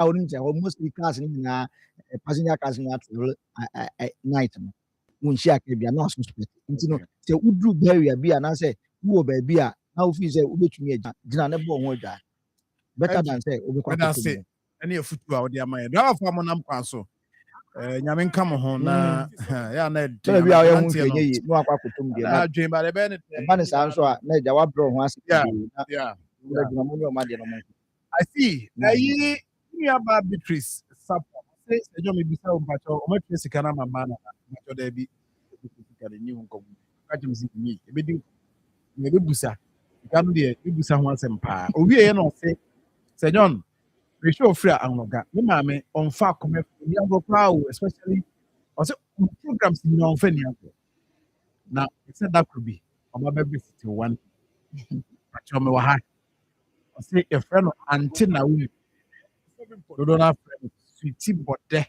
almost cars in passenger cars in night. When she can be a nurse, you know, say, who drew barrier be and I say, who baby, now if you say, which me, Jana born better than say, say, any of foot out there, my driver from an amquaso. Yamin come home na, ya Ned, so we are no aquatum, I dream by the Bennett, and Banis answer, Naja bro once. Yeah. I see. You about Beatrice support. Say, you may be so much or much as you can, my man, much there be new home. Catch him me. Maybe Busa. You can be a Busa once empire. Oh, we no say, John, we show free and longer. You mammy on far comment, young crowd, especially also programs in your friend. Now, it said that could be on my baby one. I say a friend of Antina. You don't have sweetie bode.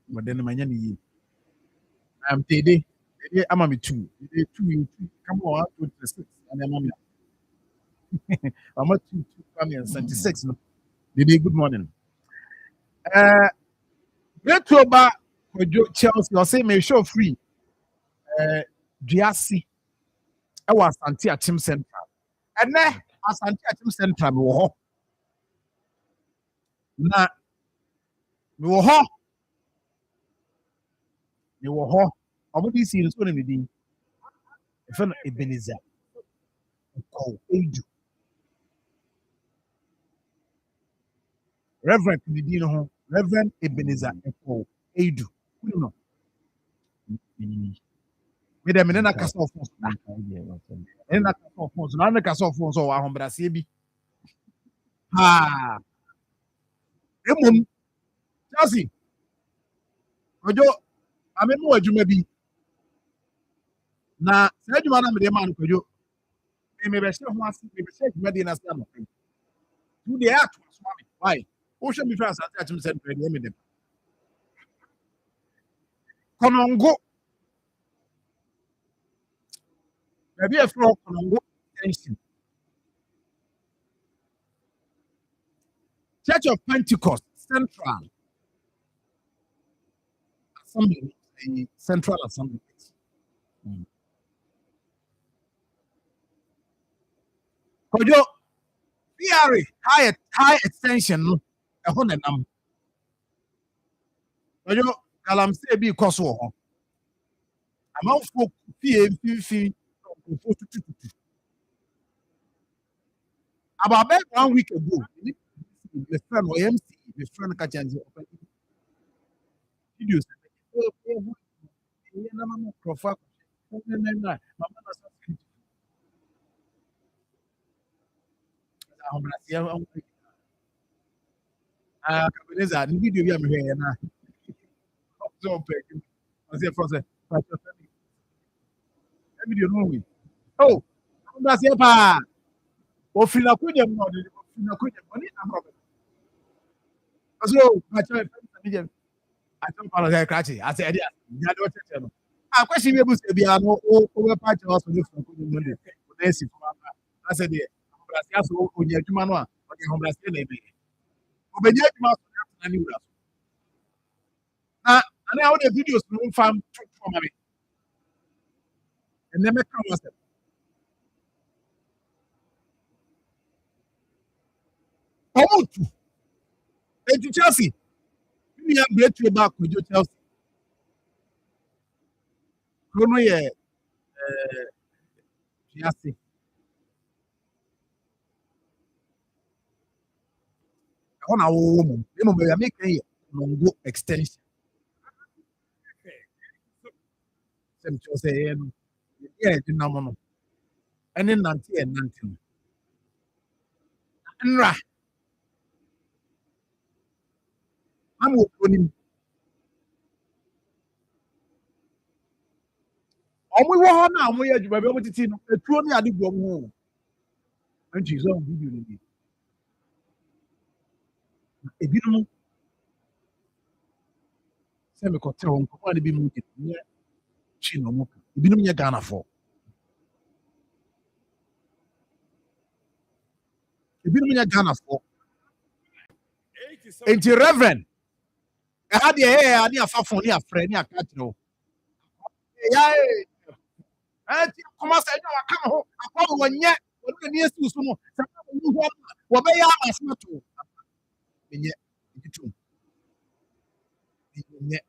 But then my name I'm Tede. I'm a 2. 2. Come on, 26. And I'm a 2. Come here, 76. Dede, good morning. Get to about Chelsea. Or say me show free. Diasi. I was Santi at Team Central. And then as Santi at Team Central, na me wo ho obodi si nso na me din e fa no Ebenezer ko edu Reverend me din ho Reverend Ebenezer ko edu no me dem na kasa of us na kasa of us na kasa of us o ahombrase bi ha emom Chelsea ojo amemu adwuma bi na se adwuma na me de man kojo me be hye ho ase me be hye adwuma de na asa no tu de ato swami why o hwe mi France ati atim send ready me dem konongo be a flow konongo tension Church of Pentecost Central Assembly, Central Assembly. Kojo, PRA, high extension, a hundred number. Kojo, Galamsey be Coswo. Amount for fee, about 1 week ago, the friend or MC, the friend Kajanzi. Videos. Kabeleza ni video ya mhwe na so pe ose france video no we oh ndo se pa o fina kunye mo ni amro so pa cha video I don't follow that crazy. I said, yeah, I don't tell you. I question you to be an over part of us from Monday. I said, yeah, I'm so on your Jumano, but the homeless baby. Open your mouth and you now, and now the videos no farm for me. And then come myself. Oh, to Chelsea. We are great to back with you, Chelsea. Chrono, yeah, Chelsea. On our woman, we are making a extension. Some Chelsea, yeah, the number. And then 90 and 19. And I'm opening. Omo wo ho na omo ye adwuma be omo titi no etuo ni ade gbo mo anti so video ni bi ebinu se me ko te ho ko ani bi mu ni chi no mo ebinu nye Ghana for ebinu nye Ghana for Enti reverend. I had the hair, I near phone, near friend, near cat. No. Yeah. Come on, say, no, come home. I come one yet. What the nearest to soon. What may I ask you to? Yet, too. Yet.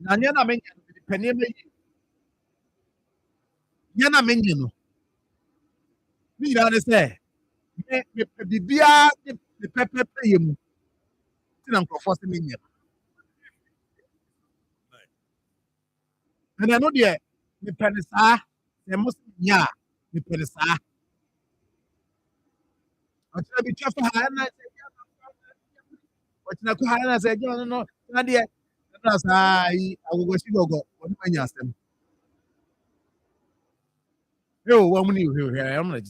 Nanyana mention the penny. Yana mention. Me, I say, the beer, the pepper play him. Uncle for the minion. And I know the penisa, the most ya, the penisa. I tell you, just high and I say, what I said, no, not yet. I will go see go on my yastem. No, woman, you here. I'm not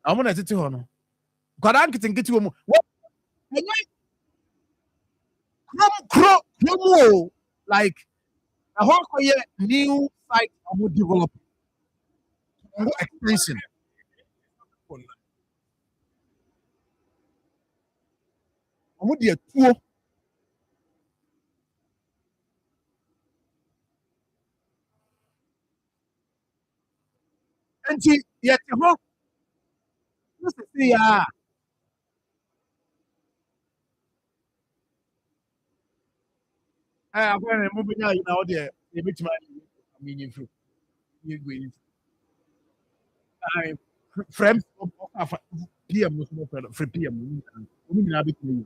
I'm going to tell you. God, I can get to him. What? Like a whole new site I would develop extension. I would be a tour. And she yet the whole see when I'm moving out, you know, there, they make my meaningful. You going. I friends of PM for PM. Women are between.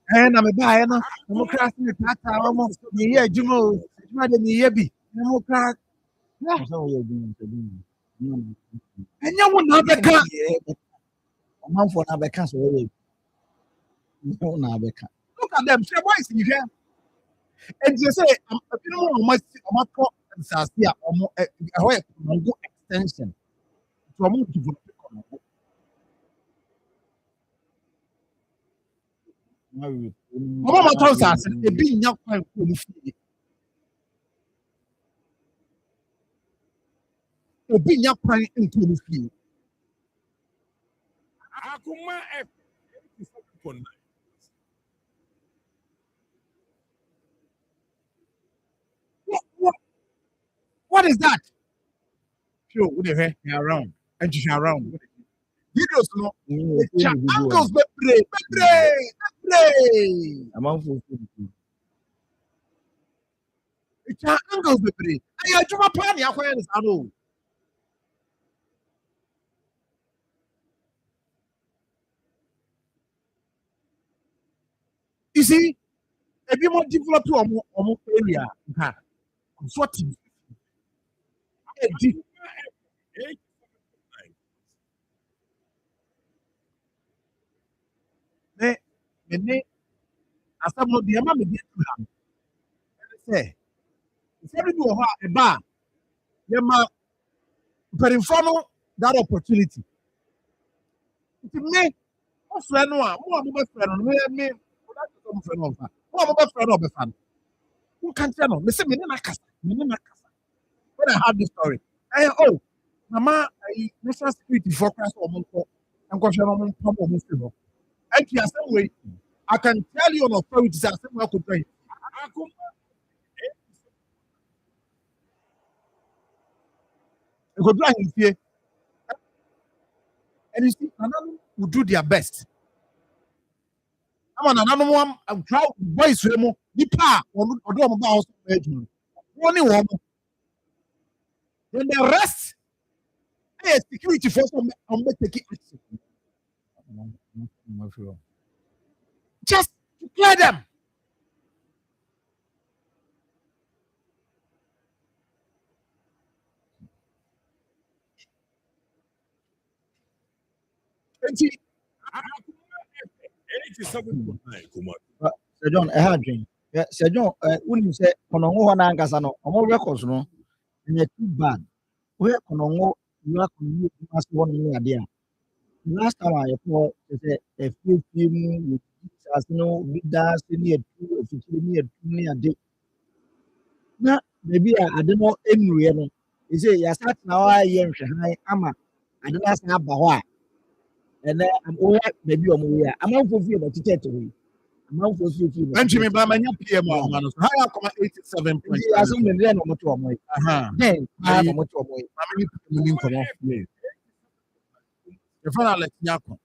And I'm a buyer, I'm a class in the Tata, almost a year, Jumo, it's not a year be. No crack. And you will not be cut. A month for another castle. No, look at them, say, why is he here? And you say, you know, much extension. So I'm going to Mama tells us a being young time. A being young time into the field. Akoma what is that? Sure, what the heck? You're around. And you're around. Videos, no. Uncles, pray. I'm out for it's your uncles, pray. I do my plan. I know. You see, if you want to develop your area, what is me as some of the amount of say, if you do a bar, you might inform that opportunity. It may friend one, more friend, me, friend of a fan. Who can't tell me? Listen, when I have this story, oh, Mama, I national security focus on and question on problem. And the same way, I can tell you on authorities that I could tell you. You go do here. And you see, another will do their best. I'm on another one, I'm proud boys, Remo, Nipa, or do about only one. Then the rest, security force on taking action. Just to clear them. Sir John, I had dream. Sir John, when you say, Konongo Nankasano, or records, no, and too bad. Where Konongo, you are must one idea. last time I saw a few film with as no big dance near two, if it's near day. Now, maybe I don't know any reason. Is it ya start now? I am Shahai Ama. I don't ask about and then I'm over maybe I'm out for fear, but to take away. I'm out for fear. And Jimmy Bama, PM, higher 87 points. I assume the end of my two away. Then I am a much away. I'm going to come off me. If I let Yako.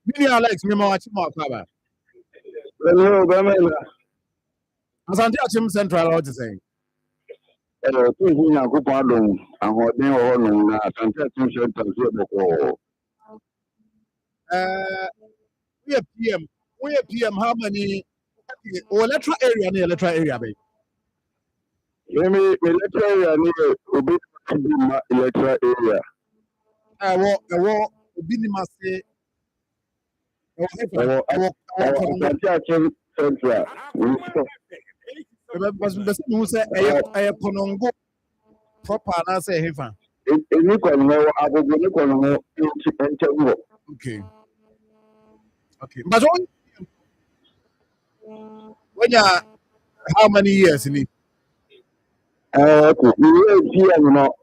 Many Alex, me more cover. Hello, Bamela. As I'm touching Central, what to say? Two Yaku Pardon, and what they all know that I'm touching Central. We are PM, how many? Electoral area near electoral area, baby. Let me electoral area near Obit electoral area. I walk, Binima say, I'm touching Central. Who say a Konongo proper and I say, Hefa. Okay. Okay. But when you how many years in it? Okay. You know,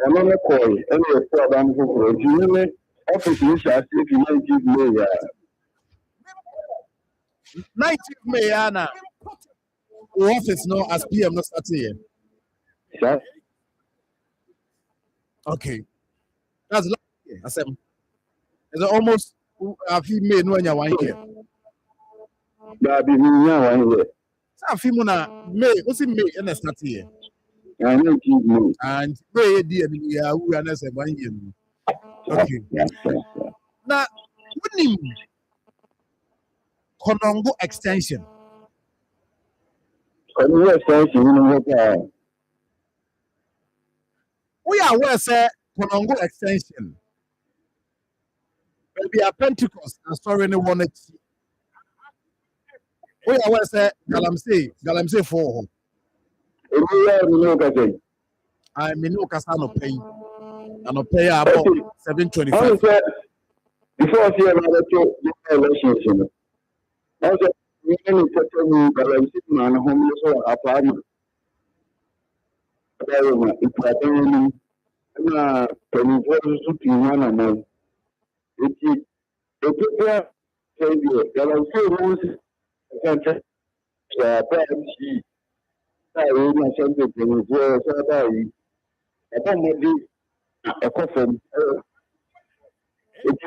I'm not calling any problem for you. Office is as if you might give me 19th May, Anna. Office no as PM not starting here. Okay. That's last year. I said, it's almost a few May no one here. That be me now. So a few May, what's in May and start here? I know give me. And May, dear, we are not saying 1 year. Okay. Now, winning Konongo extension. Konongo extension, we are where say Konongo extension. Maybe a Pentecost and story any one. We are where say Galamsey 4. I mean, no Casano pay. And pay about 725. Before I see another two elections, also, we can but I'm sitting on a homeless apartment. It's a 24 to 1 a month. It's a paper failure. Galamsey rules she. I will not send it to you. I don't know a coffin. It's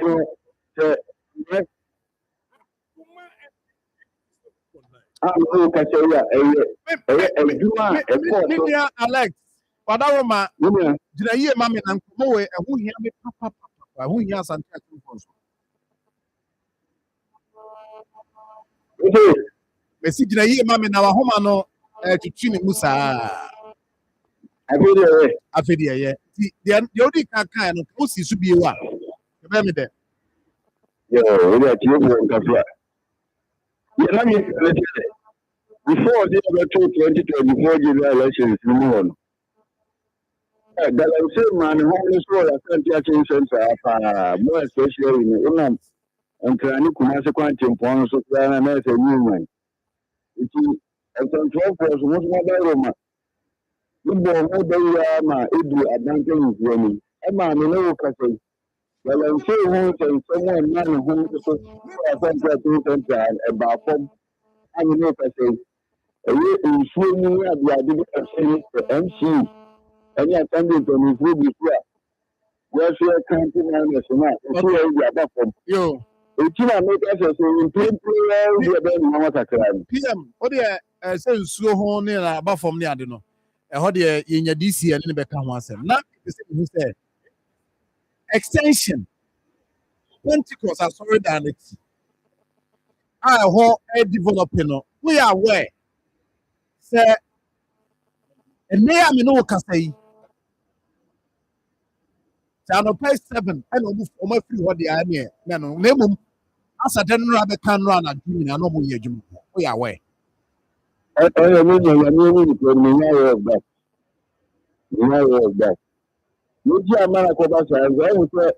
Alex, Padawama, did I hear Mammy and Kumoe and who hear me papa, who hears and I see, did I hear Mammy now, Homano to Chini Musa? I feel yeah. The only kind of pussy should be one. Remember that. Yeah, before the other 2024 general elections, Galamsey man, homeless role at Santiago Center, more especially in the Unam and Krani Kumasi Quantum Pons of the American Union. It is a 12 was much more Roma. You born more Edu advancing women. Emma, no Castle. Galamsey wants and someone man who is a Santiago Center and a Bafom. I know Castle. In swimming at the MC. And yet, I'm going to move before. Where's your country man? Yo, it's not make us in PM, what do you say? So home near about from the Adeno. I heard in your DC and in the become once. Now, who said extension Pentecost has already done it. I hold a developing. We are aware. Say, and may I know Casay. Channel pay 7 and almost almost free what the idea. No, name as a general can run at Jimmy and no more. We are aware. I mean, I mean, of that. Of that. You see, I'm not a Kobasa, and I would say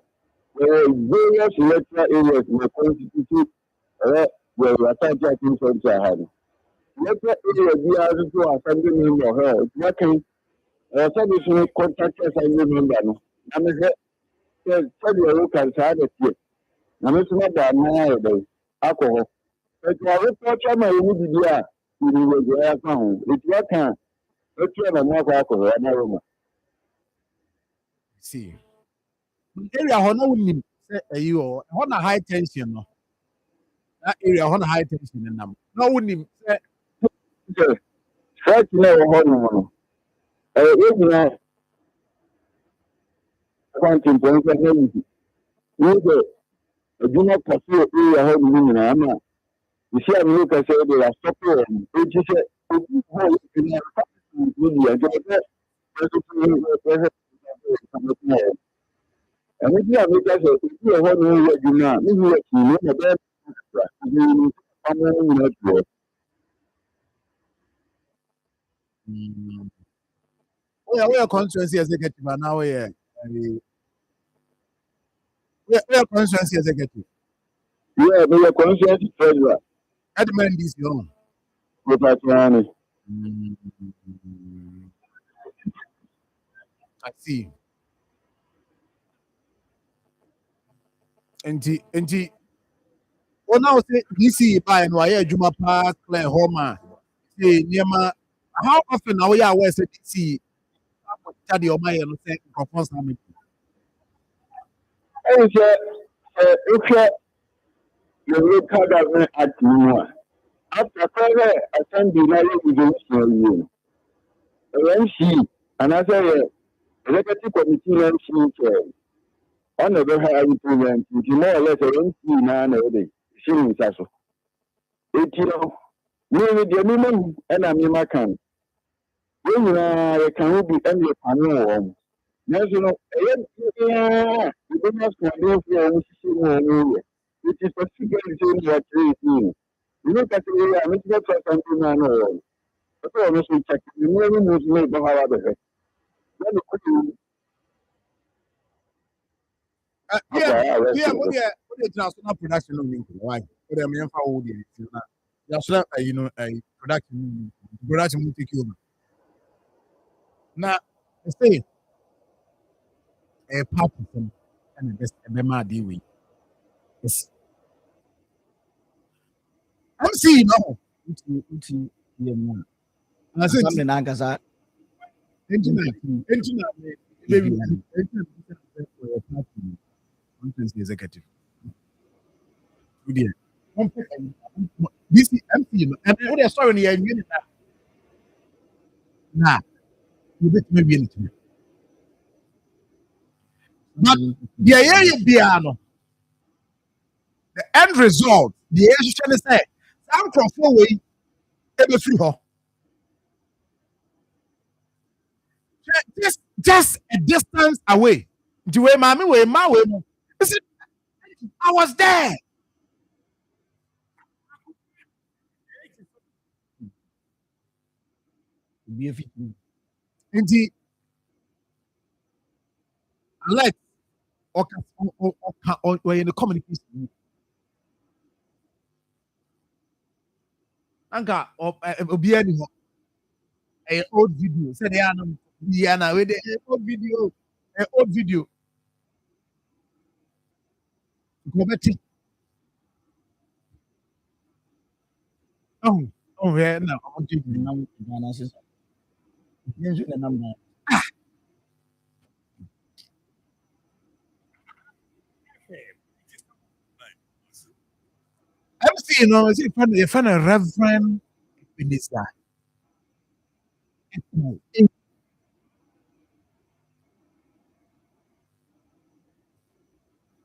various electoral areas in the constitution where we are talking from Sahara. Electoral areas, we are to assembly member, it's working. Some contact assembly member. I mean, said you look at Sahara. I'm not that now, alcohol. But you are reporting my media. You will get found. It's working. It's more alcohol. I know. See. Area hɔ na wonim sɛ ɛyi wɔ hɔ na high tension no. That area hɔ na high tension no nam. Na wonim sɛ First, no, you quantum point of energy. You do not pursue a whole minimum. You see, I'm looking at the last couple of which is and if you have looked at it, if you are one who you now, if you are the best, woyɛ constituency executive anaa woyɛ woyɛ constituency executive. yeah, but your conscience is federal. Edmund is your own. With my money. I see. Enti o now say DC buy no aye adwuma pa clear home say niema how often now we are aware say DC study o my no say propose na me. I say if you local government act more after further attend the rally with the MC and I say executive committee MC on the high improvement which more or less MC na na dey she is so it me the minimum and I'm makan when you can be any panel yes you know you don't have to do for which is specifically saying what you look at the I'm not for something I know but I also check you never know me but how about Yeah, international production no link. Why? But I'm here for all the that's not you know a production will take you over. Now, I say a part of them and the best MMR deal with. Yes. I'm seeing now. I said something ankasa executive. This MC and they're sorry nah, you bet maybe anything. But the end result, the education is say, some control way, every free her. Just a distance away. The way mommy way, my way. I was there. Indeed, I like or in the communication. Anka obi ani ho a old video say they are no yeah na we the old video go better yeah na I want to nam Ghana system yes you nam na MC you know is it fan a reverend minister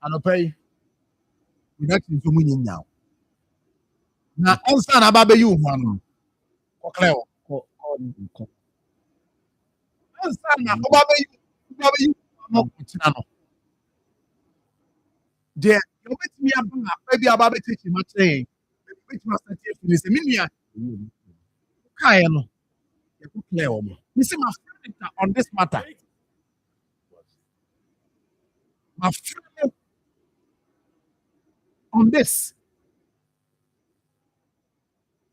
and pay reaction to me now na answer na ba be you one ko clear ko answer na ba be you no kutina no de you bet me aba maybe aba be teach him saying bet me start here finish me nua Kayano, you clear omo. You see my friend on this matter. My friend on this.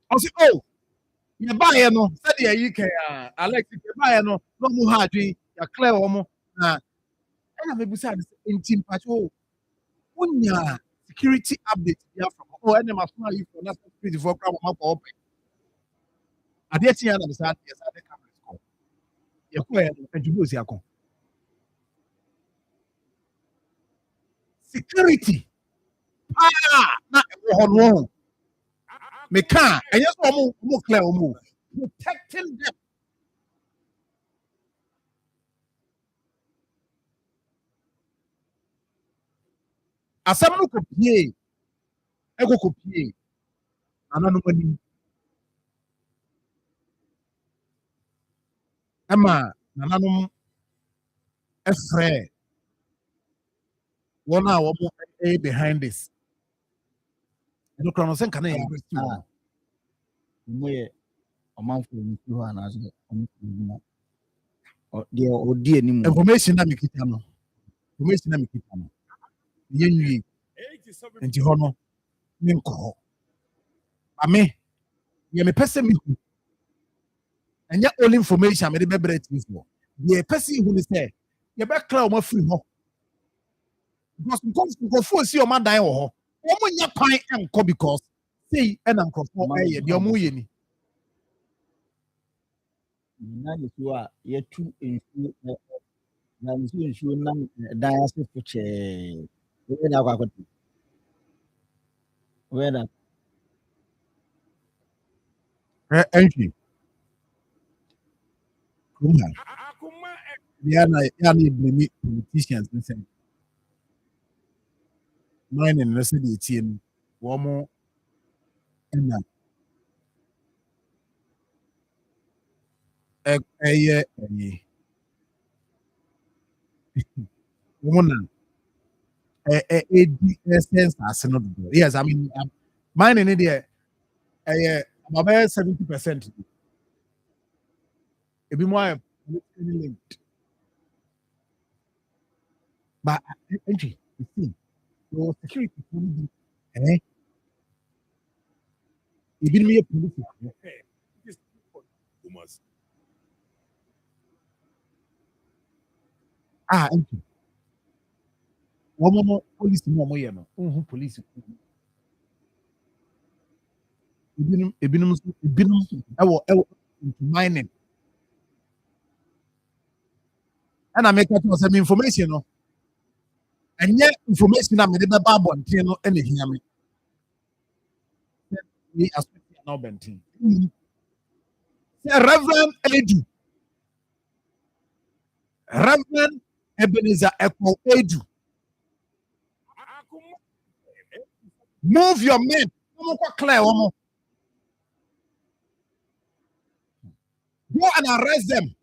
I say, oh, you buy no, said yeah, you can Alex, you buy no more hard, you clear omo. And I maybe said in team patrol. Unya security update here from and them as you for national security for crowd open. At the end of the sad, yes, I cameras. You go and you lose your security. Na one. Me can and yes, more clear move. Protecting them. As someone could pay, ego could pay. Another money. Emma, another afraid. One hour more behind this. I don't know, can I arrest you? Moye Marfo ni hɔ anaasɛ deɛ ɔdi anim information na me kita no. Information na me kita no. Yɛ nwie. Nti hɔ no, me nkɔ hɔ. Ame, yɛ me pɛ sɛ me hu. Ɛnyɛ all information me de bɛbrɛ ti so. Deɛ pɛ sɛ hu ne sɛ, yɛbɛkra ɔmo afiri hɔ. Because nkɔfoɔ si ɔmo adan wɔ hɔ. Ɔmo nyɛ kwan nkɔ because sei ɛna nkɔfoɔ ɛyɛ deɛ ɔmo yɛ ni. na ne so a yɛtu nsuo na nsuo nam dan ase fo kyɛɛ wɔyɛ na akɔ akɔte wɔyɛ na Entry. Akoma. Yana blame politicians ne sɛ. Mine and rest of the team, one more and that. Woman, yes, I mean, mine in India, about 70%. It be more politically linked. But entry, you see, your security, eh? It be me a police. Entry. One more police, no more, you know, police. Ebinum, into mining. And I make some information, no. And yet, information I'm the Bible and Tino and hear me. We are now benting. Reverend Edu. Reverend Ebenezer Echo Edu. Move your men. Clear. Go and arrest them.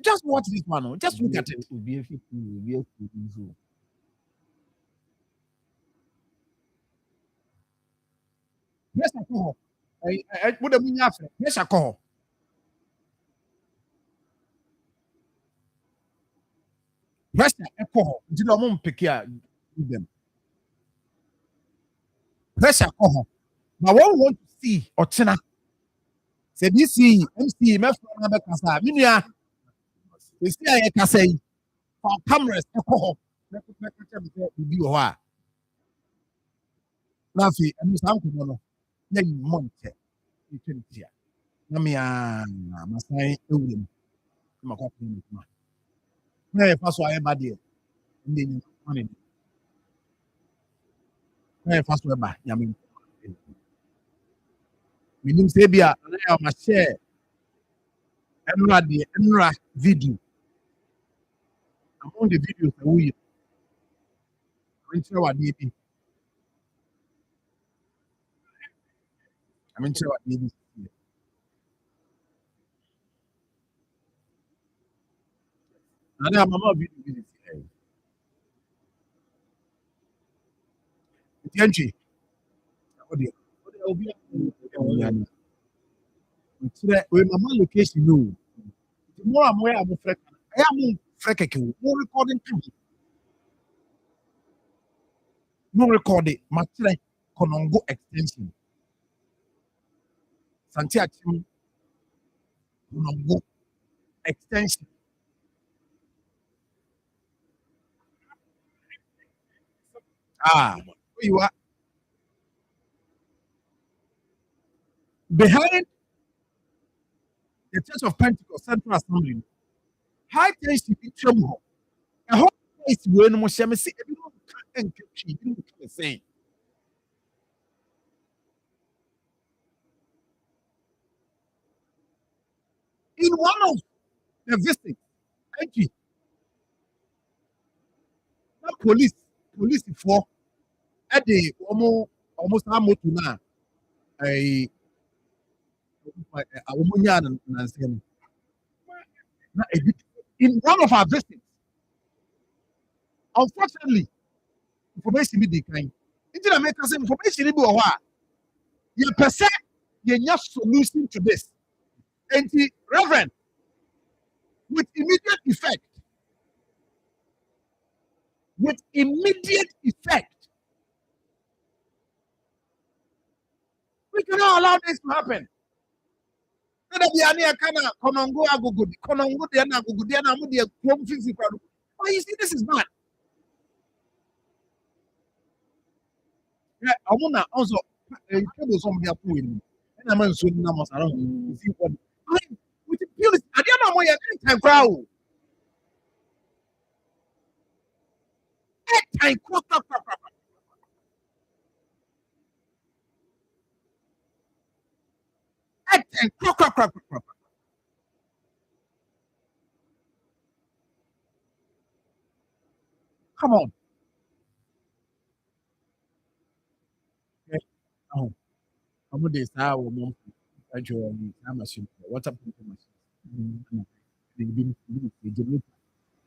Just watch this man. Just look at it. Yes, I call. I put a mini after. Yes, I call. Yes, I call. Did a mom pick them. Pressure call. Now, what we want to see or China. Say this MC, Mefra Kasa, Minia. You see, I can say for cameras, call. Nafi, and Miss Uncle, then monte. You can hear. Namia, Masai, William. Hey, first one, everybody. Money. Hey, first one, Yamin. Minim Sabia, I am a share. Enra video. Among the videos that we sure what DP. Sure what DP. And I'm a video. The entry. we mama location no. The more I'm where I'm freak. I am freak more recording to me. No recording. Matire Konongo extension. Santiago Konongo extension. Where you are behind the Church of Pentecost Central Assembly. High tension in trouble. A whole place where no more shame see everyone can't say. In one of the visits, entry, police for at the almost almost now. A woman in one of our visits. Unfortunately, information be declined. Into the makers information be a you perceive you have solution to this. And the Reverend, with immediate effect, we cannot allow this to happen. Why you see this is bad? Yeah, I wanna also cable somebody up with me. And I'm so numbers around. You see what? With the police, I don't know why you're time crowd. Time crap. Come on. Oh, I'm gonna say I will actually machine. What's up machine? They've been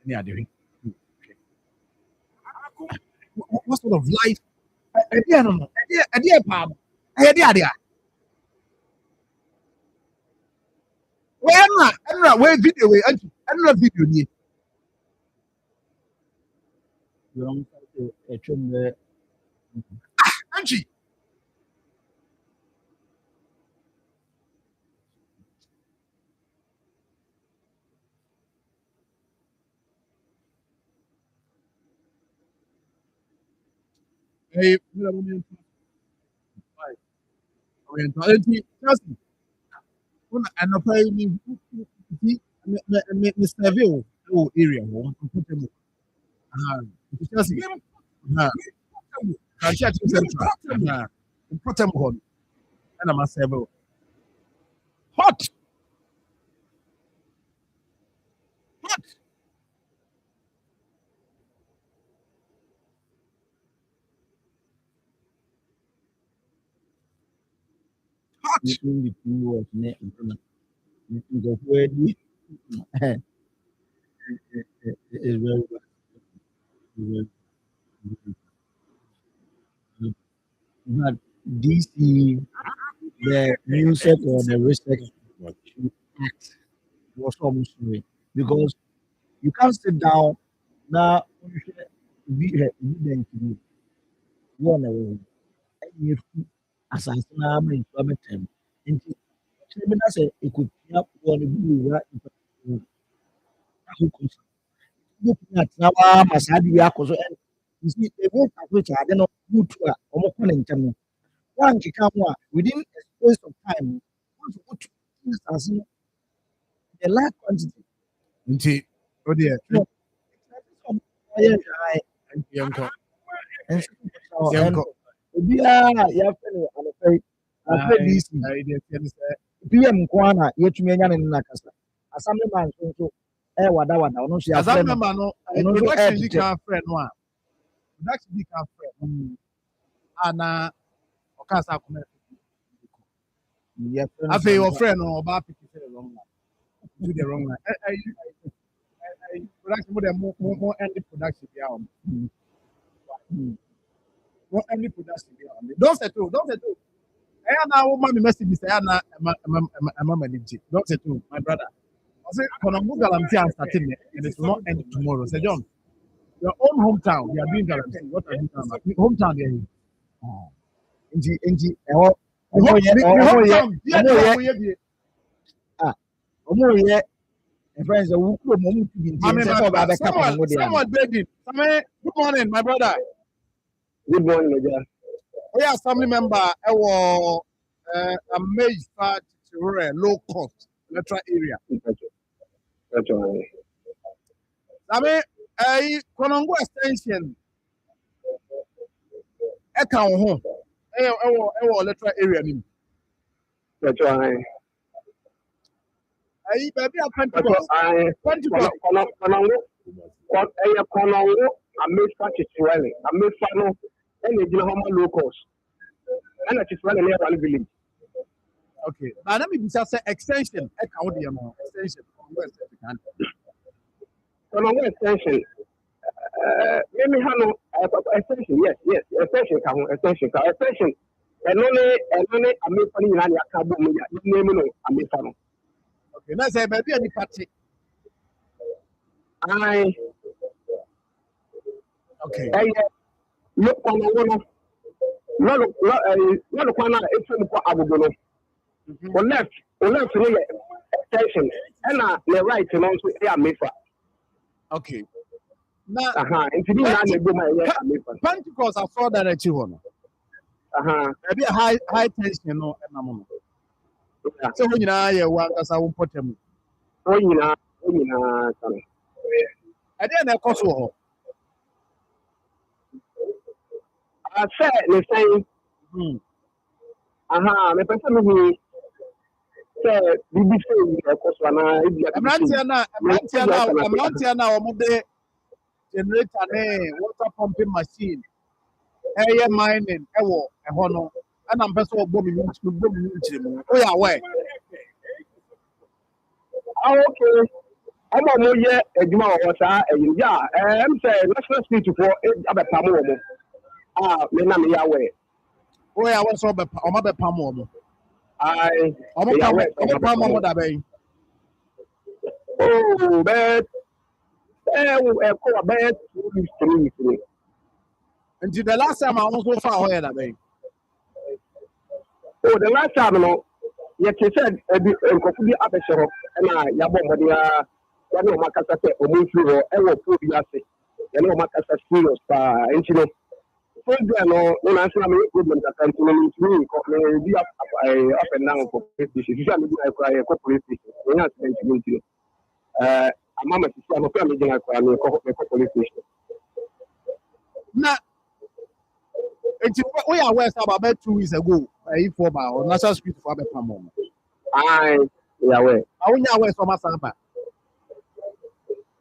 any other. What sort of life? I don't know. Idea, Pam. Idea. Where video? I'm not video. Yung actually Angie. Hey, Mr. Ville area. Hot. between the two was the word is very bad. But DC, the music or the research should act was almost way because you can't sit down now. Be evident to you. One away. And you assassin in time. And I say it could help one who right looking at now, Masadi Yakoso. You see, the work at which I don't know who to a more content. One can come within a space of time. Want to go to assassin the life quantity. Nti, oh dear. No, and we are PM Kwana, yet to me in Nakasa. Assemblyman, so wada no As I remember, no, production you can friend one. Production you can friend. And Okasa come. yes, I say your friend or about to say the wrong line. Do the wrong line. Production more any production be on. More any production be on. Don't settle. now woman message is na mama niji. Don't say to my brother. I say Konongo Galamsey and starting and it will not end tomorrow. Say John, your own hometown, they are doing Galamsey. What are you doing about? Hometown there. Nti friends, someone begging. Good morning, my brother. Good morning, Major. We are family member. Our amazed part low cost electoral area. That's right. Konongo extension. Account home. Our electoral area. That's right. Baby, I Pentecost. Konongo, I made such a swelling. I made fun and they do home locals. And I just run near one village. Okay. Now let me just say extension. Extension. Konongo extension. Let me handle extension. Yes. Extension. Extension. And only I made funny in a cabo. Name I made fun. Okay. Let's say baby any party. Okay. Look on the one. Not the corner. It's for Abubuno. On left, extension. And the right, and also air maker. Okay. Now, Pentecost, I saw that at you. Maybe a high tension, no, so when you are one, as I won't put them. I didn't have Kosovo. I said the same. The person who said, BBC, I'm not here now. Generator, water pumping machine, air mining, and I'm person of booming. Oh, yeah, where? Okay. I'm a more year, a Juma or yeah, I'm saying, national speech for other Pamomo. Menami Yahweh. Oh, I was over Pamomo. I'm a Pamomo that way. Oh, bad. And the last time I was so far away that way. Oh, the last time, no, yet he said, and could be up a show, and I, Yabomadia, Yano Macasa, or Mufu, and will put Yassi, Yano Macasa Studios, and you know, so no, when I say I'm a good one, I can't be up and down for police. You shall be like a corporate police. We're not going to go to I'm a family thing. I call police station. Now, we are west about 2 weeks ago. I for about national street for a moment. I aware. I only aware from Masamba.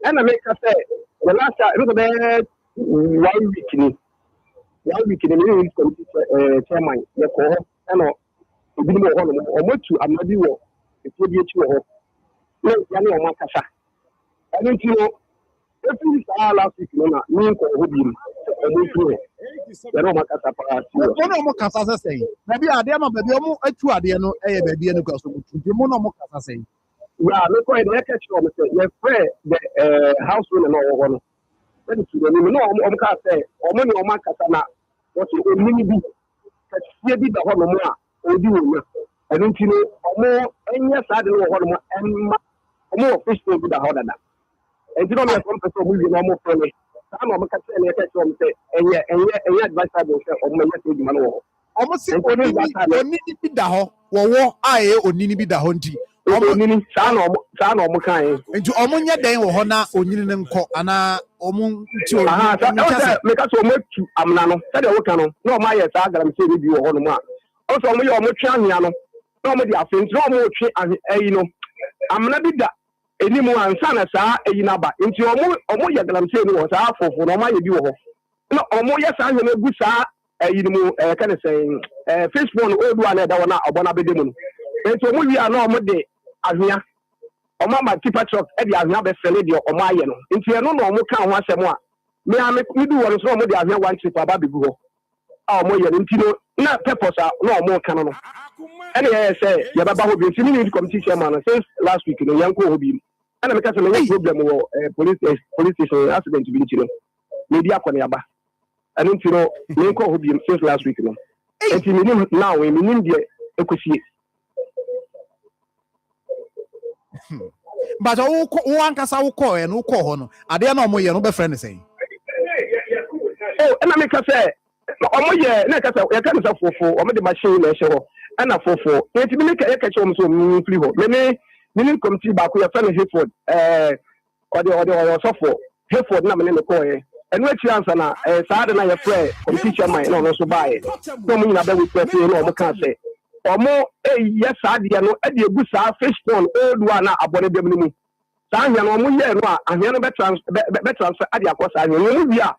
And I make a say the last time it was about 1 week. 1 week in the middle of chairman, the call, and a bit more or much to a muddy walk. It would be a 2 or no, Yanni or Macasa. I don't know. Every last week, me or Hobby, one more Casa say. Maybe I dare not be almost a 2 idea, no, a baby and a custom. You more Casa say. Yeah, look why they catch you. Let's pray the house will know one. Then to the no, say, or money or Macasana, what you only be. Catch the Honoma, or do I don't know, or more, and yes, I don't know what and more fish will be the harder. And you don't have one person moving no more friendly. Some of them can say, and yet, advice I will say, or my message, almost only be the hole, or I only be the hunty. San or Mokai. Into Omonia Day or Hona or Ninan Ana Omon make us so much Amnano, said a workano, no, my saga, I'm saying you on one. Also, we are much Yano, no, my dear friends, no more, and you know, I'm not that. Any more and son as a Yinaba into Omoya that I'm saying was half for no my view. No, Omoya San, a good sa, you know, kind of saying, Facebook, old one, that one, a bonabedimon. And so we are no more day, as we are. Omama Tipa Truck, Eddie, I've never said your Omayan. Into a no more count once a more. May I make me do what is wrong with the other one trip about the Google? Oh, Moya, into na purpose no more can no and I say ya baba ho bi need committee chairman since last week no yanko ho bi and I say me problem wo police station accident bi nti no maybe akone aba and nti no me ko ho bi since last week no nti me nim now me nim de ekosie but who ankasa wo call and who call ho no ade na omo ye no be friend say oh and I make say omo ye na kasa ya kan sa fofo omo de machine na ehye ho ana fofo enti me ka ya ka che omo so me free ho me committee ba ko ya fa na Hayford o sofo Hayford na me ne ko ye enu achi answer na saa de na ya frɛ committee chairman na no so bae no mo nyina ba we press no omo ka say omo yes adia no e de egu saa fish pond old one na abone dem ni mu saa hia no omo ye no a ahia no be transfer adia ko saa hia no mu bia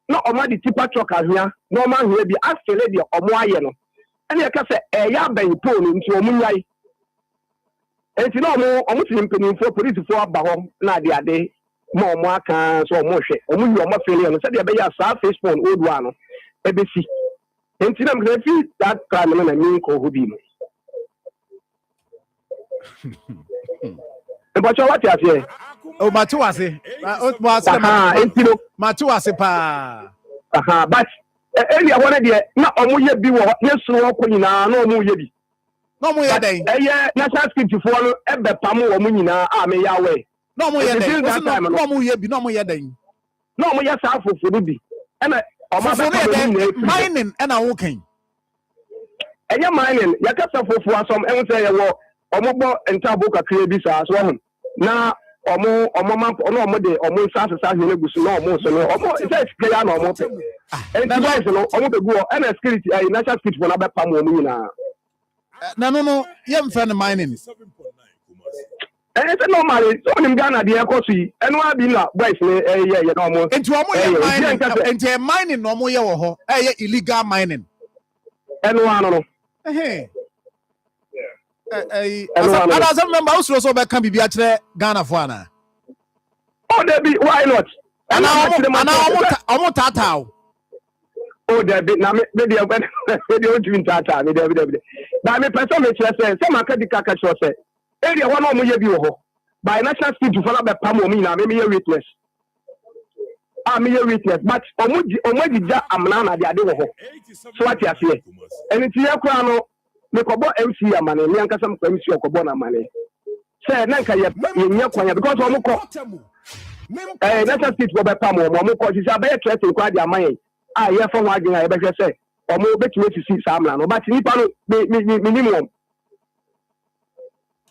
no omo di tipa truck ahia no omo ahia bi afele de omo aye no ene ya ka se ya ban po no nti omo nyai enti no omo tin mpanimfo police fo aba ho na ade mo omo aka so omo hwe omo yi omo fele no se de be ya saa fish pond old one no e be si enti na mgbe fi that time na mi ko ho bi no e bo cho wati ase o matu ase enti no matu ase pa but area one de na omo ye bi wo yesu ko nyina na omo ye bi no mo ye den eye national security fo no e be pam wo mo nyina a me ya we no mo ye den no mo ye bi no mo ye den no mo ye sa fofo bi e na omo be pam mining e na wo kan eye mining ya ka sa fofo asom e wo say ye wo omo bo entabo kakra bi sa so ho na omo man no omo de omo sa hene gusu na omo so no omo say sikaya na omo pe and guys no omo be go and security national security for na be pam omo nyina no ye mfa no mining it's normal so nim Ghana de ekosu yi eno abi na boys ne ye no omo enti omo ye mining enti mining no omo ye wo ho ye illegal mining eno ano no ana some member usro so be kan bibia kire Ghana fo ana oh there be why not ana omo tata oh there be na me dey o twin tata me dey ba me person me kire say maka di kaka cho say area one omo ye bi wo ho by national security for na be pam omo na me ye witness me ye witness but omo di ja amna na de ade wo ho so what you say enti ye kura no me kobo MC amane me ankasa me MC okobo na amane say na nka ye nya kwanya because omo ko national state go be pam omo ko sisi abaye threaten kwa di amane ye fo ho agena ye be hwe say omo betime sisi samla no but nipa no minimum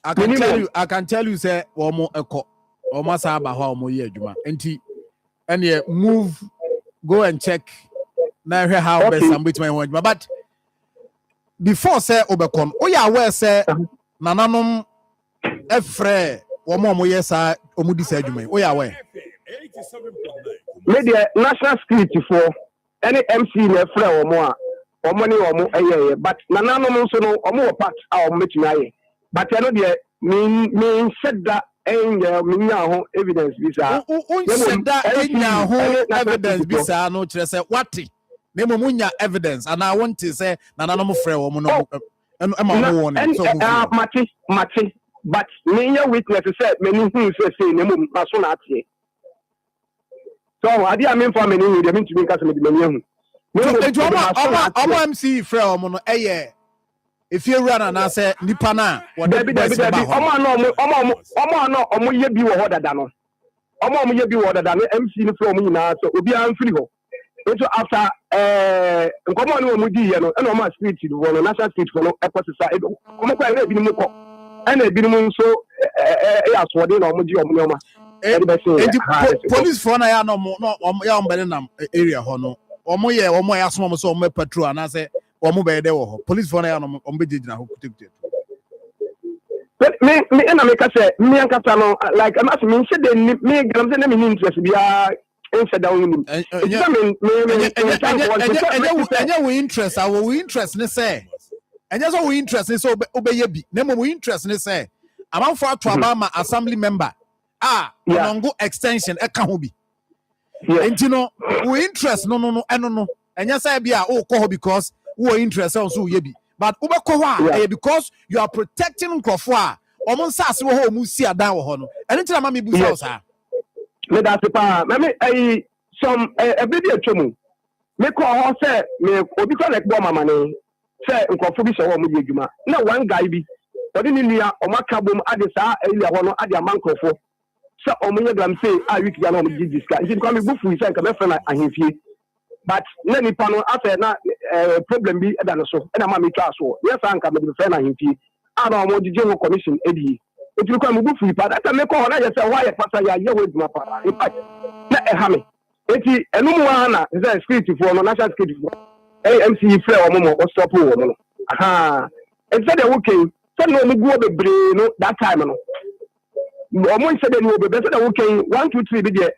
I can tell you say omo eko omo sa ba ho omo ye adwuma enti ene move go and check na hwe how best am betime ho adwuma but before say obekon oya aware say nananom efre omo ye sa omo di sa adwuma oya aware media national security for any MC na efre omo ni omo eye but nananom so no omo part a omo betumi aye but I know the mean said that ho evidence visa said that ho evidence visa no kire say what na mo munya evidence and I want to say na no mo frɛ wo mo no ma ho won so mate but me witness say me hu say na mo aso na atie so ade am for me ni de me ntumi nka se me de me hu omo MC frɛ wo mo no if you run and say nipa na omo ye bi wo ho dada no omo ye bi wo dada no MC ni frɛ omo nyina so obi an free ho so after nkomo ni omo di ye no na omo street do no national street for no ekosisa omo kwa na bi ni mu ko na bi ni mu so ya so de na omo di omo nyoma police for na ya no ya ombele na area ho no omo ya so omo so omo patrol na say omo be dey wo police for na ya no omo be jina ho kutekute me na me ka say me an kasa no like am as me say de me gram say na me interest bia in down him we interest our we interest ne say enya so we interest ne so obeye bi na mo we interest ne say amanfo ato abama assembly member onongo extension e ka ho bi enti no we interest no eno no enya say bia o ko ho because who interest also ye bi. But ubekwa because you are protecting Crawford. Omon sas wo ho mu si adan wo ho no. Eni tira ma me busa o sa. Me da se pa. Me some a video twemu. Me ko ho say me obi ko like bo mama ne. Say Crawford bi so wo mu ye adwuma. Na one guy bi. Odi ni nia o maka bom ade sa elia ho no ade aman Crawford. Say o mu ye gram say week ya no mu gigiska. Nti ko me bufu say nka me fe na ahemfie. But na nipa no after na problem bi eda no so. E na ma me twa so. Yes anka me fe na ahemfie. Ana mo dije wo commission edi etu ko amubu free pa that make ko na je say why pasa ya ye we duma pa in fact na e ha me eti enu mu ana is security for no national security for AMC free o mo stop wo mo aha e say the working say no mu guo bebre no that time no o mo say the no bebre say the working 1 2 3 bi de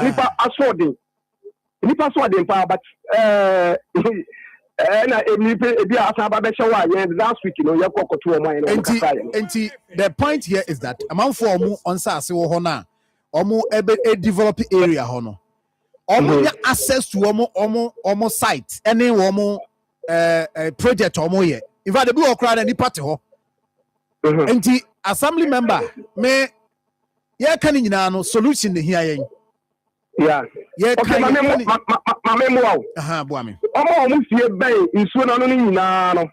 nipa asording pa but na ebi asaba be shewa yen last week no ye kokoto o man no enti the point here is that amanfo omo onsase wo ho na omo e develop area ho no omo get access to omo site any omo project omo ye in fact the be okra na ni party ho enti assembly member me ye kan nyina no solution ne hia yen. Yeah. Okay, my memo. Boami. Omo fie ben nsuo na no nyina no.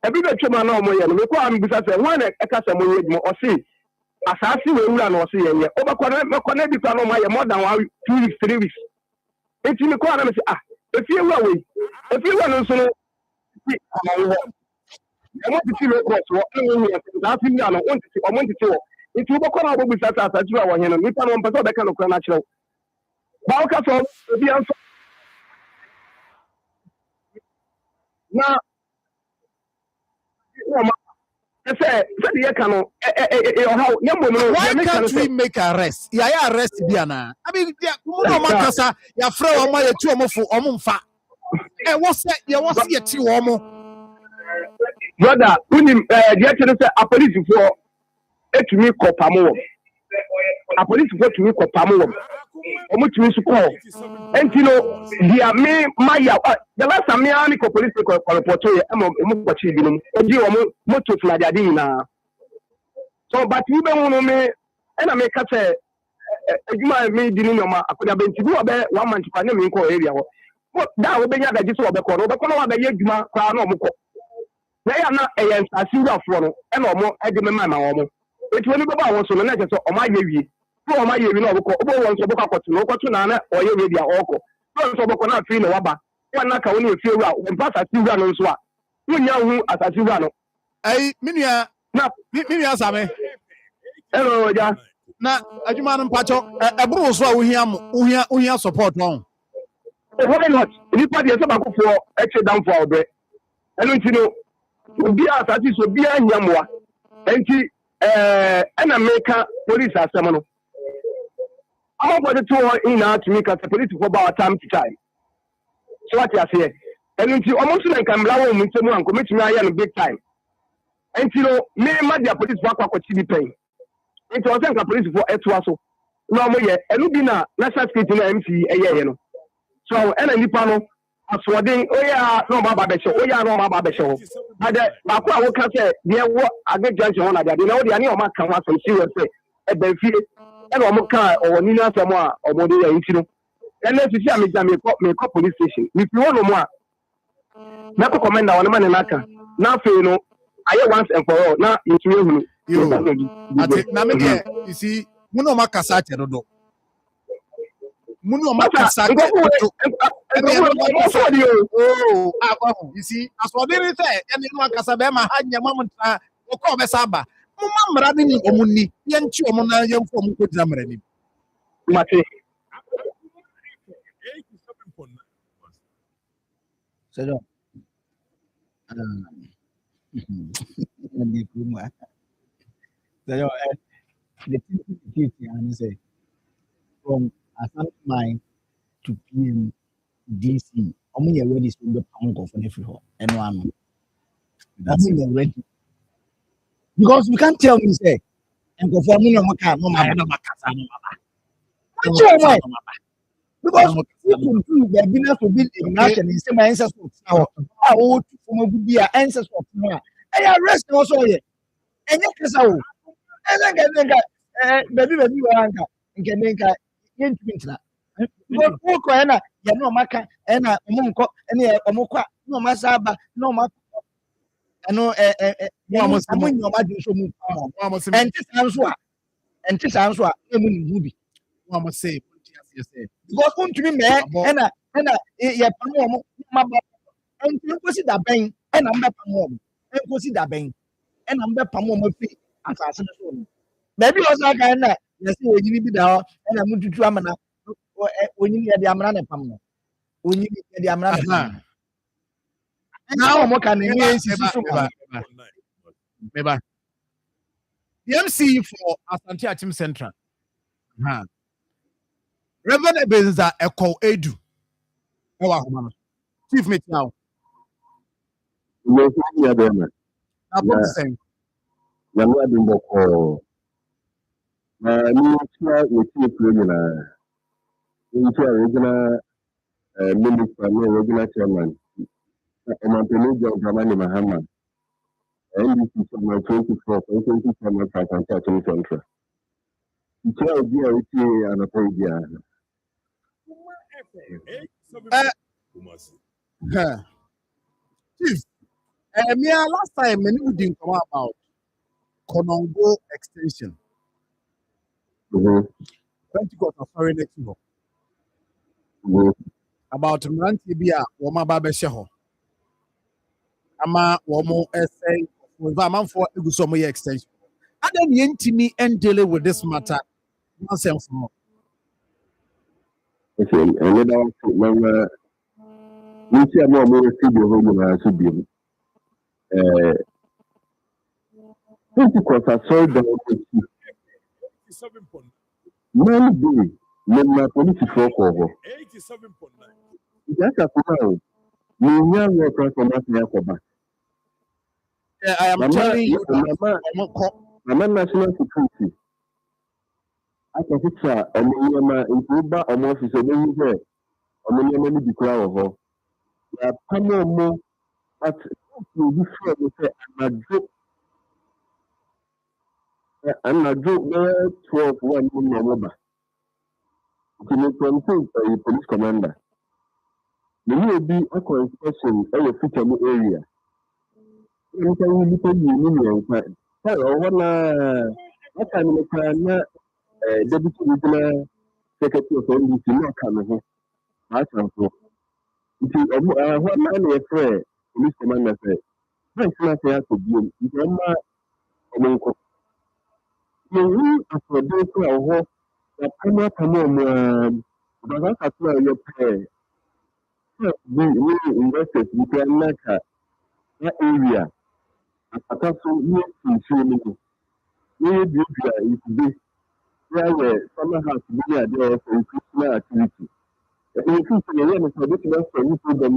Ebi be twema na omo ye no. Me ko am bisa se wan e ka se mo ye dimo o se asase we wura na o se ye. Obakọ na bi kwa no ma ye more than 2 weeks 3 weeks. Eti me ko na me se efie wura we. Efie wura no so no ti amawo. E mo ti ti le cross wo enwe ye na fi ya no on ti o mo ti ti wo. Eti obakọ na obo bisa sa ju a wo he no. Mi pa no mpese obeka no kra na kire. Bauka so bi an so na why can't we make arrest? Yeah, arrest Diana. I mean, ya friend omo ye tu omo fo omo mfa. What's that? Ya what's ye ti omo? Brother, unim the chene say a police for etumi kopamo. A police for etumi kopamo. Omo tumi su call. Entino dia me maya the last time me ani ko police ko report ye mo kwachi bi no. Oji omo moto na dia din na. So but we be wono me na me ka say adwuma me di no ma akoda benti bi obe 1 month pa na me ko area ho. Da we benya da ji so obe ko no wa be ye adwuma kwa na omo ko. Na ya na eyen asura fo no e na omo e de me ma omo. Eti woni be ba won so no na je so omo aye wie. So omo aye wie na obo ko obo won so obo ka kotu no kotu na na oye we dia oko. So so obo ko na fi na waba. Wa na ka woni e fi ewura o mpa asura no so a. Munya hu asura no. Ai minua na minua same. Hello ja. Na adwuma no mpacho eburu so a wohia support no. Why not? Ni pa dey so ba ko fo e che down for obre. Enu nti no obi asati so bi anyamoa. Enti na make police asem no. I'm going to tour in to make a police for about time to time. So what you say? And until almost like I'm allowing me to commit me a big time. Until me media police work for TV pay. It was a police for Etwaso. No more, and Lubina, national security MC a year. So, and a Nipano, as for the no Baba show, no Baba show. But I will say, yeah, what I get judge on that. You know, the annual mark come out from serious at the field. And omo car or nina samoa or body intino. And let's see me police station. If you want no more, Nako commander on the man in Naka. Now, you know, I once and for all. Now, it's you. You see, Muno Makasache Rodo. Muno Makasache. Oh, you see, as for the say, and you know, Casabema had your moment, or Saba. Mama running omuni yanchi omona yam from ko jamrani mate so the kuma so the 50 and say from Asante to PM DC omuye ready to be pound for every hall and one that's ready. Because you can't tell me, say, and go for me no maka no mama no makasa no mama. Because to the business will be in market in some ancestors now. I would be an ancestor. I arrest also here. And you can say, and then baby, you make a intimate. Woko na ya no maka na omunko na omukwa no masaba no ma no amunyo ma di so mu enti sanso a emu ni hu bi wa mo say because untumi me na ya pamo omo ma ba enti nkosi da ben na mbe pamo omo nkosi da ben na mbe pamo omo fi asase so no baby osa kan na ya se onyini bi da ho na mututu amana onyini ya di amana na pam no onyini ya di amana na pam now omo kan ni ensisi so meba the MC for Asante Achim Central Reverend Ebenza Eko Edu ewa Akoma chief mate now Yes, yeah, man. saying Na me adi mboko. Na ni tia yeti premier na original minister no original chairman. Omampele John Dramani Mahama. NDC chairman 24 chairman for Asante Achim Central. Tia obi a yeti anapo dia. chief me last time me we didn't come about Konongo extension 20 got sorry next year about Mranti Bia Woma Baba Sheho Ama Womo essay with a man for Egusomo extension. And then Yentimi and dealing with this matter. Nonsense more. Okay, another one. We see a more studio home in Subium. Because I saw the man day, my political cover. 87.9. That's a command. You young workers from Yakoba. I am telling you, Mama national security. I can picture a minimum in Cuba or more officer being here. A minimum be crowd of her. There are plenty more, but you be sure to say, I'm not joke there 12 1 number. To make something for a police commander. There will be a inspection in a future area. You can look at you, what time deputy regional secretary of NDC not coming. That's all. It is what man is afraid, police commander said. That's not fair to be. It's not you after those who are the primary command, but that's why you're paying. We investors, we can make that area. As a person, you can we do is this where summer has to be there for increasing activity. Increasing the awareness of this for program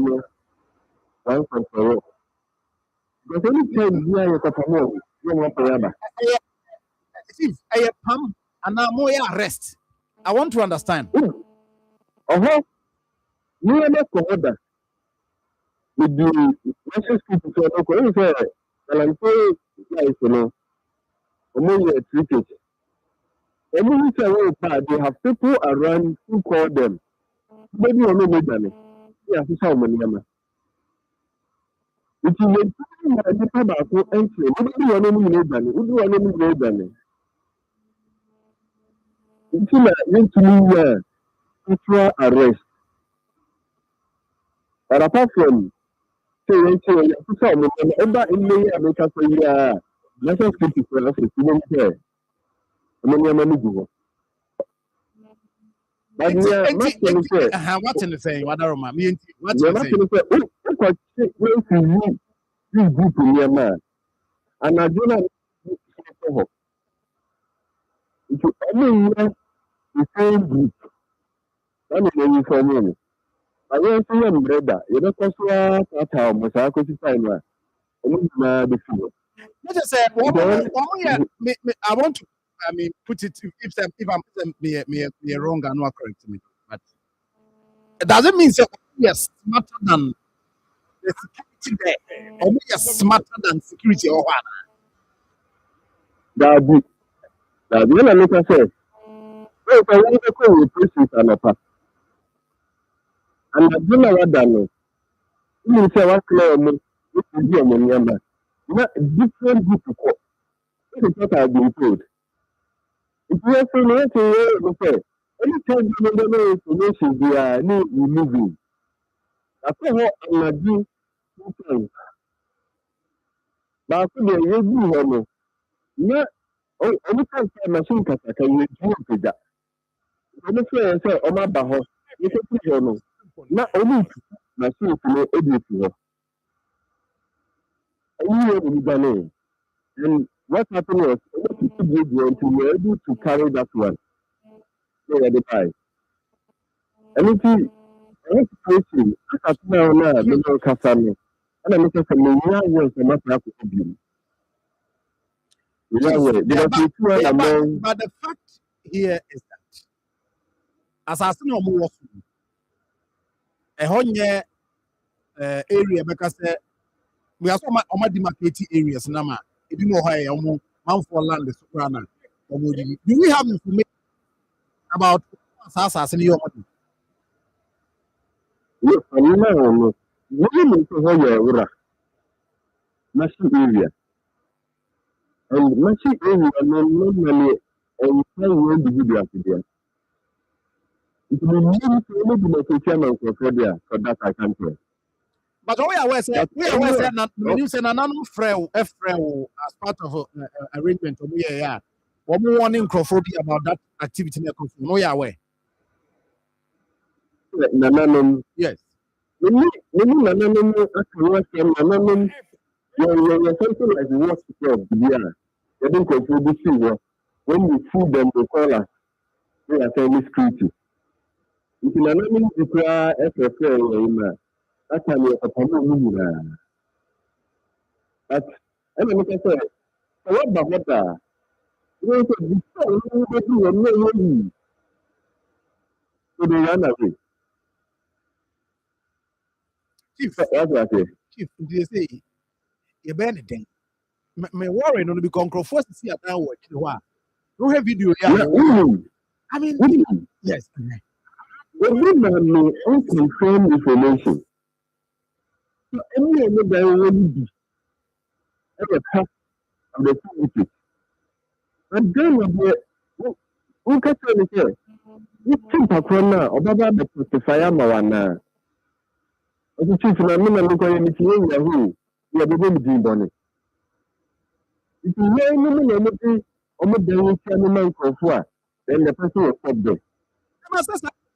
once and for all. But any time we are at home, you want to Chief, I am and now more arrest. I want to understand. We are not order. With the national people to talk, and I'm saying, you know, among the cricket. Every time they have people around who call them. Maybe you know me, yeah, this how many am. It is a people about who entry. Maybe you know me, Danny. Who do I know me, Danny? It's like to me, cultural arrest. But apart from saying, you saw me, about in the America for you, national security for us, you don't care. I mean, I'm a new. But What's in the saying? What are my what's in the saying? This group in your man. And I do not if you ever the same group, that is when you for me. I want to see brother. You know, because we are at home, but I could find one. The field. Let us say, I want to. I mean, put it if I'm me wrong and not correct me. But Does it mean say yes smarter than the security there? Or yes smarter than security or what? That be when I look at say, well, if I want to call with prisons and a pass, and I don't know what that means. You say what clear me, it will be a number. Not different group of court. This is what I've been told. If you are saying anything, anytime you don't know information, they are no removing. I thought what I'm not doing. But I could be a good one. Ọmụ kasa machine kasa ka yɛ ju mpagya. Ọmụ fɛ yɛn sɛ ɔmụ aba hɔ, yɛkɛti hɔ no, na ɔmụ ntu machine no ebi esi hɔ. Ɔmụ yɛ ɔmụ gane. And what happened was, ɔmụ tutu gauge wɔn nti we were able to carry that one. So yɛde buy. Ɛno nti, ɛyɛ situation, aka tena hɔ na mɛmɛ kasa no, ɛna mɛ kasa mɛ nyɛ awɔ nsɛm ata akɔkɔ bi mu. Nyɛ awɔ, because etu ɛna mɛ. But the fact here is that as I see no more work, a honye area because we are so much demarcated areas now. If you know how Marfo land is run. Do we have information about Sasa in your money? Yes, I know. Women to Hoya, Mashi area. And Mashi area, normally, and when the video there. It will need to maybe not a chairman for that I can't tell. But we are saying that you say an frail as part of arrangement. Yeah, one warning Crawfordia about that activity. No, yeah, way. Nananum, Yes. Nananum, Nananum, you're something like what club, yeah. They don't control the sea. When we fool them, they call us. They are saying security. If you Nananum, you cry FFA, that time you're a problem. But I mean, like I said, what about that? You know, before you do a no, so they run away. Chief, That's what I say. Chief, they say, you're anything. My worry on the conquer first to see at our watch. No have video. Yeah, I mean, yes. When we have unconfirmed information, so any of them will be at the top of the community. And then we can tell you here, we think a corner or Baba the Testify Mawana. As a chief, and I'm not going to see who we are going to do on it. If you hear anything, almost the way animal for then the person will stop there.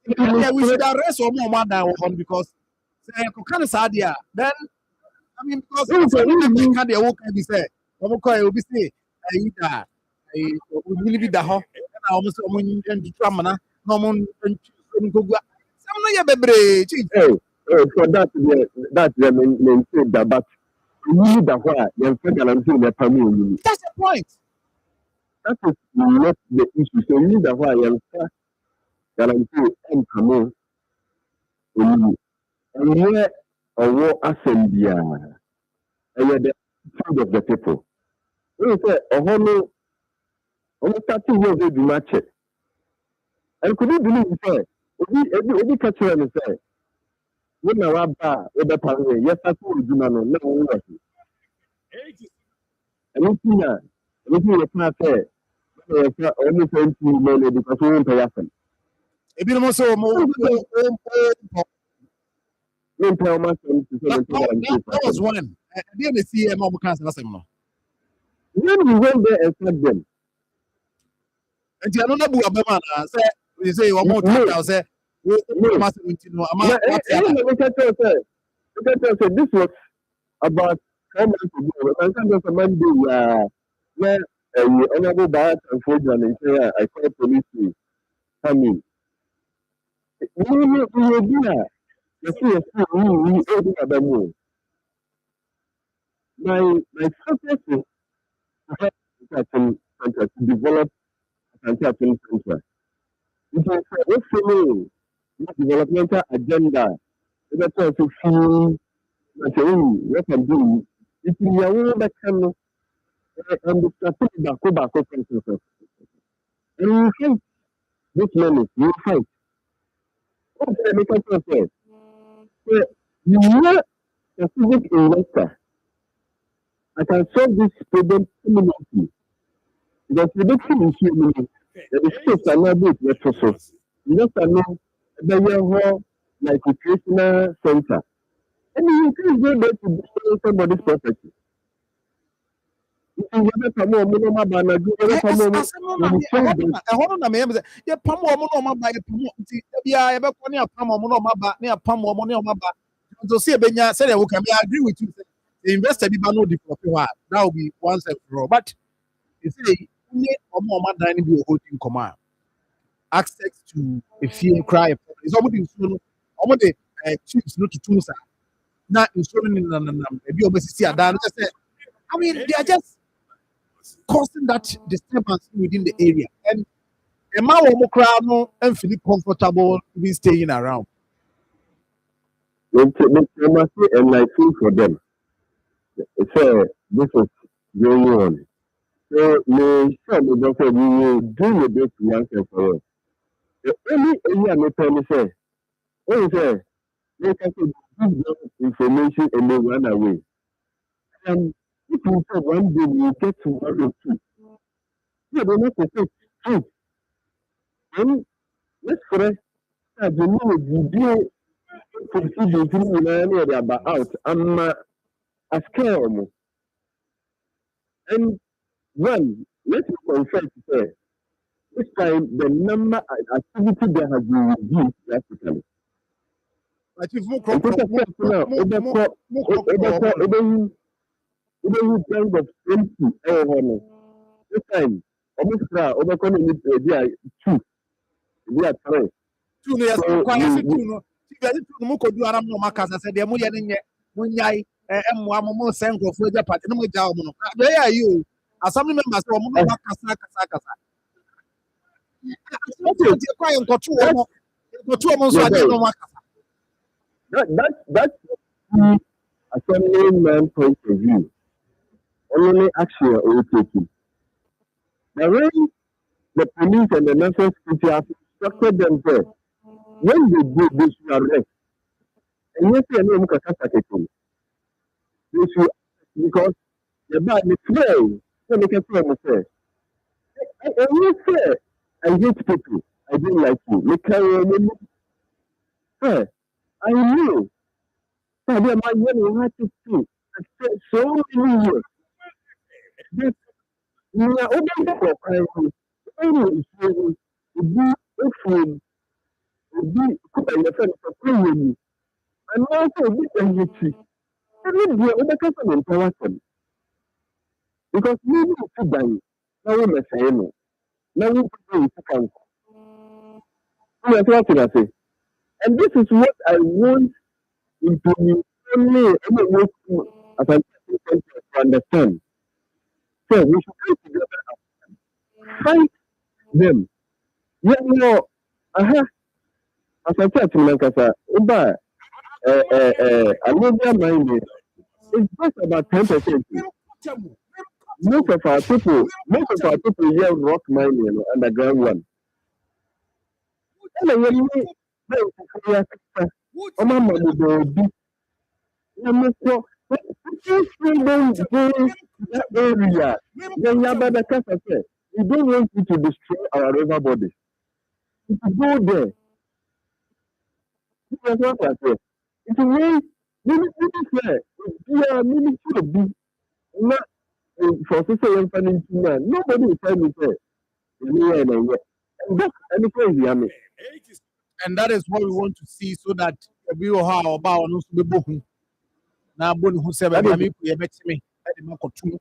Yeah, we should arrest or more man than one because kind of sad, yeah. Then I mean, because some can they walk and be said, will be say, I will be the hawk, and I almost and Tramana, no one and go. Some baby. For that, main that, but you need the why, you're guaranteeing the family. That's the point. That is not the issue. So you need the why, you're guaranteeing and come on. And here, a war assembly, and you're the side of the people. We say, a homo, almost 30 years old, you match it. And could you believe it? Every catcher and say, when I was back with the family, yes, I told you, no, no, and if you can't say, only 20 million because we won't pay us. If you don't so more, that was one. I didn't see a mom cancer. When we went there and said them, and you don't know about say, you say, one more time, say, this was about 4 months ago. I think there's a Monday where honorable Bayat and Fojan I call police to come in. We were there. We open a demo. My focus is to develop a center. It is developmental agenda. That's also feel that what I'm doing. If you are that kind of and the back and you fight this money, you fight. What's the make sense? So you are a civic investor. I can solve this problem imminently. Because the big thing is human. The states are not good with resources. You just know the like recreational center. And you can go there to destroy somebody's property. If you get a more minimum banner, you get a more ɛhɔ na meyɛ sɛ yɛpam wɔn na wɔn aba yɛpam nti ebiara yɛbɛkɔ ne apam wɔn na wɔn aba ne apam wɔn ne wɔn aba nso si ebenya sɛdeɛ wɔka me agree with you say the investor bi ba no develop hɔ a that will be one step wrong but you say nye wɔn adan no bi wɔ holding nkɔmɔ a access to efie kura yɛ problem is wɔn de nsuo no wɔn de tubes no tutu sa na nsuo no nenam ebi wɔn esisi adan no kyɛ sɛ I mean they are just causing that disturbance within the area and Emma Womokrano and feel comfortable even staying around. and I feel for them. So this is going on. So me some doctor we will do the best once and for all. The only area me tell me say, oh say, they can give them information and they run away. And if you say one day we get to one or two, yeah, they're not to say, and let's correct that the new video consider to about out. I'm a scare. And one, let's confess say, this time the number of activity that has been reduced drastically. But if more And put a question now, over kind of 20 this time, almost over economy, they are two, they are three. two years require two no if you two mo ko du ara mo makasa say de mo ye ne mo nyai emmo mo send go for ja party no mo ja mo no dey are you assembly members mo no kasa what you quite nkoto mo so ade no makasa That's assembly man point of view. Only action or taking. The way the police and the national security have instructed themselves, when they do this, you arrest. And yes, you know, they should, because the bad is fair. So they can say, I always say, I hate people. I don't like you. Look how I knew. So they might never have to see. I said so many years. This we are open for private. Only if you be put on your friend for premium. And also be energy. And then we are over customer empower them. Because we need to buy. Now we must say no. Now we put to count. We are talking about it. And this is what I want into only as I to understand. So we should come together and fight them. Yeah, no, as I said to Lankasa, Uba, another mind it's just about 10%. Most of our people here rock mining underground one. And then when you that area, then you have the cancer. We don't want you to destroy our river body. If you go there, that's what I say. It's a way, maybe fair. Yeah, maybe should be not for sister and family man. Nobody will tell me fair. And that's any crazy, I mean. and that is what we want to see so that we will have about no be bohu na bonu hu se be ma me ku ye betime e de makotum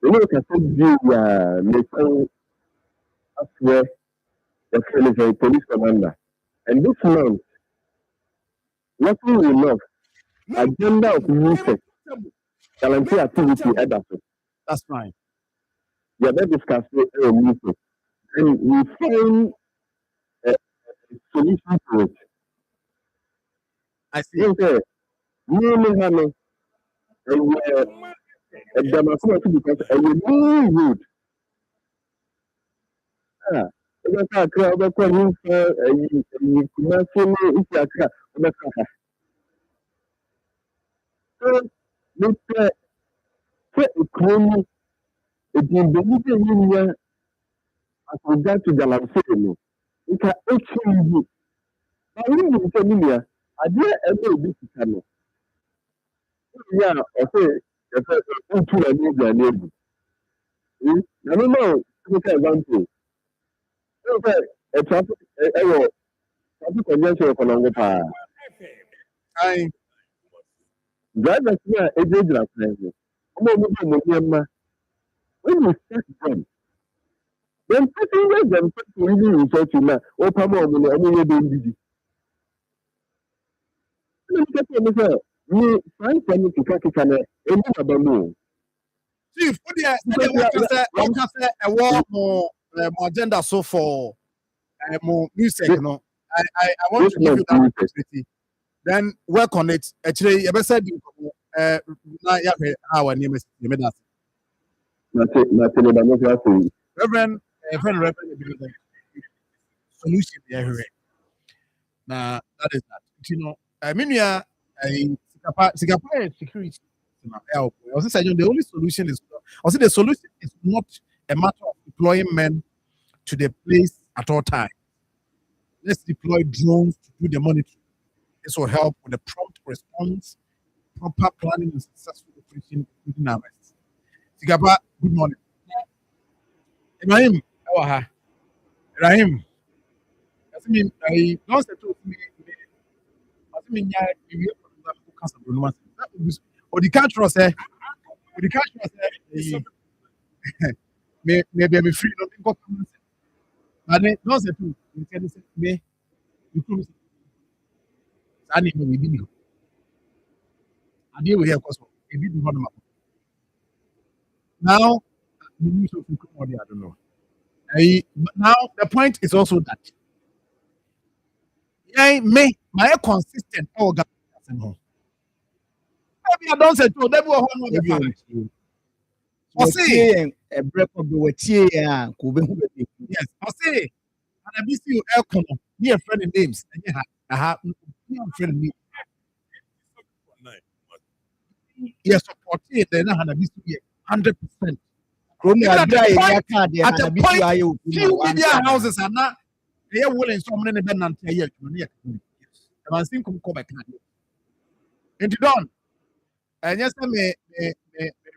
You know, can say make after the police commander. And this month, nothing we love, agenda of music, guarantee activity, everything. that's fine. We are not discussing music. And we find solution to it. I see. Okay, you have a democracy because a new road. Ebe ka akra ebe kwa nfa yi kuma se no isi akra ebe ka ha. So ne se ekonomi edin be ni be ni ya asoja to galamse no. Nka echi yi. Na yi ni nka ni ya ade ebe obi sika no. Ya o se e fe ntu na ni bia na ebu. Na no no ka example. Okay, a traffic congestion economic pa. I Drivers here agent la friends. When you start them, then passengers them really research na o pa mo mo no dey ndidi. Let me tell you say, you find something to kaka na eni baba mo. Chief, what can say a war more agenda so for more music, you know. I want to give you that opportunity. Then work on it. Actually, you said how name is Reverend solution here. Now that is that. You know, I mean, yeah, Singapore security. The only solution is also the solution is not a matter of deploying men to the place at all times. Let's deploy drones to do the monitoring. This will help with the prompt response, proper planning, and successful operation, including arrests. Sigaba, good morning. Ibrahim, Ibrahim. I mean, I don't say to me. I mean, you or the country say, maybe I'm free. Don't go. But don't say to me. You come. I need to be video. I deal with here because a bit more. Now, the news of I don't know. Now, the point is also that my consistent organ. Maybe I don't say to them who are I say a break of the water. Yes, I say, and I miss you, Akoma. Me a friend in names. I have a friend me. Yes, support it. Then I have 100%. At the point, few media houses are not. They are willing to many men and tell you. I think come back. And you don't. And yes, I may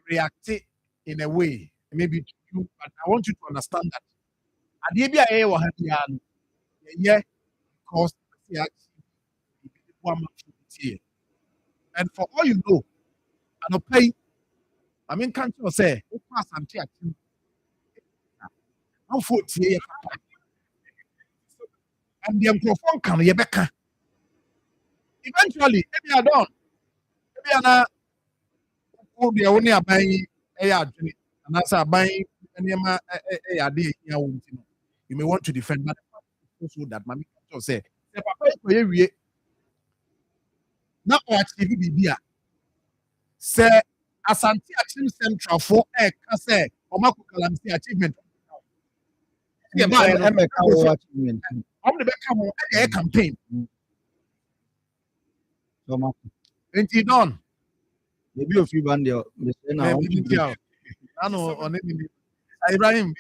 react in a way, maybe to you, but I want you to understand that. At the ABA, yeah, because and for all you know, I don't pay. I mean, can't you say, oh, pass and check. How for and the microphone can be back. Eventually, maybe I don't. Maybe I'm not. Oh, the only buying a and that's a buying any idea. You may want to defend, but also that mommy can say, now what TV say Asante Achievement Central for a say Omako Calamity Achievement. Yeah, I'm the back campaign. And you done. Maybe a few band there. I know on Ibrahim.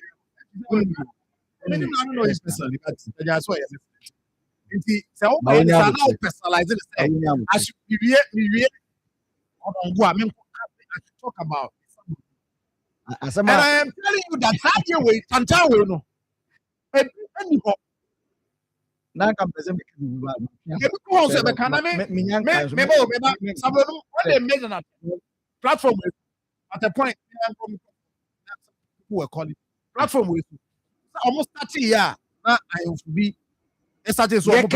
I don't know his personally, but that's why so I now personalize it. I should be I mean, I should talk about. And I am telling you that Hathaway, Tantawe, no. Now come present platform at a point people were calling platform with almost 30 years. Now I have to be started so action.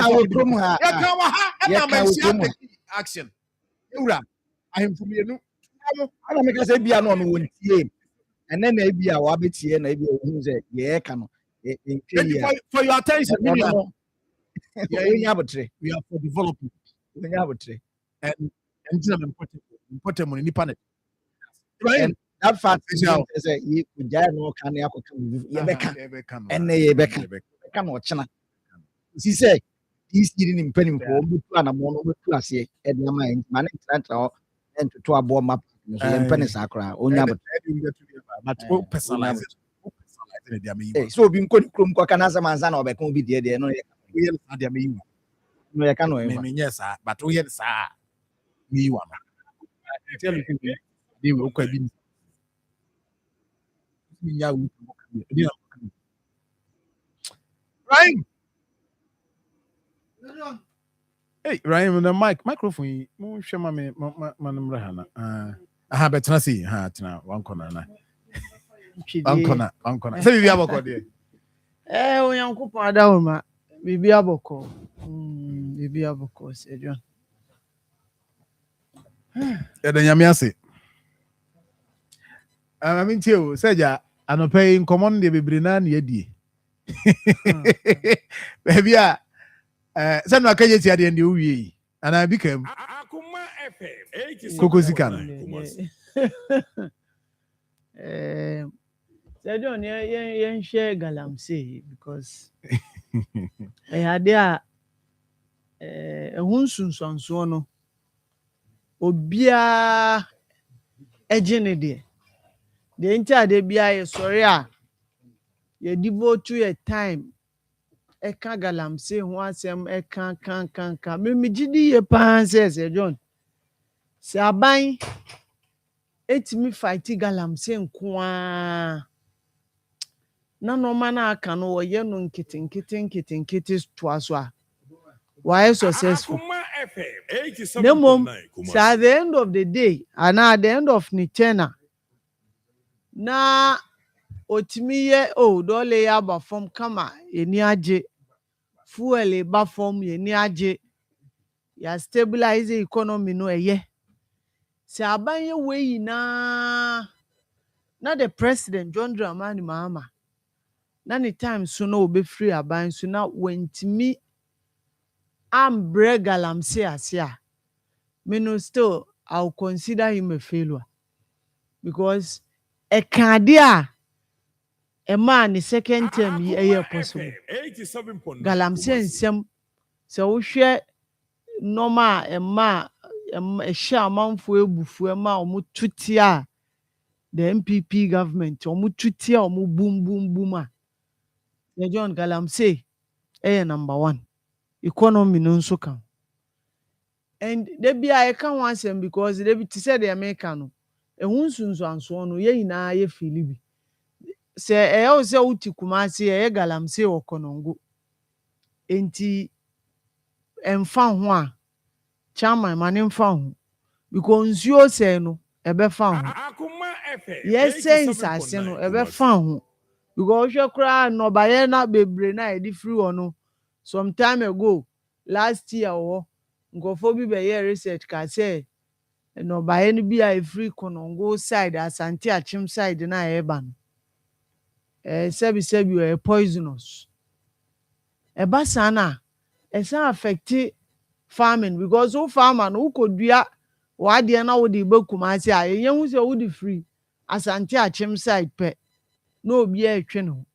I am from you. I make us say be an on one team. And then maybe I will be here and maybe yeah, can for your attention. Onye abotre. We are for development. Onye abotre. And important money nipa ne. And that fact is Special. say you jaya no kan ya koka ye beka. Yebeka. Ene ye beka. Beka no chena. Si say this year ni mpani mpo obutu anamo no obutu ase e de ama en ma ne tranta o entoto abo map so ye mpani sakra onye abotre. But personalize it. Personalize it dey am. So obi nko krom ko kana za manza na obeka obi de no ye We are dey am. no ye ka no e. Me yes, but we hear sa me one. I tell you people, they will quite be. Ryan. Hey, Ryan, the microphone. Mo share me manumra hana. Aha, but na see, ha, tina one corner na. One corner. Say we have a code there. Onyankopon adawoma. Bibi aboko. Bibi aboko, say John. The nyame ase. I mean tell say ja anope in common de bebre na na die. Baby say no akaje ti ade ndi owie and I became Akoma FM Koko Sikana. Say John, yen share galamsey because ade a ehun sunsunso no obia ejene de ntia de bia ye sorry a ye devote to your time eka galamsey ho asem eka kan me gidi ye pan say John se aban etimi fight galamsey nko a na no ma na aka no ye no nkete to aso a why successful FM 87.9 so at the end of the day and at the end of Nichena na otimi ye dole ya ba form kama eni age fuel ba form eni age ya stabilize the economy no eye se aban ye we na the president John Dramani Mahama na ni time so no obe free aban so na wentimi galamsey asia me no still I'll consider him a failure because a candia a man is second term ye possible galamsey nsem so we share normal a share manfo ebufu ma omututia the MPP government omututia omu boom the John galamsey number 1 economy no nso kan and they be I can want them because they be to say the American ehun sunso no ye ina ye filibi say o say uti kumasi ye galamsey okonongo enti emfa ho a chairman man emfa ho because you say no ebe fa ho yes sense ase no ebe fa ho because you cry no baye na bebre na e di free ono some time ago last year nkofo bi be research ka say no baye no bi a free konongo side asante achim side na eba no sebi we poisonous eba sana esa affect farming because o farmer no kodua wa de na wo de bekumase a yenhu se wo de free asante achim side pe no obi a etwe no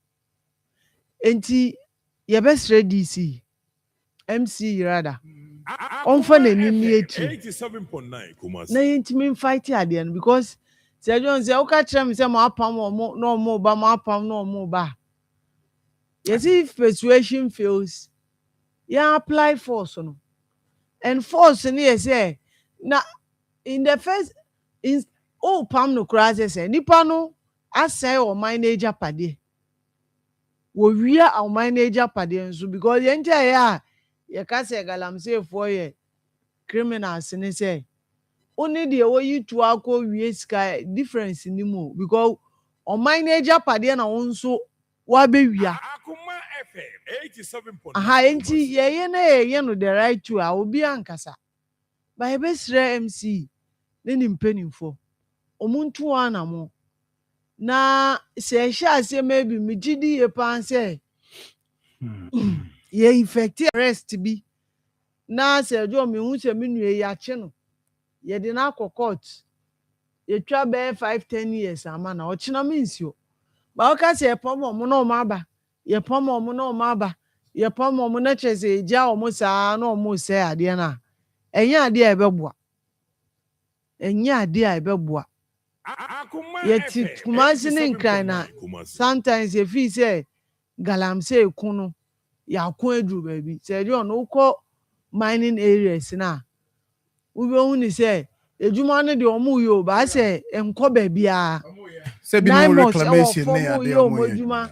enti ye besre DC MC rather onfa na ni echi 87.9 na yentimi fight ade no because say John say o ka kire me say mo apam no mo ba mo apam no mo ba yes if persuasion fails you apply force no and force ni say na in the first in pam no kra say nipa no asai o manager pade wo wia o manager pade nso because yenta ya ye ka say galamsey for ye criminals ni say only the way you to akọ wie sky difference ni mo because on manager pade na wonso wa be wia Akoma FM 87.9 aha enti ye no the right to a obi ankasa ba be sre MC ne ni mpanimfo omuntu ana mo na se hia ase maybe me gidi ye pan say ye infect arrest bi na se jo me hu se me nue ya che no ye de na akọ court ye twa be 5-10 years ama na o china me nsio ba o ka se pom mo na o ma ba ye pom mo na o ma ba ye pom mo na che se ja o mo sa na o mo se ade na enye ade a ebeboa Akoma ye ti kumasi ne nkran na sometimes ye feel say galamsey kunu ya ko edru baby se je on uko mining areas na ube hu ni say ejuma no de omu yo ba se enko baby a Say be no reclamation ne ade omo ejuma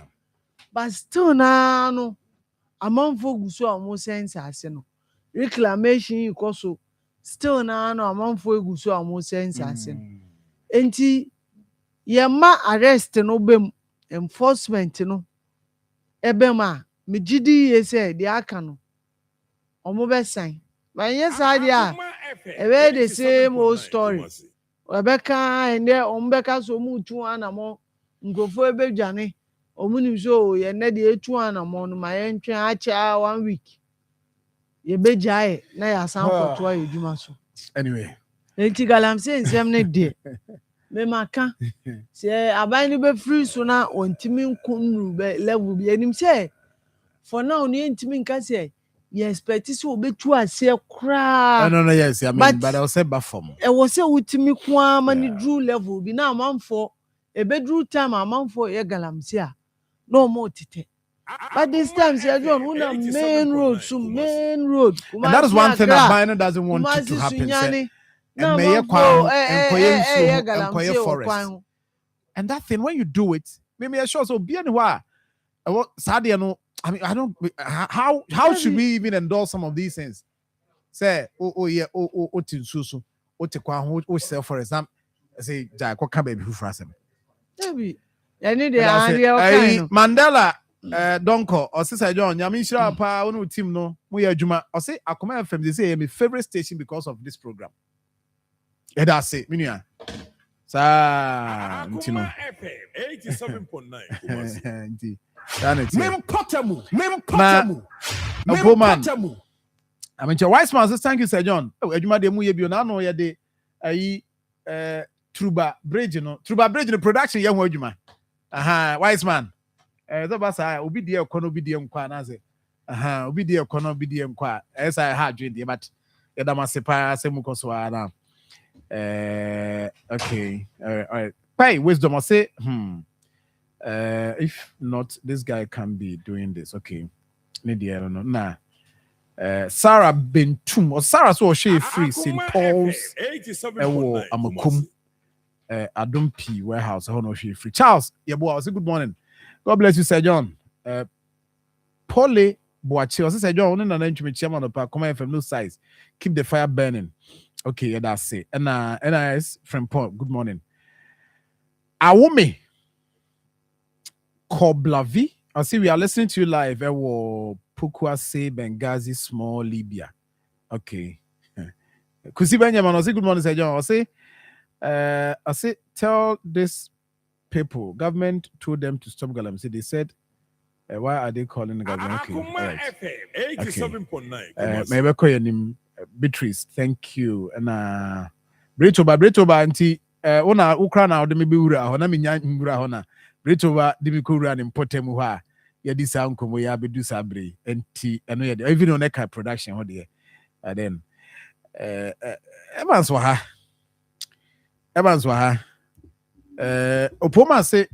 but still na no amanfo guso omo sense ase no reclamation ikoso still na no amanfo eguso omo sense ase no enti ye ma arrest no bem enforcement no ebem a me gidi ye say de aka no omo be sign but yes idea ebe the same old story ebeka ende omo beka so mu tu anamo ngofo ebe dwane omo ni so ye ne de etu anamo no ma ye ntwe acha 1 week ye be jae na ya san kwoto edwuma so anyway enti galamsey nsem ne de me maka se aban ni be free so na ontimi nkunu be level bi enim say for now ni ntimi nka say you expect so obetu ase kra no yes I mean but I was say bafom e wo say utimi kwa mani drew level bi na amanfo e be drew time amanfo ye galamsey a no more tete but this time say John una main road and that is one thing that Biden doesn't want to happen say na may galamsey forest and that thing when you do it maybe sure so be anywhere Sadia no I mean I don't how should we even endorse some of these things say tinsusu kwa ho sell for example say ja kwa ka baby who for asem maybe any dey area Mandela donko or sister John nyame nhira pa wonu team no mo ya adwuma o say Akoma FM they say my favorite station because of this program that's it minua sa ntino FM 87.9 Akoma I mean your wise man says thank you Sir John adwuma de mu ye bio na no ye de ayi Truba Bridge no production ye ho adwuma wise man the basa obi de ekono obi de nkwa na say obi de ekono obi de nkwa esa ha adwen de but ye da masepa asem koso na okay all right pay wisdom I say if not this guy can be doing this okay no Sarah Bentum or Sarah so she free St. Paul's Amakum Adum P warehouse no she free Charles I say good morning God bless you Sir John Polly Boachi I say Sir John na ntumi chairman of Akoma FM no size keep the fire burning okay yeah that's it and NIS from Paul good morning Awome Koblavi I see we are listening to you live Pukwase Benghazi small Libya okay Kusi Benjamin I say good morning Sir John I say tell this people government told them to stop galamsey they said why are they calling the government okay Akoma FM 87.9 maybe call your name Beatrice thank you and Bretoba anti ona ukra na ode me be wura ho na me nya wura ho na Bretoba de me ko wura ne potem ho a ye di sa nkomo ya bedu sabre anti eno ye even on eka production ho de and then Evans wa ha Opoma say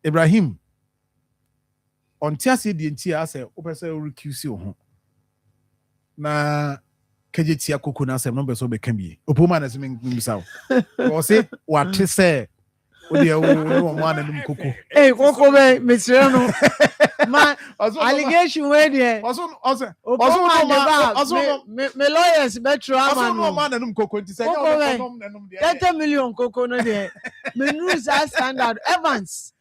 Ibrahim on tiase di nti a say opese recuse ho na kejetia koko na asem no be so be kan bi Opoma na sem ngumsa o say what say o de o mo ananum koko koko be mesire no ma allegation we there also me lawyers metro ama no mo ananum koko nti say no nanum there 30 million koko no there me news as standard Evans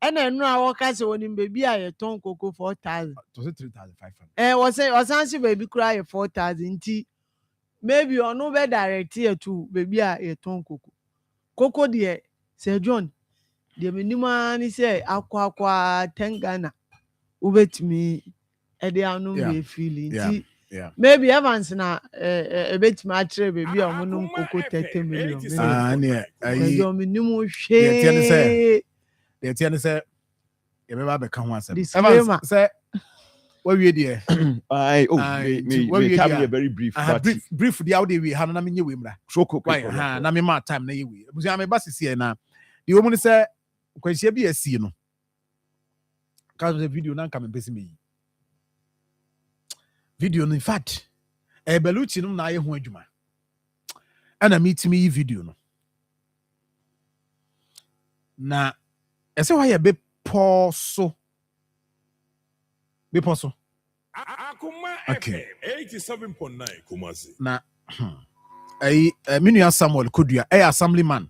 and enu a workers wonim baby a yeton koko 4,000 to say 3,500 was answer baby cry 4,000 nti maybe onu be direct here to baby a yeton koko there Sir John the minimum ni say akwa 10 Ghana ubetimi ɛde anum Yeah. yɛ feeling Yeah. nti Yeah. maybe Evans na ebetumi akyerɛ baby a ɔmo nom koko 30 million ne because ɔmo nim deɛ tie ne sɛ hwee deɛ tie ne sɛ yɛbɛba bɛka ho asɛm Disclaimer. sɛ wawie deɛ me time here very brief. brief deɛ wode wie ha no na menyɛ wei mmra Okay. na mema time na yɛ wei abusua meba sisiɛ na deɛ ɔmu ne sɛ nkwanhyia bi asi no ka sɛ video na nka mempɛ sɛ meyi video no in fact Belucci no na ayɛ ho adwuma ɛna metumi yi video no na ɛsɛ hɔ yɛ bepɔ so Akoma Okay. FM 87.9 Kumasi. na me nua Samuel Kodua ɛyɛ assemblyman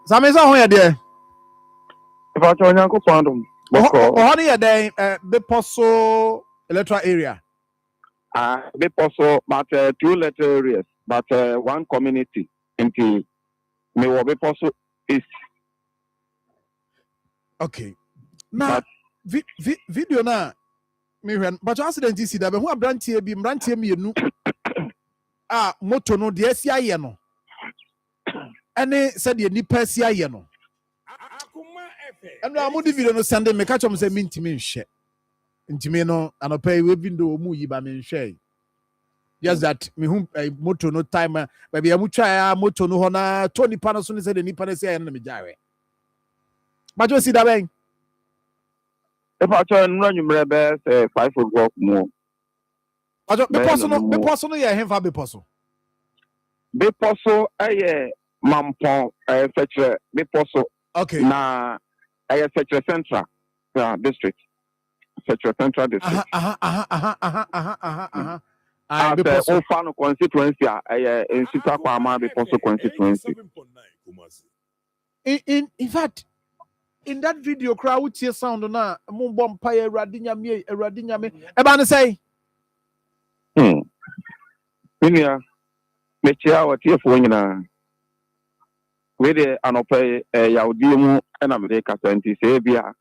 sɛ me sɛ ho yɛ deɛ Ìfàtí Onyankopɔn dùn. ɔhɔ no yɛ dɛn bepɔ so electoral area Bepɔ so, but 2 letter areas, but 1 community. Nti, me wɔ bepɔ so east. okay na video na mehwɛ but accident si da bɛho abranteɛ mmienu a moto no deɛ asi ayɛ no ɛne sɛdeɛ nipa asi ayɛ no Akoma FM. ɛno a mode video no sɛnde meka kyɛm sɛ mentimi nhwɛ ntimi no anɔpɛ yi webi ndo ɔmu yi ba menhwɛ just that mehu moto no time baabi a mutwa moto no hɔ na to nipa no so ne sɛdeɛ nipa no asi ayɛ no na megyaeɛ bagye si da bɛn Ìfàtí Onyankopɔn bɛyɛ sɛ 5 o'clock mu. bepɔ so no yɛ hemfa bepɔ so Bepɔ so ɛyɛ Mampɔn Fɛkyerɛ bepɔ so. okay Na ɛyɛ Fɛkyerɛ Central district. Fɛkyerɛ Central district. bepɔ so Ofa no constituency a ɛyɛ Nsita Kwama bepɔ so constituency. 87.9 Kumasi. in fact in that video crowd wotie sound na mo bɔ mpaeɛ awurade nyame ɛba ne sɛn Minia, mekyia wɔtiefoɔ nyinaa. Wei de anɔpɛ yawdie mu ɛna mede kasa nti sɛ bia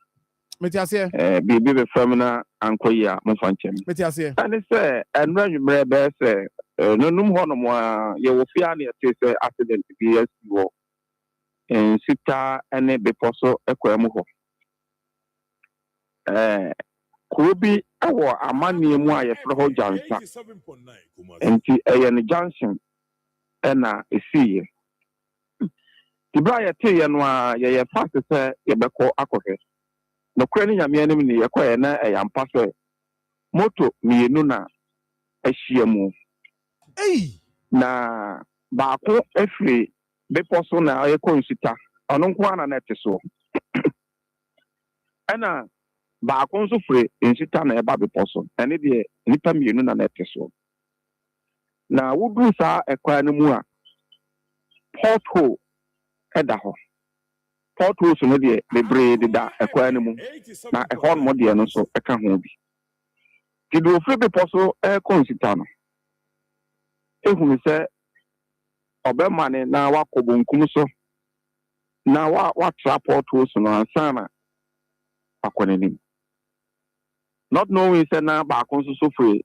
mete aseɛ biribi bɛfam na ankɔ yi a momfa nkyɛm. mete aseɛ Ɛne sɛ ɛnora nwummerɛ bɛyɛ sɛ nonom hɔnom a yɛwɔ fie a ne yɛte sɛ accident bi asi wɔ Nsita ne bepɔ so ɛkwan mu hɔ. Kuro bi ɛwɔ amanneɛ mu a yɛfrɛ hɔ Jansa. 87.9 Kumasi. Nti ɛyɛ no junction ɛna ɛsiiɛ. Tibra a yɛteeɛ no a yɛyɛ fast sɛ yɛbɛkɔ akɔhwɛ. Nokorɛ ne nyame anim ne yɛkɔɛ na ɛyɛ ampa sɛ moto mmienu na ahyia mu. Na baako afiri bepɔ so na yɛkɔ Nsita. Ɔno nko ara na ɛte so. Ɛna baako nso firi Nsita na ɛba bepɔ so. Ɛne deɛ nipa mmienu na ɛte so. Na woduru saa ɛkwan no mu a pothole ɛda hɔ. Potholes no deɛ bebree deda ɛkwan no mu. Na ɛhɔ no deɛ no nso ɛka ho bi. Nti deɛ ofiri bepɔ so ɛkɔ Nsita no. Ehunu sɛ ɔbɛma ne na wakɔ bonkum so na watra potholes no ansa na akɔ n'anim. Not knowing sɛ na baako nso so firi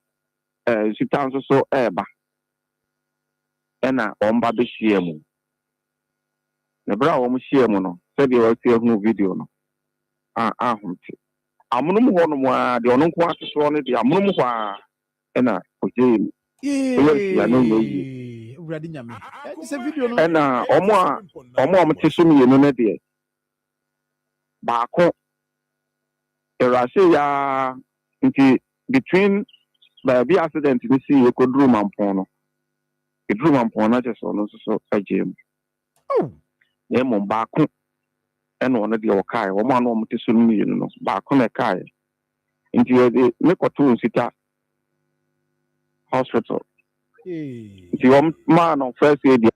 Nsita nso so ɛɛba. Ɛna ɔmba bɛhyia mu. Na bere a wɔn hyia mu no sɛdeɛ wɔasi ahunu video no ahomte. Amonom hɔ nom a deɛ ɔno nko ate soɔ no deɛ amonom hɔ a ɛna ɔgyee mu. Ɛna ɔmo a ɔmo te so mmienu no deɛ baako ɛwurase ya nti between baabi accident no si yɛkɔduru Mampɔn no ɛduru Mampɔn no kyɛ sɛ ɔno nso so agyee mu. Na mmom baako ɛna ɔno deɛ ɔkaeɛ ɔmo a na ɔmo te so no mmienu no baako na ɛkaeɛ nti yɛde mekɔtoo Nsita hospital. Nti wɔn maa no first aid.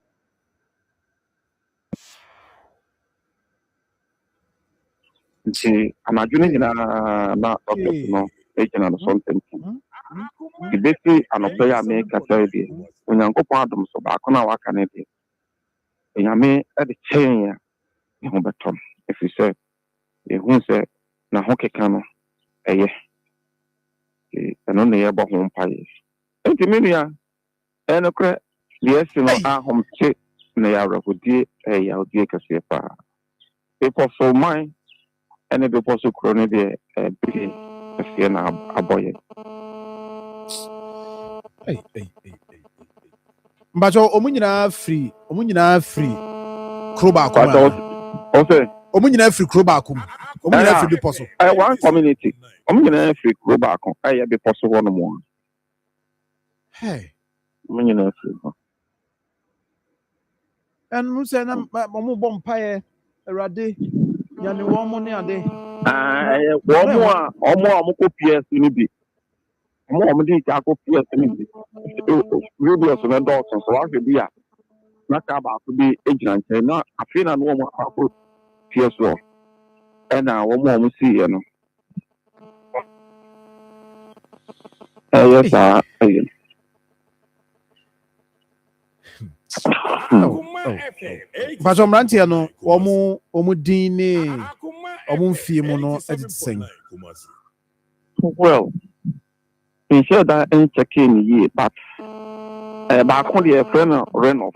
Nti anadwo no nyinaa na doctors no gyina no so ntɛntɛm. Nti bɛsi anɔpɛ yi a mekasa yi deɛ Onyankopɔn adom so baako no a waka no deɛ Onyame de kyɛn a ne ho bɛtɔ no ɛfiri sɛ yɛhu sɛ n'aho keka no ɛyɛ ɛno na yɛbɔ ho mpaeɛ enti me nua ɛno korɛ deɛ ɛsi no ahomte na yɛawerɛhodie yɛawodie kɛseɛ paa bepɔ so man ɛne bepɔ so kuro no deɛ bere kɛseɛ na abɔ yɛ mbacho omu nyinaa free kuro baako ma omu nyinaa free kuro baako mu omu nyinaa free bepɔ so one community omu nyinaa free kuro baako ɛyɛ bepɔ so hɔ no mu omu nyinaa free hɔ ɛnu sɛ na ɔmu bɔ mpaeɛ awurade yɛne wɔn mo ne ade wɔn mo a ɔmo kɔ PS no bi ɔmo de ika akɔ PS no bi videos no dɔɔso so wahwɛ bi a na ka baako bi gyina nkyɛn na afei na wɔn akɔ PS hɔ ɛna wɔn siiɛ no ɛyɛ saa ɛyɛ Pastor Mrantia no omu din ne omu mfie mu no editsɛn well ensure that any check in ye but baako de friend Renoff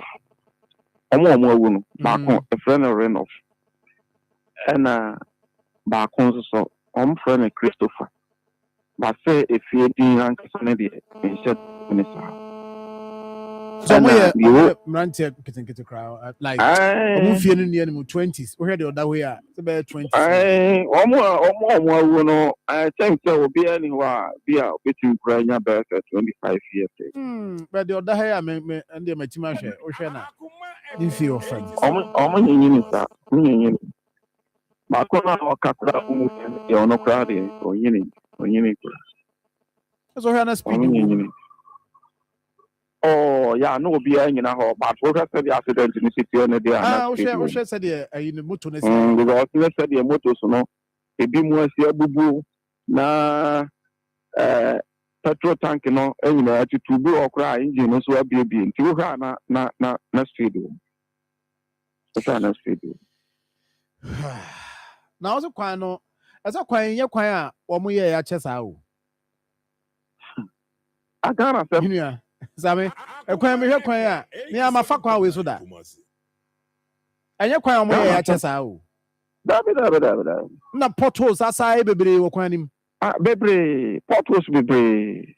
omu awu no baako friend Renoff ɛna baako nso so friend Christopher but say efie din ankasa ne de ensure ne sa so Mrantia kete crowd like omu fie no near mu 20s we hear the other way about 20s omu no I think so be anywhere be a between Ukraine about 25 years but the other way me and the matima hwe o hwe na if your friend omu nyinyi sa nyinyi ba ko na o kakra omu e ono crowd e onyini so hwe na speed oh yeah no be anyina ho but we said the accident in the city on the day we said the motor na because we said the motor so no e bi mu asi abubu na petrol tank no anyina ati tubu okra engine no so abie nti wo ha na speed o na speed na also kwan no asa kwan ye kwan a wo mo ye ya chesa o agara se Zame, ekwan me hwe kwan a me amafa kwan we so da. Enye kwan a mo ye ya chesa o. Da. Na potholes asai bebre wo kwan nim. Bebre, potholes bebre.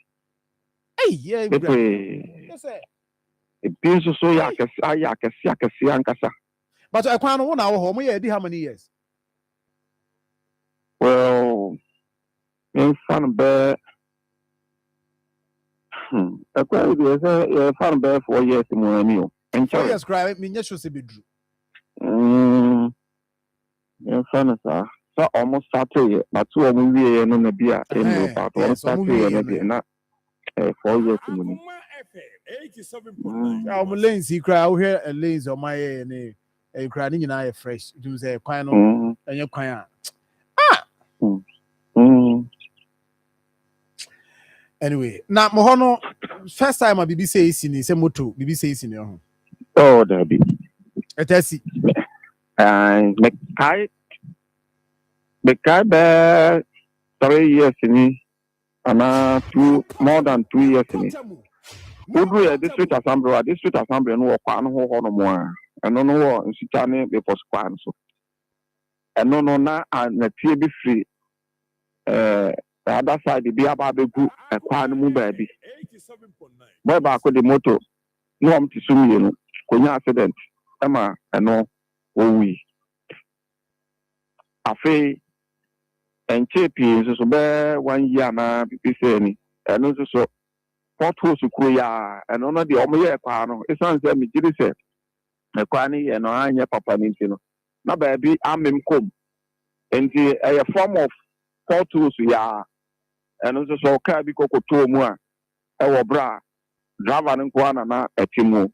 Yeah, bebre. Yes sir. E binso so ya kesi ankasa. But ekwan no wo na wo ho mo ye di how many years? Well, in fun be I quite do farm bear 4 years more than you. And 4 years cry, me just say bedru. So almost started, but 2 of me and no beer in the part of started not 4 years more. I'm lazy cry out here and lazy on my and a crying in eye fresh. Do say quite and you're quiet. Anyway, now Mohono first time a BBC is in the moto, BBC is in your home. Oh, there be. Etesi. And the guy 3 years in and more than 2 years in it. Who do a district assembly no kwan ho no more. And no in Sitane before squan so. And no na na tie be free. The other side, the beer baby group, a pan move baby. Boy, back with the motor. No, I'm to sue you. When accident, Emma, and no, we. A fee and champions is about 1 year now, be saying, and also so. Potholes to Korea, and on the Omoya Quano, it sounds like me, did say, a quani and I, Papa Nintino. No, baby, I'm in comb. And a form of potholes, yeah. And also so kabi koko to mu a e bra driver no kwa na etimu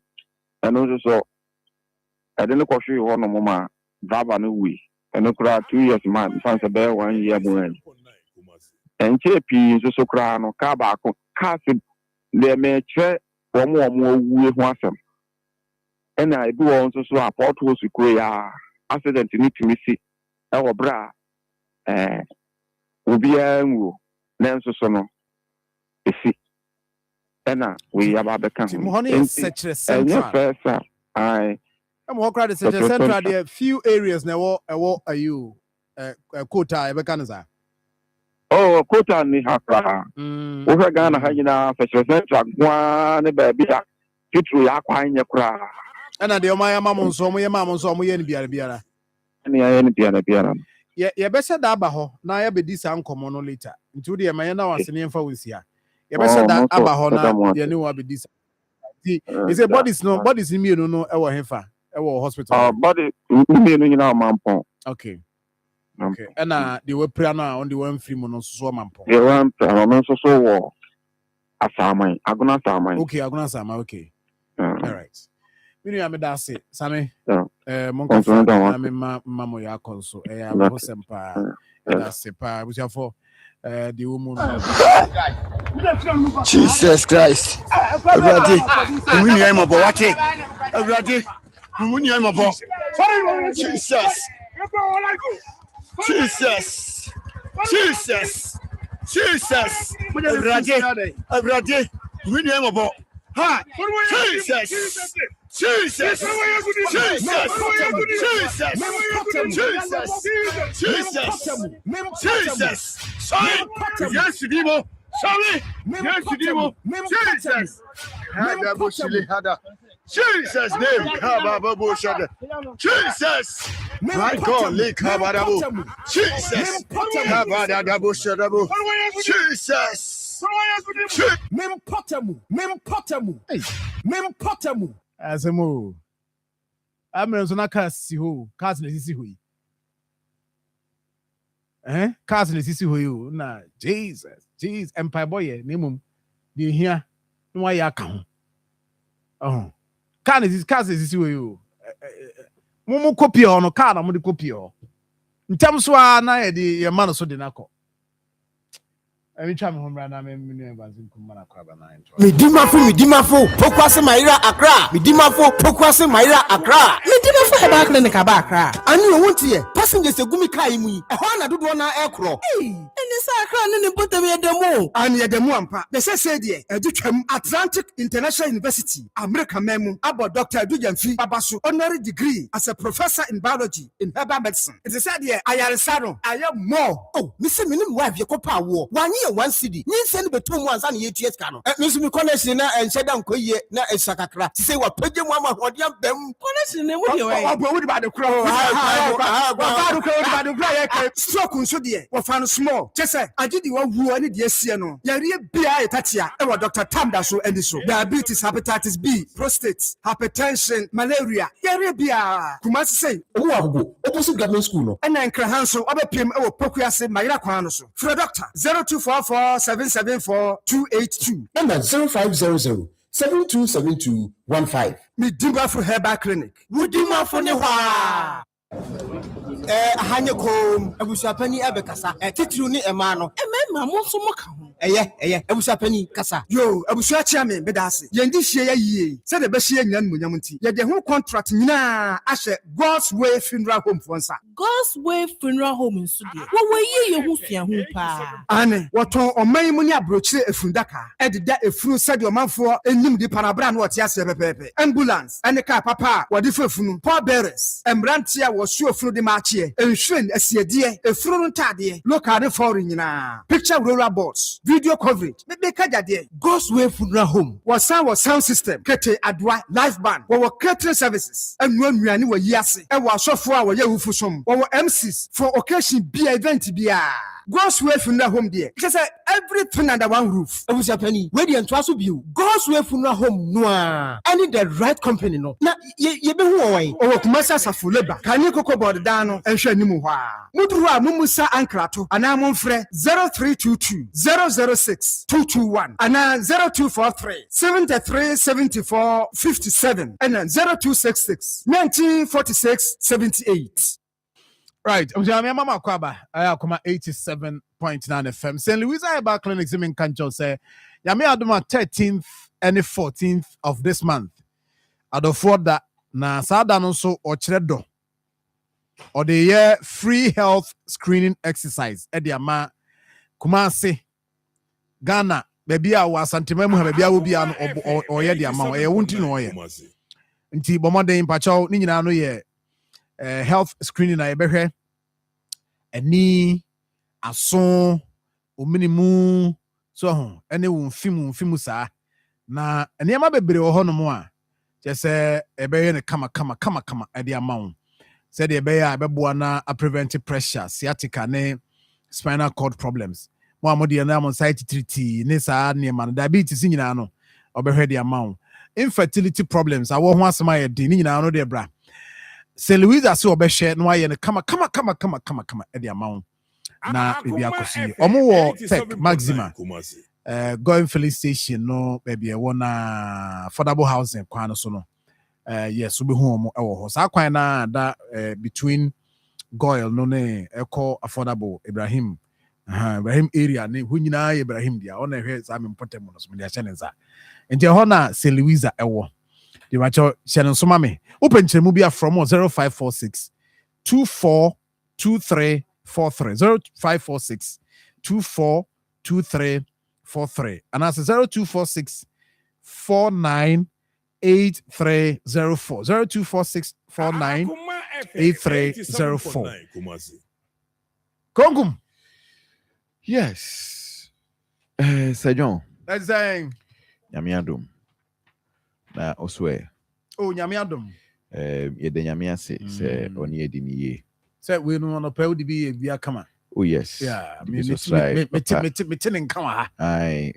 and also so e de no kwhwe ho no ma driver no wi and no kra 2 years man fancy be 1 year mo en chepi so kra no ka ba ko ka se le me che wo mo wu ho asem and I do also so apart was ku ya accident ni timi si e bra obi anwo Nanso so no esi ɛna we aba bɛka Ti mo hono such a ɛnyɛ central. fɛsa ai I'm walking around such a central. There are few areas now. What are you? Quota. Ebe kanza. oh kota ni ha kra wo hwɛ Ghana ha nyinaa fɛsɛ central kwa ne baabi a fitru ya kwan nyɛ kra Ɛna deɛ ɔmo ayɛ ma mo nso ɔmo yɛ ne biara. ne ayɛ ne biara Yɛbɛhyɛ da aba hɔ na yɛbɛdi saa nkɔmmɔ no later. Nti wo deɛ ma yɛ na wase ne yɛmfa wo nsia. Yɛbɛhyɛ da aba hɔ na yɛne wo abɛdi saa. Nti ɛsɛ bodies mmienu no ɛwɔ hefa ɛwɔ hospital. Body mmienu nyinaa ɔmampɔn. Okay. Ɛna deɛ wapira no a ɔde wamfiri mu no nso so ɔmampɔn. Deɛ wampira no nso so wɔ Asaman, Agona Asaman. Okay, Agona Asaman, okay. All right. Me nua me da ase, Same. Yeah. Monka na me mamo ya konso. Abo sempa. Da ase pa. Busiafo the woman. Jesus Christ. Everybody, we need him about what? Everybody, we need him about. Jesus. Everybody, we need him about. Ha! Jesus! Sorry! Yes, Dimo! Sorry! Yes, Dimo! Jesus! Jesus' name! Jesus! My God, Jesus! Jesus! Mempotemu. Asemo. Amren so na kasi ho, kasi na sisi ho yi. Kasi na sisi ho yi na Jesus. Empire boy na mum. Di hia no wa ya ka ho. Kasi na sisi ho yi. Mumu copy ho no ka na mu de copy ho. Ntam so a na ye di ye ma no so de na ko. Midimafo, Pokwase Maira Accra. Midimafo, Pokwase Maira Accra. Midimafo Heba Clinic Aba Accra. And you won't hear passengers a gumi kaimi. A Hana do one aircraft. Hey, and the Sacra and the bottom of the moon. And yet the Muampa. The Sadia, Atlantic International University, America Memo, about Dr. Dujan Babasu, honorary degree as a professor in biology in herbal medicine. It is said here, I am Saro, I am more. Oh, Mr. Minim wife, your copa war. 1 year, 1 city. Ni send be 2 months and 8 years cano. Miss me connection na and said down koye na esakakra. Say what page mama hodiam bem. Connection ne wo de way. What about the crow? Stroke so there. What fan small. Just say I did the one who any the see no. Yare bia etatia. E wa Dr. Tamda so and so. Diabetes, hepatitis B, prostate, hypertension, malaria. Yare bia. Kumasi say who ago. Opposite government school no. And then Krahanso obepiem e wo Pokuase Mayra Kwano so. For doctor 0244 774-282 and 0500-727215. Midimba for Herbal Clinic. Midimba for Newa. Hanyako, Abusapani Abekasa, Titru ni Emano, Emma Monsomoka. Abusapani Kasa. Yo, Abusachiame, Bedasi. Yendi share ye, said the Bashir Yan Munyamunti. Yet the whole contract na Ashe God's Way Funeral Home Fonsa. God's Way Funeral Home in Sudia. What were you who fear who pa? Anne, what on my money broach a fundaka, added that a fruit said your man for a new de Panabran what Pepe. Ambulance, and the car papa, what if funu, poor bearers, and Brantia was sure through the march here, and Shin as ye dear, a front taddy, look at the foreign picture roller boards, video coverage, make a day. God's Way Funeral Home was sound system, Kete Adwa, live band, our catering services, and when we are new yasi, and was so for our Yahoo our MCs for occasion be event be God's Way Funeral Home there. Just everything under one roof. I was a penny. Where the entrance you. God's Way Funeral Home noir. I need the right company no. Na ye be who away. Or Kumasa Safuleba. Can you cook about the dano and share Nimuha? Mudua Mumusa Ankrato. And I'm on Fre 0322 006 221. And 0243 73 74 57. And 0266 1946 78. Right, I'm Mama Kwaba. I come 87.9 FM. St. Louis Herbal Clinic in Kancho say, Yami Aduma 13th and the 14th of this month. I'd afford that na Sadano so or Chredo or the year free health screening exercise. Ediama Kumasi Ghana baby a wa santema mu ha baby a wo bia no oyɛ de ama ɛyɛ wonti no oyɛ nti bomoden pacho ni nyina no yɛ health screening na yɛbɛhwɛ ani aso ominimu so ho ɛne wo mfimu saa na nneɛma bebree wɔ hɔ no mu a kyɛ sɛ ɛbɛyɛ ne kama ɛde ama wo sɛ de ɛbɛyɛ a ɛbɛboa na a prevent pressure sciatica ne spinal cord problems mo amode na anxiety treaty ne saa nneɛma no diabetes nyinaa no ɔbɛhwɛ de ama wo infertility problems awɔ ho asɛm ayɛ de ne nyinaa no de bra sɛ Louisa sɛ ɔbɛhwɛ no ayɛ no kama ɛde ama wo na baabi akɔsi ɔmo wɔ tech maxima going filling station no baabi ɛwɔ na affordable housing kwan no so no yes wobɛhu ɔmo ɛwɔ hɔ saa kwan na da between Goyle no ne ɛkɔ affordable Ibrahim area ne ho nyinaa yɛ Ibrahim dia ɔna ɛhwɛ saa mempɔtɛ mu no so mede ahyɛ ne nsa nti ɛhɔ na sɛ Louisa ɛwɔ de wakyɛ hyɛ ne nsoma me wopɛ nkyerɛmu bi a from 0546 242343 0546 242343 anaasɛ 0246 498304 0246 498304 Kongum. Yes. Sir John. That's saying. Nyamiadum. Na oswe. Oh, nyamiadum. Yede nyamiase se oni ediniye. Say we no on pay di be via kama. Oh yes. Yeah, me tin kama. Ai.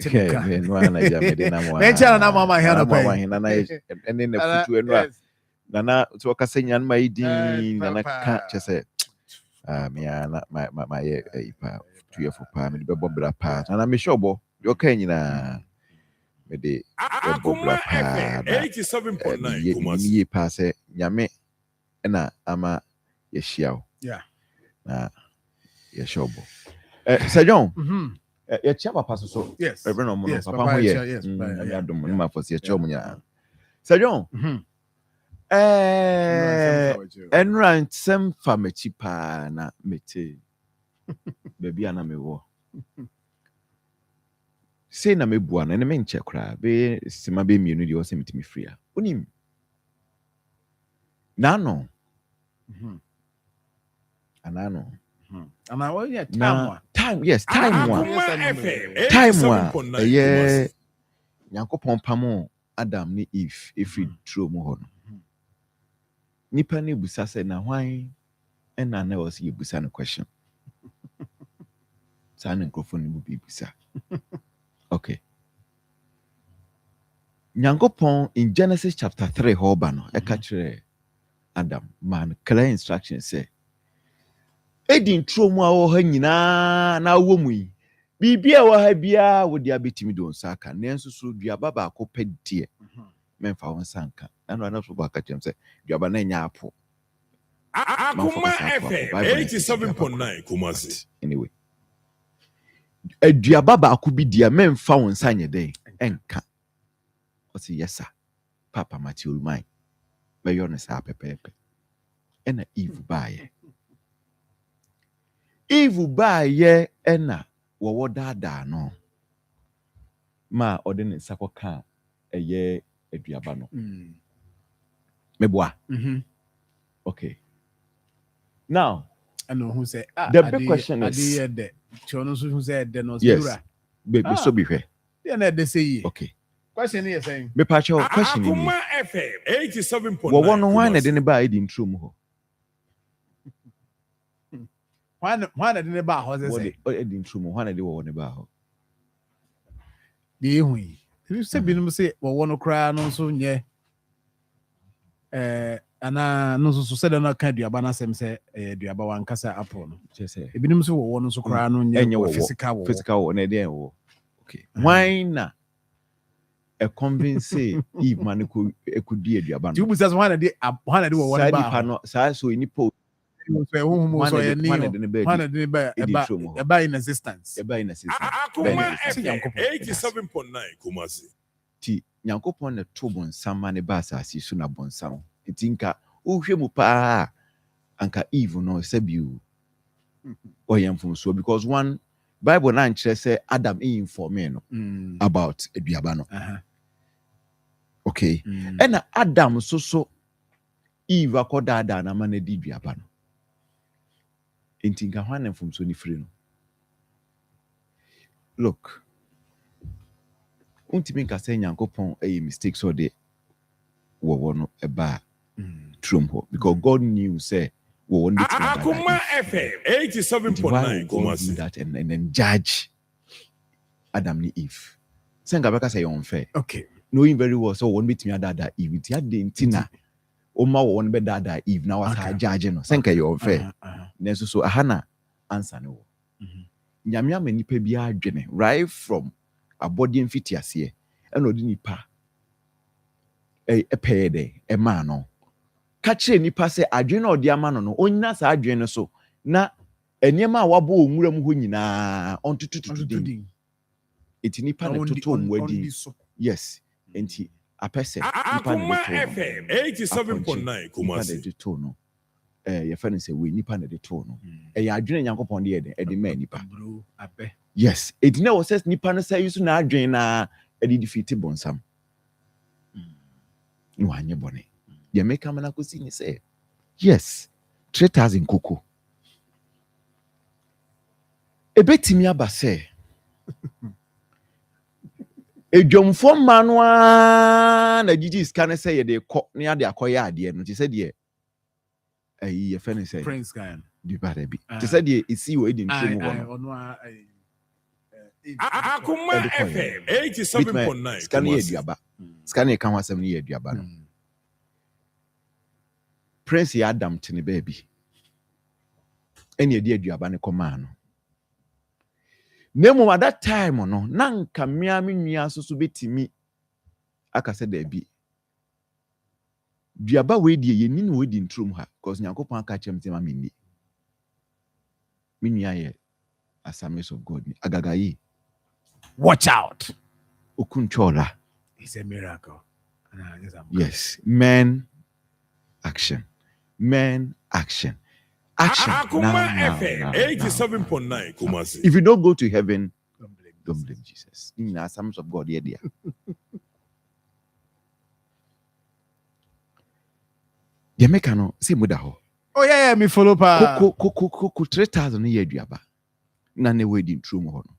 Me no ana ja me de na mo. Me cha na mama here no pay. Mama na ene na futu enra. Nana to ka senyan mai din nana ka chese. Me ana my pa tu ye for pa me be bobra pa. Na me shobo. Yo ka nyina. Me de Akoma FM 87.9 Kumasi pa se nyame na ama ye hia o. Yeah. Na ye shobo. Sir John. Ye chia papa so. Yes. Every no yes, papa ho ye. Yes. Ya dum ni ma for se chia mu nya. Sir John. Enran sem fa mechi pa na mete. Baby ana me wo. Say na mebua na me nche kra be sima be mienu de o se metimi fria onim na no anano ana wo ye time yes time wa ye Nyankopon pamo Adam ni Eve efri tro mu ho no nipa ne busa se na hwan ena na o se busa no question sa na microphone mu bi busa. Okay. Nyankopon in Genesis chapter 3 hoba no ekachire Adam man clear instructions say edin tro mu a wo ha nyina na wo mu yi bibia wo ha bia wo dia betimi do nsaka nenso so duaba ba ko pedie memfa won sanka na no so ba ka chem say duaba na nya apo Akoma FM 87.9 Kumasi. Anyway aduaba ba ko bi dia memfa won sanye den enka o si yesa papa Matthew Ulmai be yo ne sa pepepe ena Eve baaye ena wo dada no ma ode ne sakoka eye aduaba no meboa okay now I know who say the big question is yes baby so be fair they say okay question here saying me pacho question ni Akoma FM 87.9 wo wono wan na de ne ba edi ntro mu ho wan na de ne ba ho say edi ntro mu wan na de wo ne ba ho de hui you say binum say wo wono kra no so nye ana no so say na ka duaba na sem say duaba wan kasa apple no che say ebinum so wo wono so kra no nye physical na de wo okay why na a convince Eve man could be a diaban. You just wanted to do one no so in po in existence. Akoma FM 87.9 Kumasi. Ti Nyankopon na tobon sama ne ba asase so na bonsam. Itinka uhwe mu pa anka Eve no sabiu oyamfum so because one Bible na nkyerɛ sɛ Adam informe no about aduaba no. Okay. And Adam so Eve akoda na ma na di aduaba no. Enti nka hwan na mfom so ni free no. Look. Untimi nka sɛ Nyankopɔn a mistake so de wo no eba trumpo because God knew say we want to Akoma FM 87.9 Kumasi that and then judge Adam and Eve. Senga beka say unfair. Okay. Knowing very well so one between that Eve it had the ntina Oma one be that Eve now was her judge no. Senga you unfair. Nenso so ahana answer no. Nyame amanipa bia adwene right from abodi mfiti ase and odi nipa pede e ma no ka kire nipa se adwene odi ama no onyina sa adwene so na enema a wabo onwura mu ho nyina ontututu eti nipa na toto mwadi yes enti apese nipa na FM 87.9 Kumasi de to no ye fa no se we nipa na de to no ya adwene Nyankopɔn de e de ma nipa bro abe yes eti na wo se nipa no say yusu na adwene na e de defeat bonsam no anye bone ye make am na kosi ni say yes 3000 koko ebetimi aba say edwomfo manu na gigi scan say ye de kɔ na ya de akoye ade no ti say de ye fa ni say Prince guy di bare bi ti say de isi wo edin trim wo no Akoma FM 87.9 scan ye aduaba scan ye kan wasam ni ye aduaba no Prince ya Adam tini baby eni edi aduaba ne koma no nemu at that time no nanka mia menua so betimi aka se da bi duaba we die ye nini we di ntrum ha because Nyankopɔn aka chem tema menni menua ye Assemblies of God ni agagayi watch out okunchola it's a miracle yes men action action Akoma FM 87.9 Kumasi if you don't go to heaven don't blame Jesus in the Assemblies of God here there the mekano say muda ho oh yeah me follow pa koko 3000 ye aduaba na ne wedding true mo ho no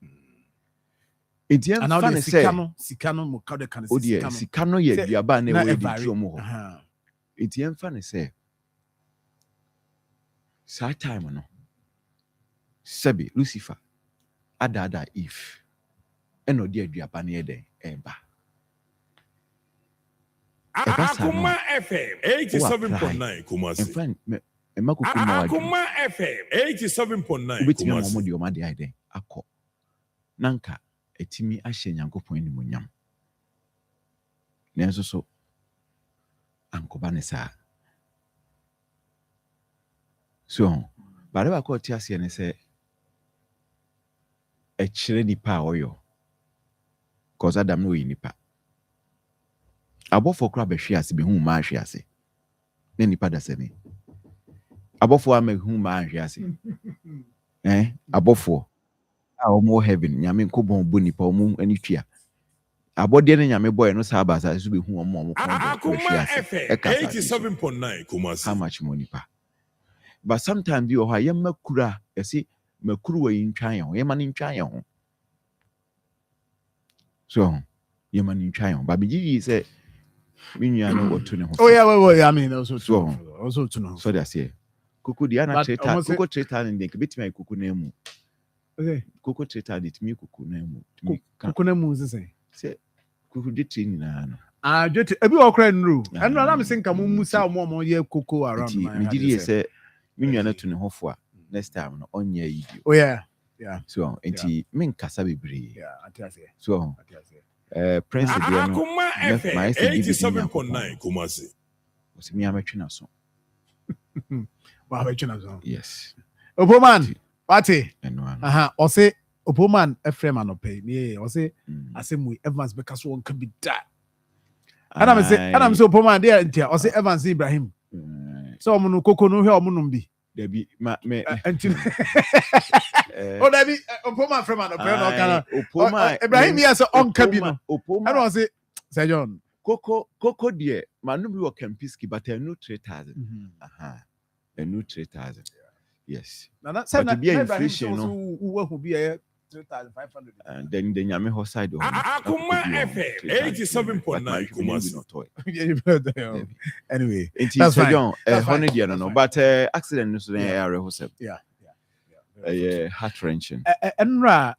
enti am fa ne say sikano mo ka de kan sikano ye aduaba na wedding true mo ho enti am fa ne say sa time no sebi Lucifer ada Eve eno de aduaba na ye den eba Akoma FM 87.9 Kumasi Akoma FM 87.9 ubetimi amomo de o ma de aiden akọ nanka etimi ahye Nyankopɔn ni monyam nenso so ankoba ne sa so bare ba ko ti ase ne se e kire nipa oyo cause Adam no yi nipa abofo kra be hwe ase be hu ma hwe ase ne nipa da se ni abofo ama hu ma hwe ase abofo a omo heaven nyame nkobon bo nipa omo ani twia abode ne nyame boy no sa ba sa so be hu omo Akoma FM 87.9 Kumasi how much money pa but sometimes you ha yem makura yesi makuru wa yintwan ye yema ni ntwan ye ho so yema ni ntwan ye ba bigi say minya no wotu ne ho oh yeah well I mean also to know so that's here kuku dia na treta kuku treta ni denk bitimi kuku na mu okay kuku treta dit mi kuku na mu kuku na mu say kuku dit ni na no jeti ebi okra nru enu na me senka mu musa mo ye kuku around me didi say minya na tu ne ho fo a next time no onye yi oh yeah so enti men kasa bebre atiase so Prince Adriano Akoma FM 87.9 Kumasi osimi ametwe na so wa ametwe na so yes Opoman party eno ose Opoman Ephraim anope me ose asemu Evans beka so wonka bi da Adam say Opoman there ntia ose Evans Ibrahim so omo no koko no hwe omo no bi da bi me Oh, David, Opoma from an Opoma. Opoma. Ibrahim, yes, on Cabino. Opoma. I don't say, Sir John. Coco, dear, Manu will Kempiski, but a new 3,000. A new 3,000. Yes. Now that's to be inflation. Who will be a 3,500. And then the Yamiho side. Akoma FM 87.9 Kumasi. Anyway, that's fine. But accident is yeah. Heart wrenching. Enra,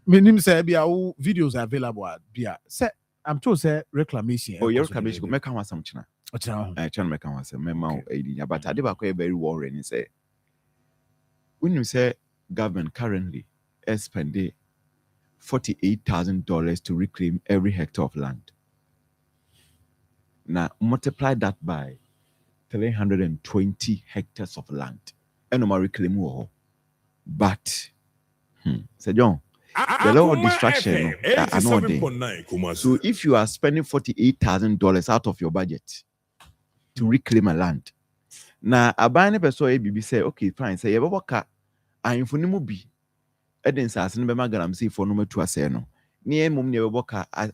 minim say be our videos are available at Bia. Say I'm told say reclamation. Oh, your reclamation. Make one some china. I try to make one some memo. But I did very worrying. Say when you say government currently is spending $48,000 to reclaim every hectare of land. Now multiply that by 320 hectares of land. And no more reclaim more. But, Sir John, the law of distraction are not there. So if you are spending $48,000 out of your budget to reclaim a land, now a buying person ABB say, okay, fine, say, you work I inform be. Eden says, no matter say for number 2 aseno. Near mum never work I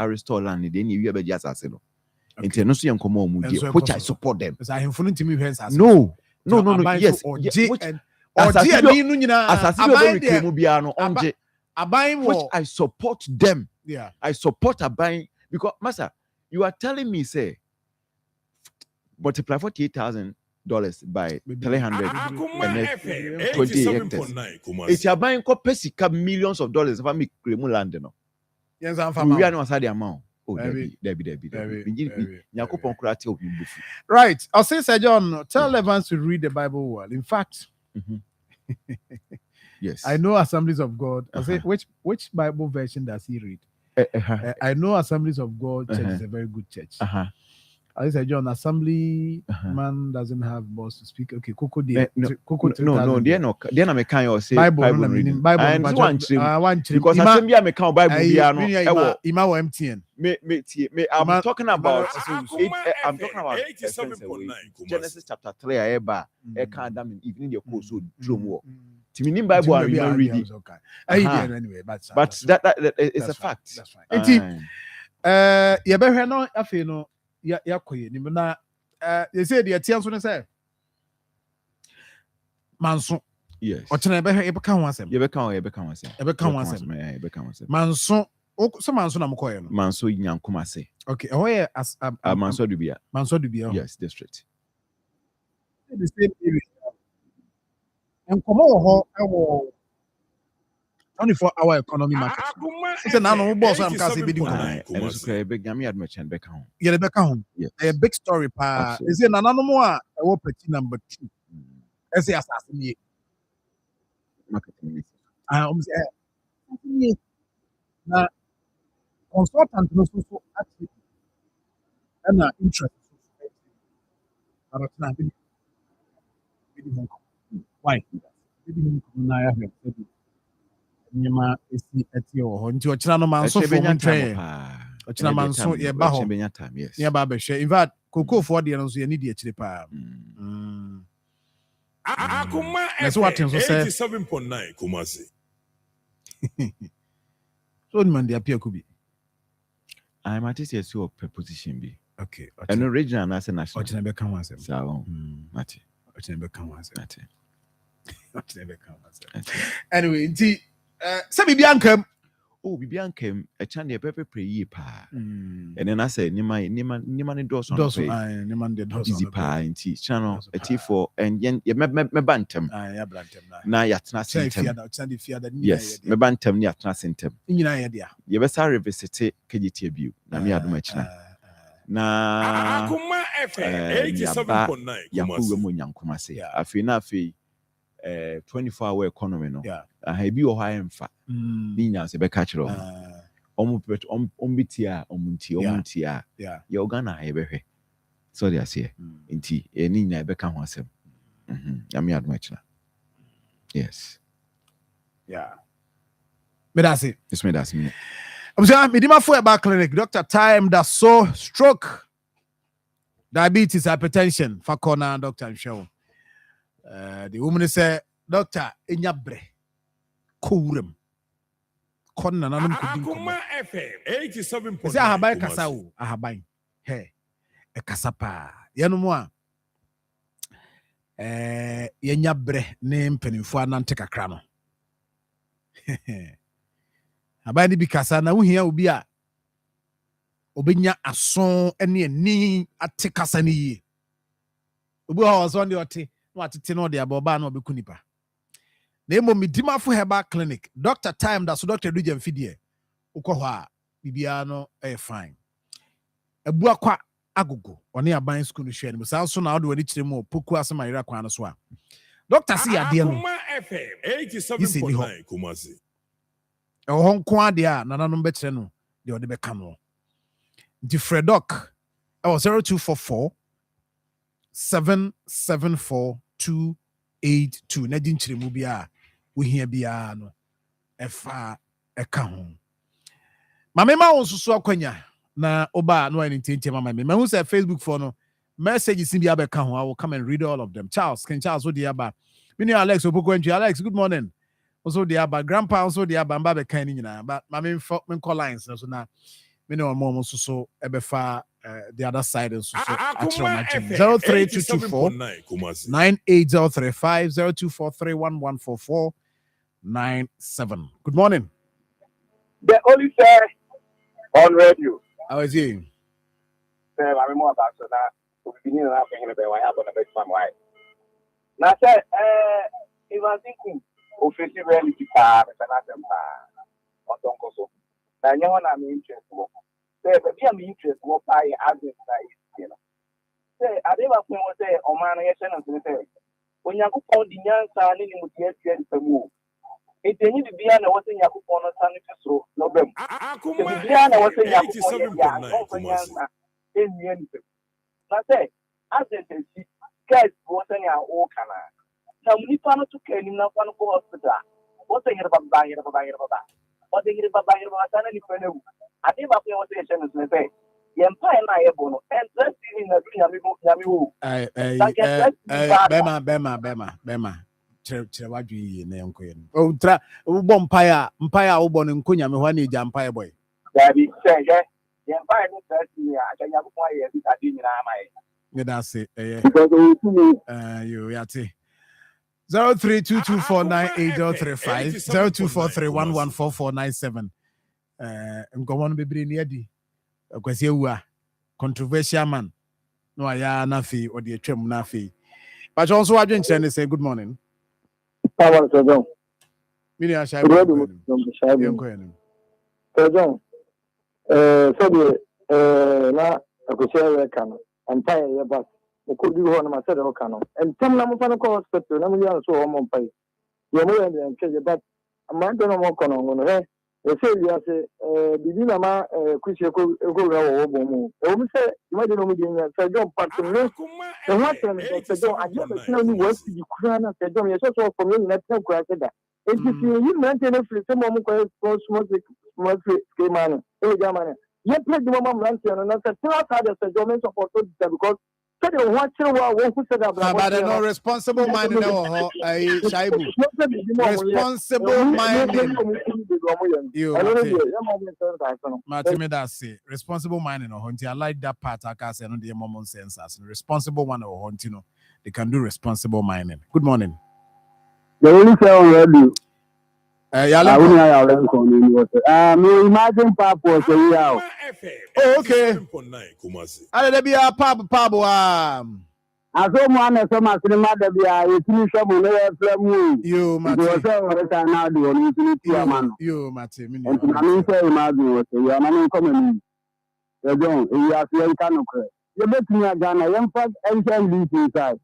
restore land, then you ever just aseno. International and common, which I support them. I inform to me, no, yes, which I support them. Yeah, I support a buying because, Master, you are telling me, say, multiply $48,000 by 320 hectares. It's a buying copesica millions of dollars if I make land. Yes, we are not the amount. Oh, Debbie. Right. I'll say, Sir John, tell Evans to read the Bible well. In fact, yes, I know Assemblies of God. I say, which Bible version does he read? I know Assemblies of God Church is a very good church. I say, John, Assembly man doesn't have boss to speak. Okay, Coco, no, they're not making say Bible reading. Bible, because Assembly I make Bible piano. MTN. I'm talking about. I'm talking about Genesis chapter 3. Adam in evening your course so drum war. Timini Bible are even reading. Anyway, but that is a fact. That's fine. You better know if you know. Yeah, they say the attention say Manson. Yes. Or tonight, you become one. Manson. Oh, some Manson, I'm calling Manson in Kumasi. Okay, oh, yeah, as Manson Dubia. Yes, district. The same area. And come on, 24-hour economy market. It's an animal boss. I'm casting bidding. Big Yami admission back home. Yeah, back home. A big story. Is in an animal. I will put number 2. As the assassin. Marketing. Now, consultant knows so actually and interest. Why? Nyama esi eti ho nti ochira no manso fo ntwe ochira manso ye ba ho yes ye ba be hwe in fact koko fo de no so ye ni de akire pa Akoma FM 87.9 Kumasi. So ni man de apia ko bi I'm at this year's preposition be okay an original national ochira be kan wasem so mate ochira be kan wasem mate ochira be kan wasem anyway nti say bibiankam bibiankam a channel pepe pray pa and then I say nima ni dos on easy pa inti channel a T4 and yen me bantem ya blantem na ya tena sentem yes me bantem ni atena sentem nyina ya dia ye be sa revisit KGT bio na me adoma china na Akoma FM 87.9 ya kuwe mo nyankoma se afi na afi 24-hour economy no I be o high emfa ni nya se be catch ro ombitia omuntia ya ogana ha be hwe so they say nti ni nya be ka ho asem ya me adma china yes me that's it it's me that's me I'm saying Medima for back clinic Dr. Time that's so stroke diabetes hypertension for corner doctor show the woman say doctor enyabre kowuram kon na nanum kudin Akoma FM 87.9 sɛ ahaban kasa o ahaban he ɛkasa paa yɛnom a yɛnya berɛ ne mpanimfo anante kakra no aban no bi kasa na wohia obi a obenya aso ne ani ate kasa no yie obi a ɔsɔ de ɔte na watete no ɔde aba ɔbaa na ɔbɛku nipa na emo Midimafo Herbal Clinic Dr. Time da so Dr. Dujem Fidie ukɔ hɔ a bibia no fine ebu akwa agogo ɔne aban school no hwɛ no saa so na ɔde wani kyerɛ mu poku asɛm ayera kwan no so a Dr. C ade no Akoma FM 87.9 Kumasi ɛwɔ hɔ nko ade a nananom bɛkyerɛ no deɛ ɔde bɛka no nti Fredok ɛwɔ 0244 774282 na di nkyerɛmu bi a wohia biara no ɛfa ɛka ho mame ma wo nsoso akwanya na oba no any tinti mama me who say Facebook for no messages in the abeka ho I will come and read all of them. Charles the aba mini Alex opokwenchi Alex good morning also the aba grandpa also the aba mba beka ni nyina but mame call lines so na mini on mo so ebefa the other side so 03224 98035 0243114497. Good morning. The only say on radio. How is he? I'm more about so that we begin to have I have on the best one. Why? Now, say, if I'm thinking offensive reality car, and I am or don't go so. Now, you want I'm interested. Say, but I'm interested. What I have this you know. Say, I never say, oh man, yes, and say, when you go on the young son, you must get the move. It need to be an what's in your phone or something so no them. Akoma What's in your 87.9 Kumasi I say, as they say, guys, what's in your old canal. Now, we need to care in one hospital. What's in your baba, what they hear about any friend. I think about what they say. The empire and I have bono, and let's see in the Bema. Wadwi na enkoye no o tra wo bɔ mpaya wo bɔ no nkonya me hɔ na eja mpaya boy Dabi say yeah the empire no first year akanya ko aye bi tadi nyina amaye me da se because we see you yate 0322498035 0243114497 nkomo no bebre ni adi akwasi ewu a controversial man no aya na fe odi atwam na fe but also wadwen kyerɛ ne say good morning. Power to go. Mini a shy. So na akosia kan ampa ye ba ko bi ho na ma se de kan no entam na mo fa no ko hospital na mo ya so ho mo mpa ye mo ye de nke but amman do no mo kono no he e se ya se bibi na ma kusie ko ra wo bo mu e mo se ma de no mo de nya se jo part no e ho ten se jo aje be na ni wo si kura na se jo ye so so for me na ten kura se da e ti you maintain free se mo ko small scale man e ja man ye play the mama run to na se tell us how the government support because said you want to who said that but no responsible mind in our shaibu responsible mind you Martin that say responsible mind in our I like that part I can say no the common sense as responsible one or huntino they can do responsible mining. Good morning. The only say already imagine papa so yeah. Oh, okay. Ale de bia pab aso mo ana so ma sinima da bia yetini so mo na ya flamu you mate do so ora na do ni tini ti amano you mate me and na me say imagine what you are na come ni you don you are feeling kan okre you betumi aga na yem fa NCL inside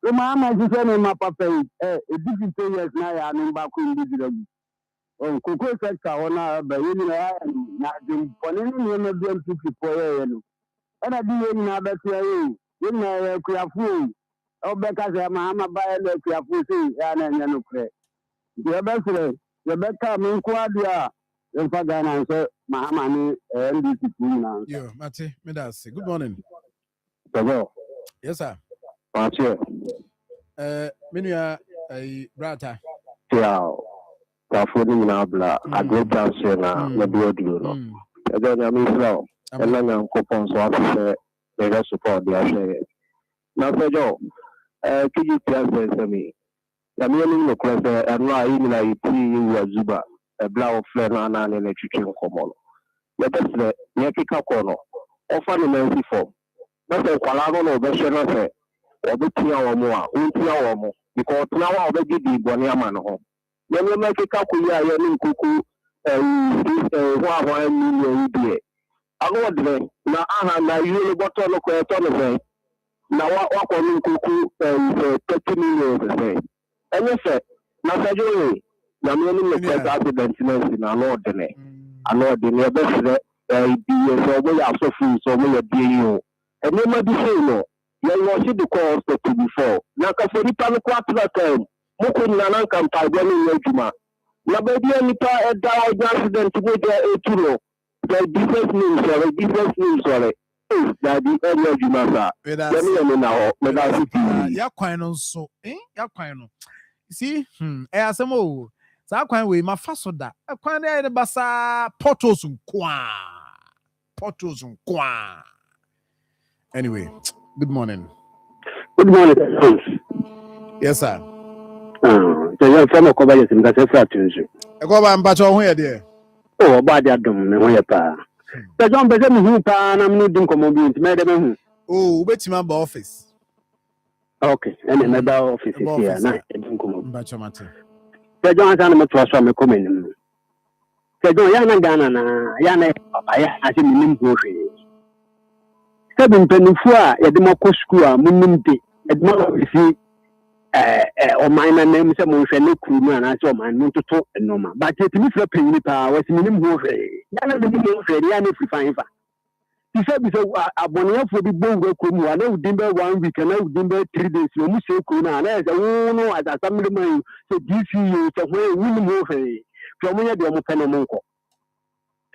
so ma ma ji say ma papa e 15 years na ya no ba ko ndi diragu oh koko sector ona ba yini na dem pone ni na dem pipi poye no ana di yini na ba tia yi yini kuafu o be ka se ma ama ba le kuafu si ya na nya no kre ye be sire ye be ka me ko adia ye fa ga na so ma ama ni NDC na yo mate me da say good morning go yes sir ache menua brata yeah Tafoni na bla agro chance na do no. E dey na mi slow. E na na nkopon so afse e support dia share. Na fejo kiji piazza me. Ya mi ni no kwese anu ayi ni na yiti yu azuba. E bla o fle na na ne twitwe nkomo. Ya besle ne kika ko no. Ofa ni mensi form. Na se kwala no no be hwe no se obetia wo mo a ontia wo mo because na wa obegidi boni ama no ho. Ya no make ka ku ya ya ni nkuku wa million die. Ago de na aha na yule boto no ko eto no se. Na wa ko ni nkuku 30 million se. Enye se na sajo na me ni me kweta accident na no de ne. Ano de ne be se bi so mo ya so fu so mo ya die yo. Ene ma di se no. Ya was the cause to before. Na ka for nipa no kwa time. Mo ko na nan kan pa gwa ni adwuma. Na ba di nipa e da o accident go dey eturo. The difference means sorry. That the adwuma sa. Ya ni na ho. Me da city. Ya kwan no so. Ya kwan no. See? Asem o. Sa kwan we ma fa so da. Kwan na e basa portals nkwa. Portals nkwa. Anyway, good morning. Good morning. Yes, sir. So you from Akoma yes in that strategy. Akoma mbacho ho ye de. Oh, ba dia dum me ho ye pa. So John be se me hu pa na me dim komo bi ntime de me hu. Oh, ubetima ba office. Okay, and me ba office here na dim komo. Mbacho mate. So John san me to so me komo nim. So John ya na Ghana na ya na papa ya ase me nim ho hwe. Seven pennifu a yɛde mo kɔ school a munnim de yɛde mo ofisi ɔman na nam sɛ mo hwɛ ne kuru mu ana sɛ ɔman no toto noma but yɛtumi fira panyin paa wɔsi minim ho hwɛ ya na de mo hwɛ ya na firi fan fa ti sɛ bi sɛ abɔneyɛfo bi bɔ wura kurom a na wodin bɛ 1 week na wodin bɛ 3 days na ɔmu sɛ kuru no a na yɛ sɛ wo no asasam de man sɛ dcu sɛ ho wunim ho hwɛ hwɛ ɔmo yɛ deɛ ɔmo pɛ no mo nkɔ.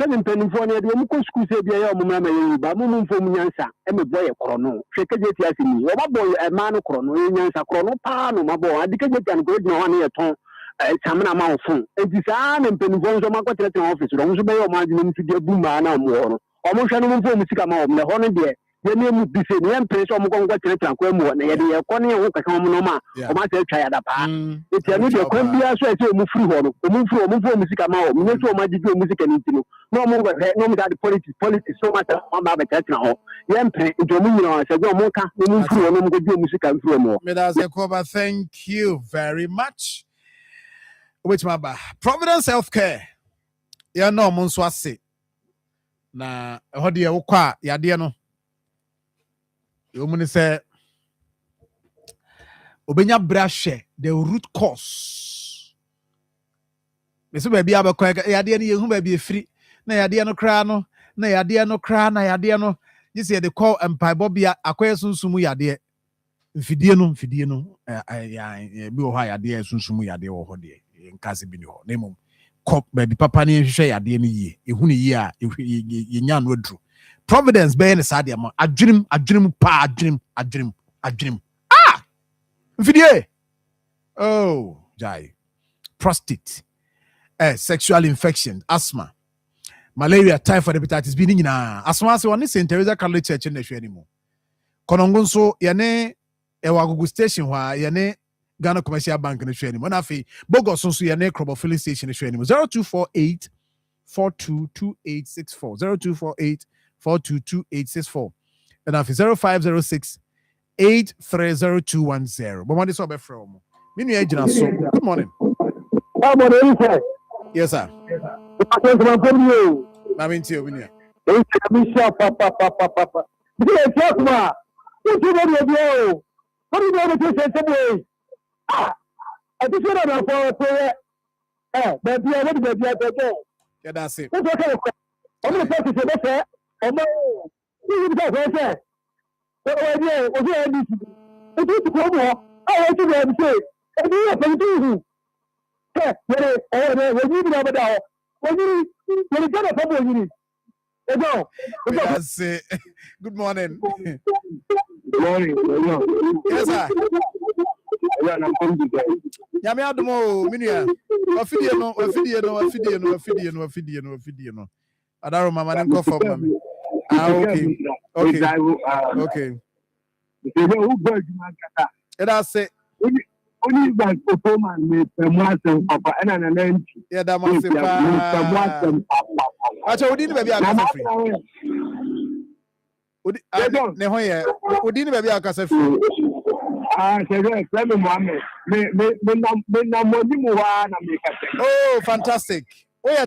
Seven penny for the Muko school said, "Dear Mamma, but Mum from Yansa, and a boy a chrono. Shake it as me. What boy a man of chrono, Yansa chrono, pano, my boy. I declare can go no one at home. Some amount of phone. And design and penny phones of my contract office. Don't you bear my name to the boom and more. Almost no one for Mr. Amount, the honor there. The name would be said, the empress of Mongo Telegram, and the Connie who can come no more. Or myself, child up. It's a new Columbia, so I say, move through, move through, music amount, no my music and intino. No more, no more that politics, so much on my church now. The empress, Dominion, I said, no more, move through, no more music and through more. Akoma, thank you very much. Which my Providence Healthcare. Ya no, Monswasi. Na, Hodia Ukwa, Yadiano. Yomuni say obenya brashe the root cause. Meso baby abakwa yade ne yehu baby efiri na yade no kra no na yade no kra na yade no yesi de call empire bobia akoye sunsumu yade mfidie no ya bi wo ha yade sunsumu yade wo ho de nkase bi ni ho na mum kop baby papa ne hwehwe yade no yie ehu ne yie a yenya no adru Providence be ne sade am adwenem pa adwenem video jai prostate sexual infection asthma malaria typhoid hepatitis B ni nyina asma se woni St. Teresa Catholic Church na hwe animo konongo nso ye ne ewagugu station hwa ye ne Ghana Commercial Bank na hwe animo na afi Bogos nso ye ne Krobo filling station na hwe animo 0248 422864 0248 422864 and after 0506 830210. But what is over from me? Good morning. Yes, sir. I'm into you. Yeah, that's it. Good morning. Good morning. Yes, sir. ɔyɛ na nkɔmdi dɛ nyame adomo minua afidie no adaro mama ne nkɔ fam mami okay ɛdɛ wo bɔ adwuma kata ɛda se only by performance me promotion papa ɛna na nanti yɛda mo ase paa acha odi ni baabi akasa free odi ne ho yɛ odi ni baabi akasa free sɛdɛ fɛmi mohammed me na mɔni mu wa na me kasa oh fantastic oyɛ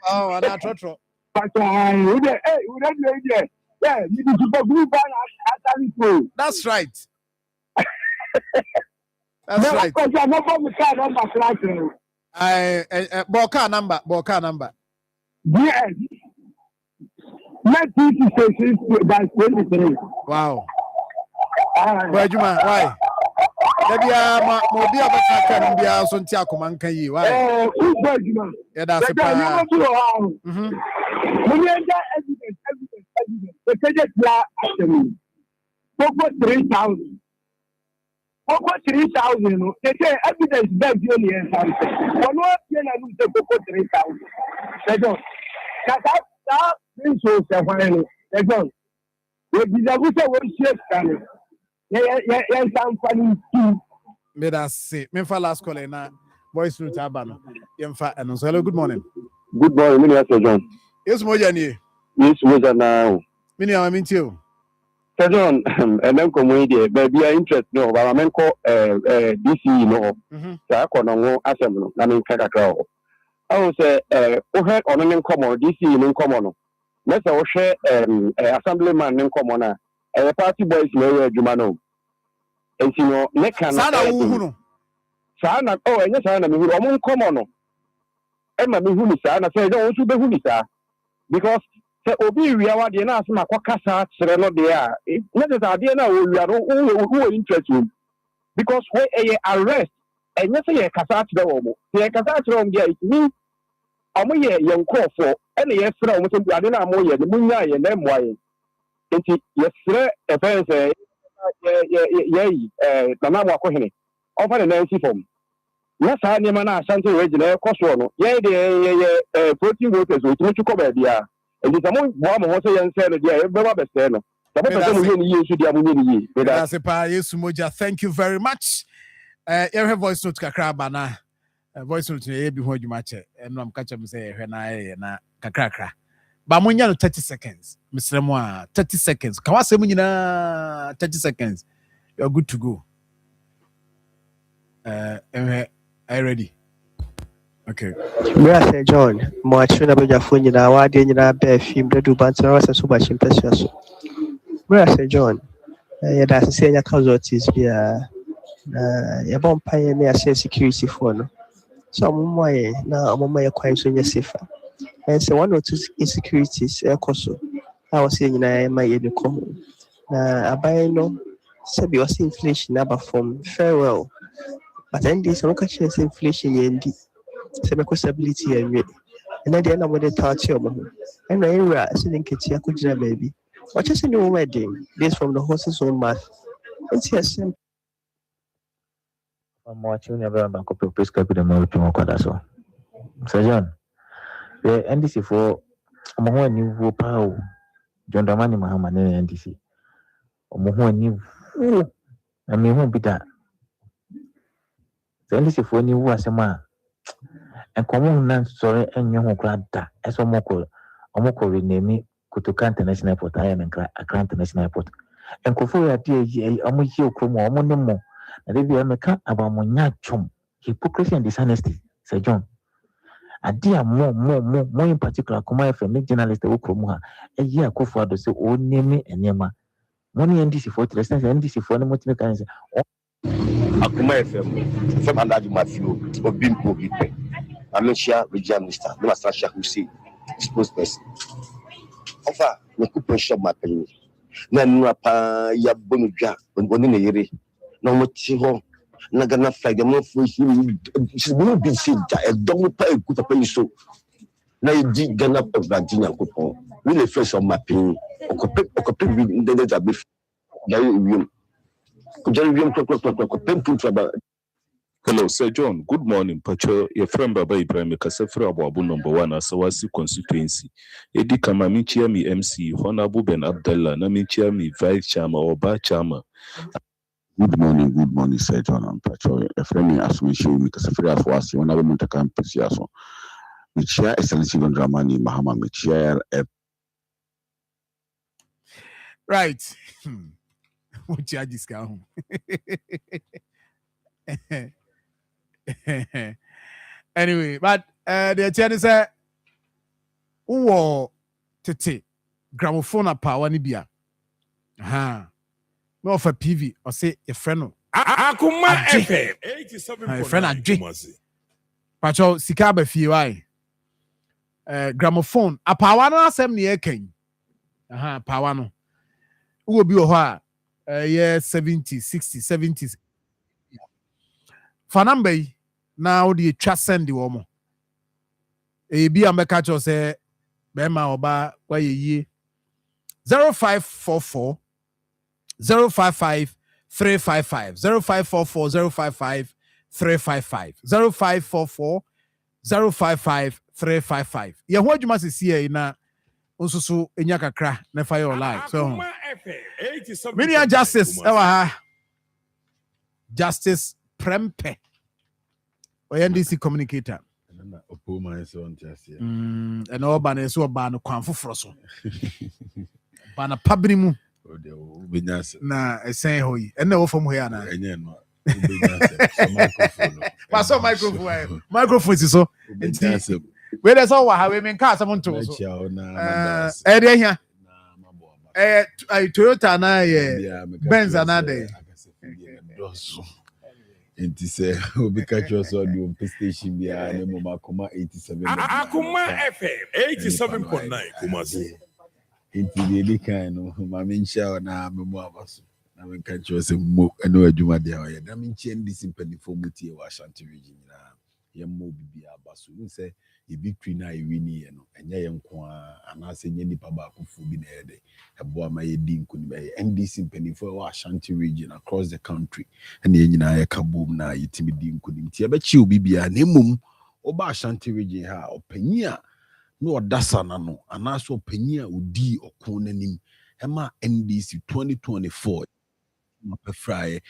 ana trotro pata wo de you need to go group and that's right. That's right. Boka number. Yes. 23. Wow. Why? Maybe I can be out on Akoma can you? Why? Yeah, that's a part. Evidence. 3,000. Over 3,000. They say evidence that you need something. For no lose the 3,000. They don't. That means so. They don't. We deserve to worship them. Yes, I'm funny too. May I say, me for last call na voice note abano. Yemfa and hello, good morning. Good morning, Mr. John. Yes, Mojani. Yes, Mojani now. Mini I mean you. Sir John, and then community, baby, I interest no, but I mean call DC no. So I call no assembly. I mean Kakao. I will say over on an common DC in common. Let's all share assemblyman in common. A party boys may Jumano. And you know, Nekan Sana, oh, and yes, I'm a common. Emma Mihunisa, and I say, don't you be Hunisa because. So obi wiawa de na asema kwakasa sere no de a na de ade na o wiaro who interest you because when a arrest enye say ye kasa tire wo mo ye kasa tire wo de it mean omo ye nkofo ene ye sere wo so ade na mo ye de munya ye na moa ye enti ye sere e fense ye na mo akohene ofa de na nsi fom na sa ne ma na asante region e koso no ye de protein voters o tumi ko ba bia. And it's a more say and say, thank you very much. Every voice note kakra voice note before you match it, and I'm catching say when I na kakra. Bamunya 30 seconds, Mr. Moa, 30 seconds. Kawase munyina 30 seconds. You're good to go. Are you ready? Okay. Mr. John, more tuna be jafuni na wadi nyina be film do bantra wasa so ba chimpesa so. Mr. John, ya da se nya casualties bia ya bon paye na ya security for no. So momoye na momoye kwan so nya safer. And so 1 or 2 insecurities ekoso. I was saying nyina ma ye ko. Na abai no se bi was inflation na ba form very well. But then this no catch inflation yendi. Stability and then the end of the touch your mom. And I sitting kitchen, could you baby? What is in your wedding? This from the horse's own mouth. It's yes. I'm watching never back up your prescribe the more to Mokadaso. Sir John, the NDC for Moho new power. John Damani Mahaman NDC. Moho new. I mean, won't be that. The NDC for new was a man. And common nan sorry and young granta as a moko rename Kutuka International Airport, I am in Accra International Airport. And Kofu at Amujo Kromo, Monemo, and if you are a about Monyachum, hypocrisy and dishonesty, Sir John. A dear more in particular, Kuma from make journalist Okromoha, a year Kofu to say, oh, name me and Yama. Money and DC for the rest and DC for the motivation. Akoma FM, from under Marfo, or being prohibited. I'm not sure regional minister, no master who say spokesperson. Offer no coupon shop my penny. Nanapa ya bonuja, when one in a year. No more home. Nagana flag the more for him. She's no big seed, a double pay good a penny so. Now you did Ghana of Virginia coupon. Really fresh on my penny. Or compare with the database. Could you Hello, Sir John. Good morning. Pacho, your friend Baba Ibrahim Kasefra Abu number 1 Asawasi constituency. Edi kama minchia mi MC, Honorable Ben Abdallah, na minchia mi Vice Chairman or Ba Chairman. Good morning, Sir John and Pacho. A friend me Asumishi, mi Kasefra Asawasi, one of the campus yaso. Michia Excellency Dramani Mahama, Michia. Right. What you discount? Anyway, but the attorney said, "Who tete gramophone power ni bia?" No for PV or say a friend. Akoma FM 87.9. A friend Adje. Pacho sikabe fiwai. Gramophone a power no asem ni eken. Power no. Who be oha? Yeah, 70s, 60s, 70s. Fanambe now the trust send the woman. A be a mekacho say Bema Oba why ye 0544 055 355 0544 055 355 0544 055 355. Yeah, what you must see here na unsusu enya kakra na fire online. So Many justice Justice Prempe or NDC communicator. And all banners who ban Kwanfu Frosso. Banner Pabrimu. Na a saying hoy, and no from here now. Pass microphone is so. Where there's all how women cast someone to Toyota na Benz another. And to say, we catch us on the station behind the Akoma 87. Akoma FM 87.9 Kumasi. Into the kind of Maminsha na Memoavas. I mean, catch us a mo and no Juma de Oya. I mean, chain this in penny for Muti or Shanty region. Yamo be a basu. Say, a victory na wini and Yam Kwa and I say, Yenny Paba Kufu bin Ede. A boy my dean could be NDC penny for Ashanti region across the country. And the Yenina Kaboom na Yitimidin couldn't tear, but you be a nemum Oba Ashanti region ha or Penia. No dasana no and also Penia Udi or Konenim Emma NDC 2024 Friday.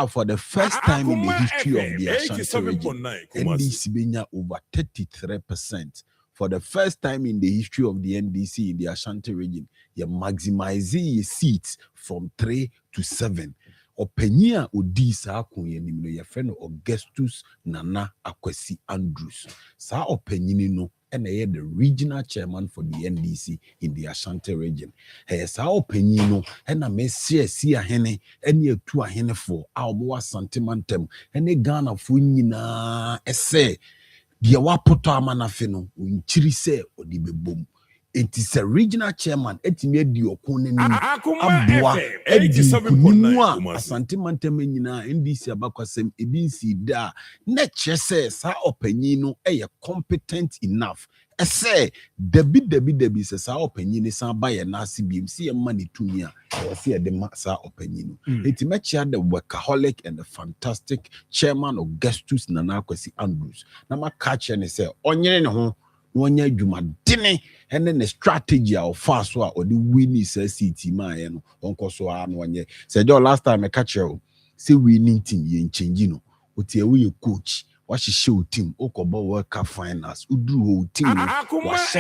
For the first time in the history of the Ashanti region, NDC benya over 33%. For the first time in the history of the NDC in the Ashanti region, you maximizing your seats from 3 to 7. Openia odi sa kunye no your friend Augustus Nana Akwesi Andrews. Sa openyini no and the regional chairman for the NDC in the Ashanti region. Hey, sa openyino and a messia see a hene and ye two a hene for our boa sentimentum and a Ghana funina essay. Dia wapoto amanafeno unchiri se odibe boom. It is a regional chairman etime di okone ni abua edi kunimwa asante nyina NDC abakwasem ebinsi da na kyese sa opanyino eye competent enough ese debi se sa opanyini san baye na CBMC e mani tumia e se de sa opanyino etime chia the workaholic and the fantastic chairman of Augustus Nana Akwesi Andrews na makache ne se onyere ne ho Wanya Jumadine and then the strategy of fast or the winning city man uncle so one said your last time I catch you say winning team yin changino what we coach what she show team okobo work finance udru whole team was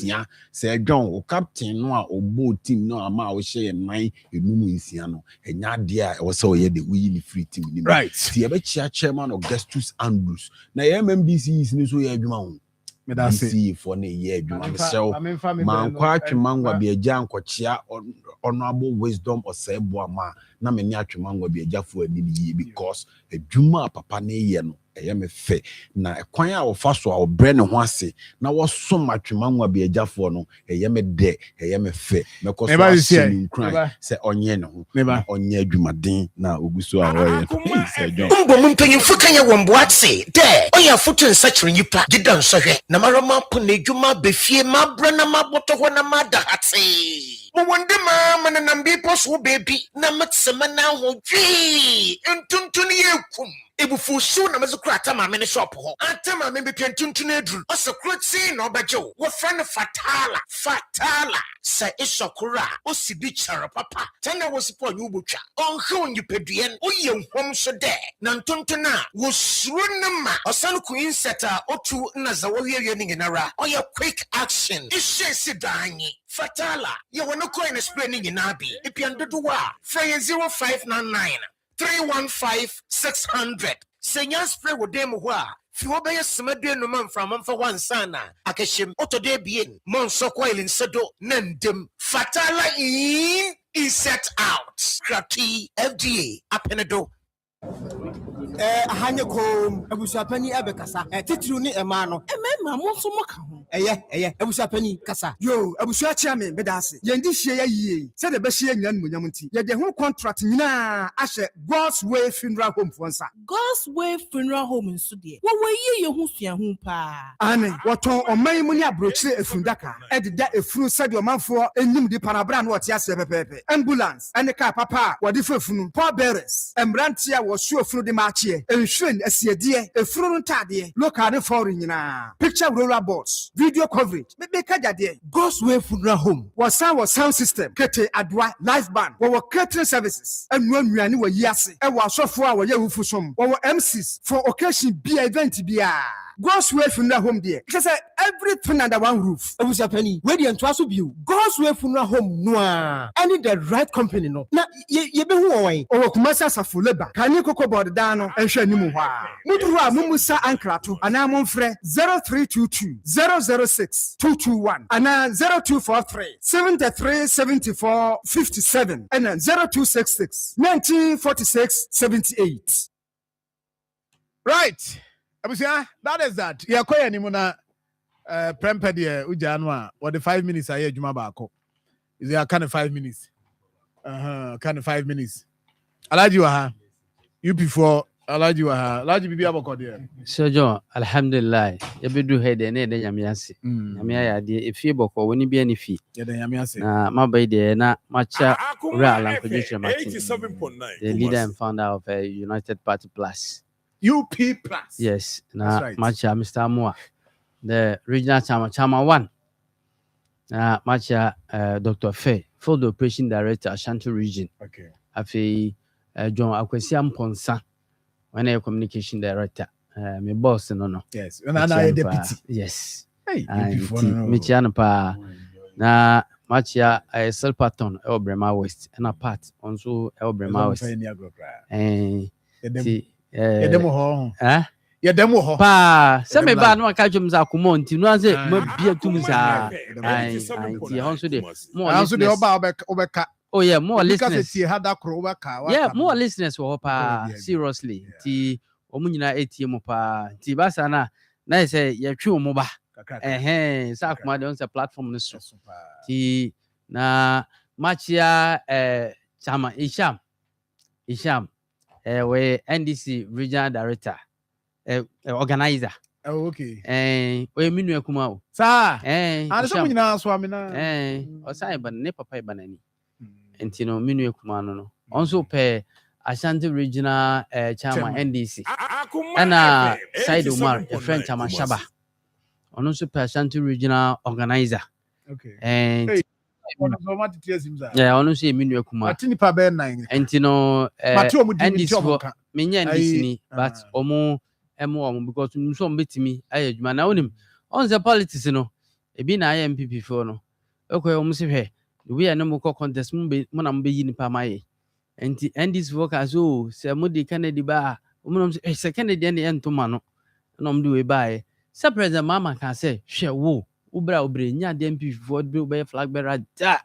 line said John o captain no o boat team no ama o share 9 enum nsia no enya dia e so ye the winning free team right tie be chairman of Augustus Andrews na MMDC is ni so ye adwuma ho me da say for na ye adwuma me sell man kwa atwemangwa be agya nkochia honorable wisdom or sebo ama na me ni atwemangwa be agyafo ani ye because adwuma papa na ye no ɛyɛ me fɛ na kwan a wɔfa so a ɔbrɛ ne ho ase na wɔsom atwemanwa bi agyafoɔ no ɛyɛ me dɛ ɛyɛ me fɛ mɛkɔ so ahyɛ ne nkran sɛ ɔnyɛ ne ho na ɔnyɛ adwumaden na ogu so a ɔyɛ sɛ John mbom mpanyimfo kan yɛ wɔn boate dɛ ɔyɛ afoto nsakyere nyipa gida nsɔhwɛ na marama po na adwuma befie mabra na mabɔtɔ hɔ na mada hate Mwende mama na mbipo so baby na matsema na ho dwi ntuntun ye kum ebufu so na mezukura atama me ne shop ho atama me bepia ntuntun edru osekroti na obajo wo friend fatala sa isokura osibi chara papa tena wo sipo nyu botwa onhwe onyipeduen oye nhom so de na ntuntun na wo suru ne ma osan ku inseta otu na za wo wiye ni nginara oye quick action ishe sidanyi fatala ye wono coin spray ni nyinabi epiandodo wa frey 0599 315 600 senya spray wo dem ho a fi wo beye semade no man from amfa wansana akehim otode bien monso coil insedo nandem fatala is set out krati FDA apenedo ahanye kom abusuapani abekasa titru ni ema no emema mo so mo ka ho abusuapani kasa yo abusua chia me bedase yendi hie ya yie se de be hie nyina nmunyam nti ye de ho contract nyina ahye God's Way Funeral Home fonsa God's Way Funeral Home nso de wo yie ye ho sua ho pa ane woton oman mu ni abrochire efundaka ededa efunu sade omanfo enim di panabra na wote ase pepepe ambulance ane car papa wode fefunu paul bearers embrantia wo su efunu de maachie enhwen asiedie efunu ntade local ne foreign nyina picture roller boards video coverage me kajade God's Way Funeral Home was sound system kete adwa live band wo catering services anuanuane wo yiase e wo asofo a wo ye hufusom wo MCs for occasion be event bia God's Way Funeral Home there because everything under one roof abusuapani we dey ntwa so bio God's Way Funeral Home no a any the right company no na ye be hu wan o kumasa safo labor kani koko board da no ehwe anim ho a muduru a mumusa ankrato ana momfrɛ 0322 006 221 ana 0243 73 74 57 and 0266 1946 78 right abusia that is that yakoya ni muna premped ye uja no a what the 5 minutes aye adwuma baako is there kind of 5 minutes kind of 5 minutes alaji wa ha you before alaji wa ha alaji bibi aboko de so John alhamdulillah ye bedu he de na de nyame ase nyame ya de efie boko woni bia ne fi ye de nyame ase na mabai de na macha ura alankoje Martin 87.9 the leader and founder of United Party Plus UP Plus. Yes, na right. Macha Mr. Moa, the regional chairman 1. Macha Dr. Faye, Field Operation Director, Ashanti Region. Okay. Afi John Akwesiam Ponsa, when I communication director. My boss no. Yes. And I deputy. Yes. Hey, Michiana pa na Macha Selpaton, Elbrema West, and a part also Elbrema West. Yedemo ho. Yedemo ho. Pa, se me ba no aka dwom za Akoma nti no anse mabia tum za. Ai, ti honso de. Mo honso de obeka. Oh yeah, more listeners. Because ti hada kro obeka. Yeah, more listeners wo pa, seriously. Ti omu nyina ATM pa. Ti basa na say ye twi omu ba. Sa Akoma de on se platform no so. Ti na machia chama Isham we NDC regional director organizer okay we minu akuma o sa ana so nyina so amina o sai ban ne papa banani enti no minu akuma no also pe Ashanti regional chairman NDC ana Said Umar a friend chairman Shaba ono so pe Ashanti regional organizer okay and ono so minu akuma atini pa be 9 enti no NDC menya NDC ni but omo because so mbetimi ayadwuma na onim on the politics no ebi na MPP for no ekwe omo se hwe we na mo contest mo na mo yi nipa maye enti NDC workers o se mo de Kennedy ba omo no se Kennedy ne entoma no na mo de we ba se president mama kan say hwe wo ubra nya de MPP for be flag bearer da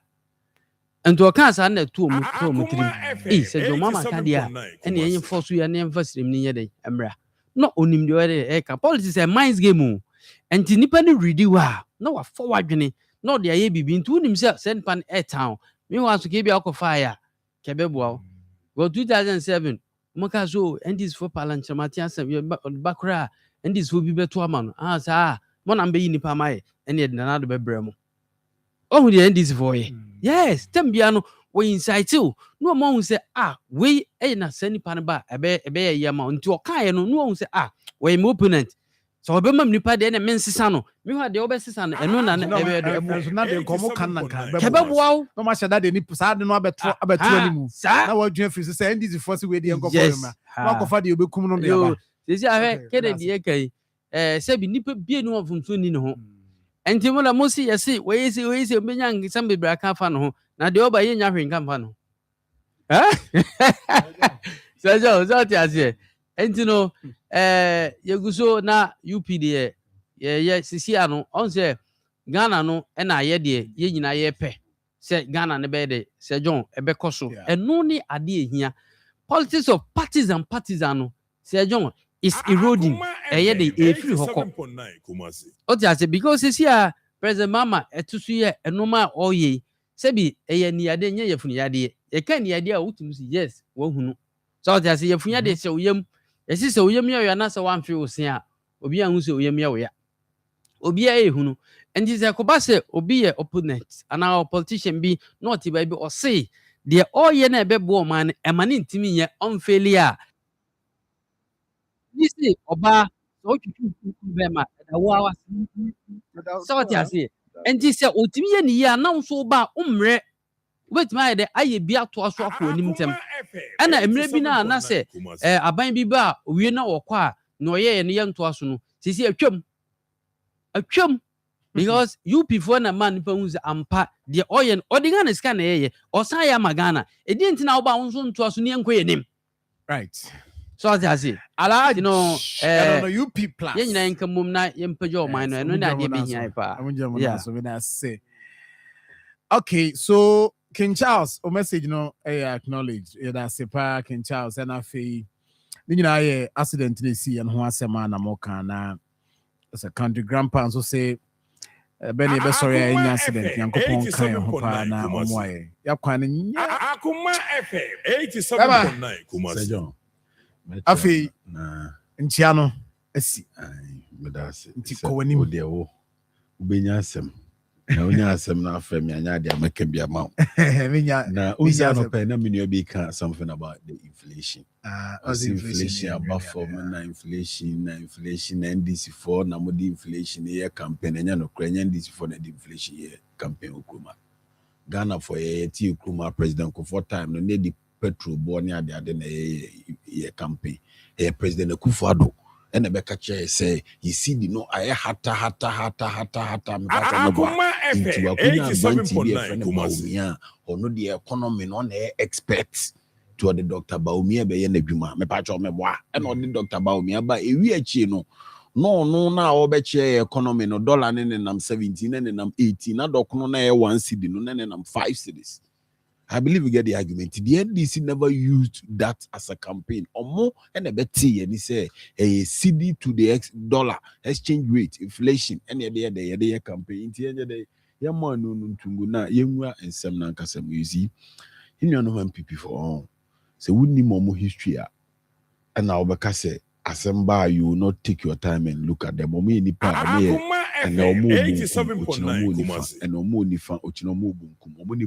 ento kan sa na tu omo trim se jo mama kan dia ene yen force ya ne emphasize ni ye dey emra no onim de ore eka politics a minds game and nipa ni ready wa na wa forward dwene no de aye bibi nti unim se send pan air town me wa so ke bia akofire kebeboa go 2007 maka so endis for palanchamatia asem bakra endis for bi beto ama no sa mo na mbe yi nipa mai ene de na do bebrem oh the endis for yes tambia no we insight you no mo hu say we na sani pan ba ebe ye ma nti o kan no no hu say we my opponent so obe mam nipa de na men sisa no me hu de obe sisa no eno na ebe do na de komo kan na kan bebo no ma shada de ni sa de no abeto ani mu na wa dwen free say endis for say we de enko for ma na ko fa de obekum no de ba sisi ahwe kede de kai se bi nipa bie no ofumso ni ne ho enti mo la mo si yesi we si mbenya ngisa mbebra ka fa no ho na de oba ye nya hwen kan fa no so ti ase enti no yeguso na UPD ye sisi ano on se Ghana no na ye de ye nyina ye pe se Ghana ne be de se John ebe koso eno ni ade ehia politics of partisan no se John is eroding ye de free hoko o ti ase because sisi a President Mama etusu ye enoma oye se bi ye ni ade nye ye funu yade ye kan ni ade a wotum si yes wo hunu so ti ase ye funu yade se oyem yesi se oyem ye na se wan fi osin a obi an hu se oyem ye wo ya obi a ehunu endi se ko ba se obi ye opponent ana politician bi not ba bi o say de oye na ebe bo man e mane ntimi ye onfeli a ni se oba so twitwu be ma da wa so ti ase endi se otimi ye ni ya na nso ba umre wetima ye de aye bi ato aso afọ anim tem ana emre bi na se aban bi ba owie na wokọ a no ye ne ye nto aso no sisi atwam because you before na man pa unza ampa de oyen odiga na sika na ye osan ya magana edi ntina wo ba unso nto aso ne enko yenim right so as I ala no UP plus ye nyina enkamum na ye mpajo man no eno na de be hian pa so we na say okay so King Charles o message no acknowledge you da say pa King Charles and afi ni nyina ye accident na si en ho asema na mo kan na as a country grandpa so say Benny be sorry any accident yankopon kan ho pa na omo aye yakwan nya Akoma FM 87.9 Kumasi afi na ntia no asi medase nti ko wanim de wo ubenya asem na onya asem na afem ya nya de amaka bia ma na onya no pe na menu be kan something about the inflation inflation about from na inflation and this for na mo the inflation year campaign nya no kra this for na the inflation year campaign okuma Ghana for ye ti okuma president ko for time no the petrol born ya de na ye campaign president Akufo-Addo and the Becca chair say, you see, the no, I hata, me into a Baumia, or no, the economy non experts to the Dr. Baumia by Nebuma, me patch of me, and on the Dr. Baumia, but a weird chino. No, now, betcha economy no dollar, and I'm 17 and I'm 18, not no 1 city, no, and I'm 5 cities. I believe we get the argument. The NDC never used that as a campaign. Or more and a betty and he say a CD to the dollar exchange rate, inflation, and the campaign. The Yaman no Tunguna, Yamwa and Sam Nankasam, you see. You know, people for all. So we need more history. And now because Assemble, you will not take your time and look at them. And no more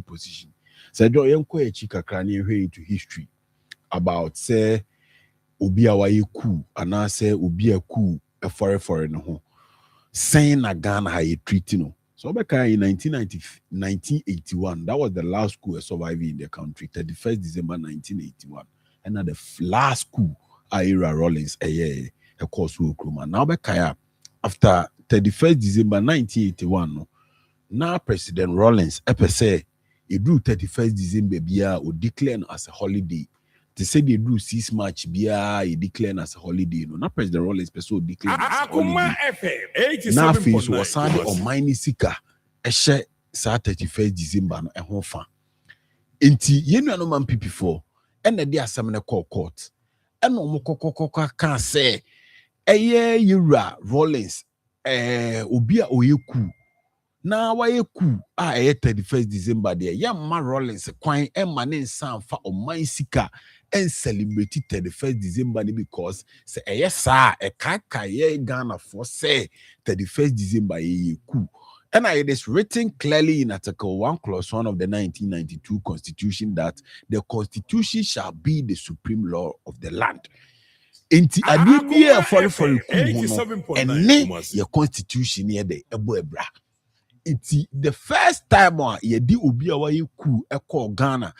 position. So do yenko echika krani into history about say obi awaye ku ana say obi aku for no ho saying na Ghana ha ye treat no so beka in 1981 that was the last coup surviving in the country 31st December 1981 and the last coup Ira Rollins a course Okroma now beka after 31st December 1981 no now President Rollins say it drew 31st December bia or declare as a holiday. They say they drew 6 March bia he declare as a holiday. No, not President Rollins person declare as a holiday. Now face was Sunday on mine sika. Eshe sa 31st December no ehon fa. Enti yenu no man pipi for. And the day asem na call court. And no mo kokokoko can say Yura Rollins obia oyeku na wayeku 31st December there yamma Rollins kwan emma ne nsanfa oman sika and celebrate 31st December because say sa kaka Ghana for say 31st December yeku. And it is written clearly in Article 1, Clause 1 of the 1992 Constitution that the Constitution shall be the supreme law of the land. Enti adibia for your constitution here the eboebra. Iti the first time yedi obi a waye ku ekọ Ghana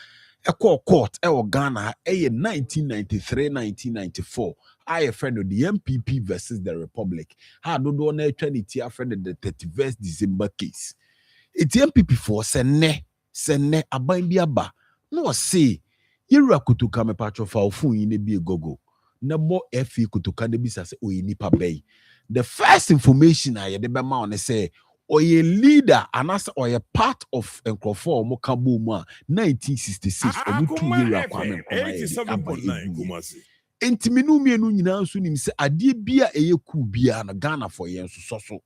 court Ghana 1993-1994 I friend of the MPP versus the Republic ha dodo na etwanity a friend the 31st December case. Iti MPP for sene aban bi aba no say yira kutuka me patro fa ofun yi ne bi gogo. Nabo FE kutuka de bisa se oyi nipa bay. The first information I de bema on say oye leader anasa oye part of Nkrofo mo kabo mu 1966 omutu yira kwa me nkoma entiminu mienu nyina nso nim se ade bia eyeku bia na Ghana for yen so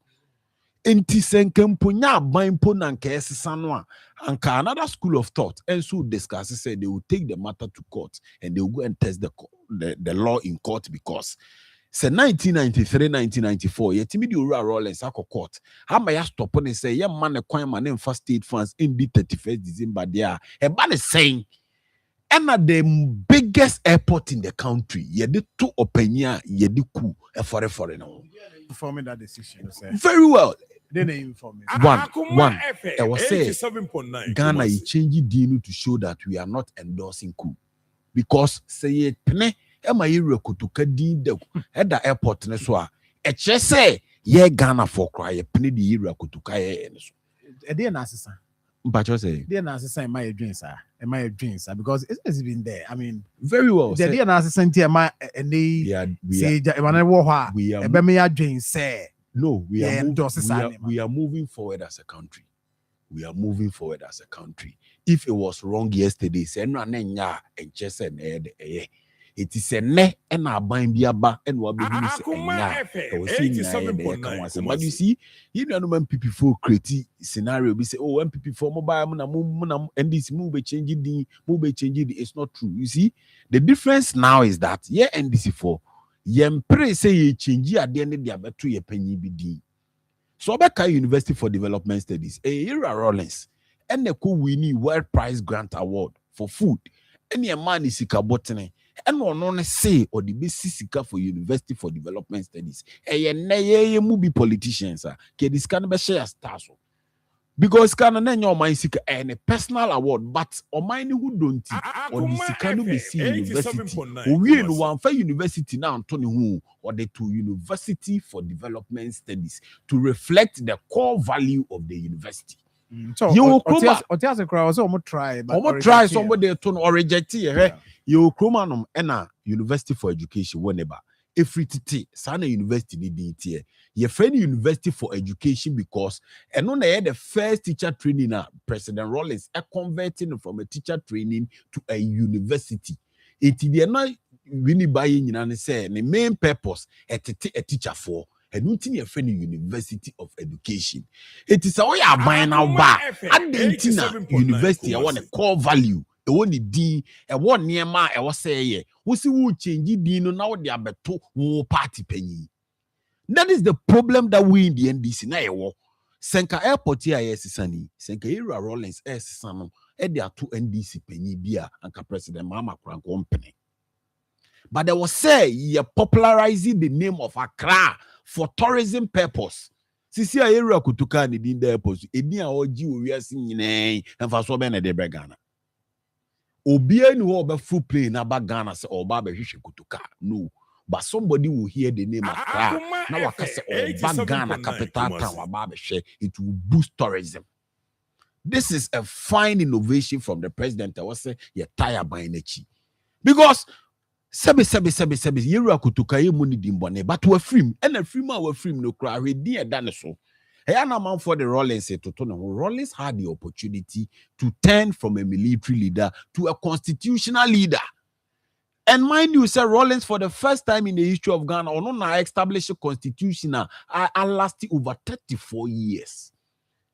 enti senkempo nya abanpo na nka esesa no a anka another school of thought and so discuss say they will take the matter to court and they will go and test the law in court because say 1993-1994 yetimi di ora Rollins court ama ya stop on say ye man ne kwan ma ne mfa state funds in the 31st December there e ba ne saying and at the biggest airport in the country ye de to openya ye de ku e for no informing that decision very well. Then they inform me. One. I was saying Ghana is changing deal to show that we are not endorsing coup because say it pene ema yire kutuka din de at the airport ne so a say ye Ghana for cry pene di yire kutuka ye ne so. E dey na asesa. Mpacho say. Dey na asesa in my dreams sir. In my dreams sir because it's been there. I mean very well. The dey na asesa ntia ma eni say Emmanuel wo ho a e be me ya dreams say. No, we are moving forward as a country. We are moving forward as a country. If it was wrong yesterday, say no anya and just it is a ne and a bind biaba and what but you see, you know when people for create scenario, we say, oh, when people for mobile and this move changing it's not true. You see, the difference now is that NDC for yempre say ye change at the end of the abetu ye penny bidi. So Beka University for Development Studies, Era Rollins, and the cool winning World Prize Grant Award for food. Any man is sika botany, and one say or the basic sika for University for Development Studies. Ye movie politicians ke this can be share stars. Because can your mind seek a personal award, but or mine who don't or the can be see university. We in one for university now, Tony who or the two University for Development Studies to reflect the core value of the university. So you try somebody to or reject it. You Kromanum and University for Education whenever. If it Sana University did here, your friend University for Education because and on the first teacher training President Rollins converting from a teacher training to a university. It is not really buying and say the main purpose a teacher for and nothing your friend University of Education. It is how you are buying now bar at the University. I want a core value. E woni din e won niema e wo say wo si wo change din no na wo de abeto wo party panyi. That is the problem that we in the NDC na e wo Senka airport here yesisani Senka Era Rollins esisano e de ato NDC panyi bia anka president Mama Kran company. But they was say you popularizing the name of Accra for tourism purpose. Sisi Era kutuka ni din the airport edi a oji owiase nyine emfa so be na de Ghana. Obia ni wo be full play na ba Ghana say oba be hwehwe kutuka no but somebody will hear the name Accra na waka say oba Ghana capital town oba be hwe it will boost tourism. This is a fine innovation from the president. I was say you tire buying echi because sebe yera kutuka ye money dimbone but we free and a free man we free no cry we dey dane so. Man for the Rollins Rollins had the opportunity to turn from a military leader to a constitutional leader. And mind you, Sir Rollins, for the first time in the history of Ghana, or not established a constitution I lasted over 34 years.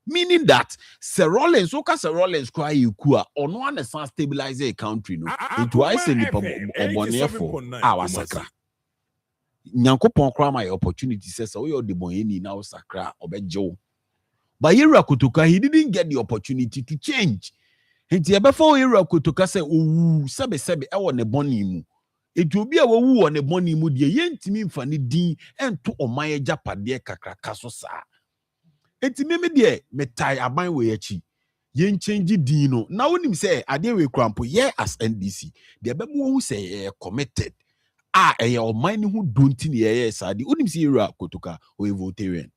Meaning that Sir Rollins, Sir Rollins cry you kua, or no one stabilize a country. No, it was in the Obonefo, our Sakra. Nyankopon kra my opportunity says, so you're the boy now, Sakra, Obejo. But Ira Kutuka, he didn't get the opportunity to change. Hinti before Ira Kutuka say, oh, sebe, I want a bonimu. It will be a woo on a bonimu, dear yentimi fani din, and to o my japade kakra kasosa. Enti me dear, me tie a bind way chi. Yen change dino. Now when him say, I deal with crampo, yeah, as NDC. The Bemo who say committed. Your mind who don't in the air, Sadi. Unim see Ira Kutuka or a votarian.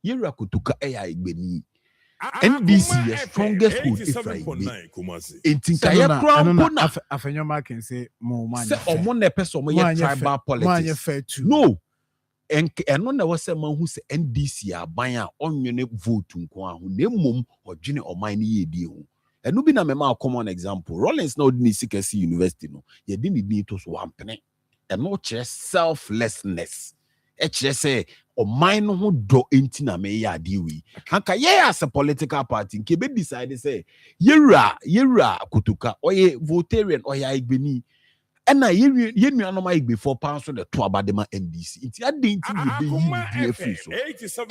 Ira Kutuka AI Beni. NBC strongest food if I in Tinkaya Crown Afenyo can say more money. Say omon ne person mo tribal politics. No. And no na was a man who say NDC abanya onwene vote nko ahu na mum odwene oman ye die hu. Enu bi na me ma common example. Rollins na odini Sikasi University no. Ye di ni to so wampene. And no selflessness. Say or mine who do intina me ya diwi. Hanka ye as a political party kebe decide say yera kutuka or ye votarian or ya igbeni. And na ye no ma igbe for pounds the to abadema NDC. It's ya dey free so.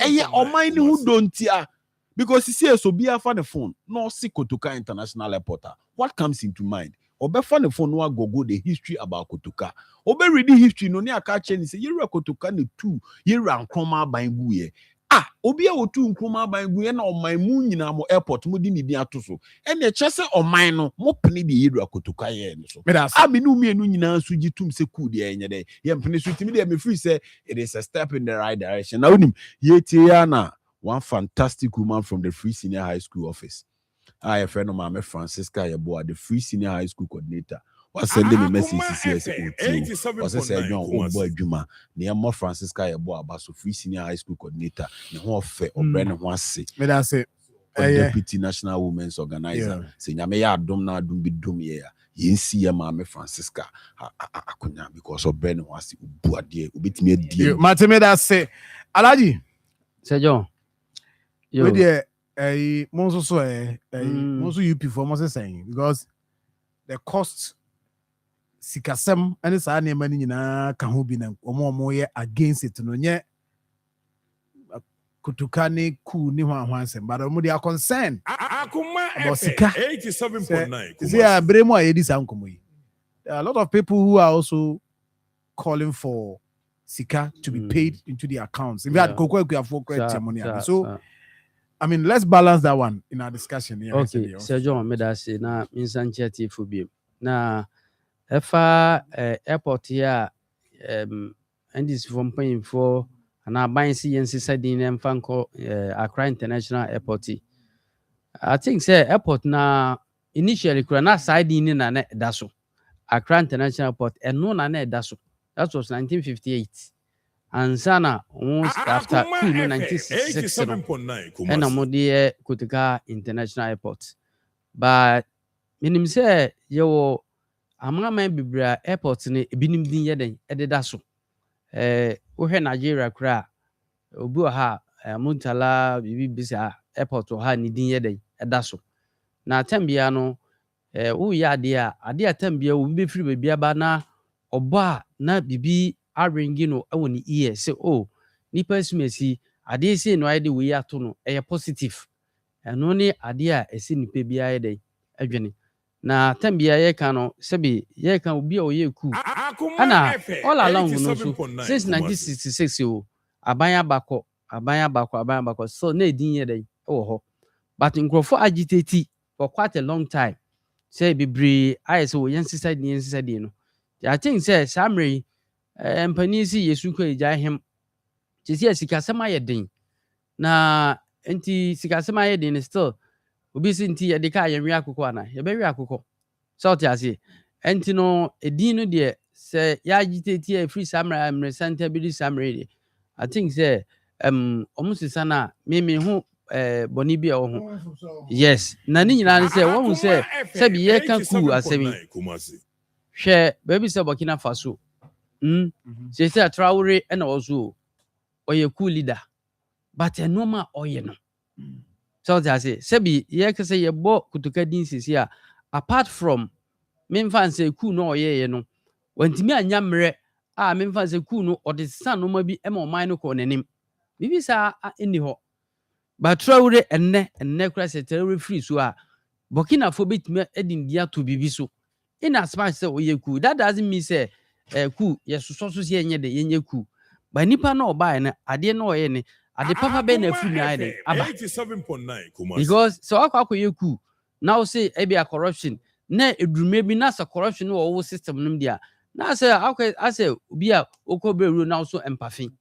Ye or mine who don't tia because you see so be afa the phone no see Kotoka International Airport. What comes into mind? Obe fan the phone no go the history about Kotoka. Obe read history no ni aka che ni say yera Kotoka ne 2 yera Akoma bangu ye. Obi a otu Nkoma bangu ye na oman mu nyina mo airport mo di ni din atoso. And e che se oman no mo pene de yera Kotoka ye ni so. Me no mienu nyina so gitum se ku de enye de. Ye mpene so timi de me free say it is a step in the right direction. Now unim ye tie na one fantastic woman from the Free Senior High School office. I have friend of mine, Francisca Yeboah, the Free Senior High School coordinator. Was sending me message was say John boy Juma near more Francisca Yeboah about so Free Senior High School coordinator. The whole fair or Brennan was say. Me that say Deputy National Women's Organizer. Say Yameya dum na dum be dum ye. Yen see ya mama Francisca akunya because of Brennan was buadie ubit me dear. Mateme that say Alaji. Say John. Yo dear most so most UP for most saying because the cost sikasem and sa na mani nyina ka ho bi na omo ye against it no nye Kotoka ne ku ni hwansem but omo they are concerned Akoma about sika 87.9 see bremo a yedi sam komo yi. There are a lot of people who are also calling for sika to be paid into the accounts. In fact, so I mean, let's balance that one in our discussion here. Okay, Sir John, me da say na insanchati phobia. Na efa airport here and this from paying for and buying CNC sadin and Fanco Accra International Airport. I think say airport na initially na side in na daso Accra International Airport and no na daso. That was 1958. And Sana almost after 1966 and Amodi Kotoka International Airport. But minim say yo amama bibra airport ne ebinim din yeden ededaso. Wohwe Nigeria kra obu ha Muntala bibi bisa airport ha ni din yeden edaso. Na tambia no wo ya ade a tambia wo be free bebia ba na oba na bibi aringino awoni ear say nipa sumesi ade say no ide we ato no positive eno ne ade a ese nipa bia ide adwene na tambia ye kan no sebi ye kan obi a oye ku ana all along no so since 1966 abanya bako so na edin ye dey wo ho but nkrofo agitate for quite a long time say bibri so yensisa no I think say samre empanisi yesu ko eja hem tisi sikasema ye den na enti sikasema ye den still obi sinti ye de ka ye nwe akoko ana ye be nwe akoko so ti ase enti no edin no de se ya agitati e free samra amre santa bi samre de I think say omusisa na me hu boni bi e wo ho yes na ni nyina say wo hu say bi ye kan ku asemi hwɛ baabi sɛ Burkina Faso sɛ Traore ɛna ɔso ɔyɛ cool leader but ɛnɔɔma ɔyɛ no so ɔte ase sɛbi yɛkɛ sɛ yɛbɔ kotoka din sisi a apart from memfa nsɛ cool no ɔyɛyɛ no wantumi anya mmerɛ a memfa nsɛ cool no ɔde sesa nɔɔma bi ɛma ɔman no kɔ n'anim bibi saa ɛnni hɔ but Traore ɛnnɛ kora sɛ Traore firi so a Burkina fo betumi ɛde ato bibi so in as much say ɔyɛ cool that doesn't mean say cool yɛsosɔ so sɛ yɛnyɛ de yɛnyɛ cool but nipa na ɔbaeɛ no adeɛ na ɔyɛ ne ade papa bɛɛ na afiri na ayɛ de aba 87.9 because sɛ wakɔ akɔyɛ cool na wo sɛ ɛbi a corruption na edurume bi na sɛ corruption no wɔ wo system no dia na sɛ akɔ asɛ obi a okɔ bɛwuro na so empafe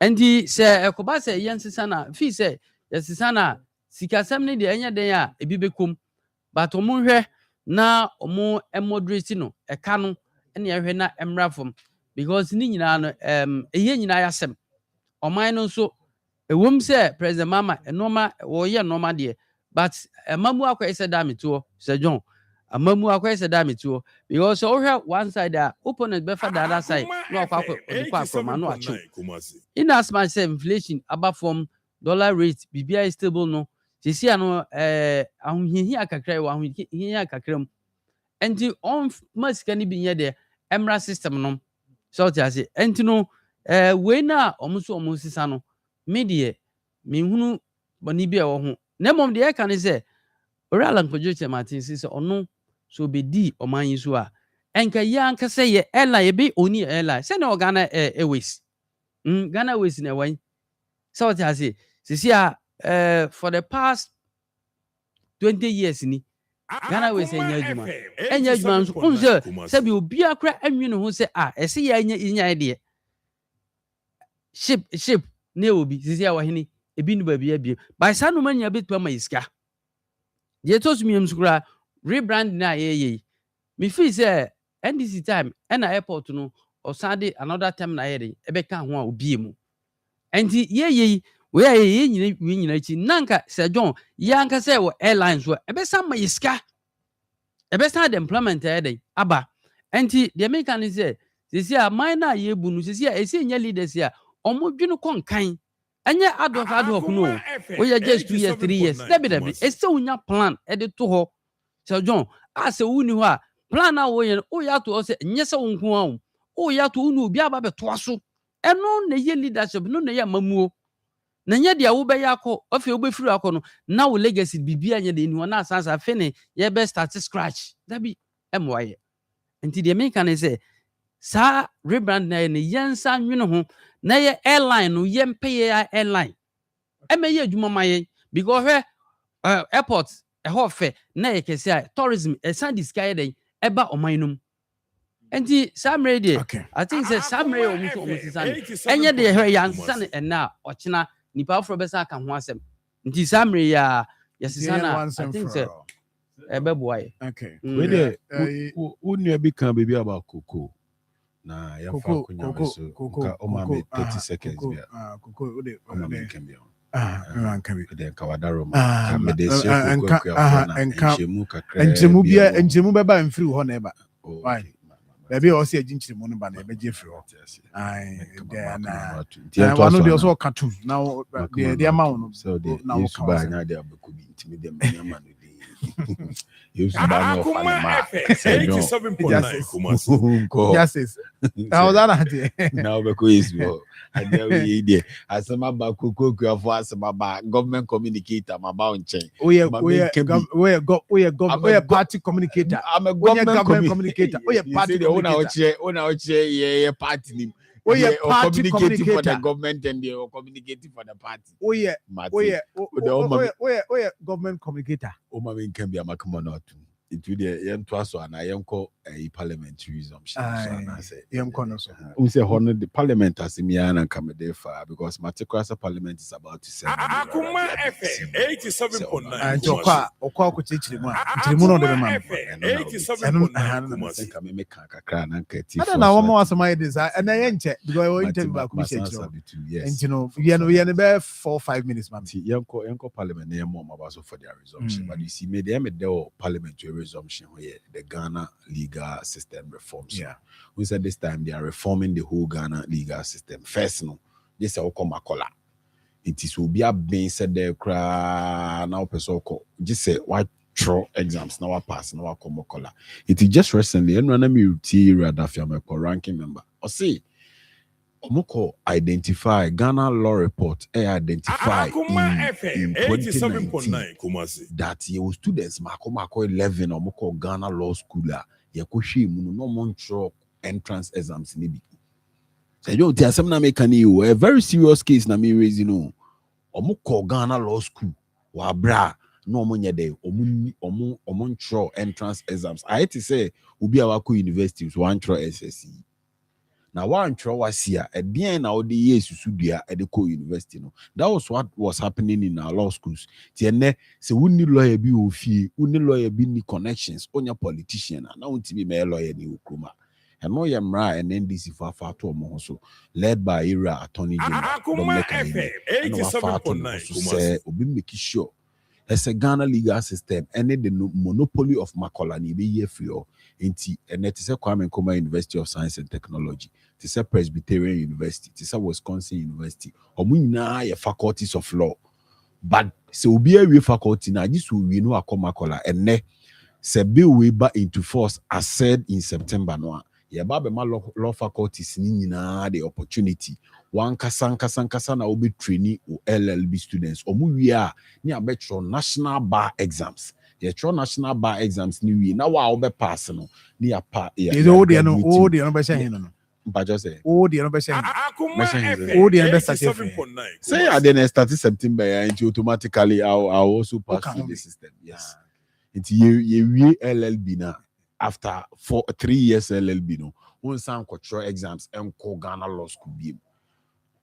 enti sɛ ɛkɔba sɛ yɛnsesa na fi sɛ yɛsesa na sikasɛm ne deɛ ɛnyɛ den a ebi bɛkom but ɔmo hwɛ na ɔmo moderate no ɛka no ɛne ɛhwɛ na ɛmra fam because ne nyinaa no ɛyɛ nyinaa yɛasɛm ɔman no nso ɛwom sɛ President Mama ɛnɔɔma wɔyɛ nɔɔma deɛ but amamu akɔyɛ sɛ da meteɔ Sir John amamu akɔyɛ sɛ da meteɔ because sɛ wohwɛ one side a opponent bɛfa the other side na ɔkɔ akrɔma no akyew in as much sɛ inflation aba fam dollar rate biribiara is stable no sisi ano ahohiahia kakra wɔ ahohiahia kakra mu enti on ma sika ni bi nyɛ de emra system no so ɔte ase enti no we na ɔmo sisa no me de me hunu bɔni bi a wɔ ho na mom de ɛka ne sɛ ora lankwadwo chemati sisi ɔno so bedi ɔman yi so a enka ya anka sɛ yɛ airline be oni airline sɛ na Ghana Airways Ghana Airways na ɛwan so ɔte ase sisi a for the past 20 years ni Ghana Airways enya adwuma nso sɛ bi obi akra anwi ne ho sɛ ɛsɛ ya enya de ship ne obi sisi a wahene ebi no ba bia bia by sanu manya betu ama iska je to sumi msukura rebrand na yeye me feel say NDC time na airport no osade another time na yede ebeka ho a obi mu enti yeye we nyina chi nanka Sir John yanka say wo airlines so ebesa ma iska ebesa the employment yede aba enti the American is say sisi a minor yebu no sisi a esi nya leaders ya omodwenu konkan enye adhoc no we just 2 years 3 years dabi ese unya plan e de to ho Sir John ase uni ho a plan na wo ye o ya to se nye se wonko a o ya to unu obi aba beto aso eno na ye leadership no na ye mamuo na nye dia wo be yakọ ofe obefiri akọ no na wo legacy bibia nye de ni ho na asansa fe ne ye be start scratch dabi emwaye enti de me kan say sa rebrand na ne yensa nwene ho na ye airline no ye mpeye airline emeye adwuma maye because airport ehofe na ye kese tourism san sky den eba omanum enti samre de I think say samre omusisa enye de he yansa ne na ochina nipa afro besa aka ho asem nti samre ya yesisa na I think say ebeboaye we de unu bi kan baby about cocoa na ya fa kunya so ka o ma me 30 seconds bia cocoa de o ma me kan bia kan bi de kawadaro ma ka me de se cocoa na enchemu kakra enchemu beba mfiri ho na eba why baby o se aginchiremu no ba na ebeje firi ho na wano de so ka tu na de amount no so de yesu ba nya de abeku bi ntimi de me ma no yesu ba no fa ma 87.9 Kumasi justice now that now because yesu and we dey asema ba kokokua for asema ba government communicator ma ba onchen we party communicator I'm a government communicator we party una ye party ni we communicating for the government and they are communicating for the party we government communicator o ma we can be amakamo not into the yento aso ana yenko parliamentary resumption so ana say yenko no so we say honor the parliament as me na come there for because Matikwasa parliament is about to send Akoma FM 87.9 Jokwa okwa kuchichiri mu chirimu no de ma 87.9 come make kakra na nkati ada na womo asoma ye desire na ye nche because we interview ba ku share and you know we be 4-5 minutes man yenko parliament na yemo ma so for their resumption but you see me there parliament resumption where the Ghana legal system reforms. Yeah. We said this time they are reforming the whole Ghana legal system. First, no, this is Akoma kola. It is will be a being said there now person just say what throw exams now pass now Akoma kola. It is just recently and when me rather ranking member. Or see Omoko identify Ghana law report identify in 2019 that your students Mako 11 Omoko Ghana law school yakoshi no montro entrance exams nibi. So you tell some na make a very serious case na me raise Omoko Ghana law school wa bra no omonya de omontro entrance exams. I hate to say ubi awako universities one tro SSC. Now, one throw was here at the end of the years Sudia at the university. No, that was what was happening in our law schools. Tiene se wouldn't lawyer be fee, wouldn't lawyer be any connections on your politician, and now to be my lawyer ni Ukuma. And no Yamra and NDC for far to also led by Ira Attorney General Dominic and far to say Obi make sure. As a Ghana legal system, and the monopoly of Makolani be here for you. And it is a Kwame Nkrumah University of Science and Technology. It is a Presbyterian University. It is a Wisconsin University. Omuna ye faculties of law. But so be a faculty now. This will we know Akoma kola. And ne se bill we back into force as said in September. No, ye babe ma law faculties ni na the opportunity. One kasa na obi trainee or LLB students. Omu we are ni abetro national bar exams. Ye tro national bar exams ni we na wa obe pass no ni apa ya. Is all the no be say no. But just say all the no be say. All the no be say I then start September and automatically I also pass through the system. Yes. It's ye LLB now after 3 years LLB no. One some control exams and ko Ghana law school be.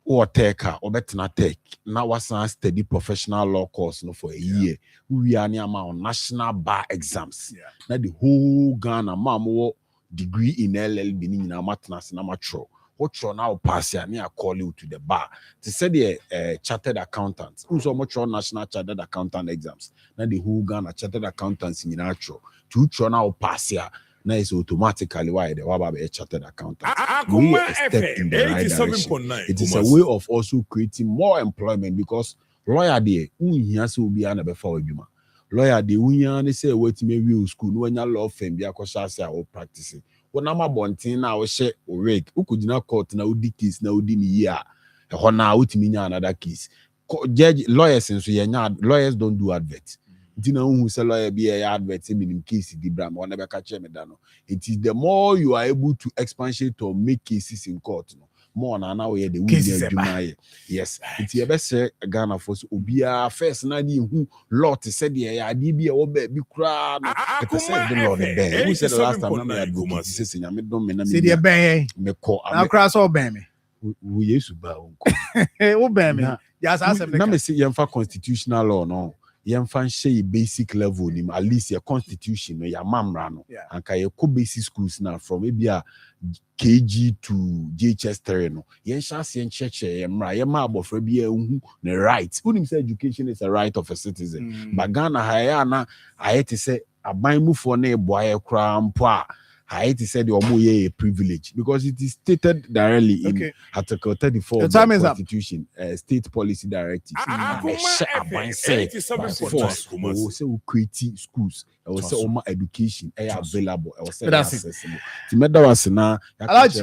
Or take or better not take. Now was a steady professional law course no for a year. We are near my national bar exams. Now the whole Ghana mamo degree in LLB in a matnas in amateur. What you now pass here near call you to the bar. To say the chartered accountants. Who's so much national chartered accountant exams. Now the whole Ghana chartered accountants in natural. To now pass here. Now it's automatically why the Waba chartered accountant. We a step in the right direction. It is a way of also creating more employment because lawyer day, unhia will be an before you. Lawyer day, unhia say wait me real school, no when law firm be a cautious or practicing. When I'm a bontin now, share or rake, who could not court now dickies now dini year. Hona out me another case. Judge lawyers and so lawyers don't do adverts. Dina who say lawyer be a advert in case the brand or never catch me down. It is the more you are able to expatiate or make cases in court. No more now we the cases. Yes, it's your best Ghana for Obia first nadi who lot said yeah DB or be cry. The Lord the who said the last time I had book says I don't mean see the bay me call now cross all me we used to bow. Oh me yes I now me see you constitutional law no. Yan fan share basic level nim at least your constitution no your mamra no and ka your basic schools now from maybe a KG to JHS3 no yan chance yan check yamra yama abofra bia hu the right who say education is a right of a citizen but Ghana haya na I to say aban mu for na eboa kra mpo a I said your more a privilege because it is stated directly in Article 34 of the Constitution, State Policy Directive. Force also create schools, also education available, also accessible. Timeda was now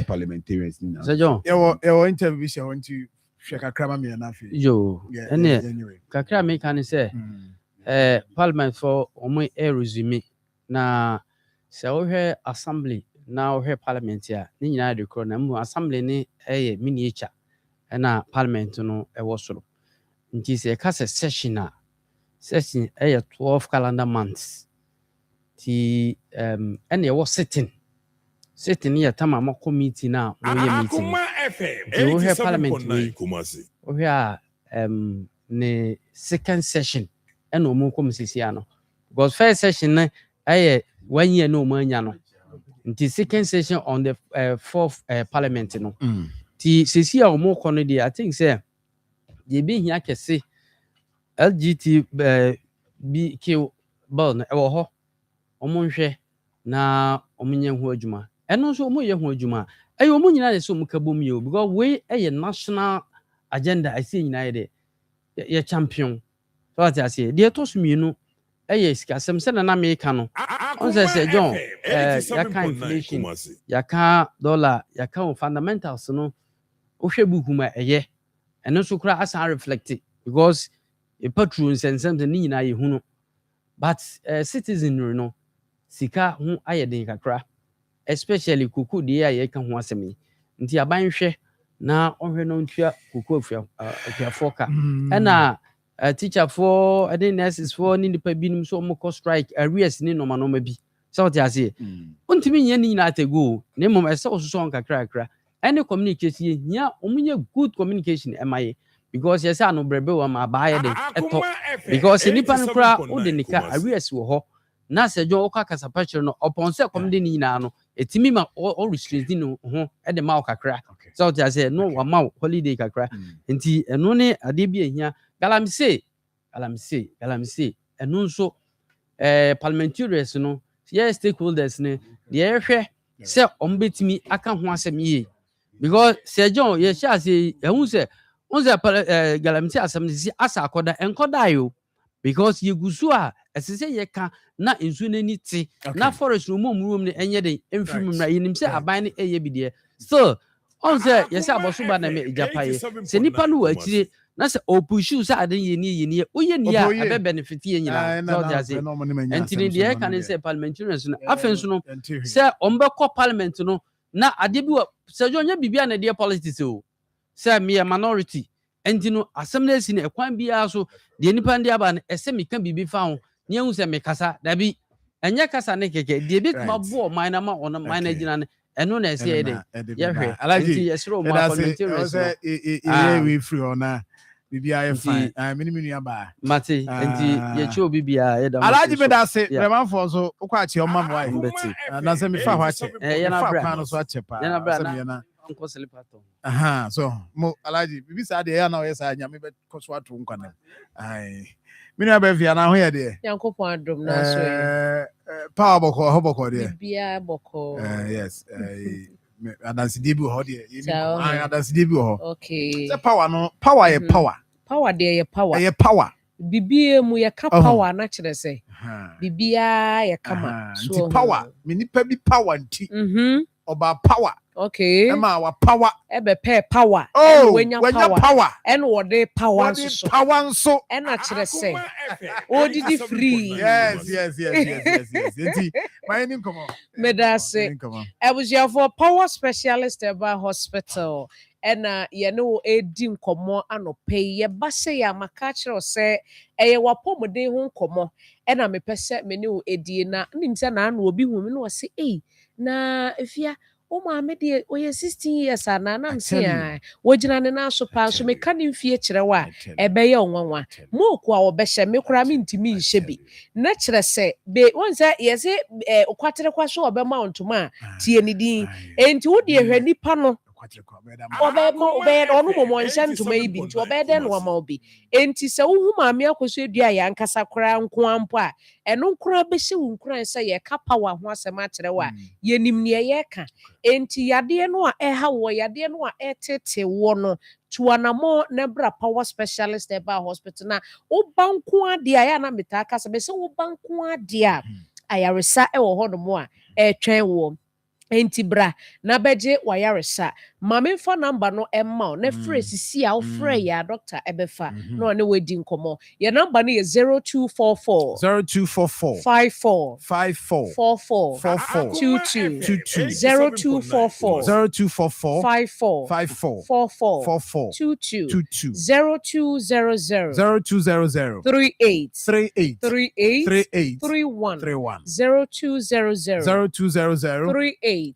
parliamentarians. So John, your interview I want to shake a crama me enough. Yo, anyway, kakra me can say, Parliament for omo resume na. So we assembly now we parliament here. Ni nyina de kro na mu assembly ni miniature na parliament no was soro. Nti se ka session 12 calendar months. Ti and was sitting here time committee na we meeting. We have parliament we are ne second session and no more come sisiano. Because first session na 1 year no manya no. The second session on the fourth parliament no. Ti sisi a omo kono dey I think say dey be hia kese LGBT BQ bill no e wo ho ɔmo nhwɛ na ɔmo nyɛ ho adwuma ɛno nso ɔmo yɛ ho adwuma ɛyɛ ɔmo nyinaa sɛ ɔmo ka bom yɛ because we ɛyɛ national agenda ɛsɛ nyinaa yɛ dɛ yɛ champion so ate aseɛ deɛ ɛtɔ so mmienu ɛyɛ sikasɛm sɛ na meka no ɔn sɛ John yɛka inflation yɛka dollar yɛka fundamentals no wohwɛ book mu a ɛyɛ ɛno nso koraa asan reflect because patro nsɛnsɛm sɛ ne nyinaa yɛ hunu but citizenry no sika ho ayɛ den kakra especially koko deɛ a yɛka ho asɛm yi nti aban hwɛ na ɔhwɛ no ntua koko afiafoɔ ka ɛna teacher for ɛde nurses for ne nipa binom so ɔmo kɔ strike arrears ne nɔma bi sɛ ɔte aseɛ ɔntumi nyɛ ne nyinaa atɛgo na mmom ɛsɛ ɔsoso nkakrakra ɛne communication yɛhia ɔmo nyɛ good communication ɛma yɛ because yɛsɛ ano brɛbɛ wɔ ma abaayɛ de ɛtɔ because nipa no koraa wode nika arrears wɔ hɔ na sɛ John ɔkɔ akasapa kyerɛ no ɔpɔn sɛ kɔm de ne nyinaa no ɛtumi ma ɔrestraighten no ho ɛde ma wo kakra sɛ ɔte aseɛ no wama wo holiday kakra nti ɛno ne adeɛ bi ahia galamsey ɛno nso parliamentarians no yɛ stakeholders ne deɛ yɛhwɛ sɛ ɔmo betumi aka ho asɛm yie because sɛ John yɛhyɛ ase ɛhu sɛ galamsey asɛm ne si asa akɔda ɛnkɔda yo because yɛgu so a ɛsɛ sɛ yɛka na nsuo n'ani te na forest no mɔmurom ne ɛnyɛ den ɛmfiri mu mmra yɛnim sɛ aban ne ɛyɛ bi deɛ still ɔn sɛ yɛsɛ abɔso ba na mɛ ɛgyapa yɛ sɛ nipa no wɔ akyire na sɛ ɔpushiw sɛ ade yɛnie woyɛ nie a ɛbɛ benefit yɛ nyinaa ɛnti ne deɛ ɛka ne sɛ parliamentarians no afei nso no sɛ ɔmbɛkɔ parliament no na adeɛ bi wɔ sɛ John nyɛ biribi a na deɛ politics o sɛ meyɛ minority ɛnti no asɛm no asi no ɛkwan biara so deɛ nipa ndi aba no ɛsɛ meka biribi fa ho ne ɛhu sɛ mekasa dabi ɛnyɛ kasa ne kɛkɛ deɛ bɛtuma boɔ ɔman na ma ɔno man no gyina no ɛno na ɛsɛ yɛ dɛ yɛhwɛ nti yɛserɛ ɔmo parliamentarians no bibia yɛ fine mini aba mate nti yɛkyɛ obi bia yɛda alaji me da se remanfo so wokɔ akyɛ ɔma mo ayi na sɛ me fa ho akyɛ yɛna bra no so akyɛ pa yɛna bra na nkɔ selipato so mo alaji bibi sa de ya na ɔyɛ sa nyame bɛ kɔ so ato nkwana ai mini aba via na ho yɛ de yankopɔn adom na so power bɔkɔ ho bɔkɔ de bibia bɔkɔ yes adansidie bi wɔ hɔ deɛ adansidie bi wɔ hɔ sɛ power no power yɛ power deɛ yɛ power ɛyɛ power bibia mu yɛka power na kyerɛ sɛ bibia yɛ kama nti power me nipa bi power nti ɔba power ɛma wa power ɛbɛpɛ power wenya power ɛna wɔde power nso ɛna kyerɛ sɛ odidi free yes nti my name come on medase abusuafo power specialist eba hospital ɛna yɛne wo edi nkɔmɔ anɔpɛ yɛba sɛ yɛ amaka kyerɛ sɛ ɛyɛ wapɔmuden ho nkɔmɔ ɛna mepɛ sɛ me ne wo edie na nim sɛ na ano obi hu me no wɔ se na efia o maame de oyɛ 16 years ana na mse a wogina ne na so pa so meka ne mfie kyerɛ wa ɛbɛyɛ onwanwa moku a wɔbɛhyɛ me kora me ntimi nhyɛ bi na kyerɛ sɛ be won sɛ yɛse okwatere kwa so ɔbɛma ontoma a tie ne din enti wo de hwɛ nipa no ɔbɛyɛ ɔno mɔmɔ nhyɛ ntoma yi bi nti ɔbɛyɛ dɛ no ama obi enti sɛ wohu maame akɔso adua yɛ ankasa koraa nko ampo a ɛno koraa bɛhyɛ wo nkoran sɛ yɛka power ho asɛm akyerɛ wo a yɛnim neɛ yɛka enti yadeɛ no a ɛha wɔ yadeɛ no a ɛtete wɔ no tuanamo nebra power specialist eba hospital na woba nko adeɛ a yɛ na metaa kasa bɛsɛ woba nko adeɛ a ayaresa ɛwɔ hɔ no mo a ɛtwɛn wɔ enti bra na beje wayaresa mame fa number no emma na frɛ sisi a wo frɛ ya doctor ebefa na one wedi nkomo ya number no ye 0244 54 22 0244 54 22 0200 38 31 0200 38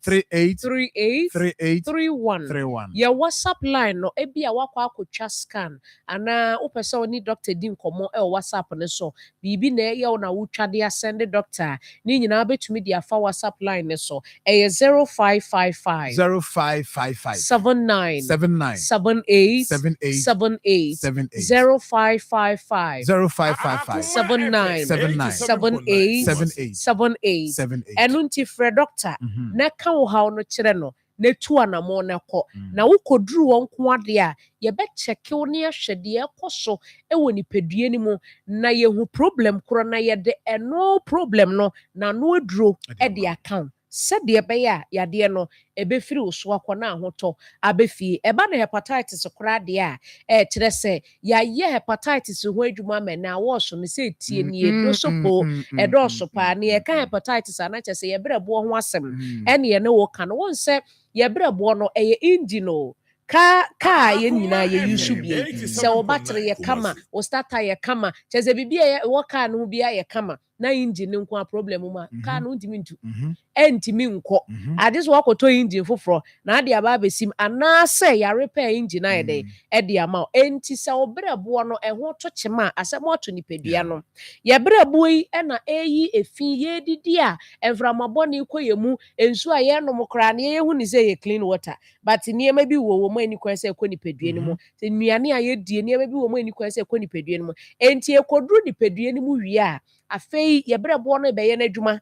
31 3131. Your WhatsApp line no ebi a wakɔ akɔtwa scan ana wopɛ sɛ oni doctor di nkɔmmɔ WhatsApp ne so. Bibi na ɛyɛ wo na wotwa de asend doctor. Ni nyinaa betumi de afa WhatsApp line ne so. 0555 0555 79 79 78 78 78 0555 0555 79 78 78 ɛno nti frɛ doctor na ka wo haw no kyerɛ no na tu anamɔ na kɔ na wokɔduru wɔn ko ade a yɛbɛkyɛke wo ne ahwɛ deɛ ɛkɔ so ɛwɔ nipadua no mu na yɛhu problem koro na yɛde ɛno problem no na no aduro ɛde account sɛdeɛ ɛbɛyɛ a yadeɛ no ɛbɛfiri wo so akɔ na ahotɔ abɛfie ɛba na hepatitis koraa deɛ a ɛkyerɛ sɛ yɛayɛ hepatitis ho adwuma ma na awɔso no sɛ tie ni edo so po ɛdɔɔso paa ne yɛka hepatitis anakyɛ sɛ yɛbrɛboɔ ho asɛm ɛne yɛne wo ka no wɔn sɛ yɛbrɛboɔ no ɛyɛ engine o kaa yɛ nyinaa yɛ yusu bie sɛ wo battery yɛ kama wo starter yɛ kama kyɛ sɛ biribi a ɛwɔ kaa no ho bia yɛ kama na engine no nko a problem mu a kaa no ntimi ntu ɛntimi nkɔ ade so wakɔtɔ engine foforɔ na ade aba abɛsim anaasɛ yɛ repair engine ayɛ dɛ ɛde ama wo enti sɛ wo brɛboɔ no ɛho to kyema a asɛm ato nipadua no yɛ brɛboɔ yi ɛna ɛyi efi yɛdidi a ɛmframabɔ ne kɔ yɛ mu ensu a yɛnom koraa ne yɛhu ne sɛ yɛ clean water but nneɛma bi wɔ mu ani kwan sɛ ɛkɔ nipadua no mu sɛ nnuane a yɛdie nneɛma bi wɔ mu ani kwan sɛ ɛkɔ nipadua no mu enti ɛkɔduru nipadua no mu wie a afei yɛbrɛboɔ no bɛyɛ n'adwuma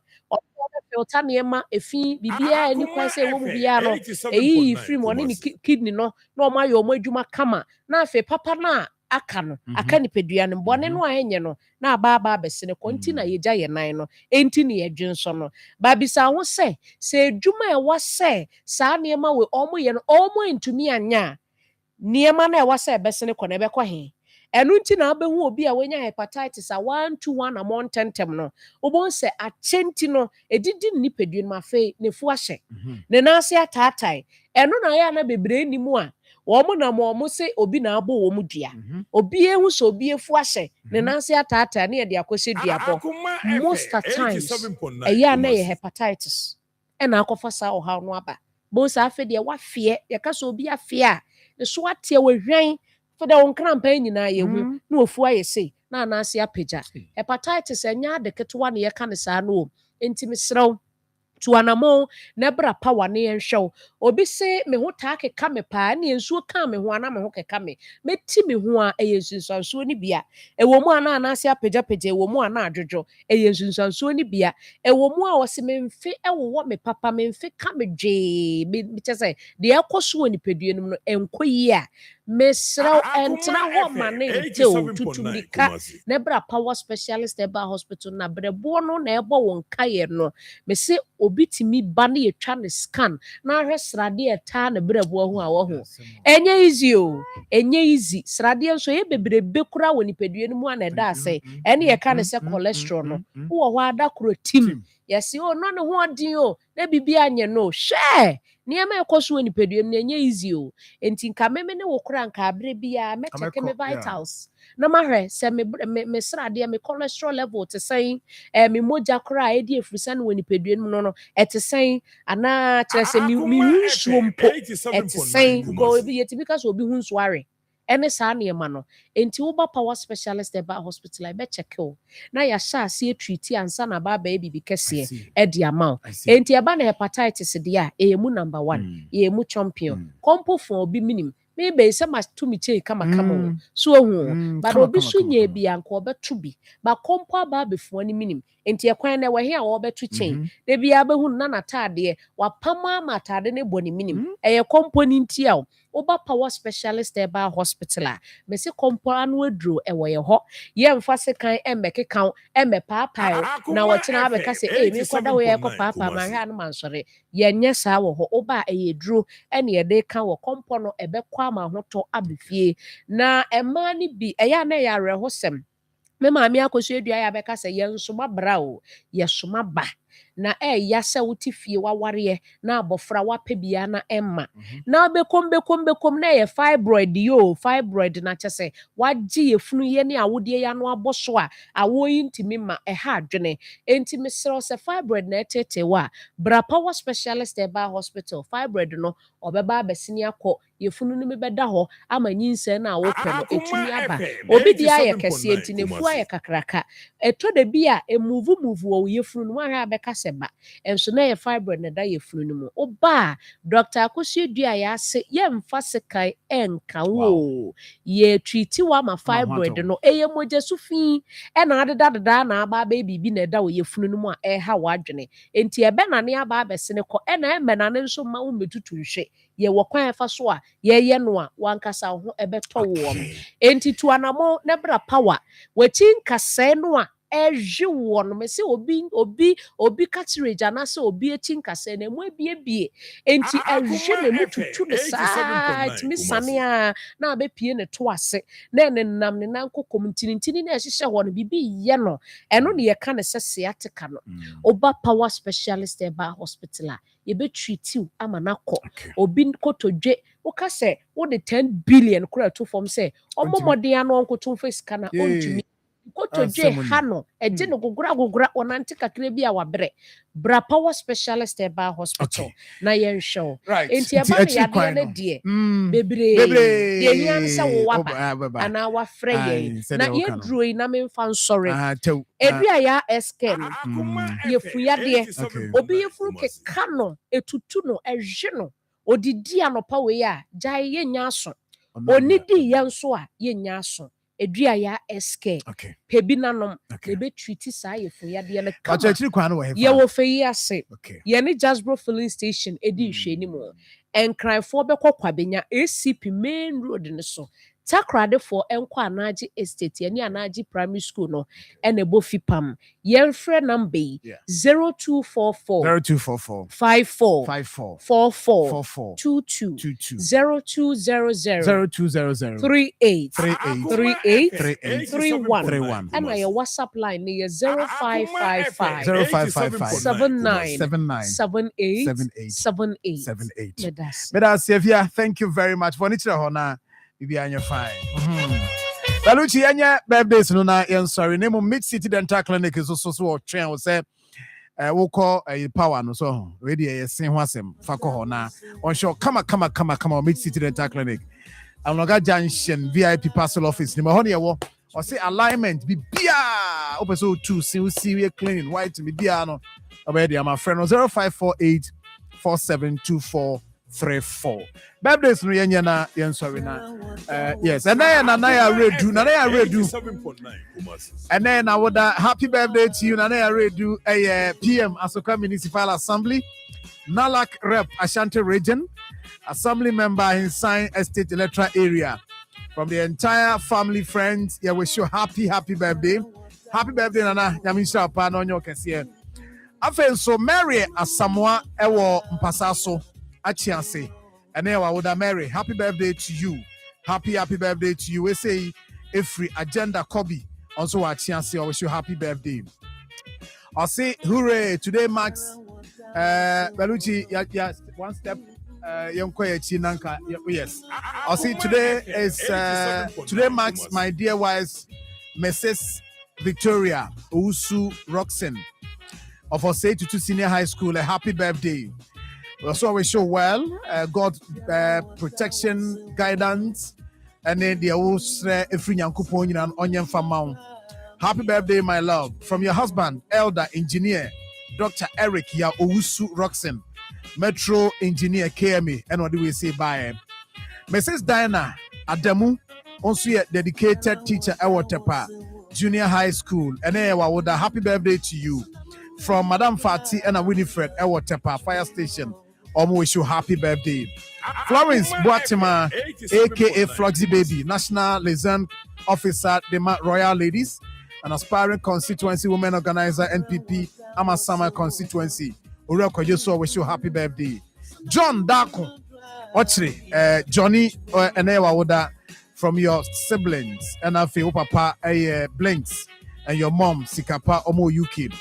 filter nneɛma efi biribiara ani kwan sɛ ɛwɔ mu biara no ɛyiyi firi mu ɔne ne kidney no na ɔmo ayɛ ɔmo adwuma kama na afei papa no a aka no aka nipadua no bɔne no a ɛnyɛ no na aba abɛse ne kɔ nti na yɛgya yɛ nan no enti ne yɛdwe nso no baabisa ho sɛ adwuma ɛwɔ sɛ saa nneɛma wɔ ɔmo yɛ no ɔmo ntumi anya nneɛma na ɛwɔ sɛ ɛbɛse ne kɔ na ɛbɛkɔ he ɛno nti na abɛhu obi a wanya hepatitis a 121 amɔ ntɛntɛm no wobɛhu sɛ akyɛ nti no ɛdidi ne nipadua no afei ne fu ahyɛ ne nanse ataatae ɛno na ayɛ na bebree ni mu a wɔn nam wɔn sɛ obi na abɔ wɔn dua obi ehu sɛ obi efu ahyɛ ne nanse ataatae ne yɛde akɔhyɛ dua bɔ most times ɛyɛ na yɛ hepatitis ɛna akɔfa saa ɔhaw no aba bɔn saa afɛ deɛ wafeɛ yɛka sɛ obi afeɛ a ne so ateɛ wɔ hwɛn fɛdɛ wɔn krampa nyinaa yɛ hu na ofu ayɛ sei na anaase apagya hepatitis ɛnyɛ ade ketewa ne yɛka ne saa no enti mesrɛw tuanamo na bra power ne yɛnhwɛw obi se me ho taa keka me paa ne nsuo ka me ho ana me ho keka me meti me ho a ɛyɛ nsunsuansuo ne bia ɛwɔ mu ana anaase apagya ɛwɔ mu ana adwodwo ɛyɛ nsunsuansuo ne bia ɛwɔ mu a wɔse memfe ɛwowɔ me papa memfe ka me dwee me kyɛ sɛ deɛ ɛkɔ so wɔ nipadua no mu no ɛnkɔ yi a mesrɛw ɛntena hɔ ma ne ntew tutumika na bra power specialist ɛba hospital na brɛboɔ no na ɛbɔ wɔn kayɛ no mese obi timi ba ne yɛtwa ne scan na ahwɛ sradeɛ ɛtaa ne brɛboɔ ho a wɔho ɛnyɛ easy o ɛnyɛ easy sradeɛ nso yɛ bebrebe kora wɔ nipadua no mu a na ɛda asɛ ɛne yɛka ne sɛ cholesterol no wowɔ hɔ ada koro tim yɛse o no ne ho ɔden o na bibi anyɛ no hwɛ nneɛma ɛkɔ so wɔ nipadua no ɛnyɛ easy o enti nka meme ne wo kora nka abere bia mɛkyɛke me vitals na mahwɛ sɛ me sradeɛ me cholesterol level te sɛn me mogya kora a ɛdi afurisa no wɔ nipadua no no ɛte sɛn anaa kyerɛ sɛ me hu nsuo mpo ɛte sɛn because ebi yɛtumi ka sɛ obi hu nsuo are ɛne saa nneɛma no enti woba power specialist ɛba hospital a ɛbɛkyɛke wo na yɛahyɛ ase treati ansa na aba abɛyɛ biribi kɛseɛ ɛde ama wo enti ɛba na hepatitis deɛ a ɛyɛ mu number 1 ɛyɛ mu champion kɔmpo fo obi minim maybe sɛ matumi kyɛi kamakama so ohu but obi so nyɛ bi anka ɔbɛto bi ba kɔmpo aba abɛfoɔ no minim enti ɛkwan na ɛwɔ he a wɔbɛto kyɛn da bia bɛhu na nataadeɛ wapama ama ataade ne bɔ ne minim ɛyɛ kɔmpo no nti a woba power specialist ɛba hospital a mɛsɛ kɔmpo ano aduro ɛwɔ yɛ hɔ yɛmfa sekan ɛmmɛkeka ɛmmɛpaapae na wɔkyena abɛka sɛ mekɔda wo yɛkɔ paapaa mahwɛ a no mansɔre yɛnyɛ saa wɔ hɔ woba a ɛyɛ duro ɛne yɛde ka wɔ kɔmpo no ɛbɛkɔ ama ahotɔ abɛfie na ɛmaa no bi ɛyɛ a na ɛyɛ awerɛhosɛm me maame akɔsua dua yɛ abɛka sɛ yɛnsoma bra o yɛsoma ba na ɛyɛ sɛ wote fie waware na abɔfra wapɛ bia na ɛmma na bekom na ɛyɛ fibroid yo fibroid na kyɛ sɛ wagye yɛfunu yɛ ne awodeɛ yɛ ano abɔ so a awo yi ntimi ma ɛha adwene enti mesrɛ sɛ fibroid na ɛtete wa bra power specialist ɛba hospital fibroid no ɔbɛba abɛsini akɔ yɛfunu no bɛda hɔ ama nyinsɛ na wopɛ no etumi aba obi di ayɛ kɛseɛ enti ne fu ayɛ kakraka ɛtɔ da bi a move wɔ yɛfunu no ahwɛ abɛka sɛ ba ɛnso na yɛ fibroid na da yɛfunu no mu oba Dr. Akosua dua yɛ ase yɛmfa sekai ɛnka wo yɛ treat wa ma fibroid no ɛyɛ mogya so fi ɛna adeda na aba bibi na ɛda wɔ yɛfunu no mu a ɛha wadwene enti ɛbɛ na ne aba abɛsene kɔ ɛna ɛmɛ na ne nso ma wo metutu nhwɛ yɛwɔ kwan ɛfa so a yɛyɛ no a wankasa ho ɛbɛtɔ wɔm enti tuanamo ne bra power wɔkyi nkasɛɛ no a ɛhwe wɔ no mɛsɛ obi cartilage anaasɛ obi akyi nkasɛɛ na ɛmu abiebie enti ɛhwe ne mu tutu ne saa tumi sane a na abɛpie ne to ase na ne nam ne nan kokom ntini na ɛhyehyɛ hɔ no bibi yɛ no ɛno ne yɛka ne sɛ sciatica no oba power specialist ɛba hospital a yɛbɛtreat you ama nakɔ obi kotodwe woka sɛ wode 10 billion kora to fam sɛ ɔmmɔmɔden ano ɔnkoto mfa sika na ɔntumi kotodwe ha no ɛgye no gogora ɔnante kakra bi a wabrɛ bra power specialist ɛba hospital na yɛnhwɛ wo enti ɛba no yadeɛ no deɛ bebree yɛhia no sɛ wowaba anaa wafrɛ yɛn na yɛduro yi na memfa nsɔre ɛdu a yɛ ɛskɛ no yɛfuyadeɛ obi yɛfuru keka no ɛtutu no ɛhwe no odidi anɔpa wei a gyae yɛnya aso onidi yɛn nso a yɛnya aso edua ya SK pebi nanom ebe treat saa yɛfuyadeɛ no yɛwɔ fɛ yi ase yɛne Jasbro filling station edi nhwɛ ni mu ɛnkraefoɔ bɛkɔ kwabenya ACP main road ne so takradefoɔ ɛnkɔ Anaagye estate yɛne Anaagye primary school no ɛna ɛbɔ fipam yɛmfrɛ number yi 0244 54 44 22 0200 38 31 ɛna yɛ WhatsApp line ne yɛ 0555 79 78 Medasevia, thank you very much for nichira hona bibi anya fine Baluchi anya birthdays no na yen sorry name Mid City Dental Clinic so o twen wo say wo call power no so we dey yesen ho asem fa ko hona on show kama Mid City Dental Clinic Anoga Junction VIP parcel office ni ma hono ye wo o say alignment bibia o person to see we clean white bibia no obedi am friend no 0548 472434. Birthdays no yenya na yen sorry na. Yes, and then Nanaya redo. And then I would happy birthday to you, Nanaya redo a PM Asoka Municipal Assembly, Nalak Rep Ashanti Region, Assembly member in Sign Estate Electra area. From the entire family, friends, yeah, wish you happy birthday. Happy birthday, Nana. Yamisha Panonyo Kessie. Afen so Mary Asamoah Ewo Mpasaso Achianse. And then I would Mary. Happy birthday to you. Happy birthday to you. We say every agenda Kobe. Also Achianse. I wish you happy birthday. I'll say hooray. Today marks Baluchi one step. Yes. I'll see today marks my dear wife, Mrs. Victoria Usu Roxen of Osei to Senior High School. A happy birthday. We also wish you well, God protection, guidance, and then the every yankupon and onion famount. Happy birthday, my love, from your husband, Elder Engineer Dr. Eric Ya Usu Roxen. Metro Engineer KME, and what do we say by Mrs. Diana Adamu, also a dedicated teacher at Waterpa Junior High School, and with a happy birthday to you from Madame Fati and a Winifred at Waterpa Fire Station. Almost wish you happy birthday. Florence Boatima, aka Floxy Baby, National Liaison Officer, the Royal Ladies, an aspiring constituency women organizer, NPP, Amasama constituency. Ureko Yeso wish you happy birthday. John Dako Ochre Johnny Enewa Woda from your siblings and I feel papa Blinks and your mom Sikapa Omo UK.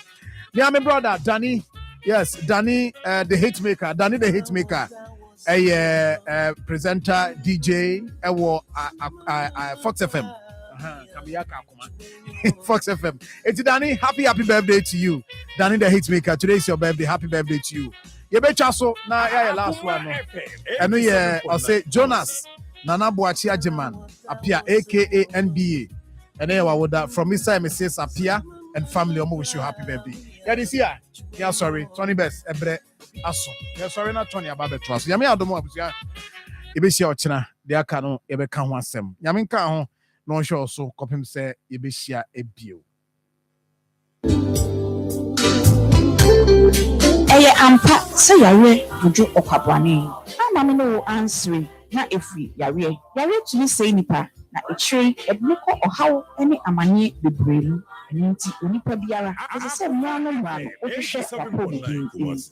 Yeah, my brother Danny. Yes, Danny, the hitmaker. Danny, the hitmaker. A presenter, DJ, Fox FM. Fox FM. It's Danny. Happy birthday to you, Danny, the hitmaker. Today is your birthday. Happy birthday to you. You bet chaso. Now, yeah, last one. And I'll say Jonas Nana Boachi Ajeman appear, aka NBA. And then I would from this time it says appear and family. I wish you happy birthday. Yeah, this year. Yeah, sorry, Tony Best. Ebre aso. Yeah, sorry, not Tony about the trust. Yeah, me I don't know. Yeah, if it's your china, they are cano. Ebe can want some. Yeah, me can no show so. Copy him say ebe share a bill. Eye ampa say yare buju okwabwane. Ama me no answer na efri yare. Yare tumi say nipa na echiri ebliko ohaw ene amanye bebrelu. Nti onipa biara ese se mwa no ohwehwe apomdi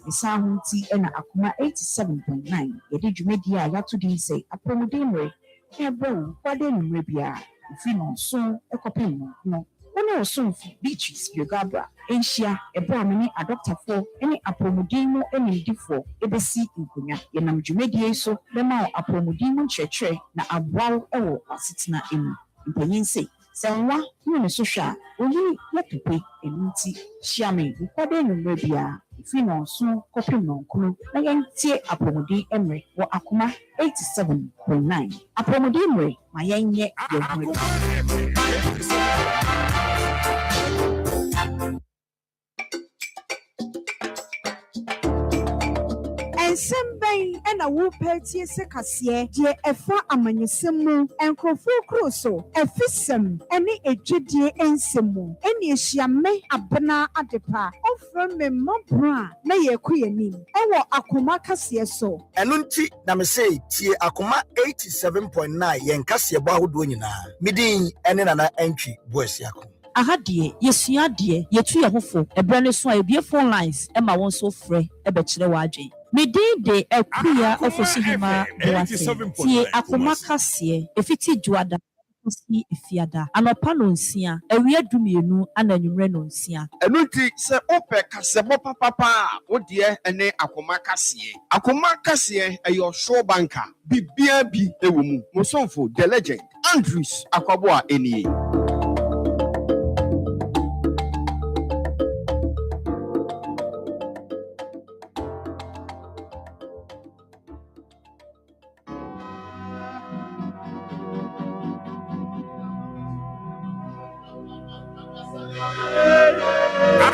isahuti ena Akoma 87.9 yedi dwumedi a yato din say apomdi mre ebo kwade numre bia ifi no so ekopem no one osumfu beaches yogabra enhia ebra me ni adoptafo ene apomdi no enimdifo ebesi nkonya yenam dwumedi so bema apomdi no chechre na abwaw ewo asetena emu mpanyin say Sanwa, you know, Susha, only let to pay a minty, Shami, Pade Nubia, if you know, so copy no clue, again, tear Apomodi Emery, or Akoma 87.9. Apomodi Emery, my young yet, Ensembei ena wo peltie se kase die efa amanyesemu enkrofo kroso efisem ene edwedie ensemu ene ehyiame abena adepa ofra me mabra na yekuyenim ewo Akoma kase so eno nti na me say tie Akoma 87.9 yen kase bo ahodo nyina midin ene nana entry boys yakon ahadie yesuadie yetu yehofo ebrane so ebie phone lines e ma won so frɛ e be kire wadwe medide akuya ofosuhima boase tie Akoma kase efiti juada si efiada anopa no nsia awia dumienu ananwumre no nsia eno nti se ope kase bo papa odie ene Akoma kase eyo show banker bibia bi ewo mu musonfo the legend Andrews Akwabo enie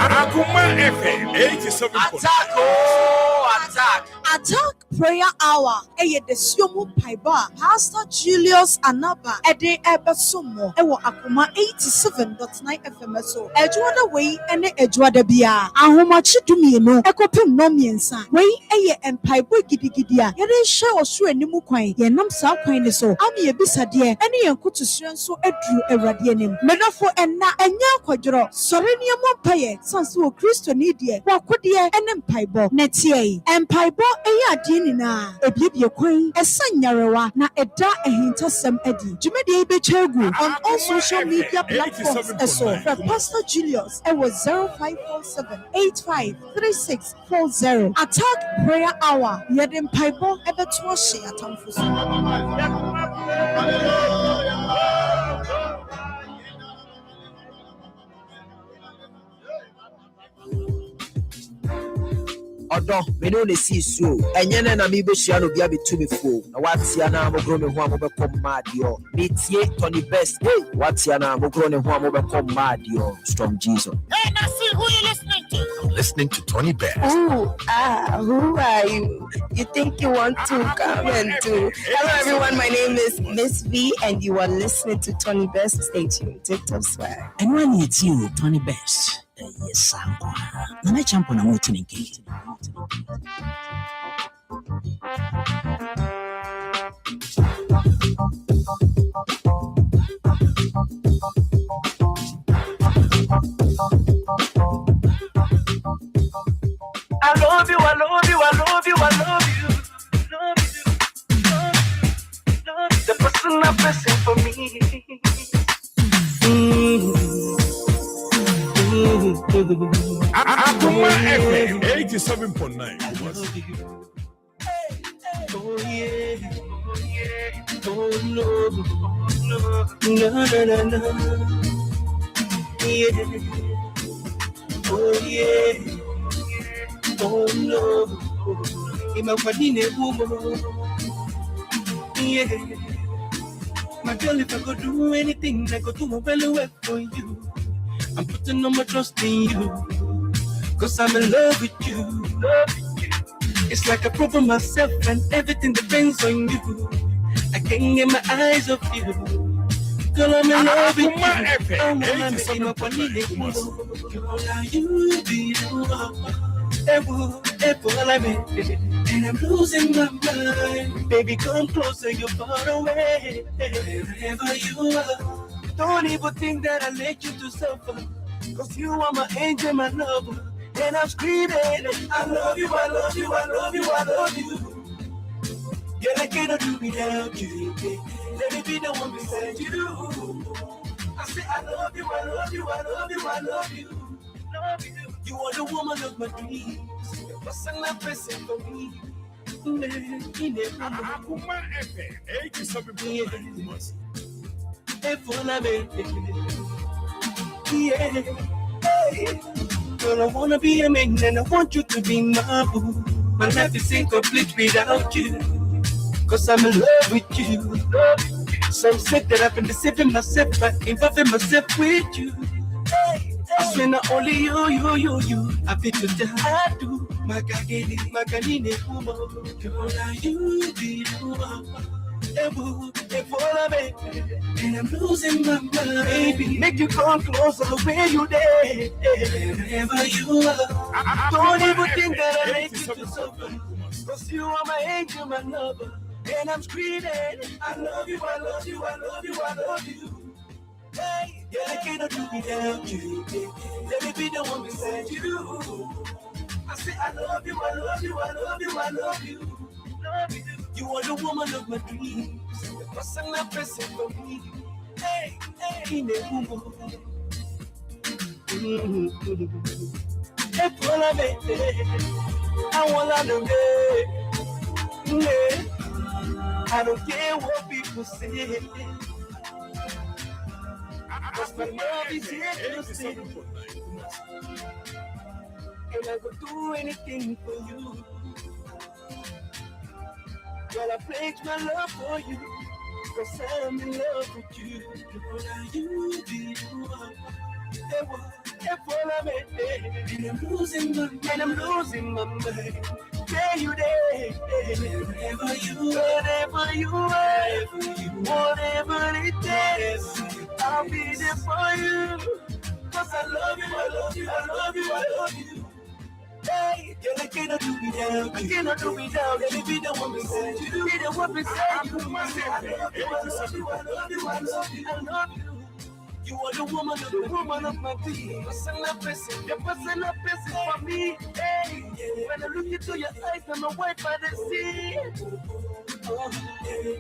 Akoma FM 87.9. Attack prayer hour. Eye de siomu paiba. Pastor Julius Anaba. Ede ebesomo. Ewo Akoma 87.9 FM so. Ejuada wei ene ejuada bia. Ahomachi dumienu. Ekopim no miensa. Wei eye empaibo gidigidia. Yede share osu enimu kwan. Ye nam sa kwan ni so. Ami ebisa de. Ene yenkutu so edru ewrade enim. Menafo enna enya kwadro. Sore niamo paye. Sanse wo Kristo ni de. Wakode ene empaibo. Netie. Empaibo eye ade ni na ebiebie kwan esanyarewa na eda ehintasem edi jumede ebechegu on all social media platforms eso for Pastor Julius it was 0547853640 attack prayer hour yedem paibo ebeto hye atamfo so Odo me no see so enye na me be hia no bia betu me fo na watia na mogro me ho amobekom madio me tie Tony Best hey watia na mogro ne ho amobekom madio Storm Jesus. Hey Nasi, who you listening to? I'm listening to Tony Best. Who are you? You think you want to come and do? Hello everyone, my name is Miss V and you are listening to Tony Best. Stay tuned. TikTok swag. And when it's you, Tony Best. Yes, I'm going to jump on a mountain gate. I love you, I love you, I love you, I love you. The person I'm pressing for me. Akoma FM 87.9. Oh yeah, oh no, no, yeah, oh yeah, oh no, Imafanine woman, yeah. My girl, if I could do anything, I could do my well away for you. I'm putting all my trust in you, cause I'm in love with you. It's like I prove myself and everything depends on you. I can't get my eyes off you. Girl, I'm in love with you. I wanna make you my funny name. You be and I'm losing my mind. Baby, come closer, you're far away. Wherever you are, don't even think that I let you to suffer. Cause you are my angel, my lover. And I'm screaming, I love you, I love you, I love you, I love you. Girl, I cannot do without you. Let me be the one beside you. I say, I love you, I love you, I love you, I love you. You are the woman of my dreams. The person I'm pressing for me. Akoma FM 87.9. Girl, I wanna be a man and I want you to be my boo. My life is incomplete without you, cause I'm in love with you. Some say that I've been deceiving myself by involving myself with you. I swear not only you, I feel to die, I do. Maganine, woman, girl, now you be the one. And I'm losing my mind, baby. Make you come closer where you there. Wherever you are, don't even think that I make you to suffer. Cause you are my angel, my lover. And I'm screaming, I love you, I love you, I love you, I love you. Hey, yeah, I cannot do without you. Let me be the one beside you. I say I love you, I love you, I love you, I love you. You are the woman of my dreams. The person I'm pressing for me. Hey, hey, Nebumo. I want to know. I don't care what people say. Cause my love is here to stay. And I could do anything for you. Girl, I pledge my love for you, cause I'm in love with you. Girl, you be the one. And I'm losing my mind, and I'm losing my mind. There you there, wherever you are, whatever it takes, I'll be there for you. Cause I love you, I love you, I love you, I love you. Hey, girl, I cannot do without. I cannot do without. Let me be the one beside you. Be the one beside you. I love you, I love you, I love you, I love you, I love you. You are the woman of my dreams. Personal person, your personal person for me. Hey, when I look into your eyes, I'm a white by the sea.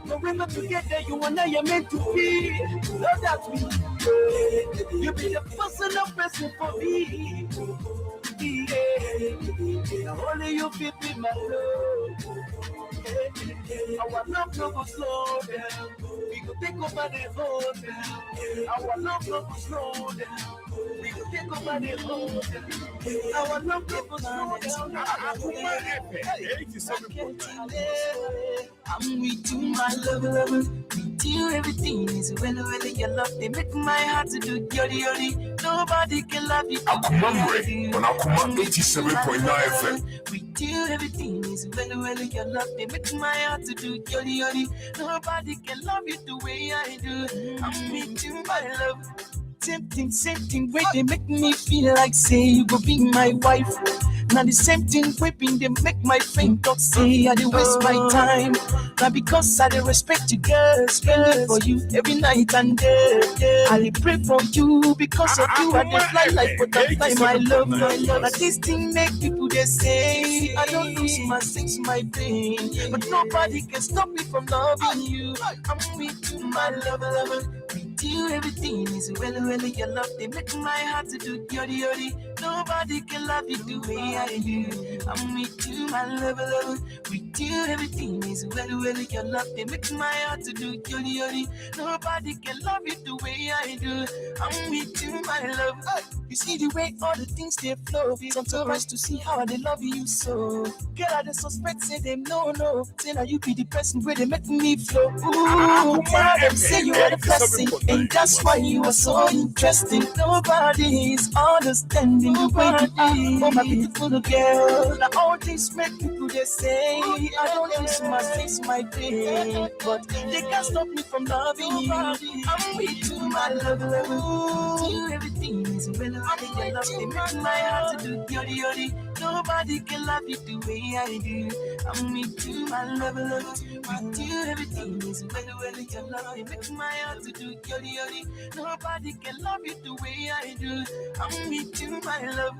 When we're not together, you and I are meant to be. Love that me. You be the personal person for me. Yeah. Only you fit in my love. Our love no go slow down. We go take over the whole town. Our love no go slow down. We go take over the whole town. Our love no go slow down. Akoma FM 87.9. I'm with you, my love. With you, everything is well. Your love, they make my heart to do yori. Nobody can love you. Akoma on Akoma 87.9 FM. With you, everything is well. Your love, they make my heart to do yori. Nobody can love you the way I do. I'm with you, my love. Same thing, way they make me feel like say you go be my wife. Now the same thing whipping they make my friend talk say I dey waste my time. Now because I dey respect you, girl, spend it for you every night and day. I dey pray for you because of you. I dey fly like butterfly, my love. Now this thing make people they say I don't lose my sense, my pain, but nobody can stop me from loving you. I'm with you, my love. With you, everything is well. Your love, they make my heart to do yori yori. Nobody can love you the way I do. I'm with you, my love. With you, everything is well. Your love, they make my heart to do yori yori. Nobody can love you the way I do. I'm with you, my love. You see the way all the things they flow. Some surprised to see how they love you so. Girl, I just suspect, say them no. Say now you be the person where they make me flow. Ooh, tell them say you are the blessing, and that's why you are so interesting. Nobody is understanding the way you are. Oh my beautiful girl, now all this make people they say I don't lose my face, my day, but they can't stop me from loving you. I'm with you, my love. You, everything is well. Your love, they make my heart to do yori yori. Nobody can love you the way I do. I'm with you, my love. With you, everything is well. Your love, they make my heart to do yori yori. Nobody can love you the way I do. I'm with you, my love.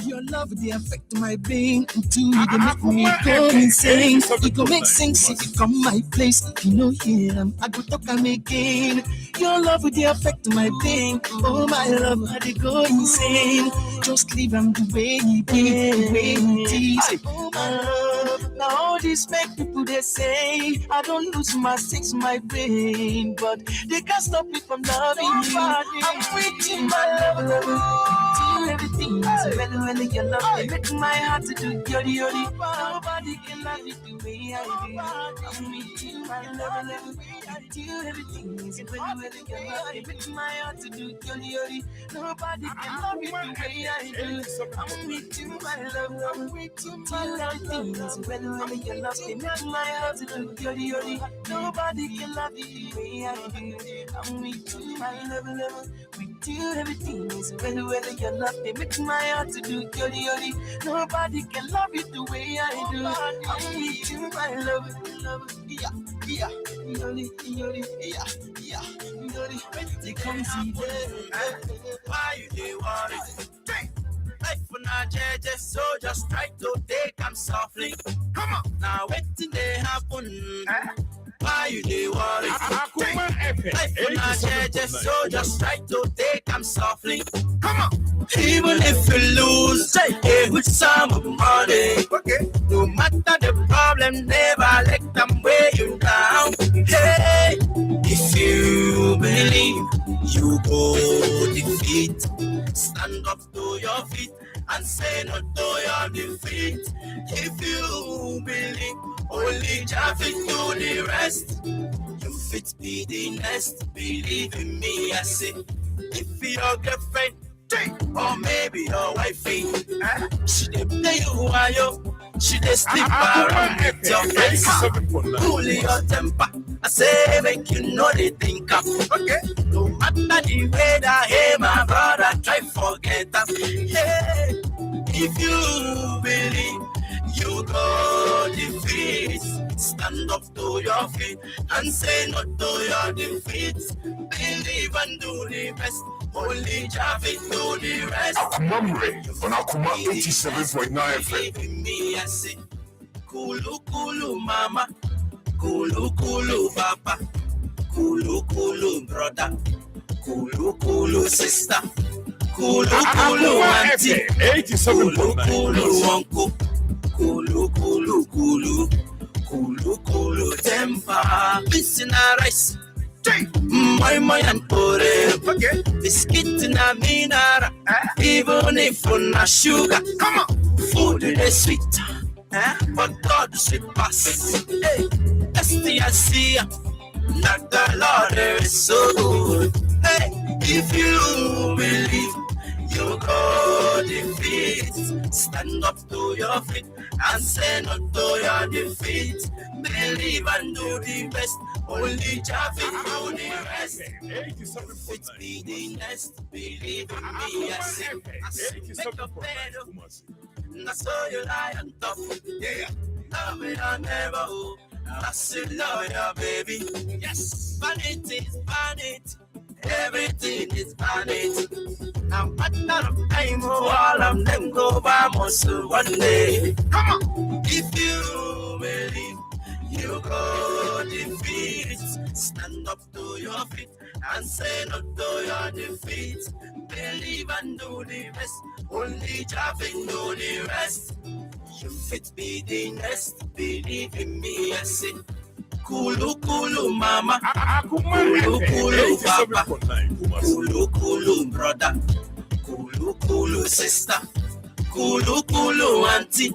Your love, they affect my being too. They make me go insane. You go make sense if you come my place. If you know him, I go talk and again. Your love, they affect my being. Oh my love, they go insane. Just leave them the way he be, the way he is. Oh my love, now all this make people they say I don't lose my sense, my brain, but they can't stop me from loving you. I'm with you, my love. Everything is well, your love, they make my heart to do yori yori. Nobody can love you the way I do. I'm with you, my love. With you, everything is well, your love, they make my heart to do yori yori. Nobody can love you the way I do. I'm with you, my love. I'm with you, my love. Everything is well, your love, they make my heart to do yori yori. Nobody can love you the way I do. I'm with you, my love. With you, everything is well, your love, they make my heart to do yori yori. Nobody can love you the way I do. I'm with you, my love. Yeah, yori, yori, yeah, yori. They come see them. Why you they worry? Life for not judges, so just try to take them softly. Come on, now waiting they happen. Why you they worry? Life for not judges, so just try to take them softly. Come on. Even if you lose, hey, with some money, no matter the problem, never let them weigh you down. Hey, if you believe, you go defeat. Stand up to your feet and say no to your defeat. If you believe, only Jah fit do the rest. You fit be the next. Believe in me, I say. If your girlfriend or maybe your wifey, she dey play you while you, she dey sleep around with your friends. Cool your temper, I say make you know they think up. Okay, no matter the way that hey my brother try forget us. Yeah, if you believe, you go defeat. Stand up to your feet and say no to your defeat. Believe and do the best. Only Jah fit do the rest. Akoma on Akoma 87.9 FM. Me, I say, Kulu Kulu mama, Kulu Kulu papa, Kulu Kulu brother, Kulu Kulu sister, Kulu Kulu auntie, 87.9 Kulu uncle, Kulu Kulu Kulu, Kulu Kulu temper. Listen, rice. My and pore, biscuit na minara, even if on a sugar, come on, food is sweet, but God should pass. Hey, STIC, not the Lord is so good. Hey, if you believe, you go defeat. Stand up to your feet and say no to your defeat. Believe and do the best. Only Jah fit do the rest. Fit be the next. Believe in me, I say. Make a bed up. I saw you lie on top. Yeah, love it I never hope. I still love you, baby. Yes, vanity is vanity. Everything is vanity. Now matter of time, all of them go by muscle one day. Come on, if you believe. You you go defeat. Stand up to your feet and say no to your defeat. Believe and do the rest. Only Javin do the rest. You fit be the next. Believe in me, yes it. Kulu kulu mama, kulu kulu papa, kulu kulu brother, kulu kulu sister, kulu kulu auntie,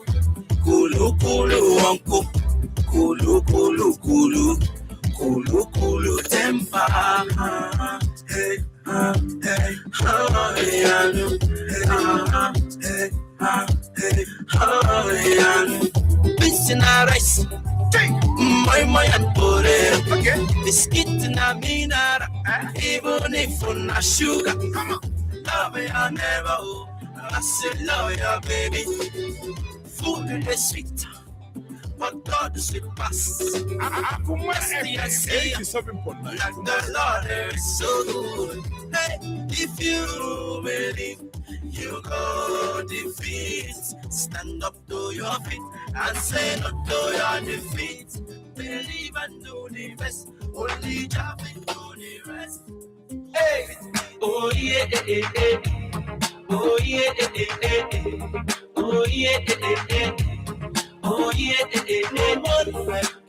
kulu kulu uncle, kulu kulu kulu, kulu kulu temper. Hey, hey, rice. My and pore, biscuit na minara, even if on a sugar. Love ya never, I said love ya baby. Food is sweet, but God is sweet pass. Akoma FM 87.9. Like the Lord is so good. Hey, if you believe, you go defeat. Stand up to your feet and say no to your defeat. Believe and do the best. Only Javin do the rest. Hey, oh yeah, eh, eh, eh. Oh yeah, eh, eh, eh. Oh yeah, eh, eh, eh. Oh yeah, eh, eh, eh.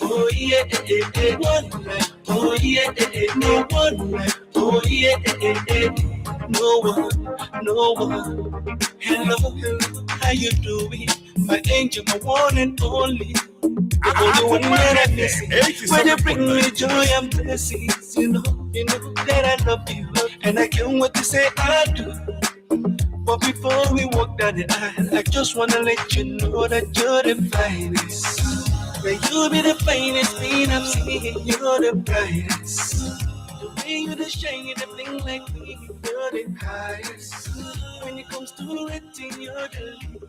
Oh yeah, eh, eh, eh. Oh yeah, eh, eh, eh. Oh yeah, eh, eh, eh. No one. Hello, how you doing? My angel, my one and only. The only one that I miss. When you bring me joy and blessings, you know that I love you, and I can't wait to say I do. But before we walk down the aisle, I just wanna let you know that you're the finest. That you'll be the finest thing I've seen. You're the brightest. The way you the shine, you the thing like me. You're the highest. When it comes to rating, you're the lead.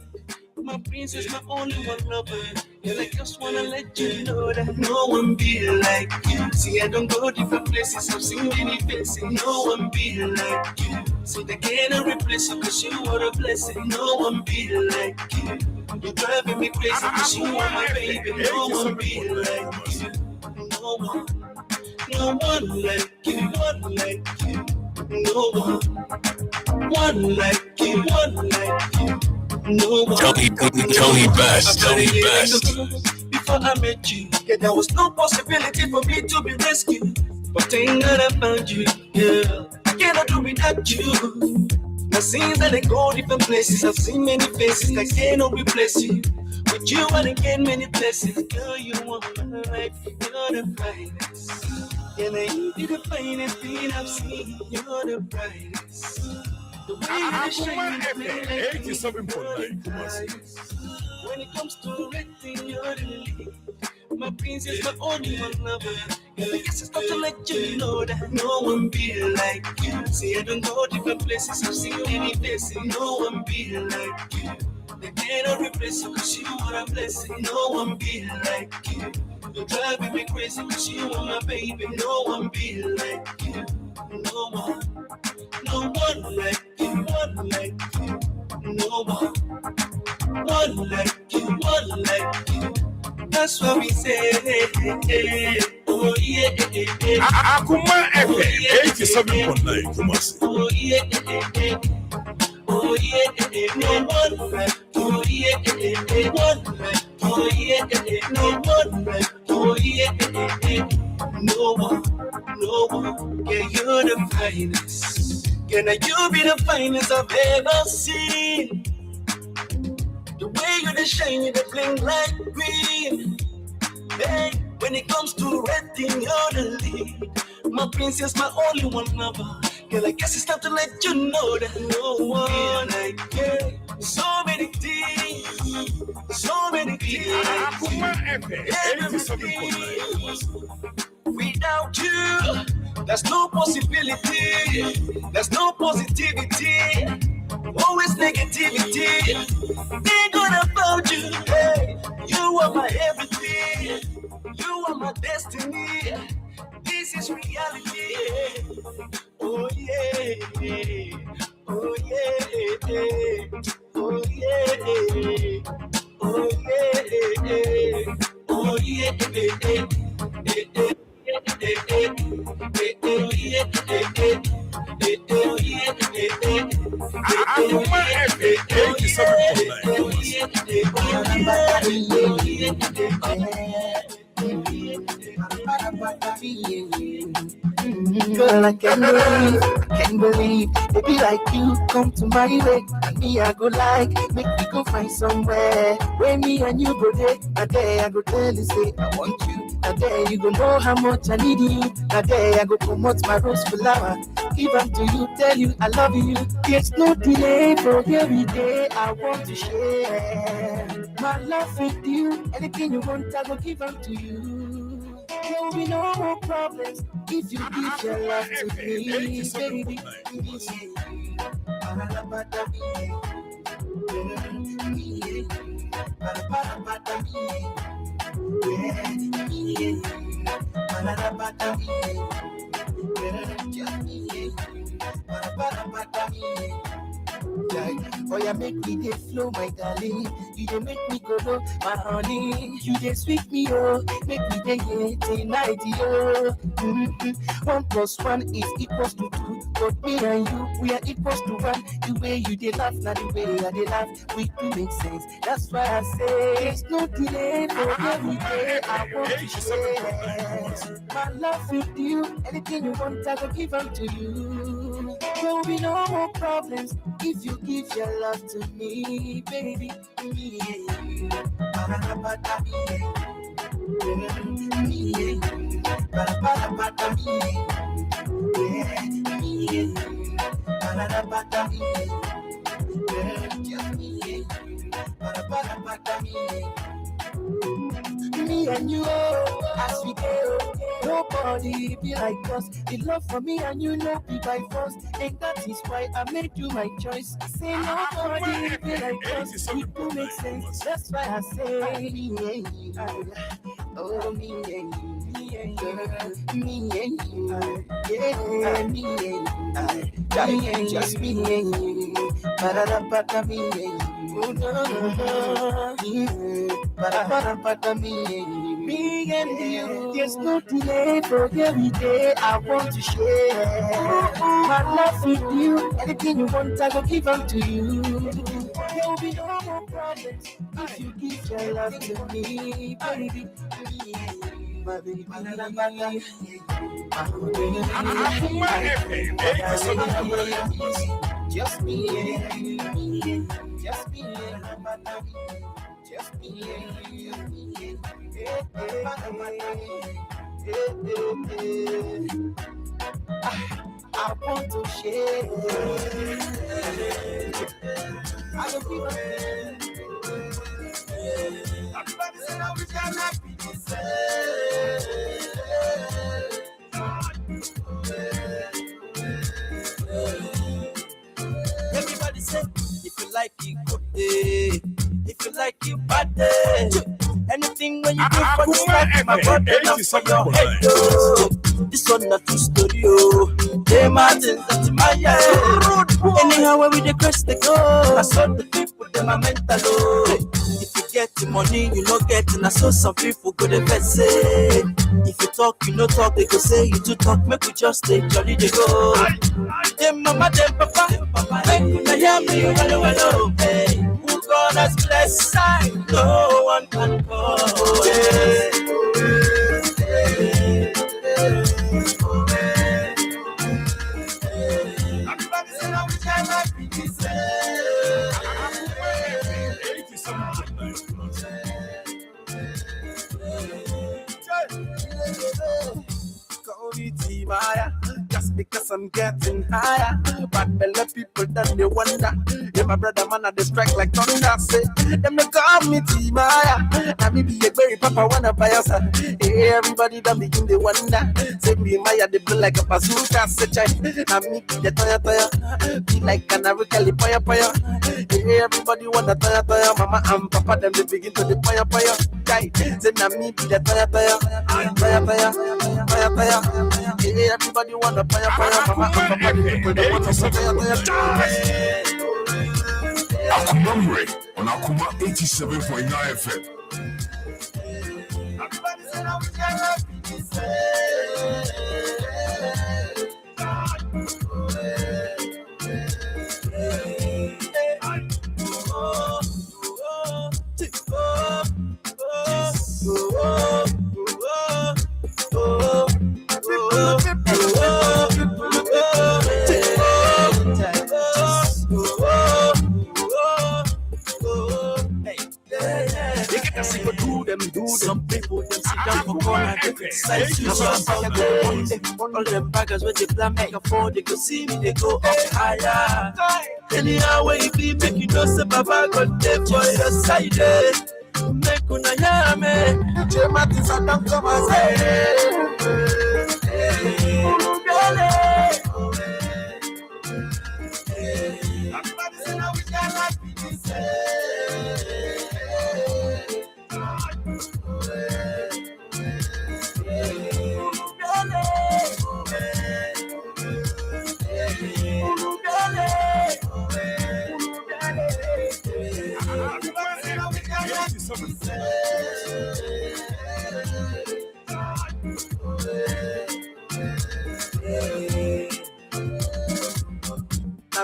My princess, my only one lover. And I just wanna let you know that no one be like you. See, I don't go different places, I've seen many faces. No one be like you. See, they cannot replace you, cause you are a blessing. No one be like you. You're driving me crazy, cause you are my baby. No one be like you. No one like you, one like you. No one like you, one like you. No one. Tony Best. Before I met you, yeah, there was no possibility for me to be rescued. But thank God I found you, yeah. I cannot do without you. Now since I go different places, I've seen many faces that cannot replace you. With you I gain many blessings. Girl, you want my life, you're the finest. Yeah, now you be the finest thing I've seen. You're the brightest. The way you shine, 87.9. When it comes to rating, you're the lead. My princess, my only one lover. And I guess it's not to let you know that no one be like you. See, I don't go different places, I've seen many faces. No one be like you. They cannot replace you, cause you are a blessing. No one be like you. You're driving me crazy, cause you are my baby. No one be like you. No one like you, one like you. No one like you, one like you. That's what we say. Oh yeah, Akoma FM 87.9 Kumasi. Oh yeah, oh yeah, no one like. Oh yeah, one like. Oh yeah, no one like. Oh yeah, no one. Yeah, you're the finest. Can you be the finest I've ever seen? The way you the shine, you the bling like green. Hey, when it comes to rating, you're the lead. My princess, my only one lover. Girl, I guess it's time to let you know that no one like you. So many things. Without you, there's no possibility. There's no positivity. Always negativity. Think about you. Hey, you are my everything. You are my destiny. This is reality. Oh yeah. Oh yeah. Oh yeah. Oh yeah. Oh yeah. Akoma FM 87.9. Girl, I can't believe, baby like you come to my way. And me, I go like, make me go find somewhere where me and you go there. A day I go tell you, say, I want you. A day you go know how much I need you. A day I go promote my rose flower. Give them to you, tell you I love you. There's no delay for every day. I want to share my love with you. Anything you want, I will give them to you. There will be no more problems if you give your love to me, baby. Oh, yeah, make me dey flow, my darling. You dey make me go low, my honey. You dey sweet me, oh. Make me dey here tonight, oh. 1 + 1 is equals to 2. But me and you, we are equals to 1. The way you dey laugh, not the way I dey laugh. We do make sense. That's why I say there's no delay for every day. I want to share my love with you. Anything you want, I will give them to you. There will be no more problems if you give your love to me, baby. Me and you, as we go, nobody be like us. The love for me and you know be by force, and that is why I made you my choice. I say nobody be like us. It do make sense. That's why I say me and you. Oh, me and you. Me and you. Me and you. Yeah, me and you. Just me and you. Ba-da-da-ba-da, me and you. Oh, no, me and you. There's no delay for every day. I want to share my love with you. Anything you want, I will give them to you. There will be no more problems if you give your love to me, baby. My baby, just me, just me, just me. I want to share. I don't feel everybody said I wish I might be the same. Everybody say if you like it, good day. If you like it, bad day. Anything when you do for this life, my brother, not for your head, oh. This one not true story, oh. They Martins, that's my head. Anyhow, where we the crest they go. I saw the people, them are mental, oh. If you get the money, you no get, and I saw some people go the best say. If you talk, you no talk, they go say you too talk, make we just stay jolly, they go. Them mama, them papa, make you hear me, well, hey. Who God has blessed, no one can go away. Just because I'm getting higher, bad belly people that they wonder. Yeah, my brother man, they strike like thunder. Say them they call me Timaya. I me be a very papa wanna buy us. Hey, everybody that begin they wonder. Say me Maya they blow like a bazooka. Say child, I me be the toya. Be like canary kelly poya. Hey, everybody wanna toya. Mama and papa them they begin to the poya. Guy, say na me be the toya. Hey, everybody wanna fire, mama and papa, the people that wanna fire. Akoma on Akoma 87.9 FM. Some people them sit down for corner, they criticize you. All them baggers with the plan make a fall, they go see me, they go up higher. Anyhow way you be, make you know say Baba got there for your side. Make una hear me, Jematis and don't come and say. Everybody say now we can't like this.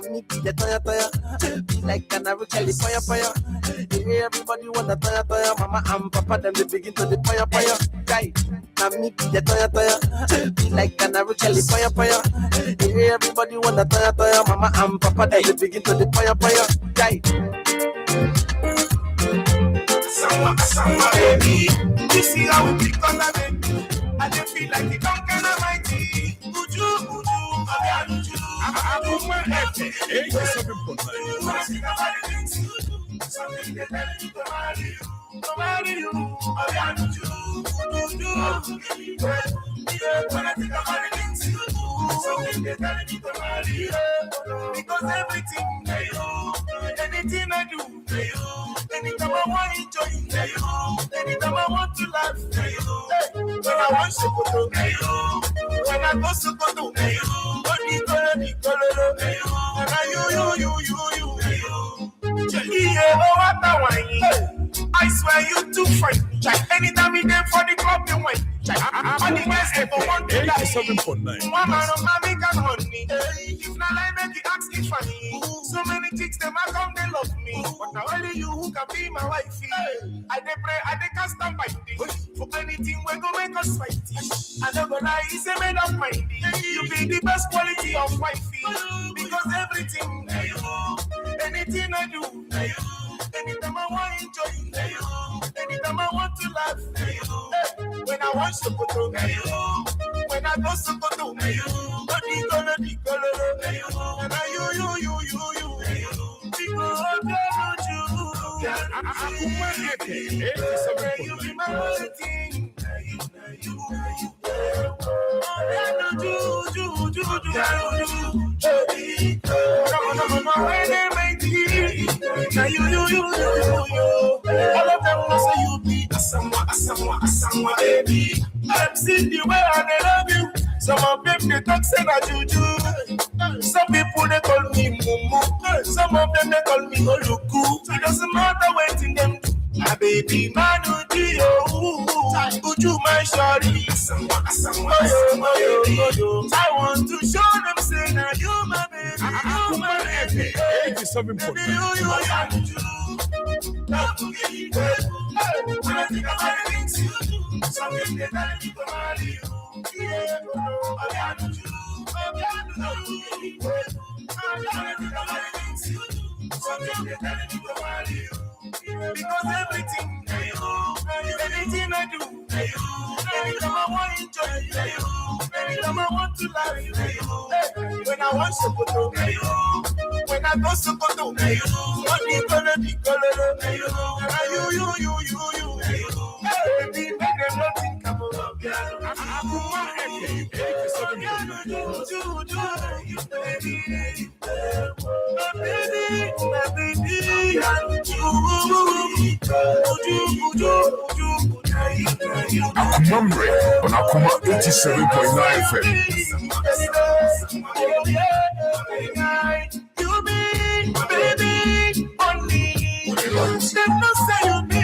Me be the toya, be like an Kelly fire. Everybody want the toya, mama and papa them they begin to the fire. Guy, now me be the toya, be like an Kelly fire. Everybody want the toya, mama and papa them they begin to the fire. Guy. Summer, baby, you see how we pick on that baby. I just feel like it don't kind of mighty. Uju, Akoma FM 87.9. Something that I need to marry you. When I think about it, something that I need to marry you. Because everything they do, anything I do, they do. Anytime I want to enjoy, they do. Anytime I want to laugh, they do. When I want to go to, they do. When I go to go to, they do. They do. And I you, they do. Yeah, oh, what a wine. I swear you too fine. Anytime we there for the club, you wine. On the guys ever want to die. 87.9. Mama, mommy can honey. If not, I make it ask it funny. So many chicks, them I come, they love me. But now only you who can be my wifey. I dey pray, I dey cast and bind it. For anything, we go make us fight it. I don't go lie, it's a made up mind. You be the best quality of wifey. Because everything, anything I do, anytime I want to enjoy, anytime I want to laugh, when I want to go to, when I go to go to, body color, and I you, because I love you. You be my only thing. You. All of them will say you be Asama, baby. I'm seeing the way I love you. Some of them they talk say na juju. Some people they call me Mumu. Some of them they call me Oluku. It doesn't matter what in them do. My baby, Manu Dio, would you my shorty? Asama, I want to show them say now you my baby, you my baby. 87.9. When I think about the things you do, something that I need to marry you. Because everything they do, anything I do, anytime I want to enjoy, anytime I want to laugh, when I want to go to, when I go to go to, what the color, and you, baby, make them not think about Akoma FM 87.9. Akoma on Akoma 87.9 FM. You be, baby, only. Them no say you be.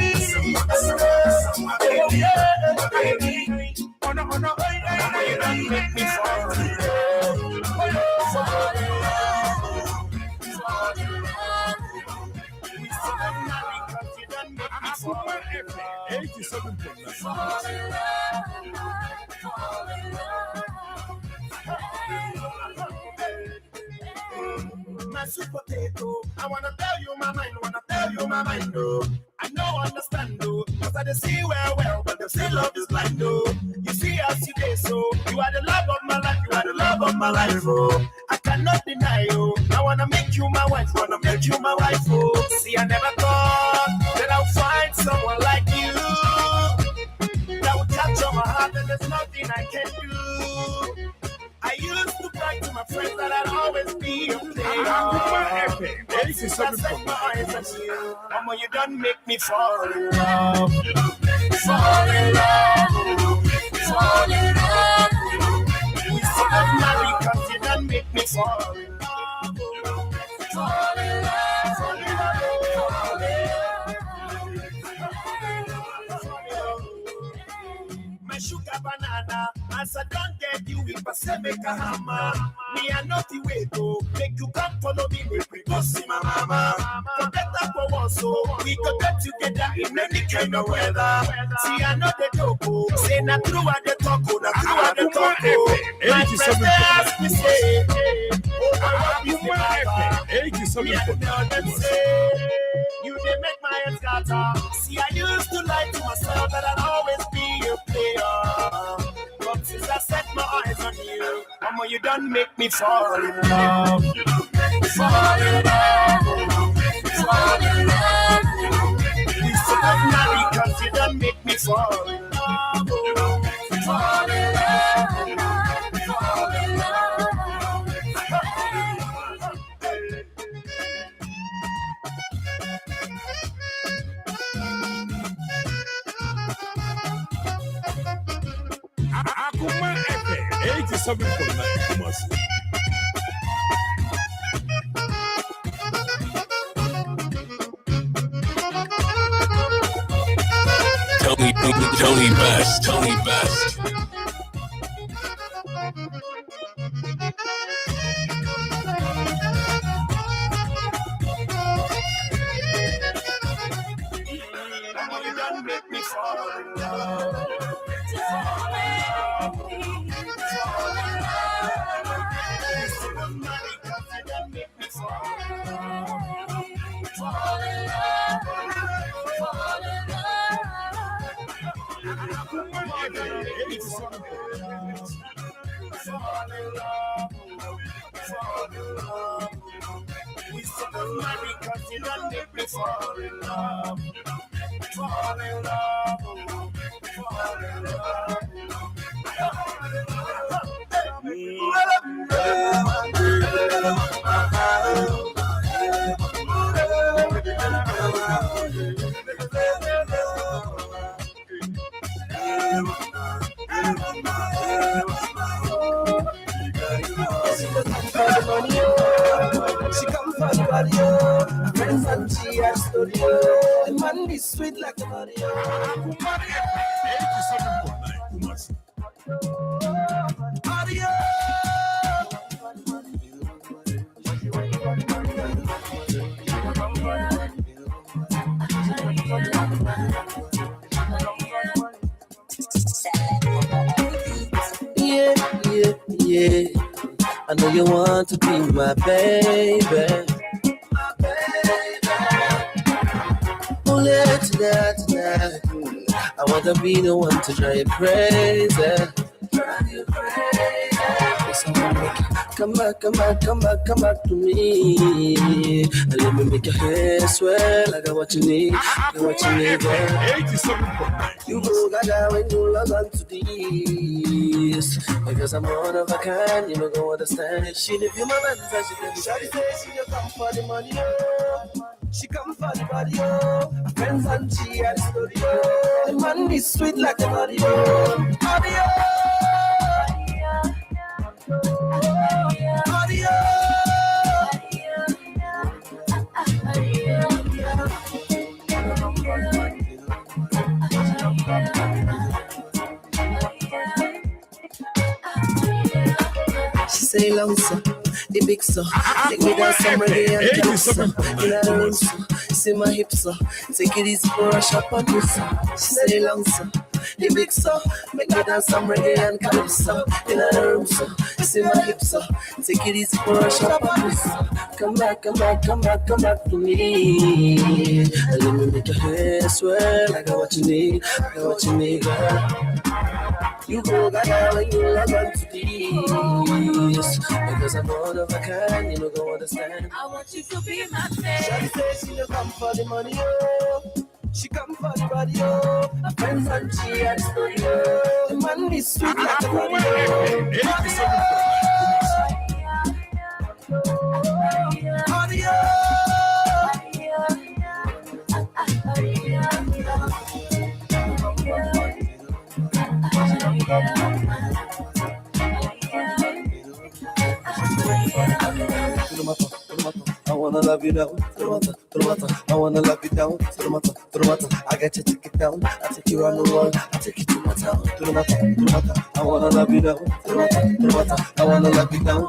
Akoma FM 87.9. My sweet potato, I wanna tell you my mind, oh. I know understand, oh, cause I dey see well, but they say love is blind, oh. You see us today, so you are the love of my life, oh. I cannot deny, oh. I wanna make you my wife, oh. See, I never thought that I'll find someone like you that would capture my heart, and there's nothing I can do. I used to brag to my friends that I'd always be a player. But since I set my eyes on you, Mama, you done make me fall in love. Fall in love. Fall in love. We should have married cause you done make me fall in love. Fall in love. Fall in love. Fall in love. My sugar banana, as I don't get you, if I say make a hammer, me I not the way to make you come follow me, make we go see my mama. For better for one, so we could get together in any kind of weather. See, I know the joke, say not true at the talk, not true at the talk. My friends they ask me say, oh, I love you, me I tell them say, you did make my head scatter. See, I used to lie to myself that I'd always be a player. But since I set my eyes on you, Mama, you done make me fall in love. Fall in love. Fall in love. We should have married cause you done make me fall in love. Fall in love. Fall in love. Akoma FM 87.9 Kumasi. Tony Best. Mama, you done make me fall in love. We should have married cause you done make me fall in love. Fall in love. Fall in love. She come for the body, oh. Friends and she has story, oh. The man is sweet like a body, oh. Audio. Yeah. I know you want to be my baby. Only tonight. I want to be the one to drive you crazy. Come back to me. And let me make your hair swell. I got what you need, girl. You go gaga when you log on to this. Because I'm one of a kind, you don't go understand. She live in my man, she can be shawty say she come for the money, oh. She come for the body, oh. Her friends and she had a story, oh. The man is sweet like the body, oh. Audio. She say long so, the big so. Take me down some reggae and dance so. In a room so, see my hips up. Take it easy for a shop and do so. Stay long so. The big so. Make me dance some reggae and calypso. In a room so. See my hips up. Take it easy for a shop and do so. Come back to me. And let me make your hair swell. I got what you need. I got what you need, girl. You go gaga when you love on to this. Because I'm one of a kind, you know, go understand. I want you to be my friend. She says she don't come for the money, oh. She come for the body, oh. My friends and she had story, oh. The man is sweet like a body, I wanna love you down, I wanna love you down, I got to take it down, I take you around the world, I take you to my town, I wanna love you down, I wanna love you down,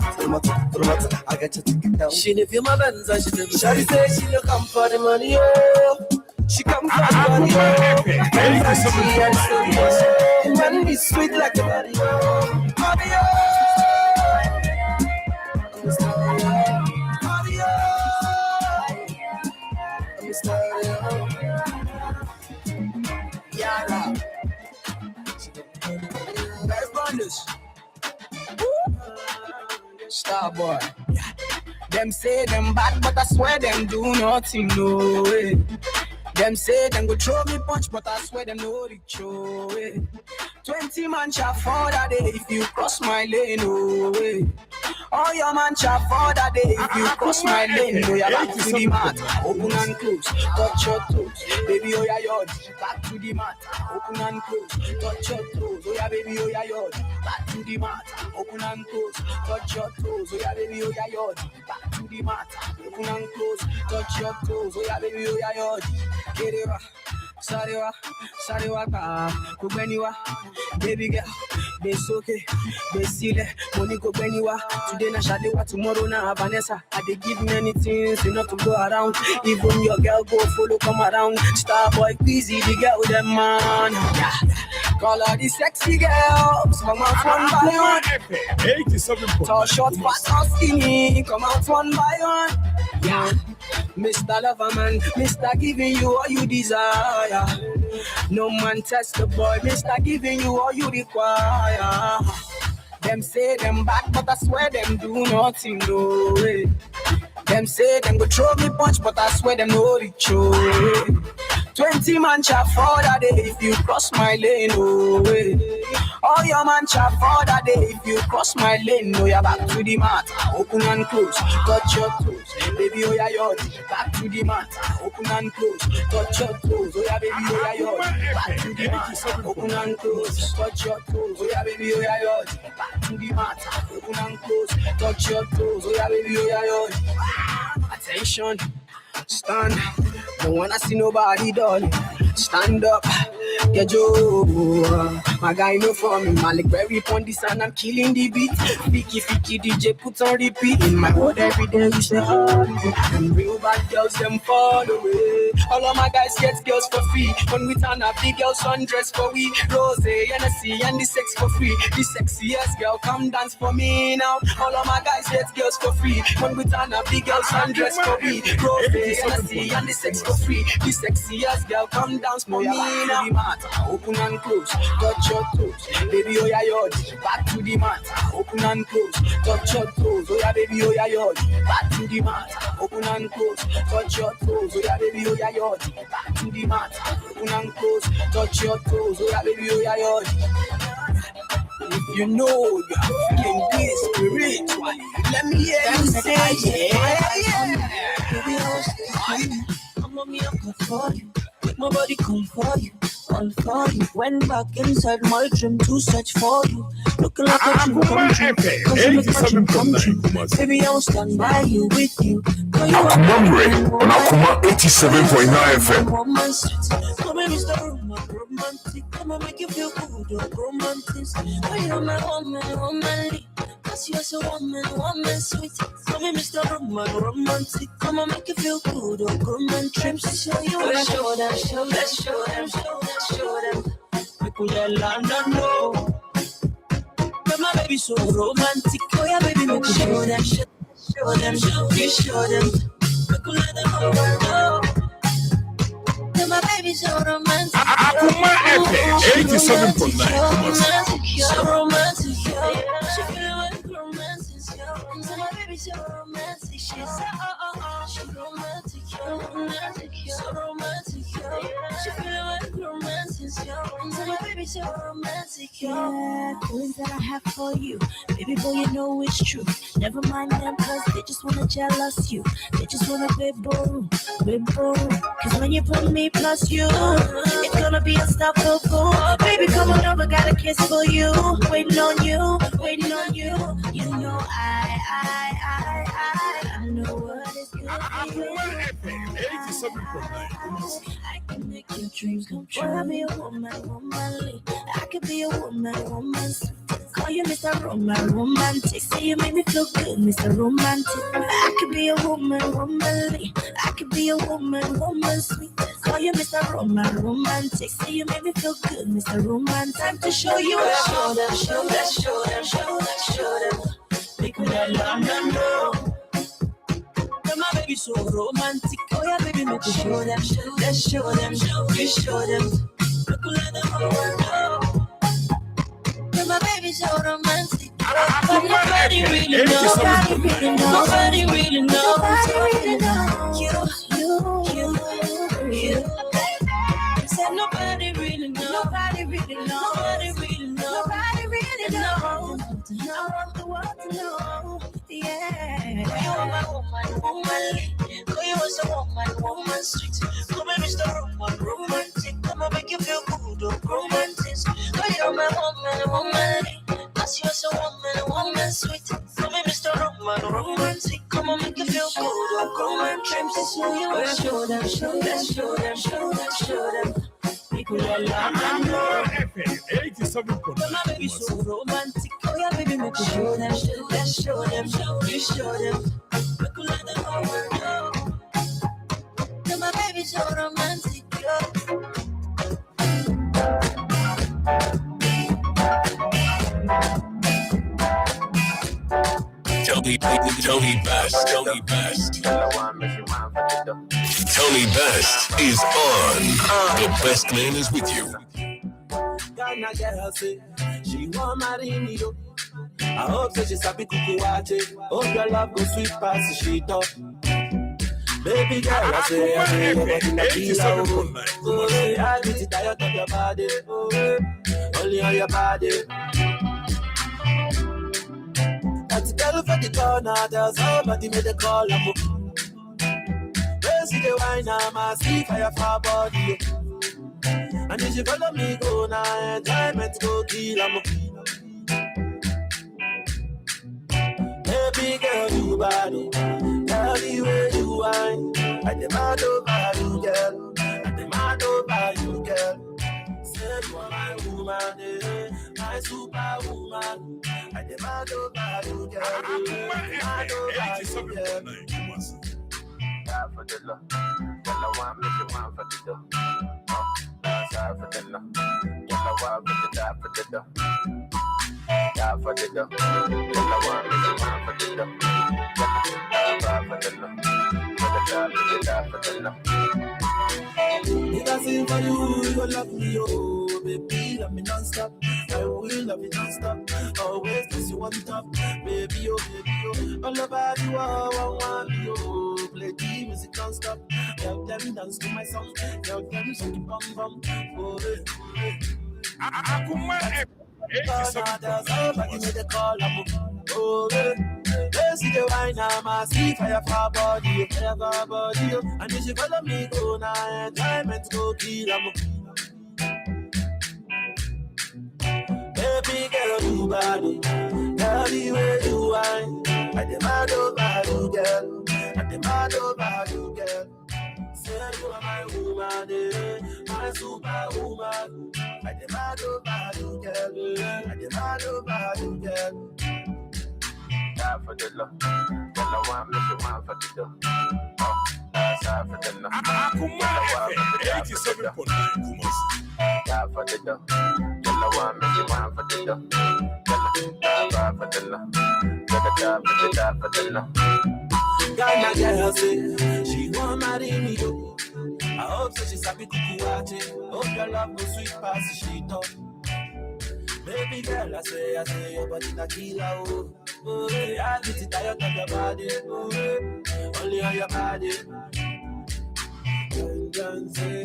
I got to take it down. She didn't feel my bands and she never say she don't come for the money, oh. She come for the money, oh. And she and story, oh. Man is sweet like a body, oh. Body, oh. Star boy, yeah. Them say them bad, but I swear them do nothing, no way. Them say them go throw me punch, but I swear them no reach, no way. 20 man shot for that day if you cross my lane, no way. All your man shot for that day if you cross my lane, no. You're back to the mat, open and close, touch your toes, baby, oh yeah, yod. Back to the mat, open and close, touch your toes, oh yeah, baby, oh yeah, yod. Back to the mat, open and close, touch your toes, oh yeah, baby, oh yeah, yod. Back to the mat, open and close, touch your toes, oh yeah, baby, oh yeah, yod. Get it right. Sarewa, Kubeniwa, baby girl, Besoke, Besile, Monico Beniwa, today na Shalewa, tomorrow na Vanessa. I dey give many things enough to go around. Even your girl go follow come around. Star boy, busy, the girl with them man. Yeah. Call her the sexy girls, come out one by one. 87. Tall, short, fat, or skinny, come out one by one. Yeah. Mr. Loverman, Mr. Giving you all you desire. No man test the boy, Mr. Giving you all you require. Them say them bad, but I swear them do nothing, no way. Them say them go throw me punch, but I swear them no reach, no way. 20 man chop for that day if you cross my lane, no way. All your man chop for that day if you cross my lane, no. You're back to the mat, open and close, touch your toes, baby, oh yeah, yod. Back to the mat, open and close, touch your toes, oh yeah, baby, oh yeah, yod. Back to the mat, open and close, touch your toes, oh yeah, baby, oh yeah, yod. Back to the mat, open and close, touch your toes, oh yeah, baby, oh yeah, yod. Attention. Stand, don't wanna see nobody, darling. Stand up, get Joe. My guy no for me, Malik Berry on the sun, I'm killing the beat. Fiki DJ put on repeat. In my world every day you say, them real bad girls, them fall away. All of my guys get girls for free. When we turn up, the girls undress for we. Rose, NSC, and the sex for free. The sexiest girl, come dance for me now. All of my guys get girls for free. When we turn up, the girls undress for we. Rose, NSC, and the sex for free. The sexiest girl, come dance for me now. The mat, open and close, touch your toes, baby, oh yeah, yod. Back to the mat, open and close, touch your toes, oh yeah, baby, oh yeah, yod. Back to the mat, open and close, touch your toes, oh yeah, baby, oh yeah, yod. Back to the mat, open and close, touch your toes, oh yeah, baby, oh yeah, yod. If you know you're feeling this spiritually, let me hear you say yeah. Baby, I was come on me, I'll come for you. Make my body come for you, all for you. Went back inside my dream to search for you. Looking like a dream come true, cause you make my dream come true. Baby, I will stand by you, with you. Akoma on Akoma 87.9 FM. Come and Mr. Romantic, come and make you feel good, romantic. I am my woman, womanly. Cause you're so woman sweet. Call me Mr. Romantic. Come on, make you feel good. Oh, come on, trips. Show you. Let's show them. People that land and know. But my baby so romantic. Oh yeah, baby, make you show them. Show them. People let them know. But my baby so romantic. Akoma FM 87.9. So romantic. She feel like romantic. So my baby so romantic. She's so romantic. So romantic. She feel like romantic. So my baby so romantic. Yeah, feelings that I have for you, baby boy, you know it's true. Never mind them, cause they just wanna jealous you. They just wanna be boom. Cause when you put me plus you, it's gonna be unstoppable. Baby, come on over, got a kiss for you. Waiting on you. You know I know what is good for you. I can make your dreams come true. I'll be a woman. I could be a woman. Call you Mr. Romantic. Say you make me feel good, Mr. Romantic. I could be a woman. I could be a woman sweet. Call you Mr. Romantic. Say you make me feel good, Mr. Romantic. Time to show you. Show them. Make me that land and know. My baby so romantic. Oh yeah, baby, make you show them. Let's show them. You show them. People let them know. My baby so romantic. But nobody really knows. Nobody really knows. You. Said nobody really knows. Nobody really knows. I want the world to know. Yeah. You are my woman. Call you was a woman sweet. Come here, Mr. Romantic. Come on, make you feel good, oh, romantic. Call you my woman. Cause you was a woman sweet. Come here, Mr. Romantic. Come on, make you feel good, oh, romantic. Show them. People that love and know. 87.9. My baby so romantic. Oh yeah, baby, make you show them. Let's show them. You show them. People let them know. My baby so romantic. Tony Best. Tony Best is on. The best man is with you. Ghana girl say she want marry me though. I hope say she sabi kuku wache. Hope your love go sweet past she talk. Baby girl, I say your body na killer. Oh, I get tired of your body. Oh, only on your body. That's the girl for the corner. Tell somebody make the call. See the wine, I'm a see fire for body. And if you follow me, go now, enjoyment go kill 'em. Baby girl, you body, girl, the way you wine. I demand over you, girl. Say you are my woman, my superwoman. I demand over you, girl. For the love, girl, I want me to want for the love. Die for the love, girl, I want me to die for the love. Die for the love, girl, I want me to want for the love. Die for the love, die for the love. If I sing for you, you will love me, oh baby, love me non-stop. I will love you non-stop. Always kiss you on top, baby, oh. All about you, oh, I want you, oh. Play the music non-stop. Tell them dance to my song. Tell them sing bum bum. Oh, Akoma FM 87.9. oh, they see the wine, I'm a see fire for body. And if you follow me, go now, enjoyment go kill 'em. Baby girl, you body, girl, the way you wine. I demand over you, girl. Say you are my woman, my superwoman. I demand over you, girl. die for the love. Girl, I want me to want for the love. Die for the love. Akoma FM 87.9. Die for the love. Girl, I want me to want for the love. Die for the love. Die for the love. Ghana girl say she want marry me though. I hope so she's happy to watch. Hope your love go sweet past she talk. Baby girl, I say your body na killer oh. Oh, I get it tired of your body. Oh, only on your body. Can say,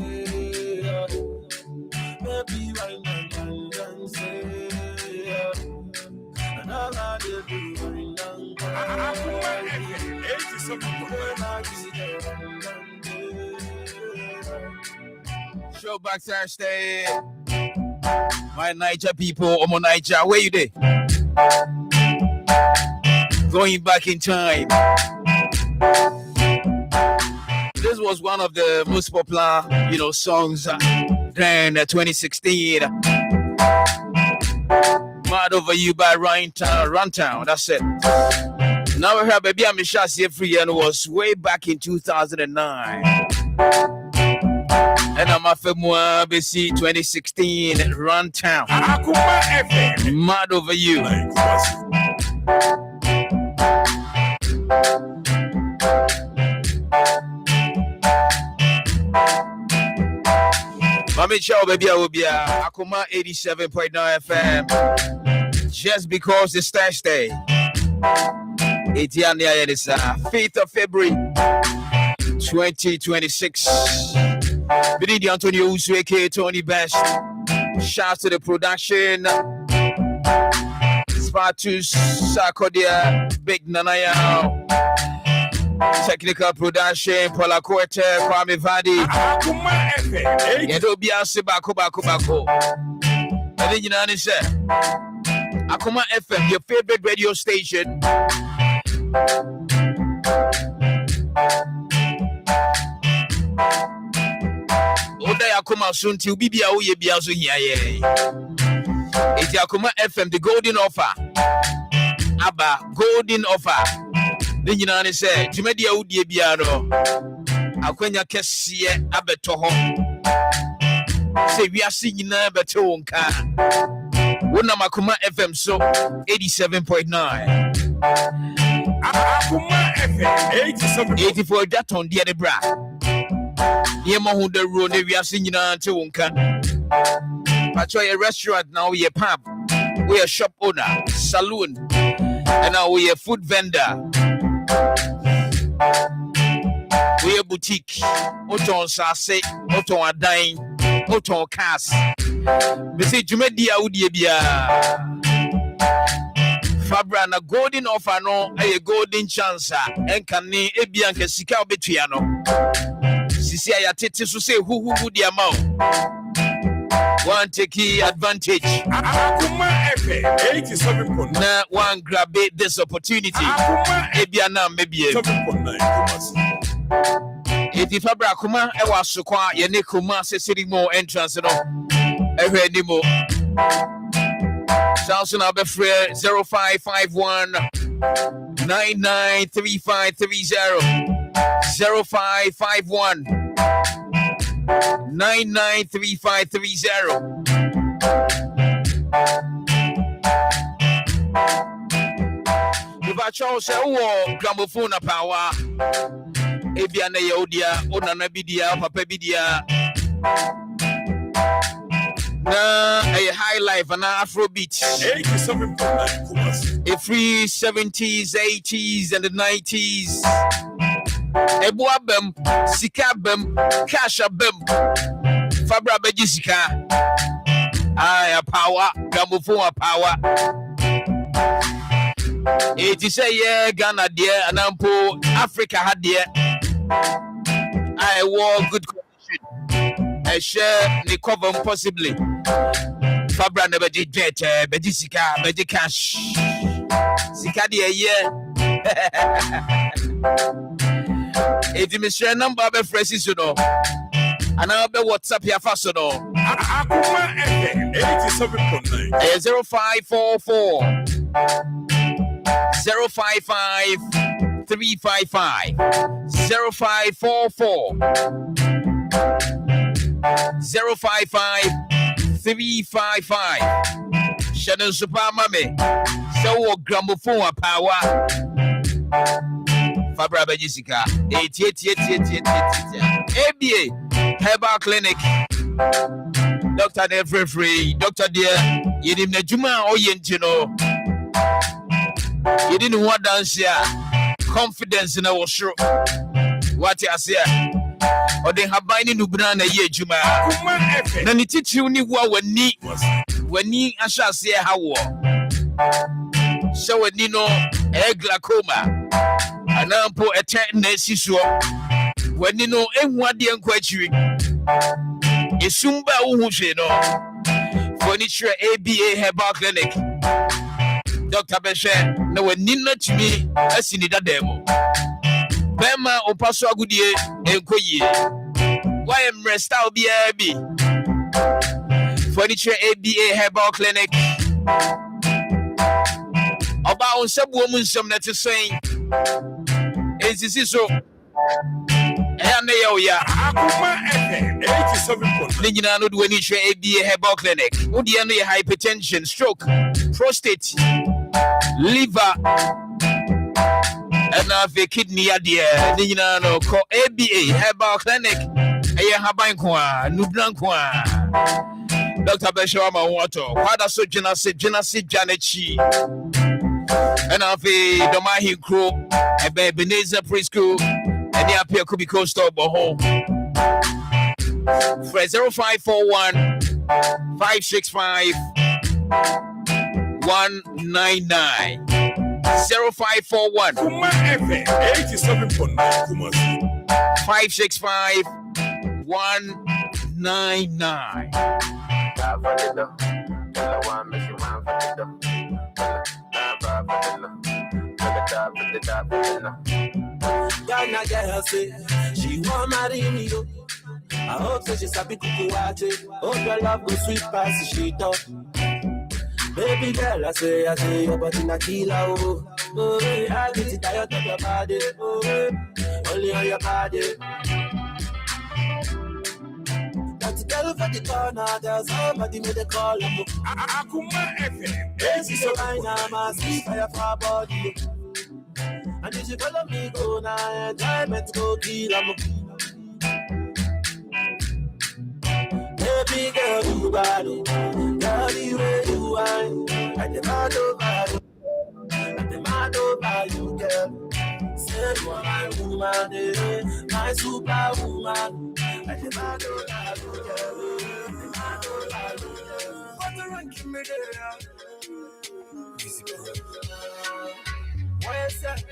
baby, why can say, and all I do is Show back Thursday. My Niger people, Omo Niger, where you there? Going back in time. This was one of the most popular, songs during 2016. Mad Over You by Runtown. That's it. Now we have Baby Amishasi free and was way back in 2009. And I'm a Femua BC 2016 Runtown. Akoma FM. Mad Over You. Mami Chow baby Obia Akoma 87.9 FM. Just because it's Thursday. It's the 5th of February 2026. Benidi Antonio Usweke, Tony Best. Shout to the production. Spatus Sakodia, Big Nanaya. Technical production, Paula Corte, Kwame Vadi. Yedo Biase Bako. And then you know what I say? Akoma FM, your favorite radio station. Oda Akoma soon to Bibia Uye Biazo here. It's Akoma FM, the golden offer. Abba, golden offer. Then you know what I say? Jimedia Udie Biano. Akwenya Kessie Abetoho. Say we are singing Betonka. Wona Akoma FM so 87.9. Akoma FM 87. 84 that on the bra. Yema who the road we are singing Betonka. But a restaurant now we a pub. We a shop owner, saloon, and now we a food vendor. We a boutique. Oton Sase, Oton Adain, Oton Cass. We say Jumedia Udiebia. Fabra na golden offer no a golden chance. And can ne Ebianca Sika Betriano. Sisi ayatete so say who would the amount. One take advantage. Akoma FM 87.9. Now one grab this opportunity. Ebiana maybe 7.9. If Fabra Akoma ewa sukwa ye ne kuma se siri mo entrance no. Ehwe ni mo. Samson Abefre 0551 993530 0551 993530. If I chose a gramophone power, Ebiana Yodia, Onana Bidia, Papa Bidia. A high life and Afrobeat. 87.9. A free 70s, 80s, and the 90s. Ebuabem, Sikabem, Kashabem, Fabra Bejisika. I power, Gamufu power. It is a year, Ghana dear, and Ampo, Africa had dear. I wore good condition. I share the cover possibly. Fabra never did better, Bejisika, Bejikash. Sikadia year. It is Mr. Number of phrases, you know. And I'll be WhatsApp here first, you know. Akoma FM 87.9. 0544 055 355 0544 055 355 Shannon Super Mame so gramophone power Fabra Jessica 88 ABA Herbal Clinic Dr. Never Free Dr. Dear Yedim Najuma Oyentino you didn't want dance here confidence in our show what you say or they have binding to brand a year juma then it teach you ni what when you shall say how so when you know Akoma and ampo a tendency so when you know what the unquestioning is Sumba Uhushino furniture ABA Herbal Clinic Dr. Beshe no when Nina to me as in the demo Bema Opaso Agudie Enkoye why am rest out BAB furniture ABA Herbal Clinic about some woman some that is saying is so Akoma FM 87.9 Nina no do any ABA Herbal Clinic Udiano hypertension stroke prostate liver and a kidney idea Nina no call ABA Herbal Clinic Aya Habankwa Nubrankwa Dr. Beshama Water Father so Janasi Janechi and I've a Domahi Crew a Ebenezer Preschool and the appear could be coast of home. 0541 565 199 0541 87.9 565 199 Ghana girl say she want marry me yo. I hope so she's happy kukuwache. Oh your love go sweet past she talk. Baby girl I say your body na killer oh. Oh I get it tired of your body. Oh only on your body. That girl for the corner, there's somebody made a call. Akoma FM This is so fine, I'm a sleep for your body. And if you follow me, go now, enjoyment go kill 'em. Baby girl, you bad, girl, the way you whine, and the mad over you, girl. Say you are my woman, my superwoman, and the mad over you, girl. What the rank me there? Why is that?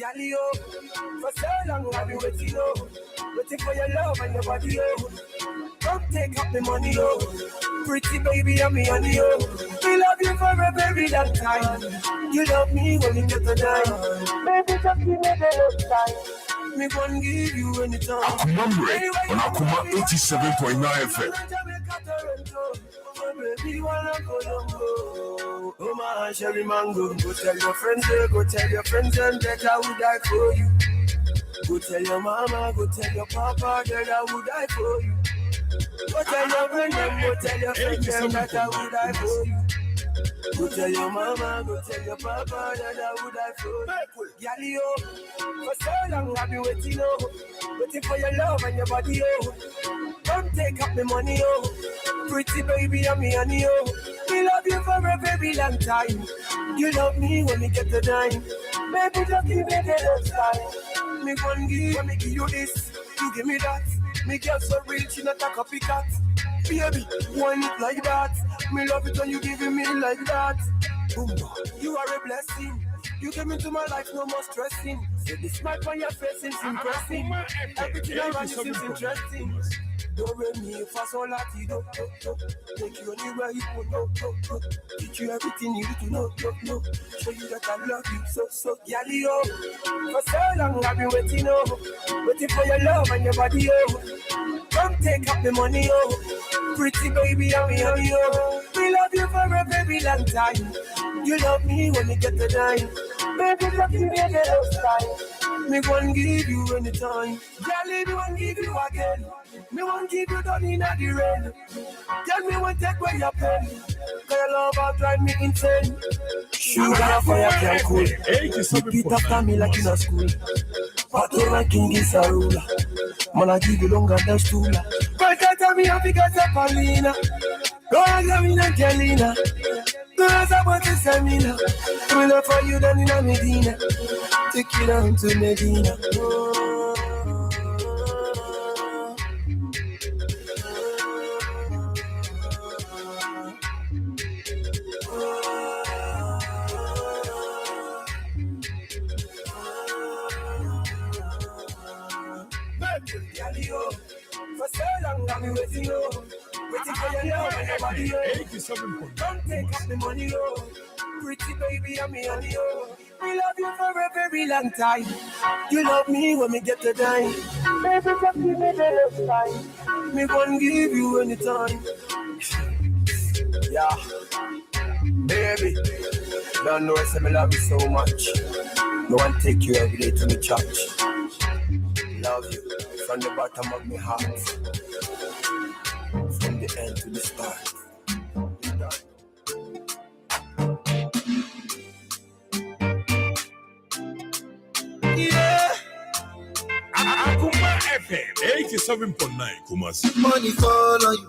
Galio, for so long I've been waiting, waiting for your love and your body, Come take up the money, Pretty baby, I'm me on you. We love you for a very long time. You love me when you get to die. Baby, just give me the time. Me gon' give you anytime. Akoma on Akoma 87.9 FM. Baby, wanna go longo. Oh my Sherry Mango. Go tell your friends, and that I would die for you. Go tell your mama, go tell your papa that I would die for you. Go tell your friends, go tell your friends that I would die for you. Go tell your mama, go tell your papa that I would die for you. Galio, for so long I've been waiting, waiting for your love and your body, Come take up the money, Pretty baby, I'm me and you. We love you for a very long time. You love me when we get to dime. Baby, just give me the time. Me gon' give you this, you give me that. Me girl so real, she not a copycat. Baby, want it like that. Me love it when you giving me like that. Boom, you are a blessing. You came into my life, no more stressing. Say the smile on your face seems impressing. Everything around you seems interesting. Do re mi fa sol la ti do. Take you anywhere you want, no. Teach you everything you need to know. Show you that I love you so, yali yo. For so long I've been waiting, waiting for your love and your body, Come take up the money, Pretty baby, I'm yo. We love you for a very long time. You love me when you get the dime. Baby, love you in the love time. Me won't give you anytime. Girl, me won't give you again. Me won't give you down in the rain. Tell me what take away your pain. Cause your love will drive me insane. Sugar for your can cool. Repeat after me like in a school. Party like King is a ruler. Man, I give you longer than stooler. But tell me how because of Paulina. Go and tell me Angelina. Go and about the Samina. We love for you than in a Medina. Take you down to Medina. For so long I've been waiting, waiting for your love and your body, Don't take up the money, Pretty baby, I'm here, We love you for a very long time. You love me when we get to die. Baby, just give me the love time. Me won't give you any time. Yeah, baby, don't know if I love you so much. No one take you every day to the church. Love you from the bottom of my heart, from the end to the start. Yeah, Akoma FM 87.9 Kumasi. Money fall on you,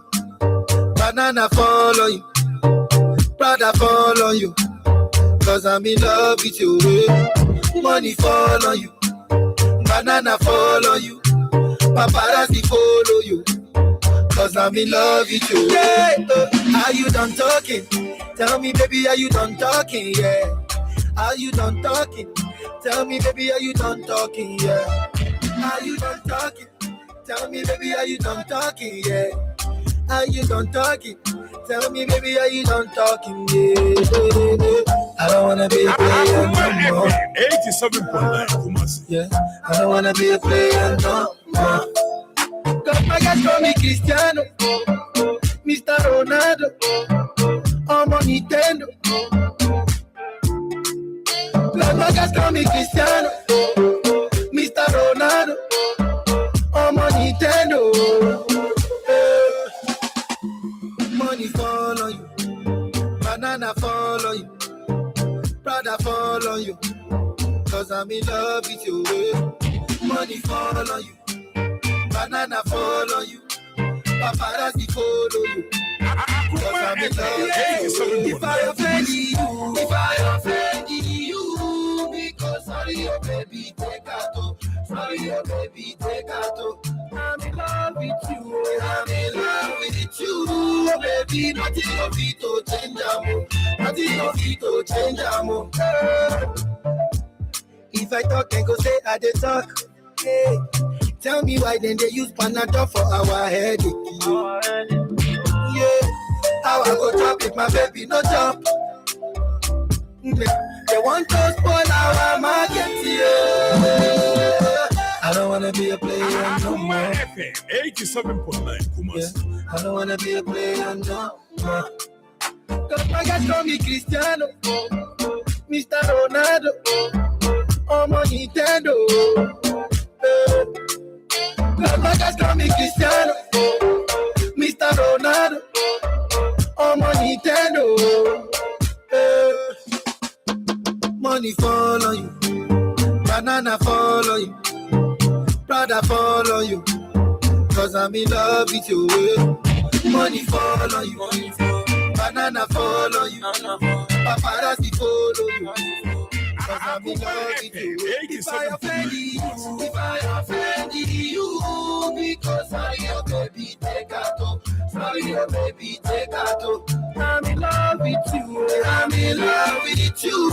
banana fall on you, Prada fall on you, cause I'm in love with you. Money fall on you, banana fall on you, paparazzi follow you, cause I'm in love with you. Yeah, are you done talking? Tell me, baby, are you done talking? Yeah, are you done talking? Tell me, baby, are you done talking? Yeah, are you done talking? Tell me, baby, are you done talking? Yeah, are you done talking? Tell me, baby, are you done talking? Yeah, I don't wanna be a player no more. 87.9 Kumasi. Yeah, I don't wanna be a player no more. Cause my guys call me Cristiano, Mr. Ronaldo, I'm on Nintendo. Cause my guys call me Cristiano, Mr. Ronaldo, I'm on Nintendo. Money fall on you, banana fall on you, Prada fall on you, cause I'm in love with you. Money fall on you, banana fall on you, paparazzi follow you, cause I'm in love with you. If I offend you, because sorry, oh baby, take out. Sorry, oh baby, take out. I'm in love with you, I'm in love with you, oh baby, nothing of it to change, nothing of it to change, If I talk and go say I dey talk, hey, tell me why then they use Panadol for our headache. Yeah, how I go talk if my baby no jump? They want to spoil our market, yeah. I don't wanna be a player no more. 87.9 Kumasi. Yeah, I don't wanna be a player no more. Cause my guys call me Cristiano, Mr. Ronaldo, I'm on Nintendo. Cause my guys call me Cristiano, Mr. Ronaldo, I'm on Nintendo. Money fall on you, banana fall on you, Prada fall on you, cause I'm in love with you. Money fall on you, banana fall on you, paparazzi follow you, cause I'm in love with you. If I offend you, because sorry, oh baby, take out. Sorry, oh baby, take out. I'm in love with you, I'm in love with you,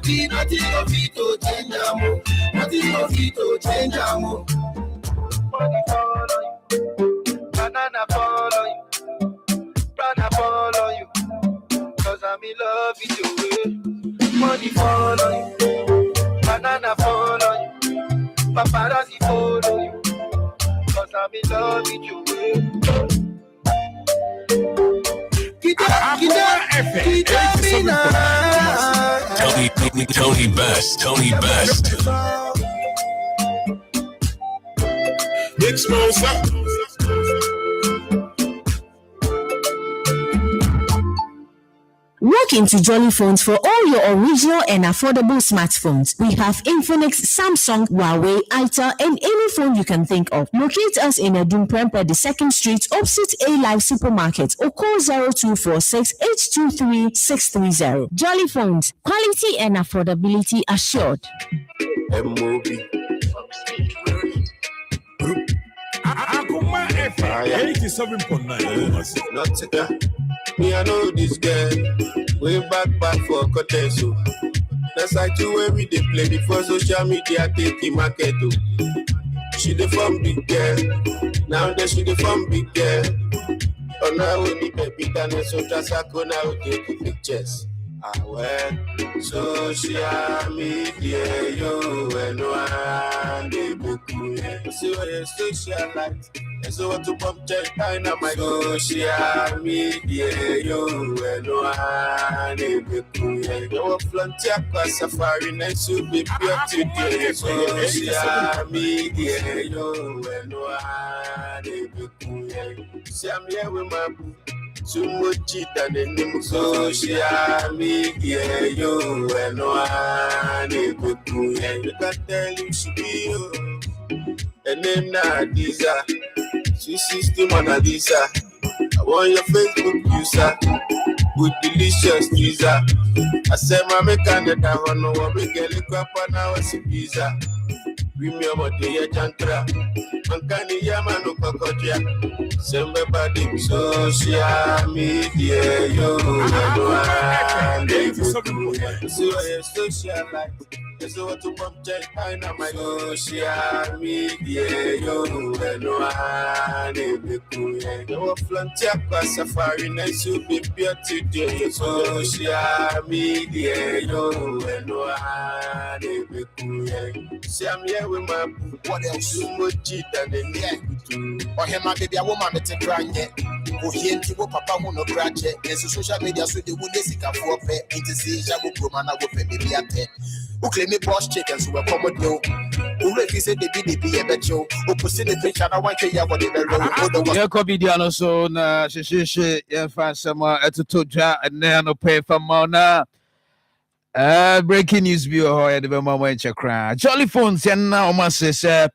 baby. Nothing of it to change, nothing of it to change, Money fall on you, love it your way. Money fall on you, banana fall on you, paparazzi follow you, cause I'm in love with you. Tony Best. Big Smosa. Walk into Jolly Phones for all your original and affordable smartphones. We have Infinix, Samsung, Huawei, Itel, and any phone you can think of. Locate us in Edumprempe, the 2nd Street, opposite A-Live Supermarket, or call 0246 823 630. Jolly Phones, quality and affordability assured. M.O.B. Akoma FM 87.9. Not together. Me, I know this girl. Way back for Coteso. That's like the way we they play before social media take the market. She the from big girl. Now that she the from big girl. Oh, now we need baby dance. So just now we take the pictures. Well, social media, you and one day book. See what you socialize. So what to pump check time on my social media, you and one day book. You frontier cross safari next to be pure today. Social media, you and one day book. See, I'm here with my boo. Too much than any social media, you and one. You can tell you she be you. And then Nadiza, she system Mona Lisa. I want your Facebook user with delicious teaser. I said, my mechanic, I want no one make a lick up on our pizza. Remember the Jantra, Mancani Yamano Pacotia, Sembe Badi, social media, you and one. So I social life. So what to pump check I know my social media, you and one. You frontier cross safari next to be pure today. Social media, you and one. See, I'm here with my boo. What else? So much than a neck. Or him, my baby, a woman that's a grand yet. Who here to go papa who no grudge. There's a social media so the wood is a for pay. Into see Jago Promana with a baby at 10. Who claim me boss chickens who are common no. Who really said they be a bet you. Who put in the picture and I want to hear what they were. Yeah, copy Diano so na she yeah find someone at to and then no pay for Mona. Breaking news view at the moment cry. Jolly phones and now almost says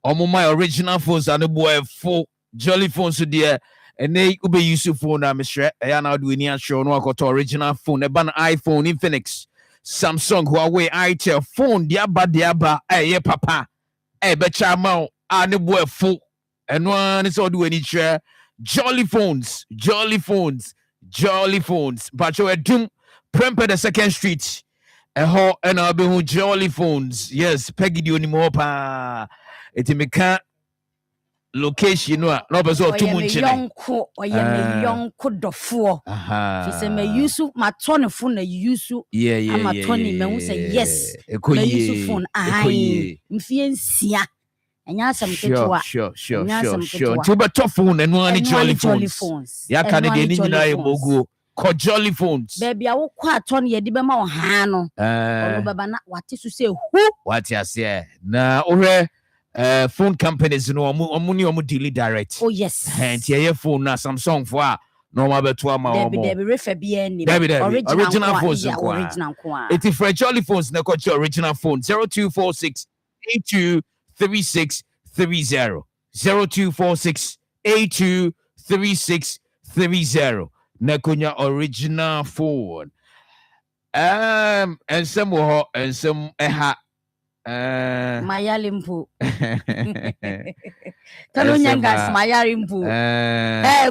my original phones and the boy full Jolly phones to dear and they ube use phone I'm sure I now do any show no got original phone a ban iPhone Infinix Samsung Huawei Itel phone diaba eh papa eh becha ma and the boy full and one is all do any share Jolly phones but you doom Prempe the 2nd Street. And I'll be with Jolly Phones. Yes, Peggy do any more pa. It's a meka location. No, but so too much. Young dofo. He said, "Me use my phone use Yeah. I'm a Tony. Me say yes. Me use phone. Aye. Mfiensia. Sure. Tuba tough phone and one Jolly Phones. Ya can again in mogu. Jolly Phones. Baby, I will quite Tony Edibema Hano. What is to say? Who? What you say? Now, phone companies no money daily direct. Oh, yes. And your phone now Samsung for no matter 12 original phones. It is for Jolly Phones. Now got your original phone 0246 8236 30 0246 8236 30. Nakunya original phone. And some more and some Mayalimpu. Talunyangas Mayarimpu.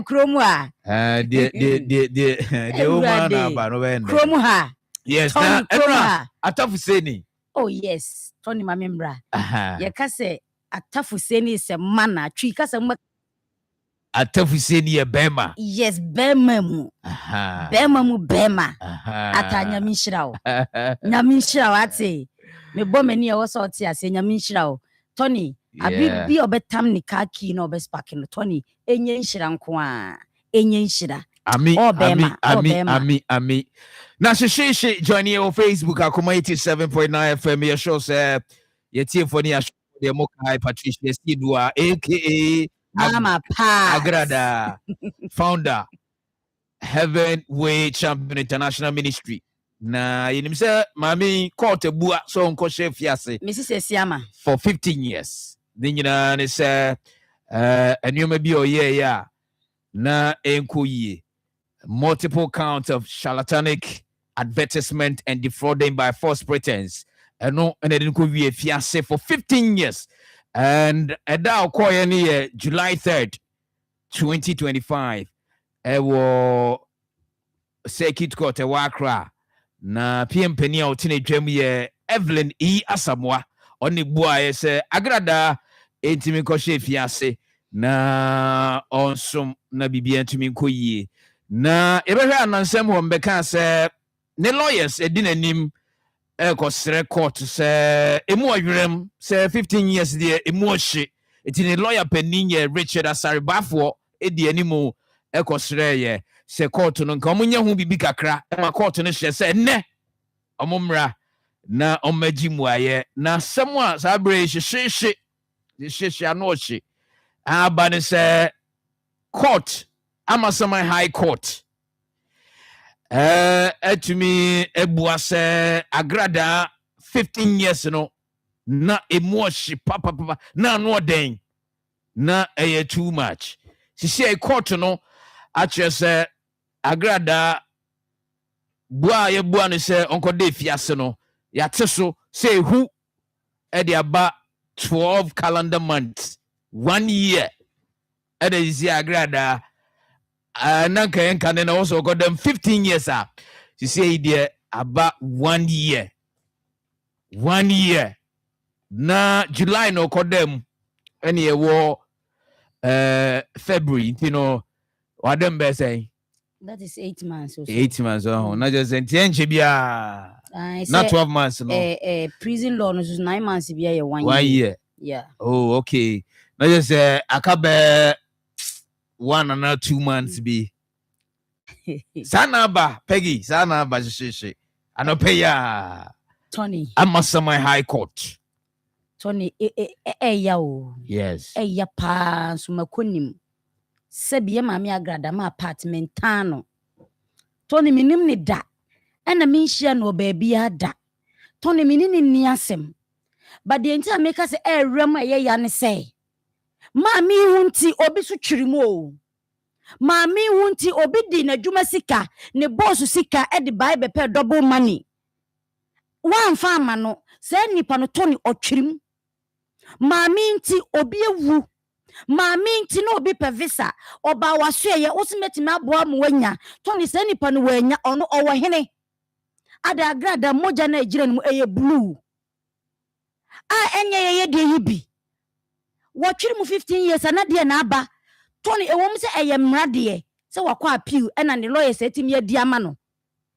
Kromwa. The woman Kromha. Yes, Kromha. Atafuseni. Oh, yes. Tony Mamembra. Yakase Atafuseni is a mana. Trikasa Atafu ni bema. Yes, bema mu. Bema mu bema. Ata nyamishira o. Nyamishira wate. Me bo mani e wo so te ase nyamishira o. Tony, abi obetam ni kaki na obespark no Tony, enye nhira nko a. Enye nhira. Ami. Na she join you on Facebook Akoma 87.9 FM. Your show say your team for the Mokai Patricia Sidua aka Mama Pa Agrada founder Heavenway Champion International Ministry. Na yinim say mami court bua so onko chef fiase. Mrs. Esiama for 15 years. Then you know they say enyo bi oye ya na enko ye. Multiple counts of charlatanic advertisement and defrauding by false pretense. And no, and then could be a fiancé for 15 years. And now, July 3rd, 2025, was circuit court a wakra. Na PM Penny out in a Jamie Evelyn E. Asamoah on the boy say Agrada intimate fiancé na on some na bibian to me koye. Na ebehwe anansem ho mbeka se ne lawyers edinanim ekosere court se emu adwerem se 15 years de emu ohye eti ne lawyer peninye Richard Asaribafo edi animu ekosere ye se court no nka omunye hu bibi kakra ma court no hye se ne omumra na omagimu aye na semwa sabre hye anoche aba ne se court Amasama High Court. Etumi ebuase Agrada 15 years no na emoshi papa na no den na too much. She say court no actually Agrada bua ye bua no say onko de fiase no ya teso say who e dey about 12 calendar months 1 year e dey Agrada Nanka and also got them 15 years up. She say there about 1 year. 1 year. Na July no got them any war February, you know, what them be saying? That is 8 months or so. 8 months. Oh, not just not 12 months. No. Prison law is 9 months. Be 1 year. 1 year. Yeah. Oh, okay. Not just akabe 1 and 2 months be. Sanaba, Peggy, Sanaba, she. I no pay ya. Tony. I must my High Court. Tony, yao. Yes. Ya pa sumakunim. Sebi ya mami Agrada ma apartment tano. Tony minim ni da. Ena minshia no baby ya da. Tony minini ni asem. But the entire maker say rema ya ne say. Mami hunti obi su chirimo. Mami hunti obi di na juma sika ne boss sika e de buy bepe double money. Wan farmer no se nipa no Tony otwirim. Mami nti obi ewu. Mami nti no obi pe visa oba waso ye osimeti me aboa mo wanya Tony se nipa no wanya ono owo hene. Ada Agrada moja na ejire no eye blue. Enye ye de yibi. Watchiri mu 15 years anade na aba Tony ewom se eyemrade se wakwa appeal na ne lawyer se timi adi ama no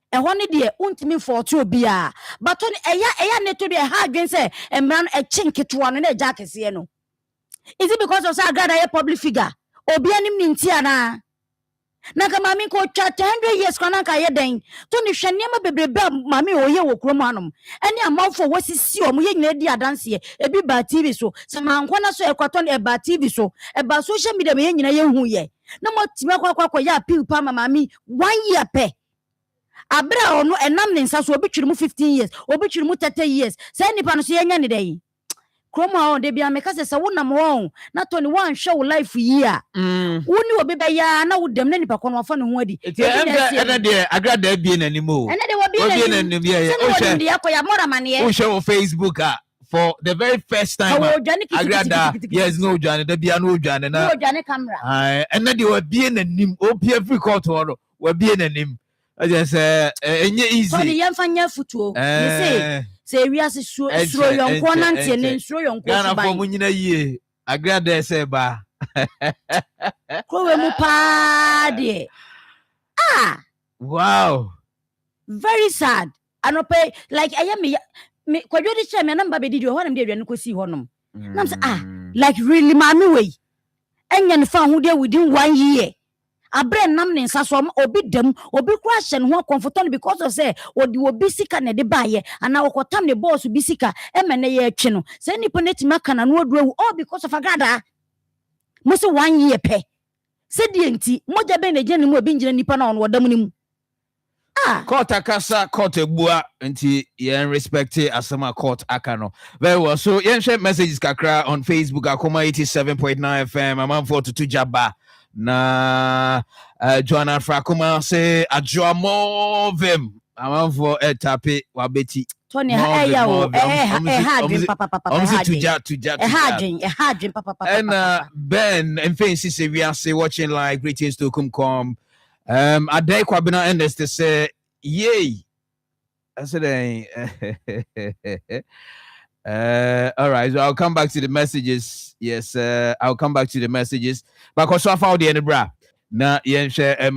eho ne de untimi forto obi a but Tony eya ne to de ha adwen se emra no echinketwa no na eja kese no. Is it because of Agrada a public figure obi anim ni ntia na mami ko twa 100 years kwana ka ye den Tony hwene ma bebrebe mami oye wo krom anom ene amafo wasisi omo ye nyina di adanse ebi ba TV so se mankwana so ekwato ne ba TV so e ba social media me nyina ye hu ye na motime kwakwa ya appeal pa mami 1 year pe abra ono enam ne nsa so obi twiri mu 15 years obi twiri mu 30 years se nipa no so ye nya ne dey Kroma on de bia meka se wonam won na Tony wan hwe wo life yi a woni obi be ya na wo dem na nipa kono afa ne ho adi ena de Agrada bie nanimo ena de wo bie nanim bie o hwe de yakoya mora mane o hwe wo Facebook for the very first time Agrada yes no Johnny de bia no Johnny na no Johnny camera ena de wo bie nanim o bie free court wo wo bie nanim I just enye easy Tony yemfanya futuo you say we as suro yonko nantie ne suro yonko Ghana for munyina yie Agrada se ba Krowe mu pa de. Ah. Wow. Very sad. Anope like I am me kwadwo de che me number be di ho nam de aduane kosi ho nom. Nam say like really mami way. Enya ne fa ho de within 1 year. Abre nam ne nsa so obi dem obi kura hye ne ho comfortable because of say odi obi sika ne de baaye ana wokotam ne boss bi sika e me ne ye atwe no. Say nipo netima kana no odu all because of agrada. Mo say 1 year pe. Say die nti moja be ne je ne mu obi ngire nipa na ono wodam ne mu. Court akasa court ebua nti yen respect asama court akano. Very well. So yen share messages kakra on Facebook Akoma 87.9 FM Marfo to Jaba na Joanna Frakoma say ajoamovem Marfo etape wabeti Tony ya o hadwin papa hadwin papa and Ben and fancy say we are say watching like greetings to Kumkom. I day kwabina endless to say yay. I said all right, so I'll come back to the messages. Yes, I'll come back to the messages. But because I found the end bra. Na yen share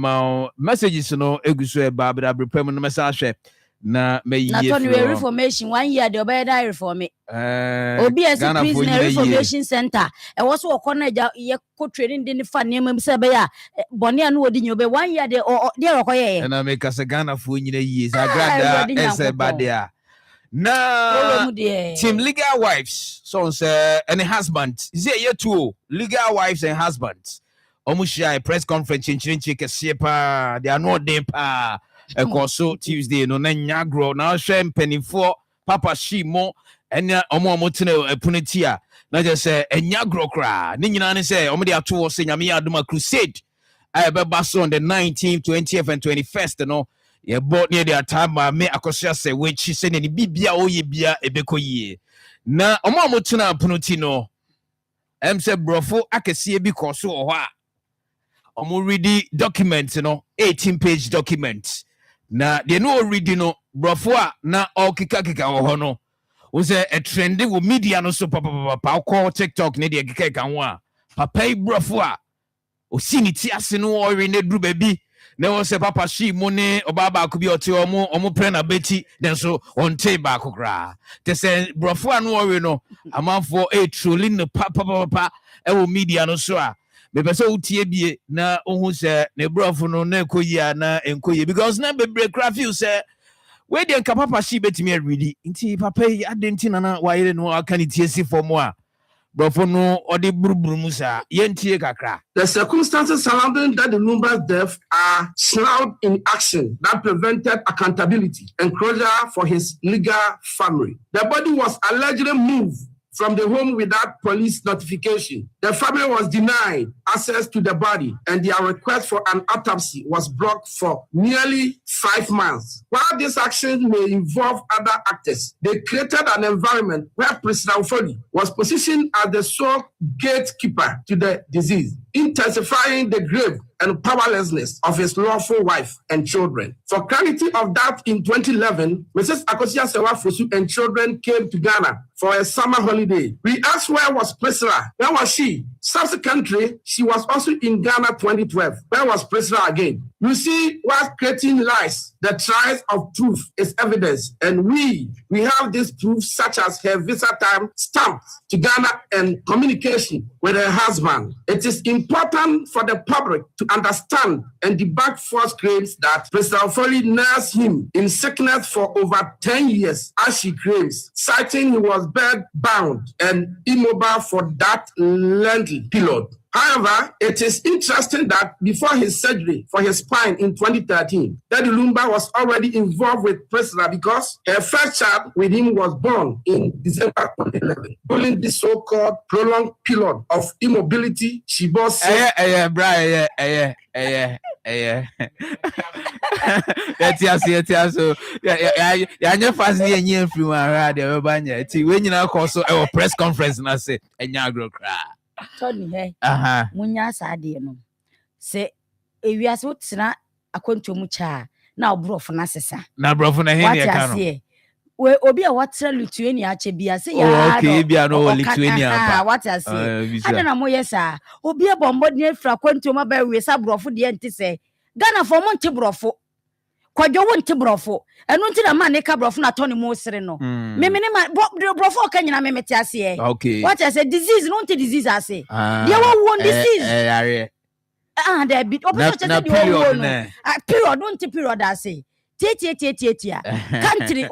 messages no egusu ba but I prepare no message na me ye. Na Tony reformation 1 year the obey die reform me. Obi as prisoner reformation center. E was so okona ye ko training de fa name bi se be ya bone anu odi nyobe 1 year de okoye. Na make us Ghana for nyina years agrada ese badia. Na team legal wives so say and husband. Is it year 2 legal wives and husbands. Omushia press conference in Chinkese pa they are not there pa. So Tuesday no na nyagro na hwe mpanifo papa shimo enya omo tene epunetia na je say enyagro kra ni nyina ne say omo de ato se nyame adoma crusade I be baso on the 19th 20th and 21st no ye bought near their time me akosia say which say ne bibia oye bia ebekoyie na omo tene epunuti no em say brofo akesie bi koso ho a omo ready documents 18-page documents. Na they no already no brofo na all kika ho no wo say a trendy wo media no so papa call TikTok ne de kika ho a papa brofo o sini ti ase no ori ne dru baby na wo say papa shi mo ne obaba ko bi ote omo pre na beti den so on tay ba ko kra te say brofo no ori no amanfo trolling no papa e wo media no so a me pese utie bie na ohun se ne brofo no na ekoyi na enkoyi because na bebre craft you say we dey papa shi betimi ready nti papa adenti na wayere no aka ni tiesi for mo a brofo no odi buruburu musa yentie kakra. The circumstances surrounding that the Lumba's death are shrouded in action that prevented accountability and closure for his legal family. The body was allegedly moved from the home without police notification. The family was denied access to the body and their request for an autopsy was blocked for nearly 5 months. While this action may involve other actors, they created an environment where President Ofori was positioned as the sole gatekeeper to the disease, intensifying the grave and powerlessness of his lawful wife and children. For clarity of that, in 2011, Mrs. Akosia Sewa Fosu and children came to Ghana for a summer holiday. We asked where was Priscilla? Where was she? Subsequently, she was also in Ghana 2012. Where was Priscilla again? You see, while creating lies, the trials of truth is evidence. And we have this proof such as her visa time stamped to Ghana and communication with her husband. It is important for the public to understand and debunk false claims that President Ofori nursed him in sickness for over 10 years, as she claims, citing he was bed-bound and immobile for that lengthy period. However, it is interesting that before his surgery for his spine in 2013, Daddy Lumba was already involved with Priscilla because her first child with him was born in December 2011. During this so-called prolonged period of immobility, she bore press conference na say enyagro kra Tony hey munya saade no se ewiase wotina akonto mu cha na obrofo na sesa na brofo na he ne ka no we obi a watra Lithuania achebia say ya okay bia no Lithuania what I say ana na moye sa obi a bombo ne fra kwantu ma ba we sa brofo de enti say Ghana for mo nte brofo kwadwo wo nte brofo eno nti na ma ne ka brofo na toni mo sere no me ne ma brofo ka nyina me mete ase okay what I say disease no nte disease ase dia wo disease there be opposite say the period no nte period ase tia country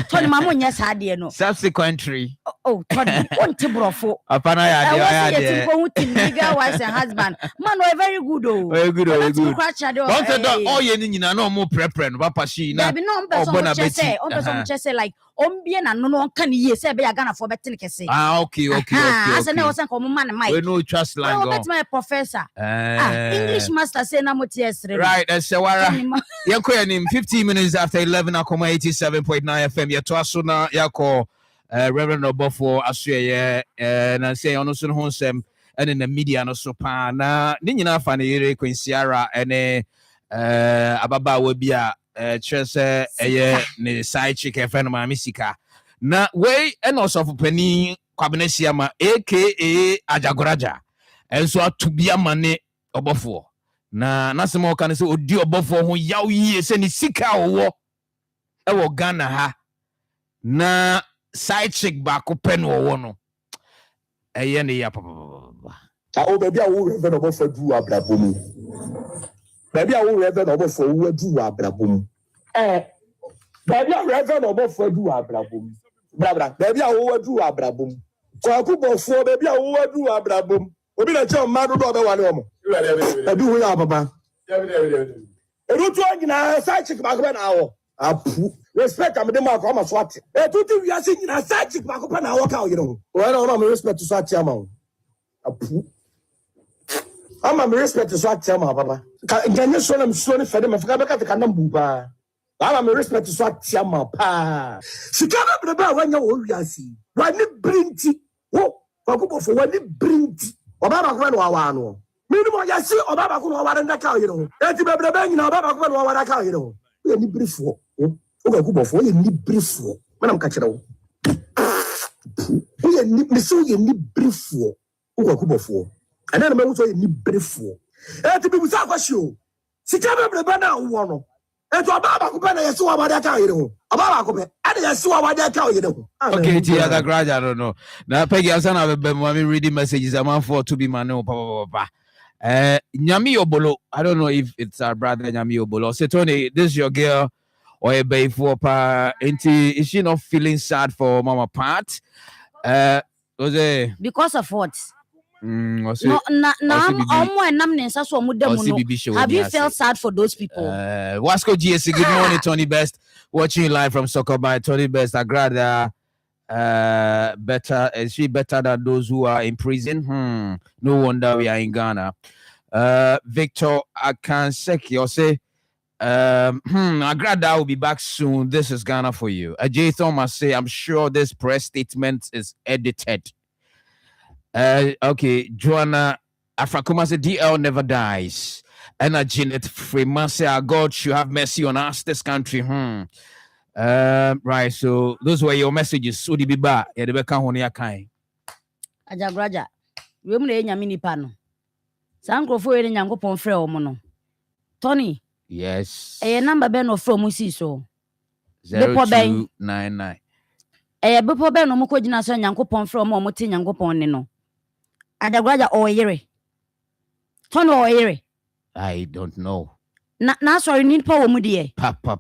Tony mama nya saade no subsequently Tony won't brofo apana ya dey nigga wife and husband man we very good very good don't say that all ye nyina na omo prepare no papa shi na obona beti on say like ombie na no kan ye say be ya Ghana for betin kese okay asa na wosan ko mo man mic we no trust line go bet my professor English master say na mo TS3 right sewara yanko yanim 15 minutes after 11 Akoma 87.9 FM yeto aso na yako Reverend Obofo asoye na say ono so no honsem ene na media no so pa na ni nyina fa na yere kwensiara ene ababa wa bia chese eye ne side chick efe no ma misika na we ene osofu pani kwabena siama aka Ajagoraja enso atubia mane Obofo na nasema kan se odi Obofo ho yaw yie se ni sika wo e wo Ghana ha na side chick ba ko pen wo no eye ne ya papa o baby a wo Reverend Obofo du abrabom baby a wo Reverend Obofo wo du abrabom baby a Reverend Obofo du abrabom bra baby a wo du abrabom ko Bofo baby a wo du abrabom obi na che mma do do be wale omo ebi wo ya baba erutu anyina side chick ba ko na awo apu respect am dem akọ ma so ate etutu wi ase nyina side chick ba ko pa na awo ka o yire ho o na ma respect so ate ama o apu ama me respect so ate ama baba ka nganye so na mso ne fede me fika be ka te kana mbu ba ama me respect so ate ama pa sika na be ba wanya wo wi ase wani brinti wo ko Bofo wani brinti obaba ko na wa no minimum ya si obaba ko na wa nda ka o yire ho enti be be nyina obaba ko na wa nda ka o yire ho ye ni brifo o Bofo ye ni brifo manam ka kire wo ye ni miso ye ni brifo o Bofo ana na me so ye ni brifo enti bi busa kwashi o sika be na wo no enti obaba ko be na ye si wa nda ka o yire ho obaba ko be ana ye si wa nda ka o yire ho okay ti Ajagoraja no no na pegi asana be me reading messages am for to be man papa Nyami Obolo, I don't know if it's our brother Nyami Obolo. Say Tony, this is your girl or a baby for pa. Is she not feeling sad for Mama Pat? Because of what? Have you felt sad for those people? Wasco GSC, good morning, Tony Best. Watching you live from Soccer by Tony Best. Agrada. Better is she better than those who are in prison? No wonder we are in Ghana. Victor Akanseki or say Agrada will be back soon. This is Ghana for you. Ajay Thomas say I'm sure this press statement is edited. Okay, Joanna Afrakuma say DL never dies. And Janet Freeman say our God should have mercy on us, this country. Right, so those were your messages. So the biba ya de beka ho ne akan Ajagoraja we mu na nyame nipa no sankrofo we nyankopon frɛ o mo no Tony yes number be no from si so 0299 bepo be no mo ko gina so nyankopon frɛ o mo te nyankopon ne no Ajagoraja o yere Tony o yere I don't know na sorry nipa wo mu de papa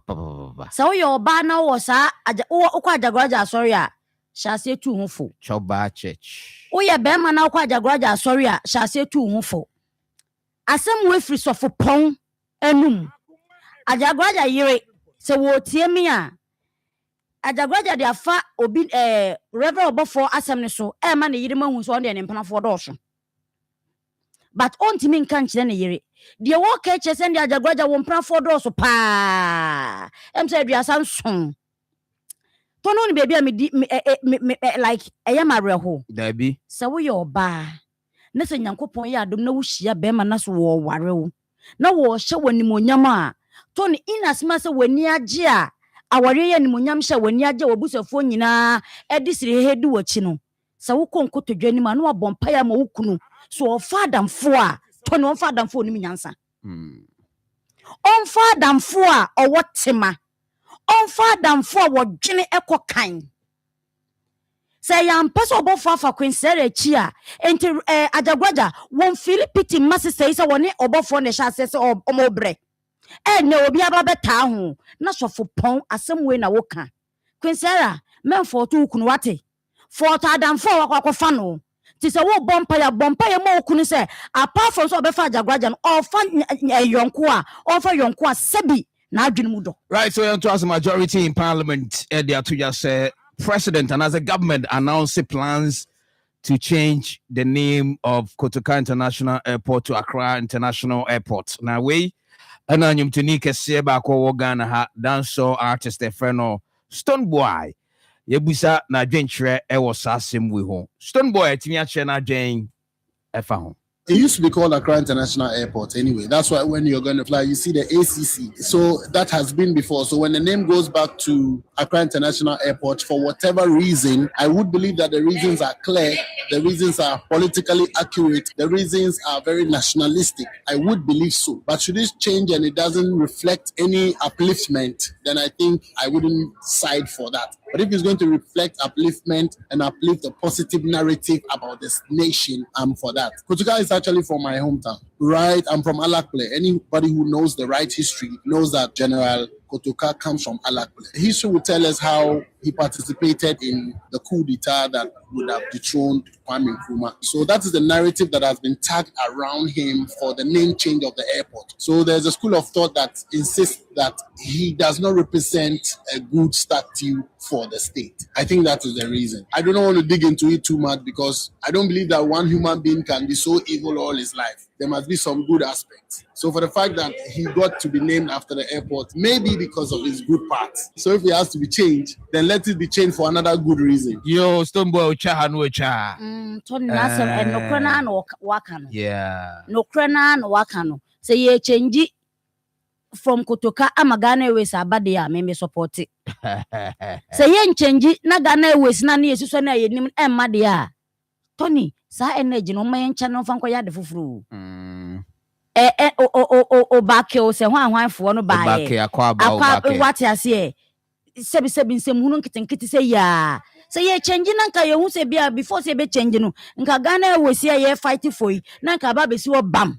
so yo ba na wo sa ukwa Ajagoraja sorry a shase tu hufo choba church wo ye be ma na ukwa Ajagoraja sorry a shase tu hufo asem we free so for pon enum Ajagoraja yire se wo tie mi a Ajagoraja de afa obi Reverend Obofo asem ne so e ma ne yire ma hu so on de ne mpanafo dosho but on timi nkan kire ne yire de wo ka che send Ajagoraja wo mpanafo dosho pa em say aduasa nson tono ni baby me like eyamareho dabi se wo yo ba na se nyankopon ya adom na wo hia be ma na so wo ware wo na wo hye wani monyam a toni inasma se wani age a aware ye nimunyam hye wani agye wobusefo nyina edi sire hedu wachi no sa wokɔ nkotodwa nim anu abompa ya ma wokunu so ofa adamfo a to no ofa adamfo onim nyansa onfa adamfo a owotema onfa adamfo a wodwene ekokan say yampese obofo afa kwensere chi a enti ajagwaja won Philipiti masse say woni obofo ne hya ase omobre ne obi aba beta ho na sofo pon asemwe na woka kwensere memfo to kunu wate for adamfo wakwafa no ti se wo bompa ya ma okunu se apart from so obefa ajagwaja no ofa yonko a sebi na adwene mu do. Right, so to as a majority in parliament they are to just say president and as a government announced plans to change the name of Kotoka International Airport to Accra International Airport. Now we ananyum tunike seba kwa Ghana ha danso artist efreno Stone Boy yebusa na dwentre e wo sasem we ho. Stone Boy atimi ache na dwen efa ho. It used to be called Accra International Airport anyway. That's why when you're going to fly, you see the ACC. So that has been before. So when the name goes back to Accra International Airport, for whatever reason, I would believe that the reasons are clear, the reasons are politically accurate, the reasons are very nationalistic. I would believe so. But should this change and it doesn't reflect any upliftment, then I think I wouldn't side for that. But if it's going to reflect upliftment and uplift a positive narrative about this nation, I'm for that. Kotoka is actually from my hometown, right? I'm from Alakple. Anybody who knows the right history knows that General Kotoka comes from Alakple. History will tell us how he participated in the coup d'etat that would have dethroned Kwame Nkrumah. So that is the narrative that has been tagged around him for the name change of the airport. So there's a school of thought that insists that he does not represent a good statue for the state. I think that is the reason. I don't want to dig into it too much because I don't believe that one human being can be so evil all his life. There must be some good aspects. So for the fact that he got to be named after the airport, maybe because of his good parts. So if he has to be changed, then let it be changed for another good reason. Yo, Stoneboy Ocha no Ocha. No krana no wakano. Yeah. No krana no wakano. Say ye change from Kotoka amagana Airways abade a me support it. Say ye change na Ghana Airways na ne yesuso na ye nim emma de a. Tony, sa energy no man channel fan kwaya de fufuru. Back o se hwan fo no ba ye. Akwa what ase sebi nsem hunu nkitenkiti se ya. Say ye change na nka ye hu se bia before se be change no. Nka Ghana Airways ye fight for yi. Na nka ba be si wo bam.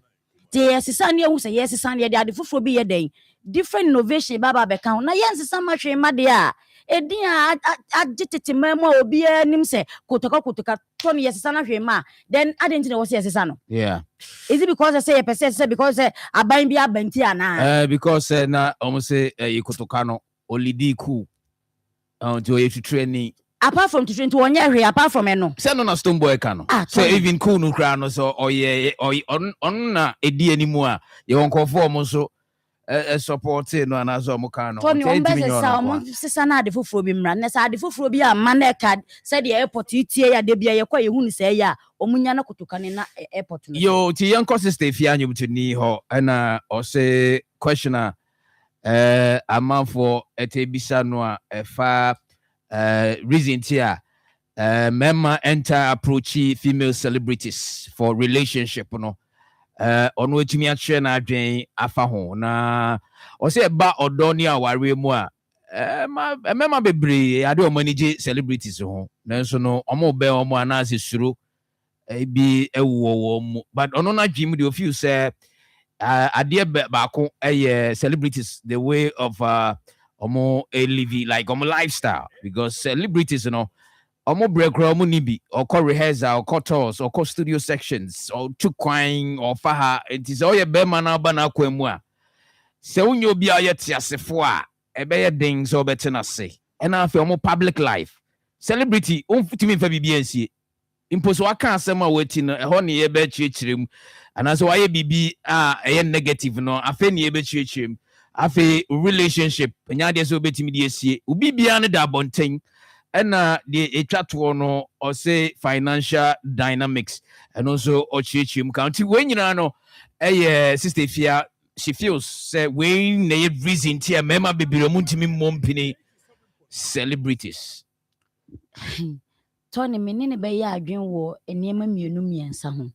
Yes, son, you say yes, son, ye are the food be a day. Different innovation, Baba Becount. Na yes, so much in Madia. A dear, agitated memo will be a nimse, Kotoka, Tony, yes, son of your ma. Then I didn't know was yes, son. Yeah. Is it because I say a percent, because I buy me a bentiana? Because na almost say Kotokano, only D cool. To you to training. Apart from to 21 years, apart from eno. Send on a Stoneboy cano. So even cool no crown or yeah, or on a D anymore. You won't conform so supporting no another mocano. Tony, one Sisana de Fufrobim ran, as I de Fufrobia, Manecad, said the airport, Tia, de Bia, quite who say ya, or Munyana Kutukanina airport. Yo, to young causes stay fianu to knee ho, and or say questioner a Marfo at Ebisa noa, a far. Reason here, member enter approachy female celebrities for relationship, no. On which me actually na dwen afa ho na o say ba odoni aware mu a member bebre ade o manage celebrities ho nanso no omo be omo anase suro bi ewo mu but ono na dwim de feel say ade ba ko celebrities the way of omo live like omo lifestyle because celebrities, you know, omo break omo nibi or call rehearsal or tours or call studio sections or chukwine or faha it is all your be man na kwemu a se unyo bia yeti asefo a ebe ye den so beti na se and afi omo public life celebrity umfutimi mfa bibia nsie imposo aka asem a wati no eho ne ye be chiechirem anaso waye bibi a negative no afi ne ye be chiechirem afi relationship nya de so betimi de esie ubi bia ne da bonten na the etwato no or say financial dynamics and also ochichim county when you know sister Fia she feels say when na reason tia mema bibiro muntimi mompini celebrities. Tony menene be ya adwen wo enema mienu miensa ho.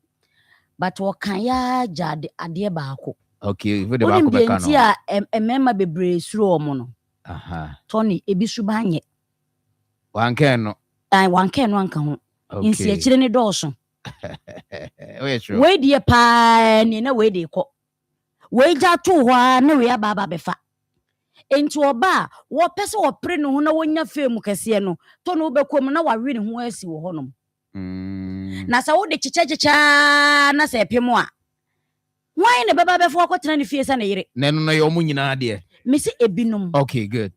But wakan ya jade ade baako. Okay, we the baako be kan. Ntia emema bebre suro omo no. Aha. Tony ebisu ba anye. Wanken no. Wanken no anka ho. Okay. Nsi akire ne dɔɔso. We sure. We die pa ne na we de kɔ. We ja to hɔ na we aba befa. Enti oba wo pese wo pre ne ho na wonya fam kɛse no. To no bekom na wawe ne ho asi wo hɔnom. Na sa wo de chicha na se pemo a. Why ne baba befo akotena ne fie sa na yire. Na no yo mu nyina de. Me se ebinom. Okay, good.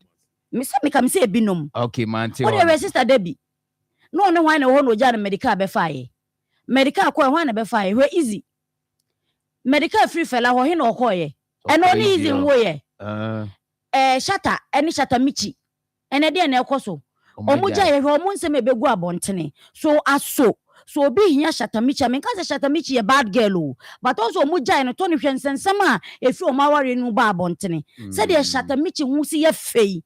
Me se ebinom. Okay, man. What your sister Debbie? No why na ho no ja na medical be fae. Medical ko ho na be fae. Where easy. Medical free fella ho he na okoye. E no ni easy wo ye. Shata eni shata michi. Ene de na ekoso. Omuja ye ho mu nsem ebegu abontene. So aso. So obi hia shatamichi. I mean cause shatamichi a bad girl but also omuja no Tony hwensensema efi o maware no ba abontene. Said the shatamichi hu si ye fei.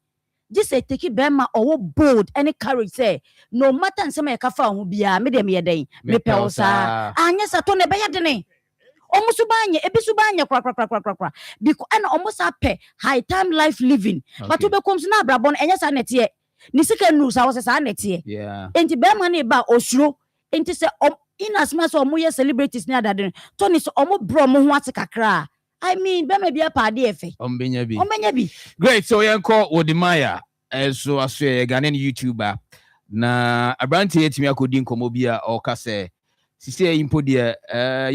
Just say take bema or bold any courage say no matter nsema e kafa ho bia me dem ye den me pelsa anya sato ne be ye dene omusubanye ebisubanye kwa because and almost ape high time life living but we becomes na brabon enya sa netie ni sika news a wo sa netie enti bema na ba osuro enti se in as much as omo celebrities na adade Tony so omo bro mo ho ate kakra I mean bema bia pa de efe ombenya bi great so yenko Wodimaya so aso Ghanaian YouTuber na abranti yetimi akodi nkomo bia o ka se sisi impo de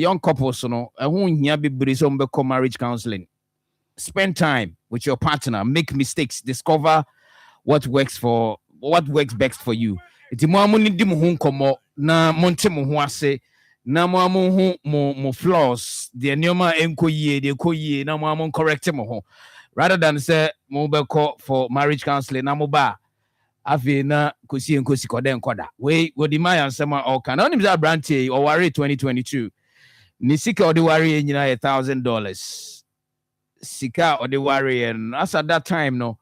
young couples no ho hia bebre so mbeko marriage counseling. Spend time with your partner, make mistakes, discover what works best for you. Iti mo amuni di mo ho nkomo na monte mo ho ase na mo amu mo flaws de nyoma enkoyie de koyie na mo amu correct mo ho rather than say mo be call for marriage counseling na mo ba afi na kosi koda enkoda we Wodimaya nsema o kan onim za brantie o ware 2022 ni sika o de ware nyina $1,000 sika o de ware and as at that time no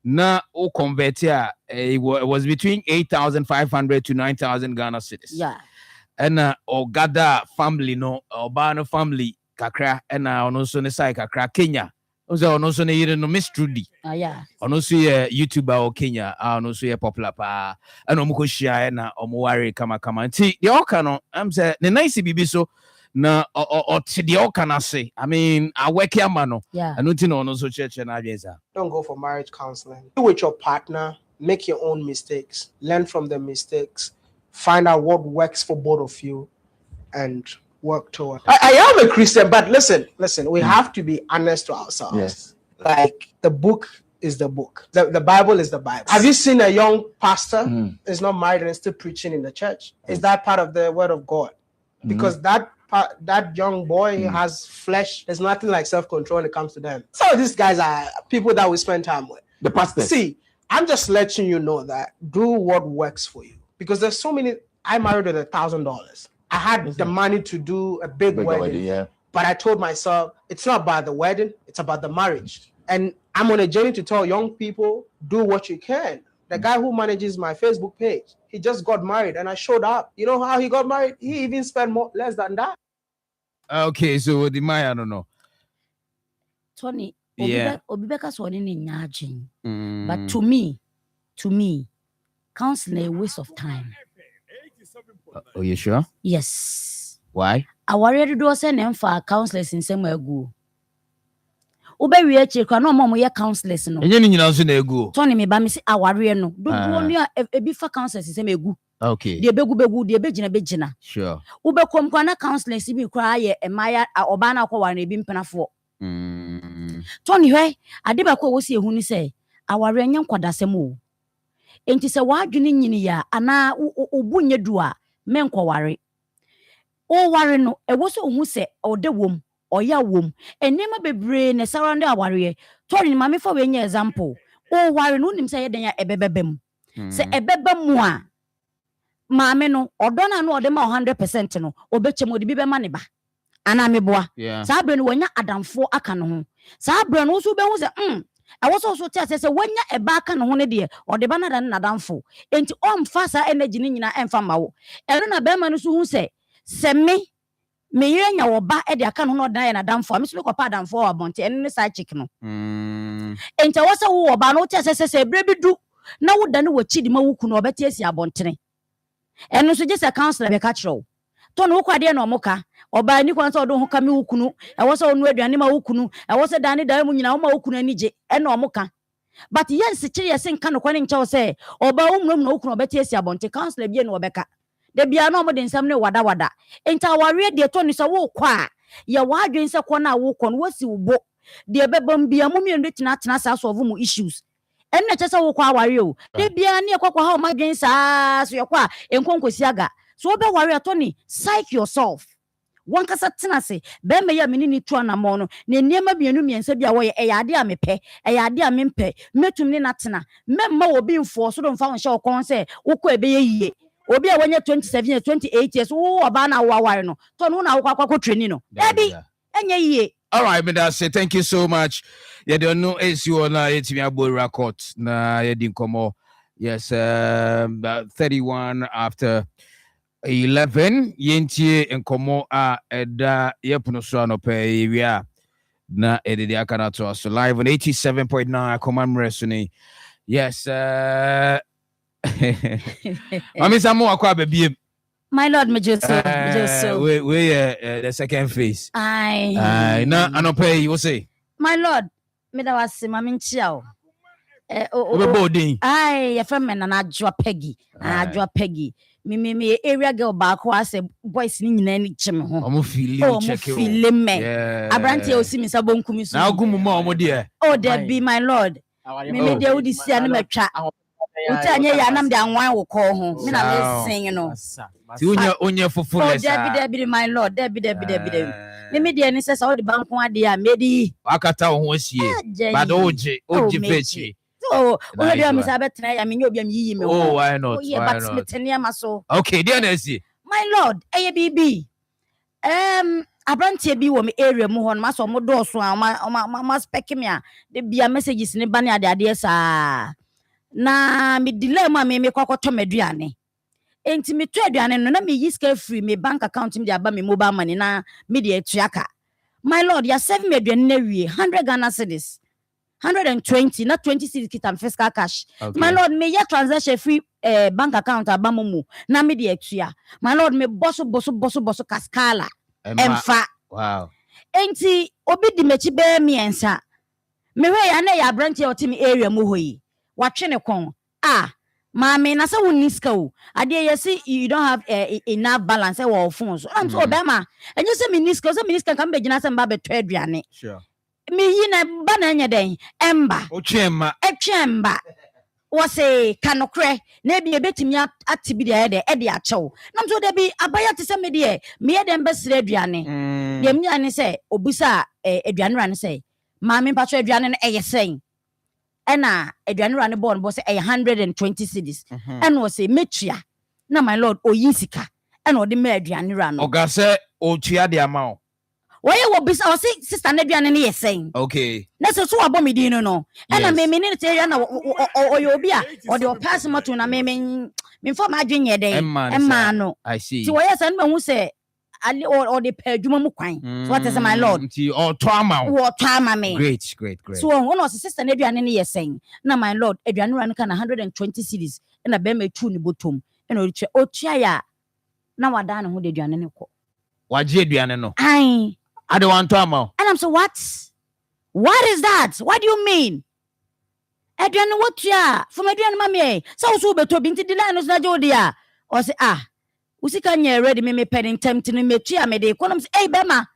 na o convert it was between 8,500 to 9,000 Ghana cedis. Yeah. And o gather family no Obano family kakra and ono so ne sai kakra Kenya. Ozo ono so ne yire no Miss Trudy. Yeah. Ono so ye YouTuber o Kenya, ono so ye popular pa. And omuko share na omuware kama nti the oka no am say ne nice bibi so na o ti the oka na say I mean I work ama no. Yeah. Anu ti no ono so church na adweza. Don't go for marriage counseling. Be with your partner, make your own mistakes, learn from the mistakes, find out what works for both of you, and work toward. I am a Christian, but listen, we have to be honest to ourselves. Yes. Like the book is the book. The Bible is the Bible. Have you seen a young pastor is not married and still preaching in the church? Is that part of the word of God? Because that young boy has flesh. There's nothing like self-control when it comes to them. Some of these guys are people that we spend time with. The pastor. See, I'm just letting you know that do what works for you. Because there's so many. I married with $1,000. I had the money to do a big wedding. But I told myself, it's not about the wedding, it's about the marriage. And I'm on a journey to tell young people, do what you can. The guy who manages my Facebook page, he just got married and I showed up. You know how he got married? He even spent less than that. Okay, so Wodimaya, I don't know. Tony, yeah. Obibeka so but to me, counseling a waste of time. Are you sure? Yes. Why? I worried do send them for counselors in some way go. Ube we check no mom ye counselors no. Enye ni nyina so na egu. Tony me ba me say aware no. Do no e bi fa counselors in some egu. Okay. De begu de begina. Sure. Ube kom kwa na counselors bi kra ye emaya oba na akwa ware bi mpenafo. Tony hwe ade ba kwa wo si ehu ni say aware nya nkwadasem o. Enti se wadwene nyini ya ana obunye du a menkwaware. O ware no e wo so hu se ode wom oya wom enema bebre ne surround aware. Tony ma me fa we nya example. O ware no nim se ye den ya ebebebem. Se ebebem a maame no odo na no ode ma 100% no obechem odi bi be ma ne ba. Ana meboa. Sa bre no wanya adamfo aka no ho. Sa bre no so be hu se I was also tell say when ya e back no ho ne de or the banana na damfo enti fasa energy ni nyina emfa ma wo ero na be ma no so hu se me yire nya wo ba e de aka no no dan na damfo me so ko pa damfo wa bonte eno ne side chick no enti wo se wo ba no tell say bre bi du na wo da no wachi di ma wo ku no obeti asi abontene eno so je se counselor be ka kiro to no kwade na omoka oba ni kwan so odo ho ka me wukunu e wo se onu aduane ma wukunu e wo se dane da mu nyina wo ma wukunu anije e na omoka but yes kiri yes nka no kwane ncha wo se oba umrum na wukunu obeti asi abonte counselor bie na obeka de bia na omode nsam ne wada enta aware de to ni so wo kwa ye wadwen se ko na wo ko no wasi wo de bebam bia mu miendu tena sa solve mu issues enne chese wo kwa aware o de bia ne ekwa ha o madwen sa so ye kwa enkonkosi aga so obe ware to ni psych yourself one kasa tena se be me ya menini to na mo no ne niema bienu miensa bia wo ye eyade a mepe eyade a mempe metum ne na tena memma wo bi mfo so do mfa won hye wo kon se wo ko ebe ye yie obi a wanya 27 years 28 years wo oba na wo aware no to no na wo kwakwa training no ebi enye yie. All right, me that say thank you so much. Yeah, don't know is you na yetimi abo record na yedi nkomo. Yes, 31 after 11 yentie nkomo a eda yepuno so anope wia na edede akana to us live on 87.9 Akoma Mresuni. Yes, Mami Samu akwa bebie. My Lord, we the second phase. Aye. Na anope you say. My Lord, me da wase mami nchia o. Obebodin. Aye, ya femme na adwa Peggy. Adwa Peggy. Me area girl back who say boys ni nyina ni cheme ho. Omo feeling check you. Feeling me. Abranti o si mi sa bonkum so. Na ogumu ma omo de. Oh, there be my Lord. Me de udi si anu metwa. Utanye ya nam de anwan wo ko ho. Me na me sing no. Ti unya fufules. Oh, there be my Lord. There be. Me de ni say so the banko ade a medi. Akata wo ho asie. But oje fechi. Oh, we do me say betra ya me nyobi am yiyi me. Oh, why not? Yeah, but me tenia maso. Okay, there na see. My Lord, bibi. Abrantie bi wo me area mu ho no maso mo do so a ma spec me a de bia messages ne ba ne ade sa. Na me delay ma me kwakoto meduane. Enti me to aduane no na me yiska free me bank account me de aba me mobile money na me de atuaka. My Lord, ya 7 me aduane na wie 100 Ghana cedis. 120 not 20 cedis kitam fiscal cash. Okay. My Lord, me ya transaction free bank account aba momu na me de atua. My Lord, me boso kaskala. Emfa. Wow. Enti obi di mechi be me ensa. Me we ya na ya branch e otimi area mu hoyi. Watchene kon. Mama na say woniska o. Ade yesi you don't have enough balance e wo phone so. Am so obema. Enye say miniska kan be gina say mba be to aduane. Sure. Me yi na ba na nya den emba. Otwemma. Etwemba. Wo say kanokre na bi ebetimi atibi de e de achew. Nam so de bi abaya te say me de me de mba sire aduane. De me ane say obusa aduane ran say mama mpacho aduane no eyesen. Ena aduane ran born bo say 120 cedis. And wo say metua. Na my Lord oyisika. And wo de me aduane ran. Oga say otua de amount. Why you bisa o say sister na aduane ne yesen. Okay. Na so so abo me din no. Ena me ni te ya na oyobi a o de o pass moto na me for ma adwenye den. Emma no. I see. Ti wo yesa no hu say ali or the pedwuma mu kwan. So what is my Lord? Ti o to amount. Wo to ama me. Great. So one of sister na aduane ne yesen. Na my Lord, aduane ran kan 120 cedis. Na be me tu ni botom. Ena o tua ya na wada na ho de aduane ne ko. Waje aduane no. Ai. I don't want to amount. And I'm so what? What is that? What do you mean? Adrian, what ya? From Adrian Mammy. So beto binti dilanos na jodia. Or say, Usika nye ready me penning tempting me chia me de economies. Hey Bema.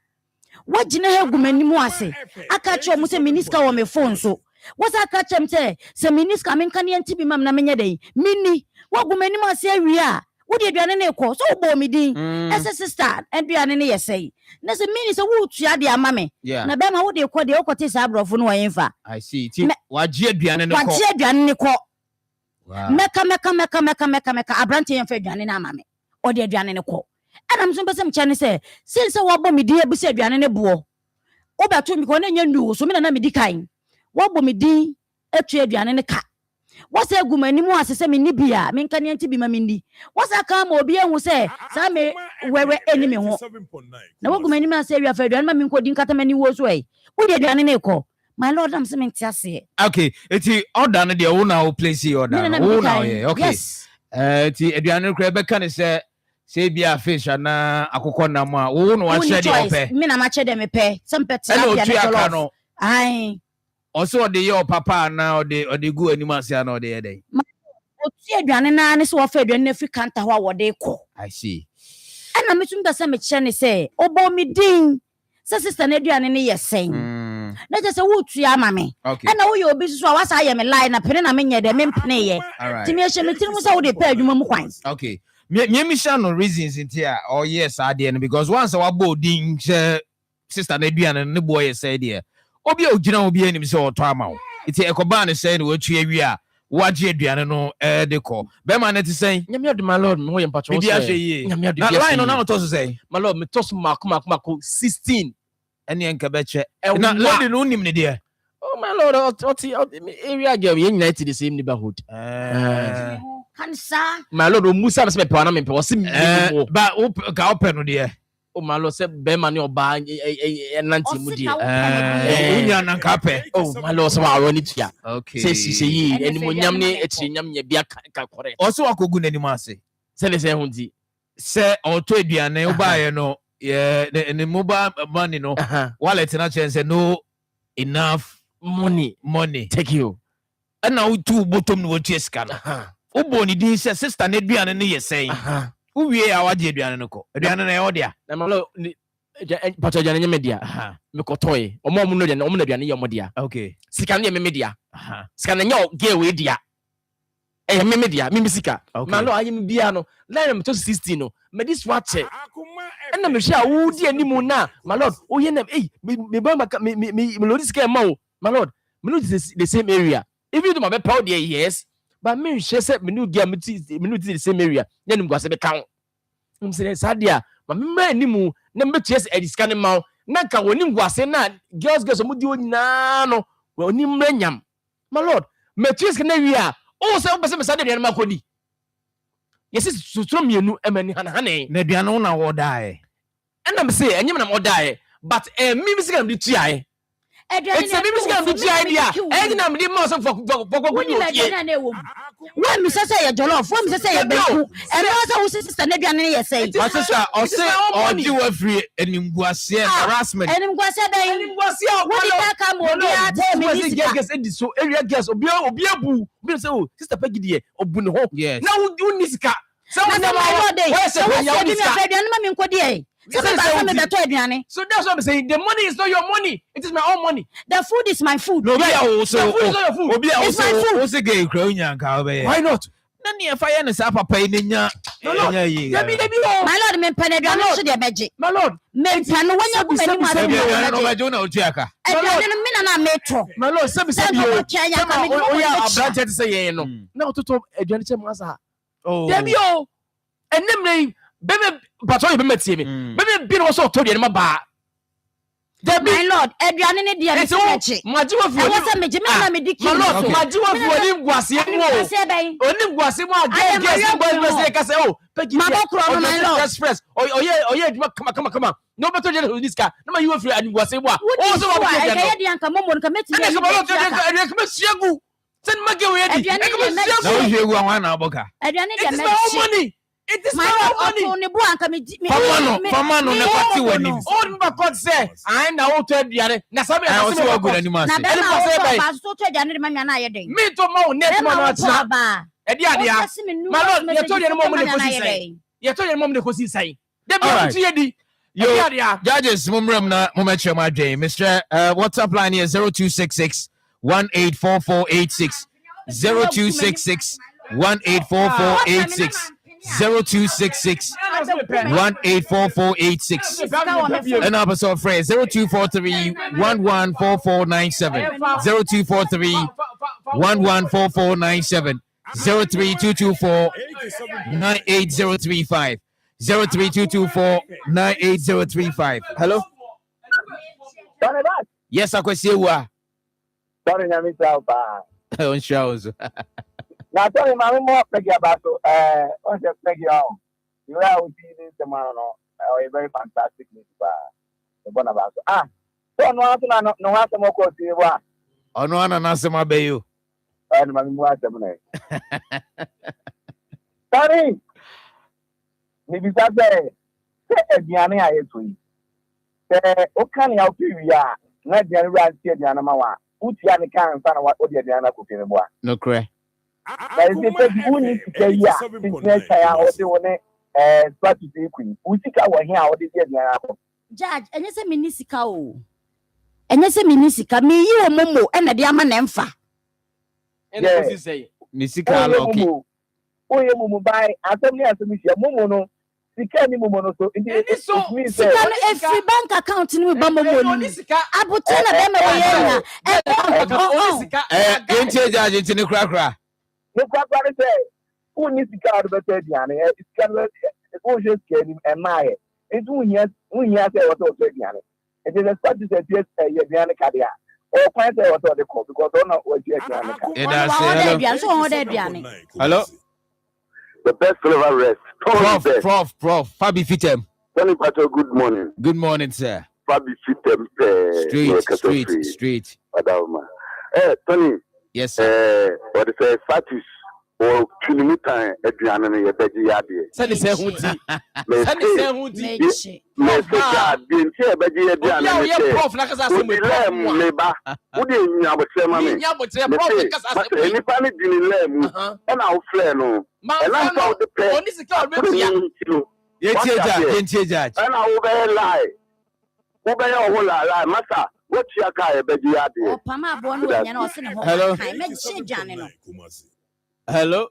What jina gumeni mwase? I catch you muse miniska on my phone so. What's I catch him say? Se miniska min kani antibi mam na menye day. Mini. What gumeni mwase ria? What did you ne ko so bo me din as a sister and be an ne say na se mini so wo tua de ama me na be ma wo de ko de o kote sa brofo no yenfa. I see ti waje aduane ne ko waje aduane ne ko meka abrante yenfa aduane na ama me o de aduane ne ko anam so pesem chane se since wo bo me di abusa aduane ne bo o ba to mi ko na nya ndu so me na me di kan What will me din? A trade and a cat. What's a good many more as a minibia, Minkanian to be mamindi? What's a come or be who say, Some where enemy home. Now, what many man say we are afraid, and Mammy couldn't cut many words way. Would you done an echo? My lord, I'm something to say. Okay, it's all done the owner place here. Okay. Yes. The Adrian Rebecca is say be a fish and akukona ma. Won't watch it. Mina match them a pay. Some pets. Aye. Also, the your papa now the good animals are not there. Day. Adrian is so afraid when if you can't tell what they call. I see. And I'm missing the same channel say, oh, me ding. Sister Adrian in here saying, let us a wood to your mammy. Okay. And now your business was I am a line up in a minute, the men play. All right. To me, I shall was all the pair you mum wines. Okay. Me shall no reasons in here. Oh, yes, I did. Because once our boarding, Sister Adrian and the boy said, dear. Obi ogina obi anim se otama. Iti Ekobane say we tue wi a waje aduane no de ko. Be ma na ti say nyame ode my lord me wo yem pacho say. Nyame ode bia. Line no na to so say. My lord me to so makoma 16. Ene enka be che. Na lady no nim ne de. Oh my lord, area girl we unite the same neighborhood. Kansa. My lord o musa se be pa na me pe wo se me. Ba o ka open no de. Oh my lord, said Bemani or Bang Nanti Mudi. Oh my lord, so I run it here. Okay. Say she and Munyamni, it's Yamia Biaka. Also, I could go any massy. Say the same. Say, or trade your nail by no, yeah, the mobile money no. Wallet and I said no enough money. Take you. And now 2 bottom no scan. Oh, Bonnie, this sister Nedbian and ye saying. We are Adrianco. Adriana Odia. But I didn't media. Micotoy, or more than Omadian Yomodia. Okay. Scania media. Scania gay with dia. A media, Mimisica. My lord, I am Biano. Let him to 16. May this watch it. And I'm sure who dear Nimona. My lord, oh, you know, me, Melodies came out. My lord, Melodies the same area. If you do my power, dear, yes. But me, she said, me the same area. Then go say count. Say Sadia, but me nimu number chess a scanning mouth. Nanka when him was saying that girls mudi no well nim renyam. My lord, me chess can area. Oh, so person Sadia and Makodi. Yes, it's to throw me a new emani honey. Nebiano na or die. And I'm saying, and you will die. But a mimic of the TI. It's a mimic of the idea. And I'm the most of when Mr. Say Jollof, when Mr. Say a Beku, and also Sister Nebian say, my sister, or say, or you are free, and you was harassment. And was what did that come on? So area gas or Biabu, Bill, Sister Peggy, or Bunho. Yes. Now, you Niska. So so that's what I'm saying. The money is not your money. It is my own money. The food is my food. No, also, the food is not your food. It's my food. Why not? My lord, me pen aduane so de beje. My lord, me pen no wanya ku mani ma de. My lord, say Abrante say no. Na to aduane che masa. Oh. Debi o. Enem Bebe patrol be metie me. Bebe bi no so to de ma ba. My lord, aduane ne dia me cheche. Majiwa fu. I was a meje me na me diki. My lord, majiwa fu oni gwase mo. Oni gwase mo again boy say ka say oh. Mama kro my lord. Express. Oye come. No better than this car. No you free ani gwase mo. Oh so wa be dia. Dia nka mo nka meti. Ene ko lo dia ka siagu. Send mage we di. E ko siagu. Na wo siagu anwa na aboka. Aduane dia me. It's my money. It is my money. Famano ne party wani. All my God say, I now to Diane. Na sabe na so good animal. Na be na so to Diane ma na ye den. Me to mo net mo na tina. E dia dia. My lord, you told your mom the kosi sai. You told your mom the kosi sai. Dem be to ye di. Yo, judges, mumram na mumeche ma dwen. Mr. WhatsApp line here 0266 184486 0266 184486 0266 184486 and episode phrase 0243 114497 0243 114497 03224 98035 03224 98035. Hello. Yes, I can see you. Sorry, Namisa. On shows. Now, sorry, Mamma, more Peggy about what's your Peggy on? You will see this tomorrow. A very fantastic news. The one about so no answer more close to you. Oh, no, and answer my bayu. And my wife, sorry. Maybe that day, Diana, I agree. What can you help you? Yeah, not the other Diana Mawa. Put Yanni can and what Diana could be. No cray. But if you need to say, yeah, I also want to start to be queen. We think I was here, or did you? Judge, and you say Minisika, and you say Minisika, me, you, Momo, and the Diamond Emfa. And what you say? Misika, Loki. Oh, you Momo buy, I tell me as a Miss Momono. So if free bank account in Bambo, Abutana Bema, and judge it in the cracker. No cracker say, who needs the card better than it's going to get him and my. It's when you have to say, it is a such as yes, Diana Cadia. Or find out what they call because I don't know what you're hello. The best flavor rest. Prof, Fabi Fitem. Tony Pato, good morning. Good morning, sir. Fabi Fitem, street. Adama. Tony. Yes, sir. What is a status or Tunimita Adriana Yabeji? Send it, sir. Hello.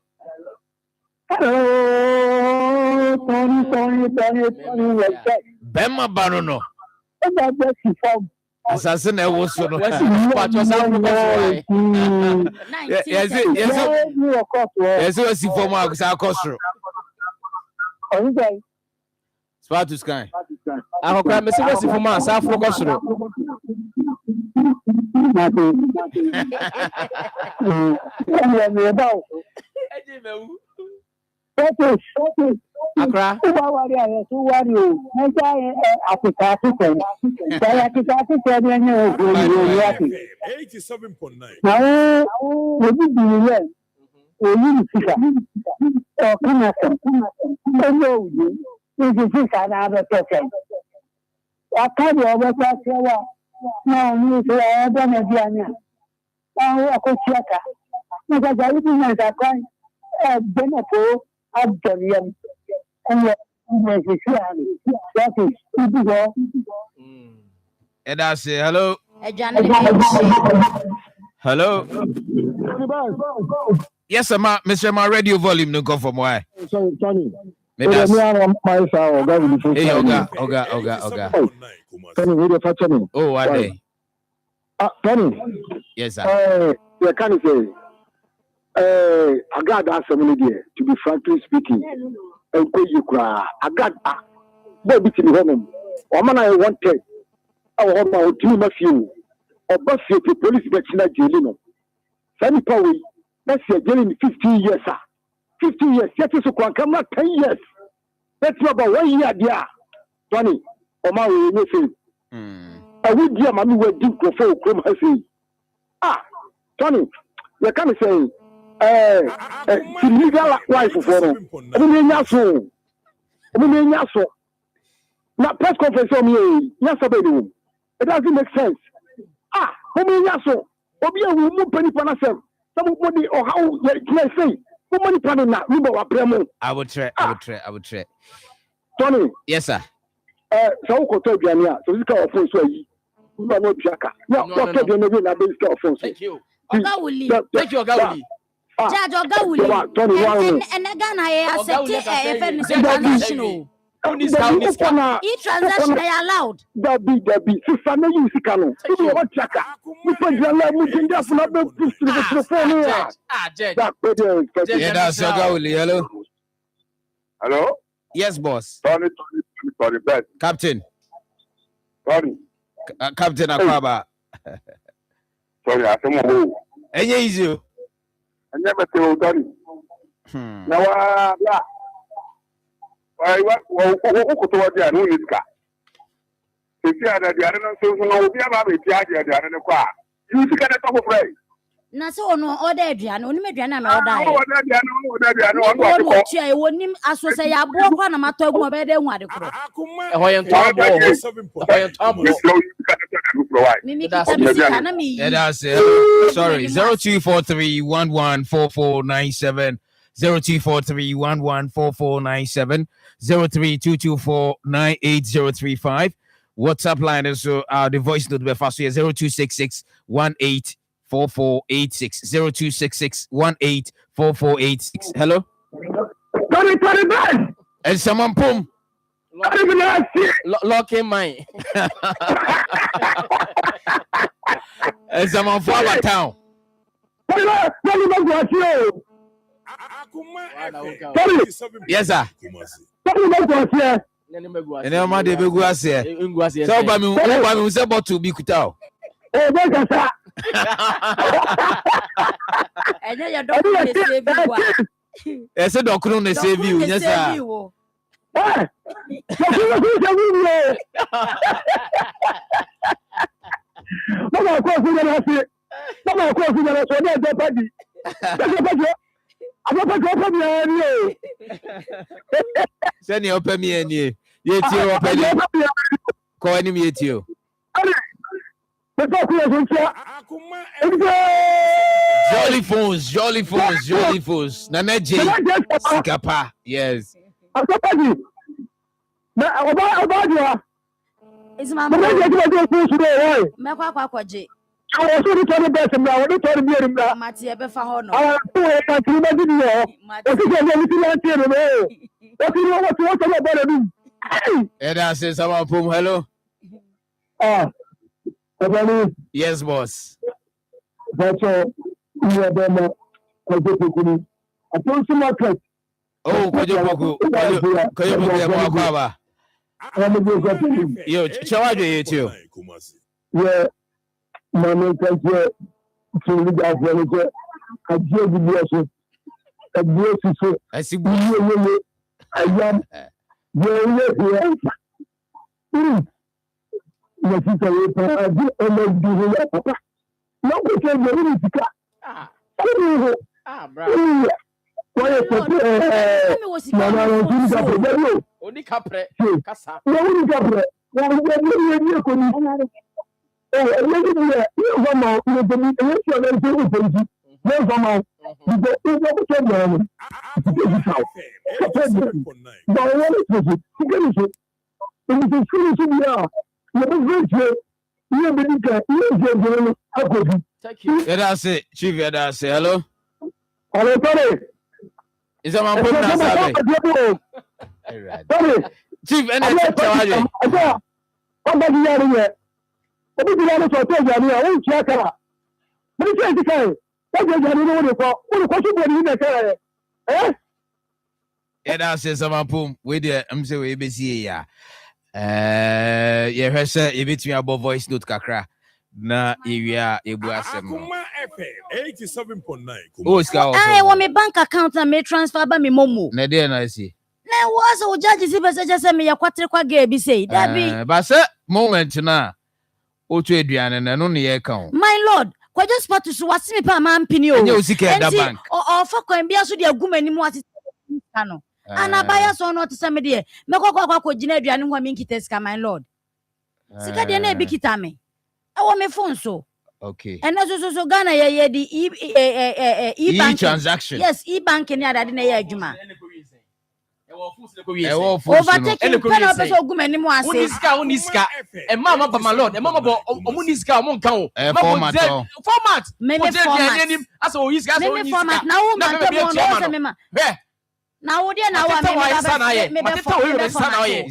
Tony. Bema Barono. Assassin, I was so no. Yes, for Marcus, our costume. Spartus Sky. I hope I'm missing for Mars, our costume. Accra. And I say hello. Hello. Yes, sir, Mr. My radio volume no go from why. Tony. Hey, Oga. Tony, oh, what day? Tony. Yes, sir. You can say, I got that somebody there, to be frankly speaking. I got that. Between home. Woman, I wanted. I want my team of you. Or bus the police get in a jail. Sunny Power, that's a jail in 15 years, sir. 15 years. That is a camera 10 years. That's about 1 year, dear. Tony, or my way, I would dear mammy will do for come say. Tony, you can't say, legal wife for them. I mean, now, press conference on me, yes, it doesn't make sense. How many yaso? Obi a woman penny panasem. Somebody or how can I say? How many panina? I would try. Tony. Yes, sir. So koto biania. So this kind of phone so yi. No jaka. No, what to be na base of phone. Thank you. Oga Wuli. Thank you, Oga Wuli. Judge Oga Wuli. And again, I accept international. E-transaction they allowed. Debbie. Sister, no use Kano. What jaka? We put your love moving just not the hello? Yes, boss. Tony, bed. Captain. Tony. Captain Akaba. Sorry, I say mo. Enye easy. Anya bete o dani. Na wa la. Wa ko to wa dia no niska. Sisi ada dia no so no obi aba be dia dia no kwa. You sika na to for free. Na se ono order aduane oni meduane na order aye order aduane on wa ko tia e wonim aso se ya bo kwa na mato agu be de hu ade kro e ho yen to abo ho yen to abo mimi kita na mi yeah, that's it. Sorry, 0243114497 0243114497 0322498035. WhatsApp line is the voice note be fast here 0266184486 0266184486. Hello. And someone pum. Lock in mine. And someone for our town. Yes, sir. And then my de be go ase. So ba me say bottle bi kuta. Enye ya dokuru de save you. Ese dokuru na save you, yes sir. Mama ko fu na se. Mama ko fu na so na de padi. Aba ko fu na ni o. Send your pay me any. Ye ti o pay. Ko ani me ti o. Jolly phones. Nana J. Sikapa. Yes. Is my kwaje. I was really telling best and now we told me Mati ebe fa ho no. I can't imagine you. What is everything I tell you? What do you want to talk about it? And I say someone pum hello. Yes, boss. That's all. You are them. I told you market. Oh, Kojopoku. Yo, Chawaje you. Yeah. Mama can say to the furniture. I give the blessing. A blessing. I see. I am. Yeah. The teacher will almost do it. No, we can go in the car. Bravo. Why is it? Only capre. Casa. No, only capre. That's it, Chief. That's it. Hello. Hello, sorry. Is that my problem? Chief, and I'm yeah, that's it. Some pum. Wait there. I'm saying we be see ya. Yeah, sir. You bet me about voice note kakra. Na area ebu asem. Akoma FM 87.9. Oh, ska. I want me bank account na me transfer ba me momo. Na dey na see. Na was o judge si be say me yakwatre kwa ga bi say. That be. But say moment na otu aduane na no ye kan. My lord, kwa just spot to wasi me pa ma mpini o. Enye osika da bank. O fa kwan bia so de agumani mu ati no. Anabaya so no to say me de. Me kwa gina aduane ho me nkita sika my lord. Sika de na e bi kita me. I want my phone so. Okay. And so Ghana ye the e-banking. E-transaction. Yes, e-banking ya dade na ye adwuma. Overtaking pen up so gumani mu ase. Uniska. E mama ba my lord. E mama bo omuniska o mon kan o. Format. Me format. Aso o iska aso o iska. Format na wo man to mo no se me ma. Na wo de na wa me ba me be format.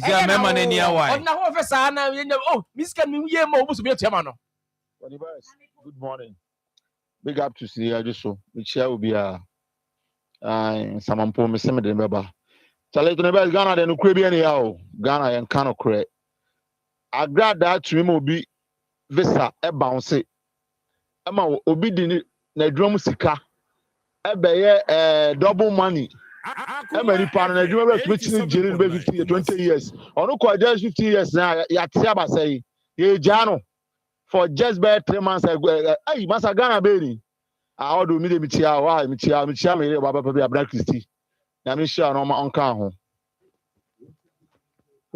Ya mema na ni awai. On na ho fe sa na oh miska mi ye ma obuso be tiama no. Good morning. Big up to see you just so. We share will be some po me seme de beba. Chale to nebel Ghana de no kure bi ene ya o. Ghana yen kan okure. Agra that to me obi visa e bounce. ama obi di na drum sika double money. Emany pan na drum be twitching jiri be 50 20 years. Onu ko just 50 years na ya tia ba say ye jano for just by 3 months ago. Ay masa Ghana be ni. A odo mi de mi tia wa mi tia me baba papa Abra Christy. Na mi share no ma onka ho.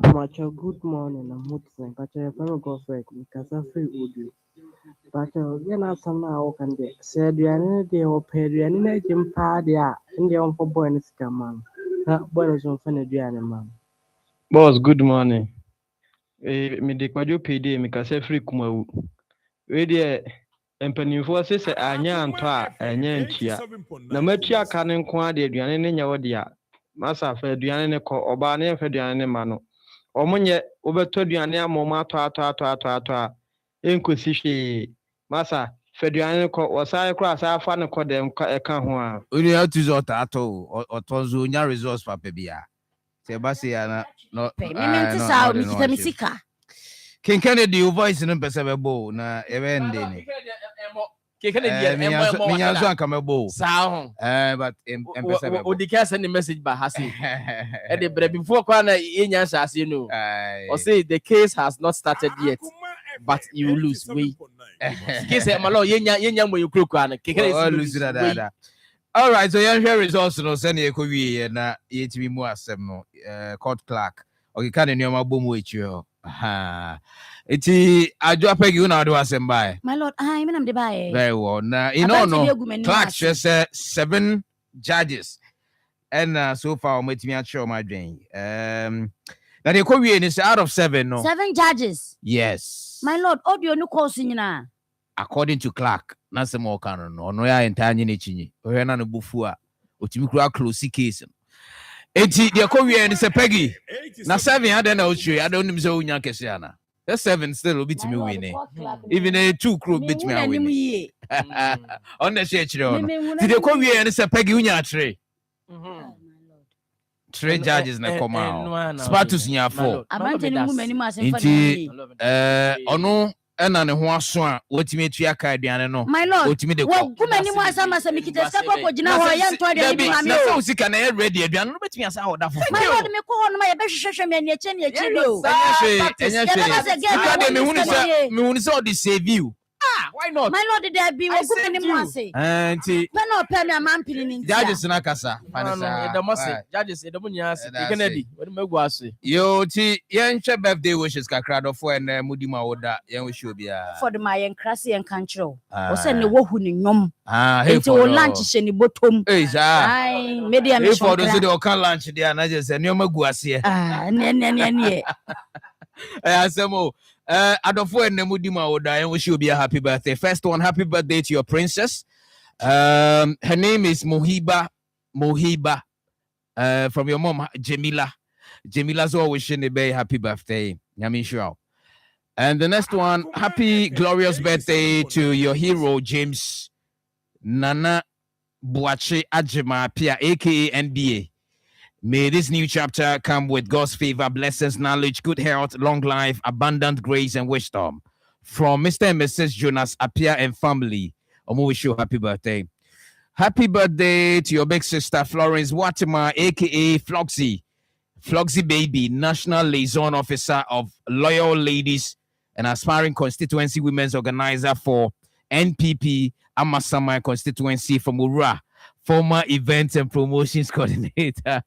Good morning. I'm Hudson. But I have go for it because I feel good. But you know, somehow can be said you are the opera and in a gym party in the on for bonus come on. Bonus on Fenediana, ma'am. Boss, good morning. Me de kwajo PD me ka se free kuma. We de empanimfo se anya anto a anya ntua. Na matua ka ne nko ade aduane ne nya wode a. Masa fa aduane ne ko oba ne fa aduane ne ma no. Omonye obeto aduane amoma ato enkosi hwe. Masa fa aduane ko osai kra sa afa ne ko dem ka ho a. Oni atuzo ato otonzo nya resource papa bia. Se ba se ya no. King Kennedy, your voice in Pesabebo, na evende ni. King Kennedy, Minyazo ankamebo. Sao. But Pesabebo. Odika send the message by Hasi. And before Kwana Inya Shasi, no. Or say the case has not started yet, but you lose. We. Case Malo Yenya when you crook on. All right, so you share results no send ye ko wie na ye timi mu asem no court clerk. Okay, can you ma bom we you? Ha. Iti adwo apagi una do asem bai. My lord, I mean I'm the buy. Very well. Now, you know no. Clerk just 7 judges. And so far me timi a show my dream. Now the ko wie is out of 7 no. 7 judges. Yes. My lord, audio no call nyina. According to Clark, na se mo kan no no ya entanye ne chinyi. Ohwe na no bufu a otimi kura close case. Enti de ko wie ni se Peggy. Na 7 ade na ochi ade onim se onya kese ana. The 7 still will beat me winning. Even a 2 crew beat me winning. On the share chiro. Did de ko wie ni se Peggy unya 3. 3 judges na come out. Spatus nya 4. Enti ono ena ne ho aso a wotimi atua ka aduane no wotimi de ko kuma ni mu asama mikita sako ko gina ho ya nto de ni mami o so sika na e ready aduane no betimi asa ho da fo my lord me ko ho no ma ye be hwehwehwe me ni eche bi o enya hwe me hunu se o de save you. Why not? My lord, there be we go many more say. Auntie. When no pay me am pinin. Judges na kasa. No, must say. Judges, the munya say. Kennedy, we me go ase. Yo ti yen hwe birthday wishes kakra do for na mudima woda yen wish obia. For the my enkrase en kanchro. O say ne wo hu ni nyom. Hey for lunch she ni botom. Hey sa. Ai, media me. Hey for those the can lunch there na just say nyoma gu ase. Ne. Asemo Adolfo and Nemudima Oda, and wish you be a happy birthday. First one, happy birthday to your princess. Her name is Mohiba, from your mom, Jamila. Jamila's always wishing a very happy birthday. Yamisha. And the next one, happy glorious birthday to your hero, James Nana Buache Ajima Pia, aka NBA. May this new chapter come with God's favor, blessings, knowledge, good health, long life, abundant grace, and wisdom. From Mr. and Mrs. Jonas Apia and family, I wish you a happy birthday. Happy birthday to your big sister, Florence Watima, a.k.a. Floxy. Floxy Baby, National Liaison Officer of Loyal Ladies and aspiring constituency women's organizer for NPP Amasama constituency from Ura, former events and promotions coordinator.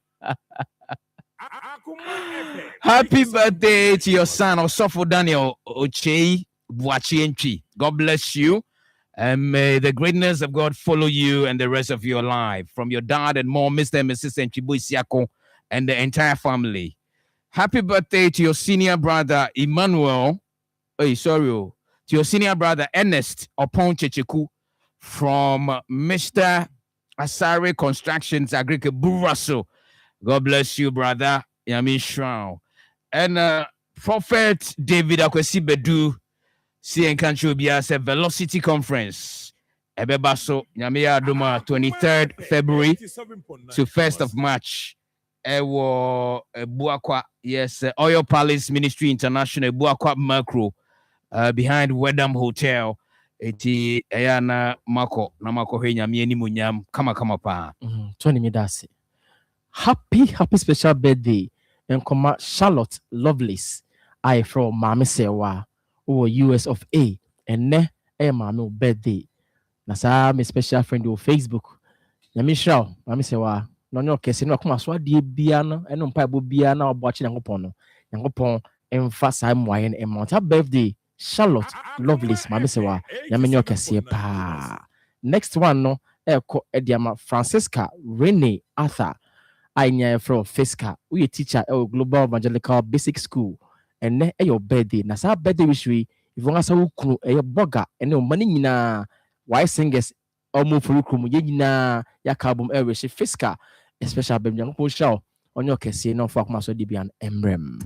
Happy birthday to your son, Osofo Daniel Ochei Buachienchi. God bless you. And may the greatness of God follow you and the rest of your life. From your dad and mom, Mr. and Mrs. Enchibu Isiako, and the entire family. Happy birthday to your senior brother, Emmanuel. To your senior brother, Ernest Opon Checheku, from Mr. Asare Constructions, Agrika Buraso. God bless you, brother. Yami Shroud. And Prophet David Akwesi Bedu, CN Country Obia said Velocity Conference. Ebebaso, Yami Aduma, 23rd February to 1st of March. Ewo Buakwa, yes, Oil Palace Ministry International, Buakwa Macro, behind Wedam Hotel. eti eya na mako hwe nyame animunyam kama pa. Tony Midasi. Happy special birthday and comma Charlotte Lovelace. I from Mami Sewa over US of A and ne mami birthday. Nasa my special friend on Facebook. Nyami Shao Mami Sewa no no kese no kuma so ade bia no eno mpa bo bia na oboachi Nyankopon no. Nyankopon emphasize mwaye and mount birthday Charlotte Lovelace Mami Sewa nyame nyo kese pa. Next one no Ediama Francisca Rene Arthur. I from Fiska. We a teacher at Global Evangelical Basic School. And ne your birthday. Na sa birthday wish we if you want to kunu a boga and no money na why singers almost for kunu ye na ya album e wish Fiska. A special baby young show on your case no for maso dibian emblem.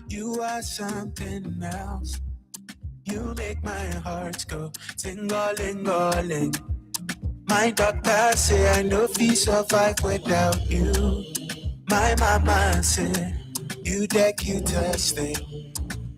You are something else. You make my heart go ting-a-ling-a-ling. My doctor say I no fit survive without you. My mama say you take you testing.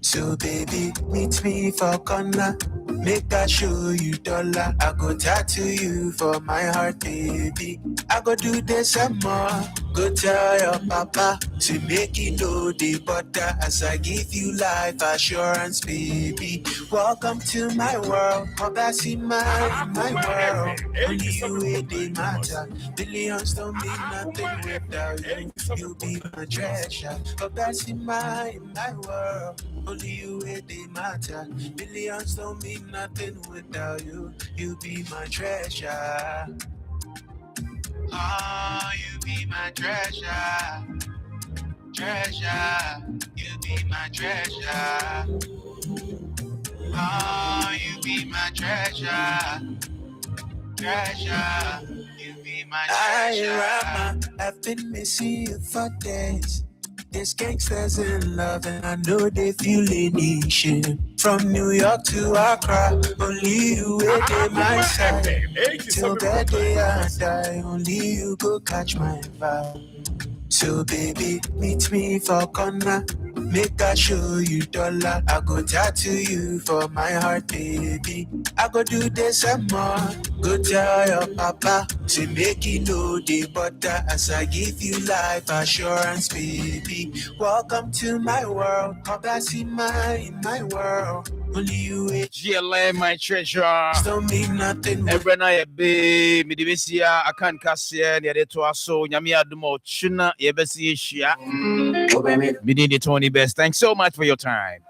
So baby, meet me for corner. Make I show you dollar. I go tattoo you for my heart, baby. I go do this and more. Go tell your papa to make you know the butter as I give you life assurance, baby. Welcome to my world. That's in my world. Only you it they matter. Billions don't mean nothing without you. You be my treasure. That's in my world. Only you it they matter. Billions don't mean nothing without you. You be my treasure. Oh, you be my treasure. Treasure. You be my treasure. Oh, you be my treasure. Treasure. You be my treasure. I've been missing you for days. There's gangsters in love and I know they feel a nation. From New York to Accra, only you wait in my side. Till that day I die, only you go catch my vibe. So baby, meet me for corner. Make I show you dollar. I go tattoo you for my heart, baby. I go do this and more. Go tell your papa to make you know the butter as I give you life assurance, baby. Welcome to my world. Come back see my world. Only you GLA, my treasure. Don't mean nothing. Every night, baby, Midivisia, I can't cast here near the Toaso, Yamia Dumo, Chuna, Yebesi Shia. Midi the 20 best. Thanks so much for your time.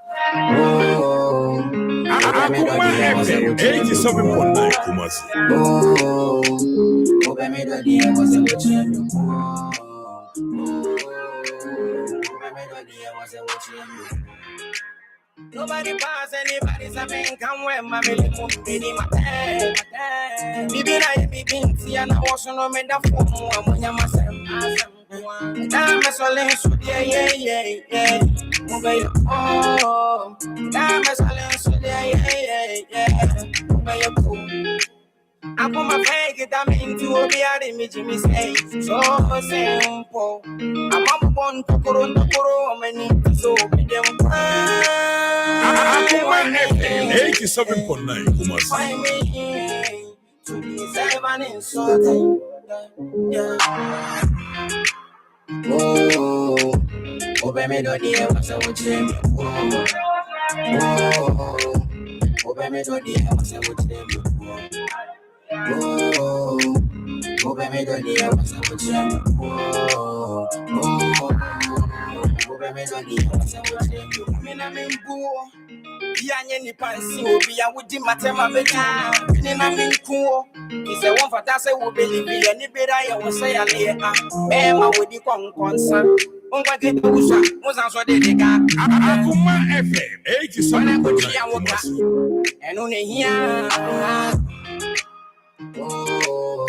Akoma FM 87.9 Kumasi. Nobody pass anybody's a man come where my baby my time. Bibi na bibi and I was no me da for when you must I'm a solid so yeah. Oh, I'm a solid so yeah. I put my fake that mean to be at the Jimmy say so simple. I'm up on Tokoro, many so be them. Akoma FM 87.9 Kumasi. Find me to deserve an insult. Yeah. Oh, baby, don't hear what's up with him. Oh, baby, don't hear what's up with him. Oh, baby, don't hear what's up with him. Oh, baby, don't hear what's up with him. I'm in poor. Yanya ni pansi obi ya wudi matema betu ni na minkuo ise won fata se wo believe ya ni bera ya wo se ya le a be ma wodi konkonsa on kwa ke kusa mo san so de ga Akoma FM 87.9 eno ne hia oh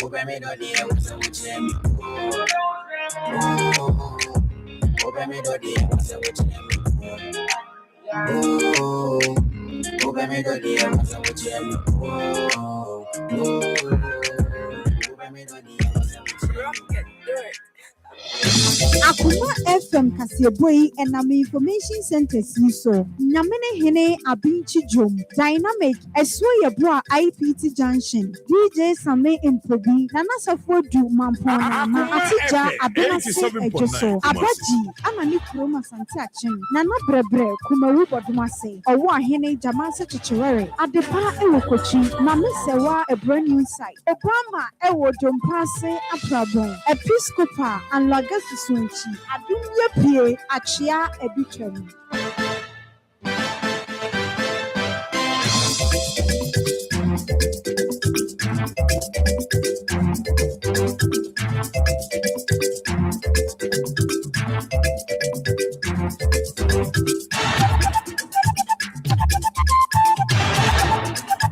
be me do die wo se wo chem oh be me do die wo se wo chem Oh, baby, do the air, what's up with you? Baby, do the air, what's up with you? Akoma FM Kasieboi and Nam Information Center so Nyamene Hene Abinchi Jom Dynamic Eswoya Bra IPT Junction DJ Same Improbi Nana Fodu Mampona Atija Abenase Ejoso Abaji Amani Kroma Santiachin Nana Brebre Kumaru Bodumase Owa Hene Jamasa Chichewere Adepa Ewokochi Mamisewa a brand new site Obama Ewo Jompase Aprabon Episcopal and Lagasi Sunchi Adunya Pie Achia Ebichemi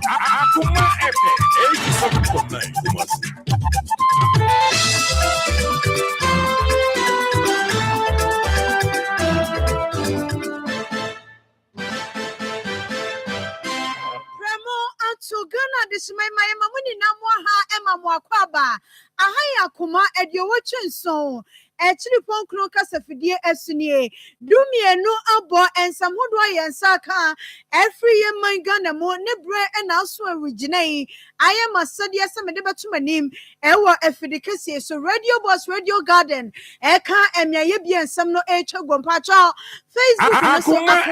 Akoma FM 87.9 Kumasi. So Ghana this my mamuni na mo ha ema mo akwaba aha Akoma edio wotwe so Echiri ponkro kasafidie esunie dumienu abo ensam hodo ayensa ka every year man Ghana mo ne bre na aso originai ayema sade asem de betumanim ewo efidikese so radio boss radio garden eka emiaye bi ensam no etwa gompacho Facebook no so Akoma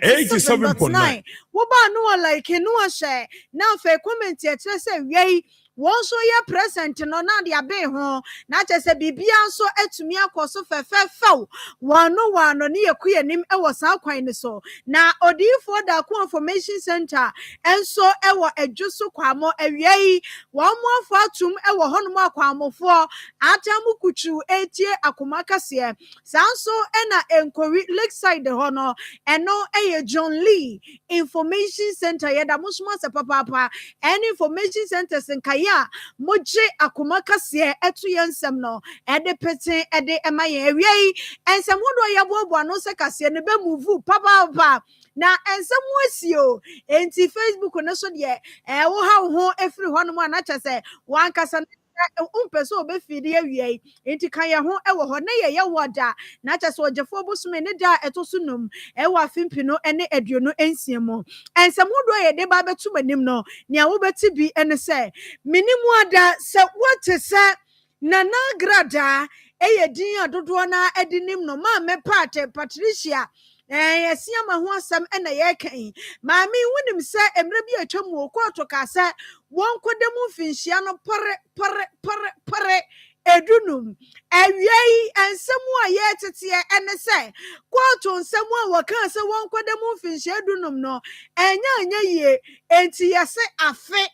87.9 wo ba no like no share na fe comment e kire se wiei won so ye present no na de abe ho na chese bibia so atumi akoso fefefew wano ne yekuyanim e wo sa kwan ne so na odifo da ko information center enso e wo adwuso kwamo awiei won mo afo atum e wo honom akwamofo atamu kuchu etie Akoma kase sanso e na enkori lakeside ho no eno eye John Lee information center yeda musuma se papa any information center senkai moje Akoma kase etu yensem no ede pete ede emaye awie ensem hodo yabobo no se kase ne be move papa na ensem wasio enti Facebook no so de wo ha ho efiri ho no na chese wan kasa umpeso obefidi awie enti kan ye ho ewo ho na ye woda na chese ogefo bosume ne da etosunum ewo afimpi no ene aduonu ensiemo ensem hodo ye de ba betu manim no nia wo beti bi ene se minimu ada se wote se nana grada eye din adodo na edinim no ma me Patricia yesia ma ho asem ena ye kan maami wunim se emre bi atwam wo koto ka se won kodemu finhia no pare edunum awiei ensemu a ye tete ene se koto nsemu a waka se won kodemu finhia edunum no enya ye enti yese afe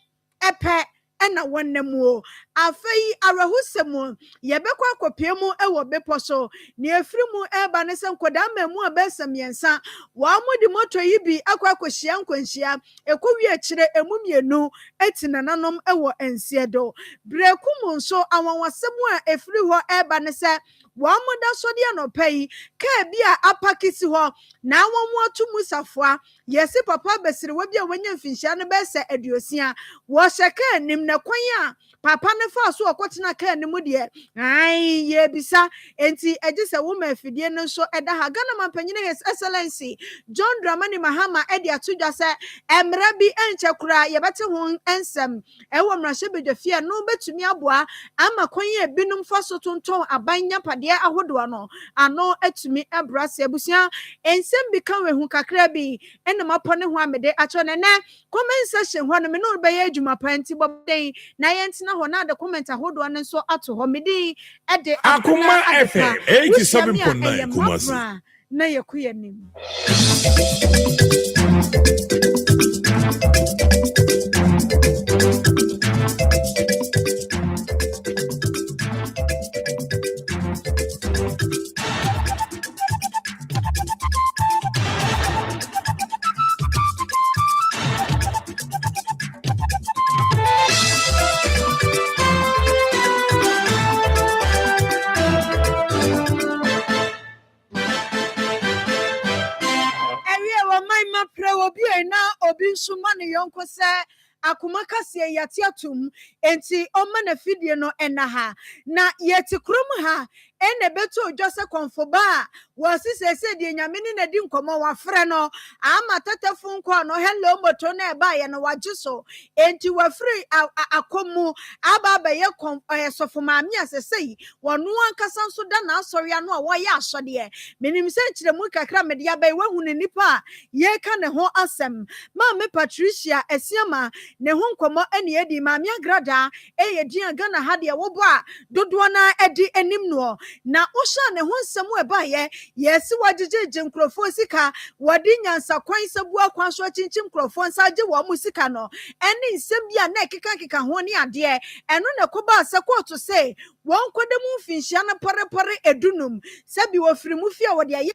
epe ena wonnemu afei arahusemu yebekwa kopemu ewo beposo ne efrimu eba ne se nkoda mamu abesam yensa wa mudi moto yi bi akwa akohia nkwanhia ekowi akire emumienu etinananom ewo ensiedo brekumu nso awanwasemu a efri ho eba ne se wa muda sodi anopai ka bia apakisi ho na awonwo atumu safua yesi papa besire we bia wanya mfinhia ne bese aduosia wo sheka nim na kwan a papa ne fa so okotena ka nim de ai ye bisa enti ejise wo ma afidie no so eda ha Ghana mampanyine His Excellency John Dramani Mahama edi atudwa se emra bi enche kura ye bete ho ensem ewo mrahye bedwafia no betumi aboa ama kwan ye binum fa so tonton abanya pade ahodo no ano atumi abrase abusia ensem bi kan we hu kakra bi ena mapone ho amede acho ne comment section ho no me no be ye adwuma panti bobden na ye ntina ho na de comment ahodo no so ato ho medi ede Akoma FM 87.9 Kumasi na yekuyanim sumani yonko se akuma kase yate atum enti oma na fidie no enaha na yete krom ha ene beto odwose konfoba wasi sese die nyame ni na di nkomo wafre no ama tetefo nko no hello moto na eba ye no wagiso enti wafri akomu aba ba ye sofo maami asesei wonu ankasa nso da na asori ano a wo ye asode menim se nkyeremu kakra me dia ba wahu ne nipa ye ka ne ho asem ma me Patricia esiama ne ho nkomo ene edi maami agrada eye dia Ghana ha de wo bo a dodo na edi enim no na osha ne ho nsem e ba ye yesi wajeje nkrofo sika wadi nyansa kwan sabu akwan so chinchim nkrofo nsaje wo musika no ene nsem bia na keka ho ne ade eno ne koba asekoto se won kodemu finhia na pare edunum sabi wo firi mu fia wo de aye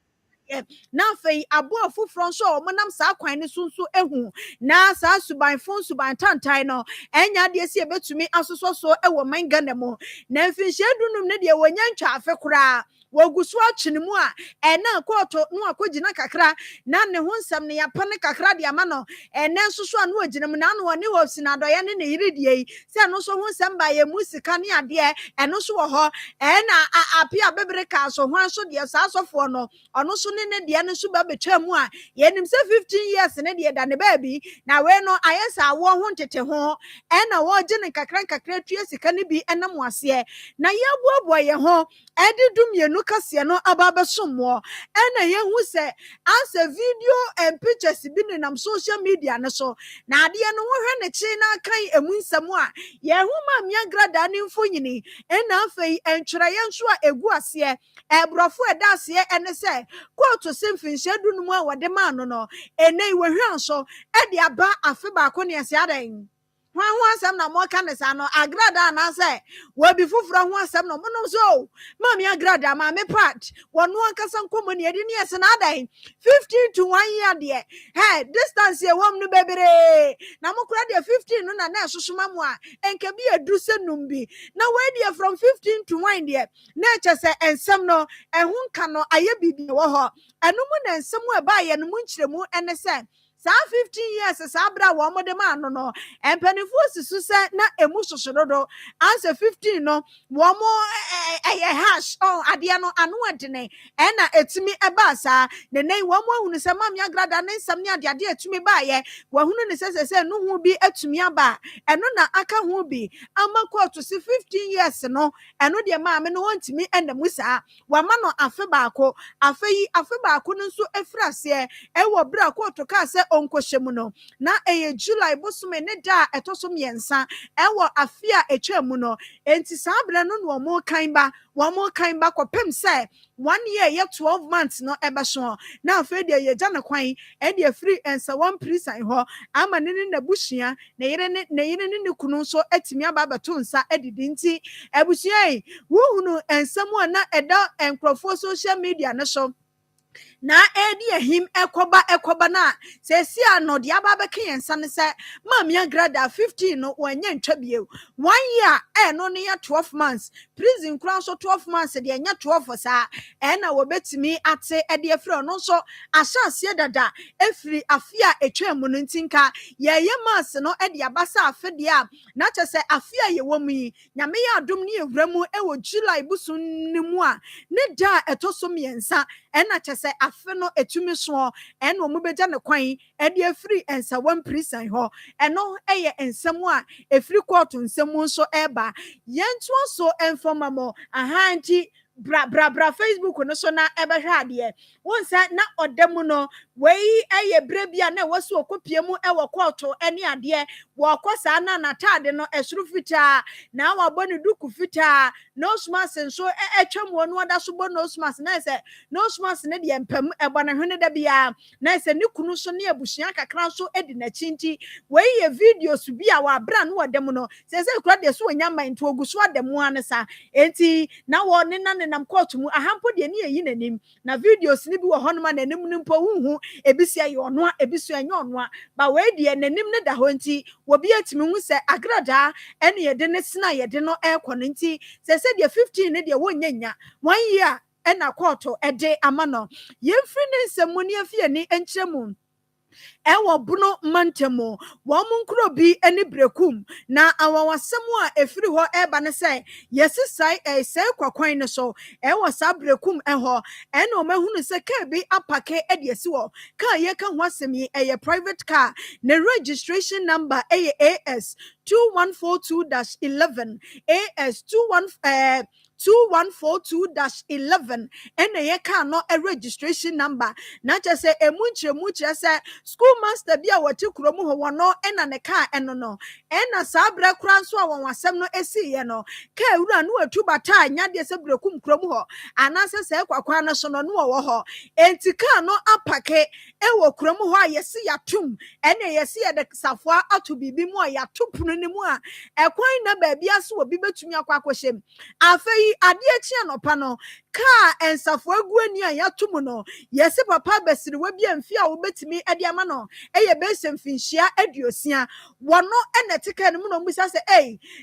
na fei abo afufro nso o monam sa kwan ne sunsu ehu na sa suban fon suban tantan no enya de esi ebetumi asoso so ewo manga ne mo na finhia edunum ne de wonya ntwa afe kura wogusu achinimu a ena koto no akogina kakra na ne ho nsam ne yapane kakra de ama no ena nsoso anu oginam na no ne ho sinadoye ne yiridie se no so ho nsam ba ye musika ne ade eno so wo ho ena apia bebre ka so ho so de sa asofo no ono so ne de ne so ba betwamu a ye nim se 15 years ne de da ne baby na we no ayesa wo ho ntete ho ena wo gine kakra tue sika ne bi enam wase na ye boaboa ye ho edidum ye kase no ababa sommo ena ye hu se as a video and pictures bi nam social media ne so na ade no wo hwe ne chi na kan emu nsam a ye hu ma mia grada ne mfonyini ena afei entwere ye nso a egu ase ebrofo eda ase ene se koto semfinhye dunum a wode ma no enei wo hwe anso e de aba afe ba ko ne ase adan ho asem na mo ka ne sa no agrada na se wo bi fufuro ho asem no mo no so mami agrada ma me part wonu ankasa nkomo ne edi ne ese na adan 15 to 1 year de hey distance e wom no bebere na mo kura de 15 no na na esosoma mo a enke bi edu se numbi na we de from 15 to 1 de na eche se ensem no ehun ka no aye bibi wo ho enu mu na ensem e ba ye no mu nkyeremu ene se sa 15 years sa bra wo mo de ma no empanifo sisu se na emu sosododo answer 15 no wo mo hash ade no anu adene na etimi eba sa ne nei wo mo hunu se mam ya grada ne nsam ne ade etimi ba ye wo hunu ne se no hu bi etumi aba eno na aka hu bi ama to si 15 years no eno de ma me no wontimi enam sa wa ma no afe baako no nso efrase wo bra to ka se onkohyemu no na eye July bosume ne da etoso miensa ewo afia etwemu no enti sabre no no mo kan ba kopem se 1 year ye 12 months no ebeso na afi de ye jana kwan e de free ensa one prisan ho ama ne na bushia ne yire ne kunu so atimi aba bato nsa edidi nti ebushia wo hunu ensamu na eda enkrofo social media ne so na edi ehim ekoba na se si anodi ababa kensa ne se mamia grada 15 no wanya ntwa bie 1 year no ne ya 12 months prison kran so 12 months de nya 12 sa na wobetimi ate ede afro no so ahyase dada efiri afia etwam no ntinka ye mas no ede abasa afede a na chese afia ye womu nyame ya adom ne ewramu ewo July busun ne mu a ne da etoso miensa na chese afe no etumi so eno mu beja ne kwan e de afiri ensa wan prison ho eno eye ensemu a efiri court nsemu so eba yentu so enfomamo ahanti bra Facebook no so na ebehwa ade wonsa na odemu no wei eye brebia na wasu okopie mu ewo court ene ade wo kosa na natade no esuru fita na wabonu duku fita no smas so etwam wonu oda so bo no smas na se no smas ne de empam ebo na hwene da bia na se ne kunu so ne abushia kakran so edi na chinti wei ye videos bia wa bra no odemu no se kura de so onya man to oguso odemu anesa enti na wo ne na nam court mu ahampo de ne yi nanim na videos ni bi wo hono ma nanim nimpo huhu ebisia ye ono a ebisia anya ono a ba we de nanim ne da ho nti wo bi atimi hu se agrada ene ye de ne sina ye de no ekono nti se de 15 ne de wo nyanya 1 year ena court ede amano yemfri ne nsemu ne afie ni enkyeremu ewo buno mantemo wo munkro bi eni brekum na awawasem a efiri ho eba ne say yesisai sei kwakwan ne so ewo sa brekum eho ena o mahunu se ka bi apake ede esi wo ka ye ka ho asem yi eye private car ne registration number AS 2142-11 AS 2142-11 ena ye ka no a registration number na che se emunchire se school master bi a wati kuromu ho wono ena ne ka eno no ena sa bra kura so a won wasem no esi ye no ka ewura no atu bata nya de se brekum kuromu ho anase se kwakwa no so no no wo ho enti ka no apake ewo kuromu ho a yesi yatum ena yesi ye de safwa atu bibi mu a yatupunu ni mu a ekwan na ba bia so obi betumi akwa akohyem afei ade echi anopa no ka ensafo aguani a yatum no yesi papa besiri we bia mfi a wo betumi ade ama no eye besem finhia aduosia wono enetika ne mu no mbisa se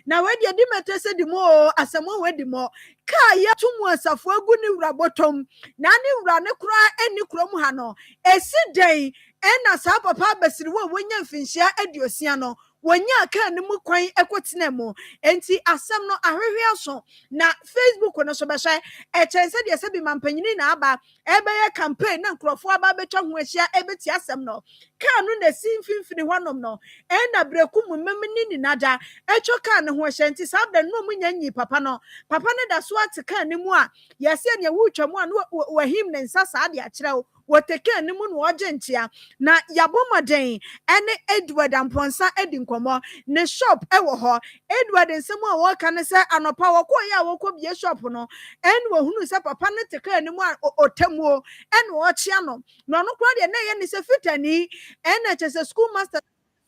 na we de metrese di mo asemo we di mo ka yatum ensafo agu ni wura botom na ne wura ne kura eni kurom ha no esi den ena sa papa besiri we wonya mfinhia aduosia no wonya ka ne mu kwan ekotena mu enti asem no ahwehwe aso na Facebook no so be hye chense de se bi mampanyini na aba ebeye campaign na nkrofo aba betwa ho ahia ebeti asem no ka no na simfimfini hwanom no ena brekum memni ni nada etwa ka ne ho ahia enti sa da no munyanyi papa no papa ne da so ateka ne mu a yese ne wutwa mu a no wahim ne nsa sa de akyerew woteke ne mu no ogentia na yabomaden ene Edward Amponsa edi nkomo ne shop ewo ho Edward nsemu a wo ka ne se anopa wo ko ya wo ko bie shop no en wo hunu se papa ne teka ne mu a otamuo en wo chia no no no kra de na ye ne se fitani en na che se school master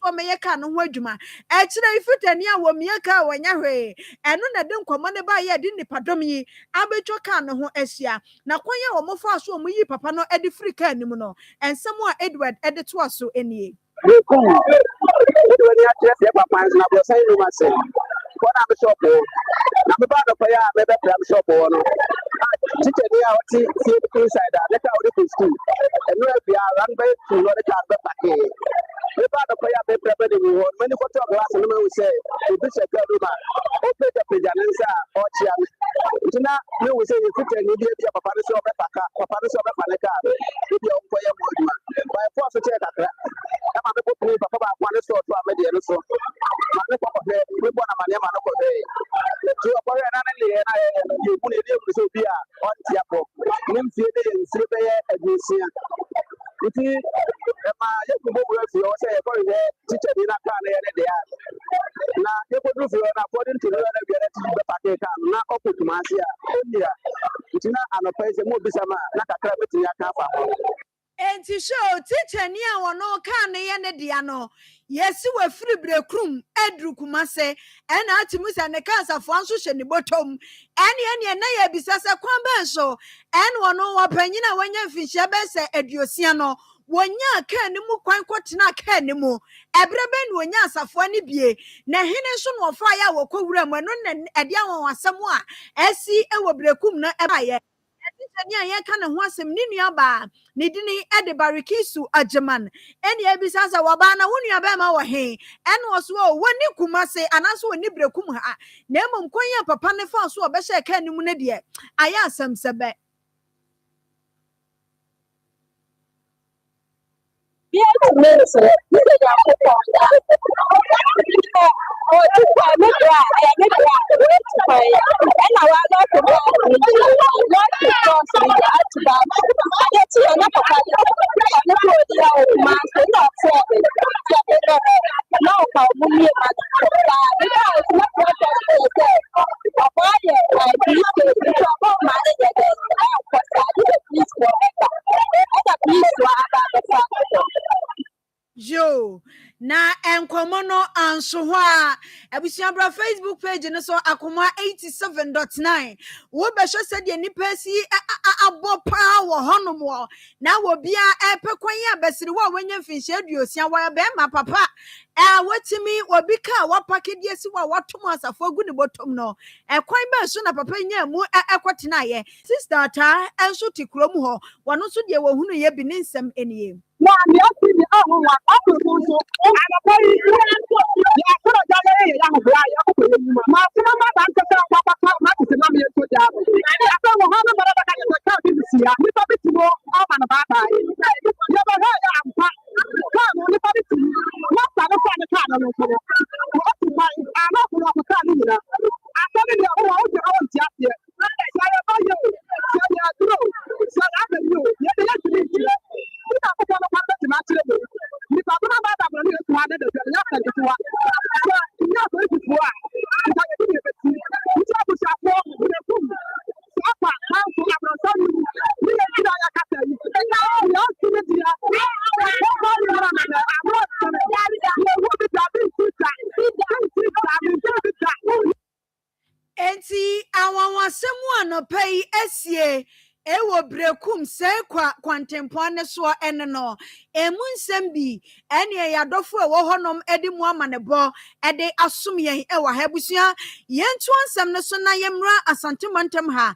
o me ye ka no ho adwuma e kire fitani a wo me ye ka wanya hwe eno na de nkomo ne ba ye de nipadom yi abetwa ka ne ho ahia na kwanye wo mo fa so mo yi papa no edi free ka ni mu no ensemu a Edward edi to aso enie Brekum Edward ya chese papa na bo sai no mase kona be shop na me ba do pa ya me be pram shop no teacher dey out see inside that out the school and no be run by to no the car back me ba do pa ya be pram de me won many photo glass no me say e be se ka ruma o pe de pejanensa o chia tina me we say you fit any dia papa no so be paka papa no so be paneka e dia o koye mo duma by force check that ama me ko papa ba kwa ne so to a me de no so ma ne papa he me bo na ma ne ma no ko he to ko he na le na you ku ne de so bi a on tia po nim fie de nsire be ye adusia iti e ma ye ku bo wo fie o say e ko he teacher bi na ka na ye de ya na ye ko du fie na according to the na bi na ti be pake ka na okutuma asia onira iti na anopa se mo bisama na kakra betini aka fa enti show teacher ni a wono ka ne ye ne dia no yesi we free brekum edru kumase ena atimu se ne kansa fo anso hye ne botom ene na ye bisasa kwan ben so en wono wo panyina wanya mfinhia be se aduosia no wonya ka ne mu kwan kwotena ka ne mu ebrebe ne wonya asafo ne bie na hene so no fa ya wo kwura mu no na ede awon asem a esi ewo brekum no eba ye Tanya ye kana ho asem ni nuaba ne dini ede barikisu ajeman eni ebisasa waba na wo nuaba ma wo he ene oso woni kumase anaso woni brekum ha na emom kwanya papa ne fa so obehye ka ni mu ne de aya asem sebe Yes, miss. You can have a oh, to buy me dry, I make wait to buy. And I want to buy. Not to cross me out to buy. I get to another party. I'm not going to go, master, not for it. No, how will you have because not what I say. A buyer, I used to be trouble manager. Please forever. And a piece to about the fact. Yo na enkomo no anso ho a abusia bra Facebook page no so Akoma 87.9 wo be hwe se de nipa si abopa wo honom na wo bia epekwan ya besiri wo wanya mfinhia aduosia wo be ma papa wotimi obi ka wo pakedi si wo watom asafo agu ne botom no ekwan be so na papa nya mu ekotena ye sister ta enso ti krom ho wono so de wo hunu ye bi ne nsem eniye No, I'm not seeing the other one. I'm a boy. Yeah, so I am a boy. My cinema bank is a papa, not to tell me to job. I don't know how much I can do this year. You probably to go up and about. Never heard of come on the party. Not a fan of Canada. I'm not going to Canada. I thought you were all the old job here. So I know you. So you are true. So I know you. You're the Enti awawasemu anopai esie ewo brekum se kwa kwantempone so ene no emu nsem bi ene yadofo ewo honom edi mu amanebo ede asom yen ewa habusua yentu ansem ne so na yemra asantemontem ha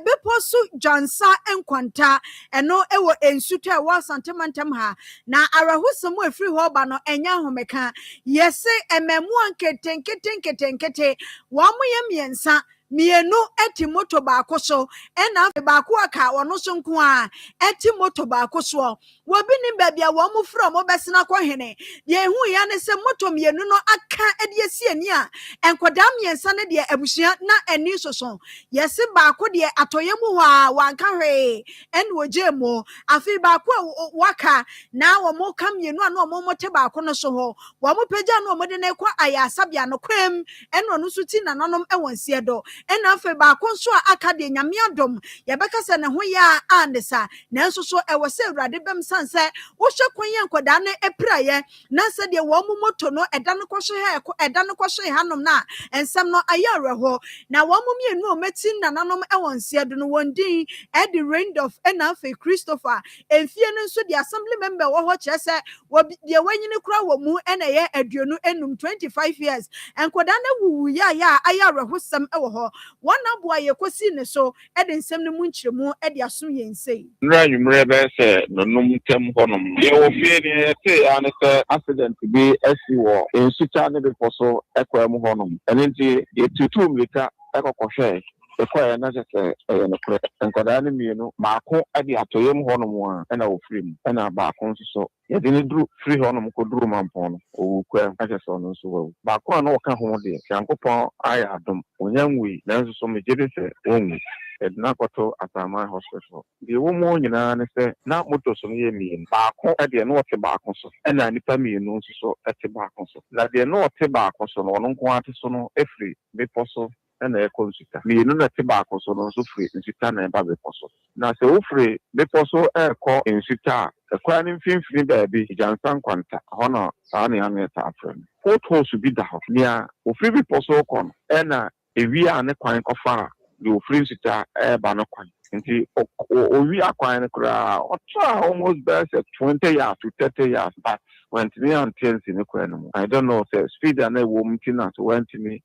beposu jansa enkwanta eno ewo ensuto ewo asantemontem ha na arahusem efri ho ba no enya homeka yese ememu anketenkete wamu yemiensa mienu eti moto baako so ena afi baako aka wono so nko a eti moto baako so wobi ni babia wo mu fra mo besena kɔ hene ye hu ya ne se moto mienu no aka edi esi ani a enkoda miensa ne de abusua na ani soso yesi baako de atoye mu hɔ a wanka hwe en woje mo afi baako waka na wo mo kam mienu a na wo mo te baako no so hɔ wo mo pagya na wo de ne kwa ayasabia no kwam en no so ti na nanom ewonsie do ena afi baako nso a aka de nyame adom yebeka se ne ho ya andesa nanso so ewo se awurade bem sanse wo hwe kwenye nkoda ne epraye na se de wo mu moto no eda no kwhwe hanom na ensem no ayarehɔ na wo mu mienu o meti na nanom ewonsie do no wondin edi Reign of ena afi Christopher enfie no nso de assembly member wo ho kire se wo de wanyini kura wo mu ena ye aduonu enum 25 years enkoda na wuwu ya ayarehɔ sem ewo ho wana boa ye kosi ne so ede nsem ne mu nkyiremu ede asom ye nsei nra nwumre be se nonum tem honom ye wo fie ne se ane se accident bi asi wo ensuta ne be poso ekwa mu honom ene nti ye tutu mlika ekokohwe ekwa na se ne kure enkoda ne mienu maako ade atoyem honom a na wo frim na baako nso so ye de ne dru free honom ko dru mampon no o kwa ase so no so wo baako na wo ka ho de yankopon aya adom onyanwi na nso so megede se onwu edna kwato Atama hospital the woman nyina ne se na moto so ye mi baako de no wote baako so na nipa mienu nso so ete baako so na de no wote baako so no no nko ate so no efri beposo na ekonsuta mienu na te baako so no so fri nsuta na eba beposo na se ofri beposo ekọ nsuta ekwa ne mfimfini baabi jansan kwanta hono saane ame ta afren photo so bi da ho nia ofri beposo kọ na ewi a ne kwan kọfa the official ba no kwan nti owi akwan kura otra almost best 20 years to 30 years but when me antiens in kwan no I don't know say speed and wo mtina so went me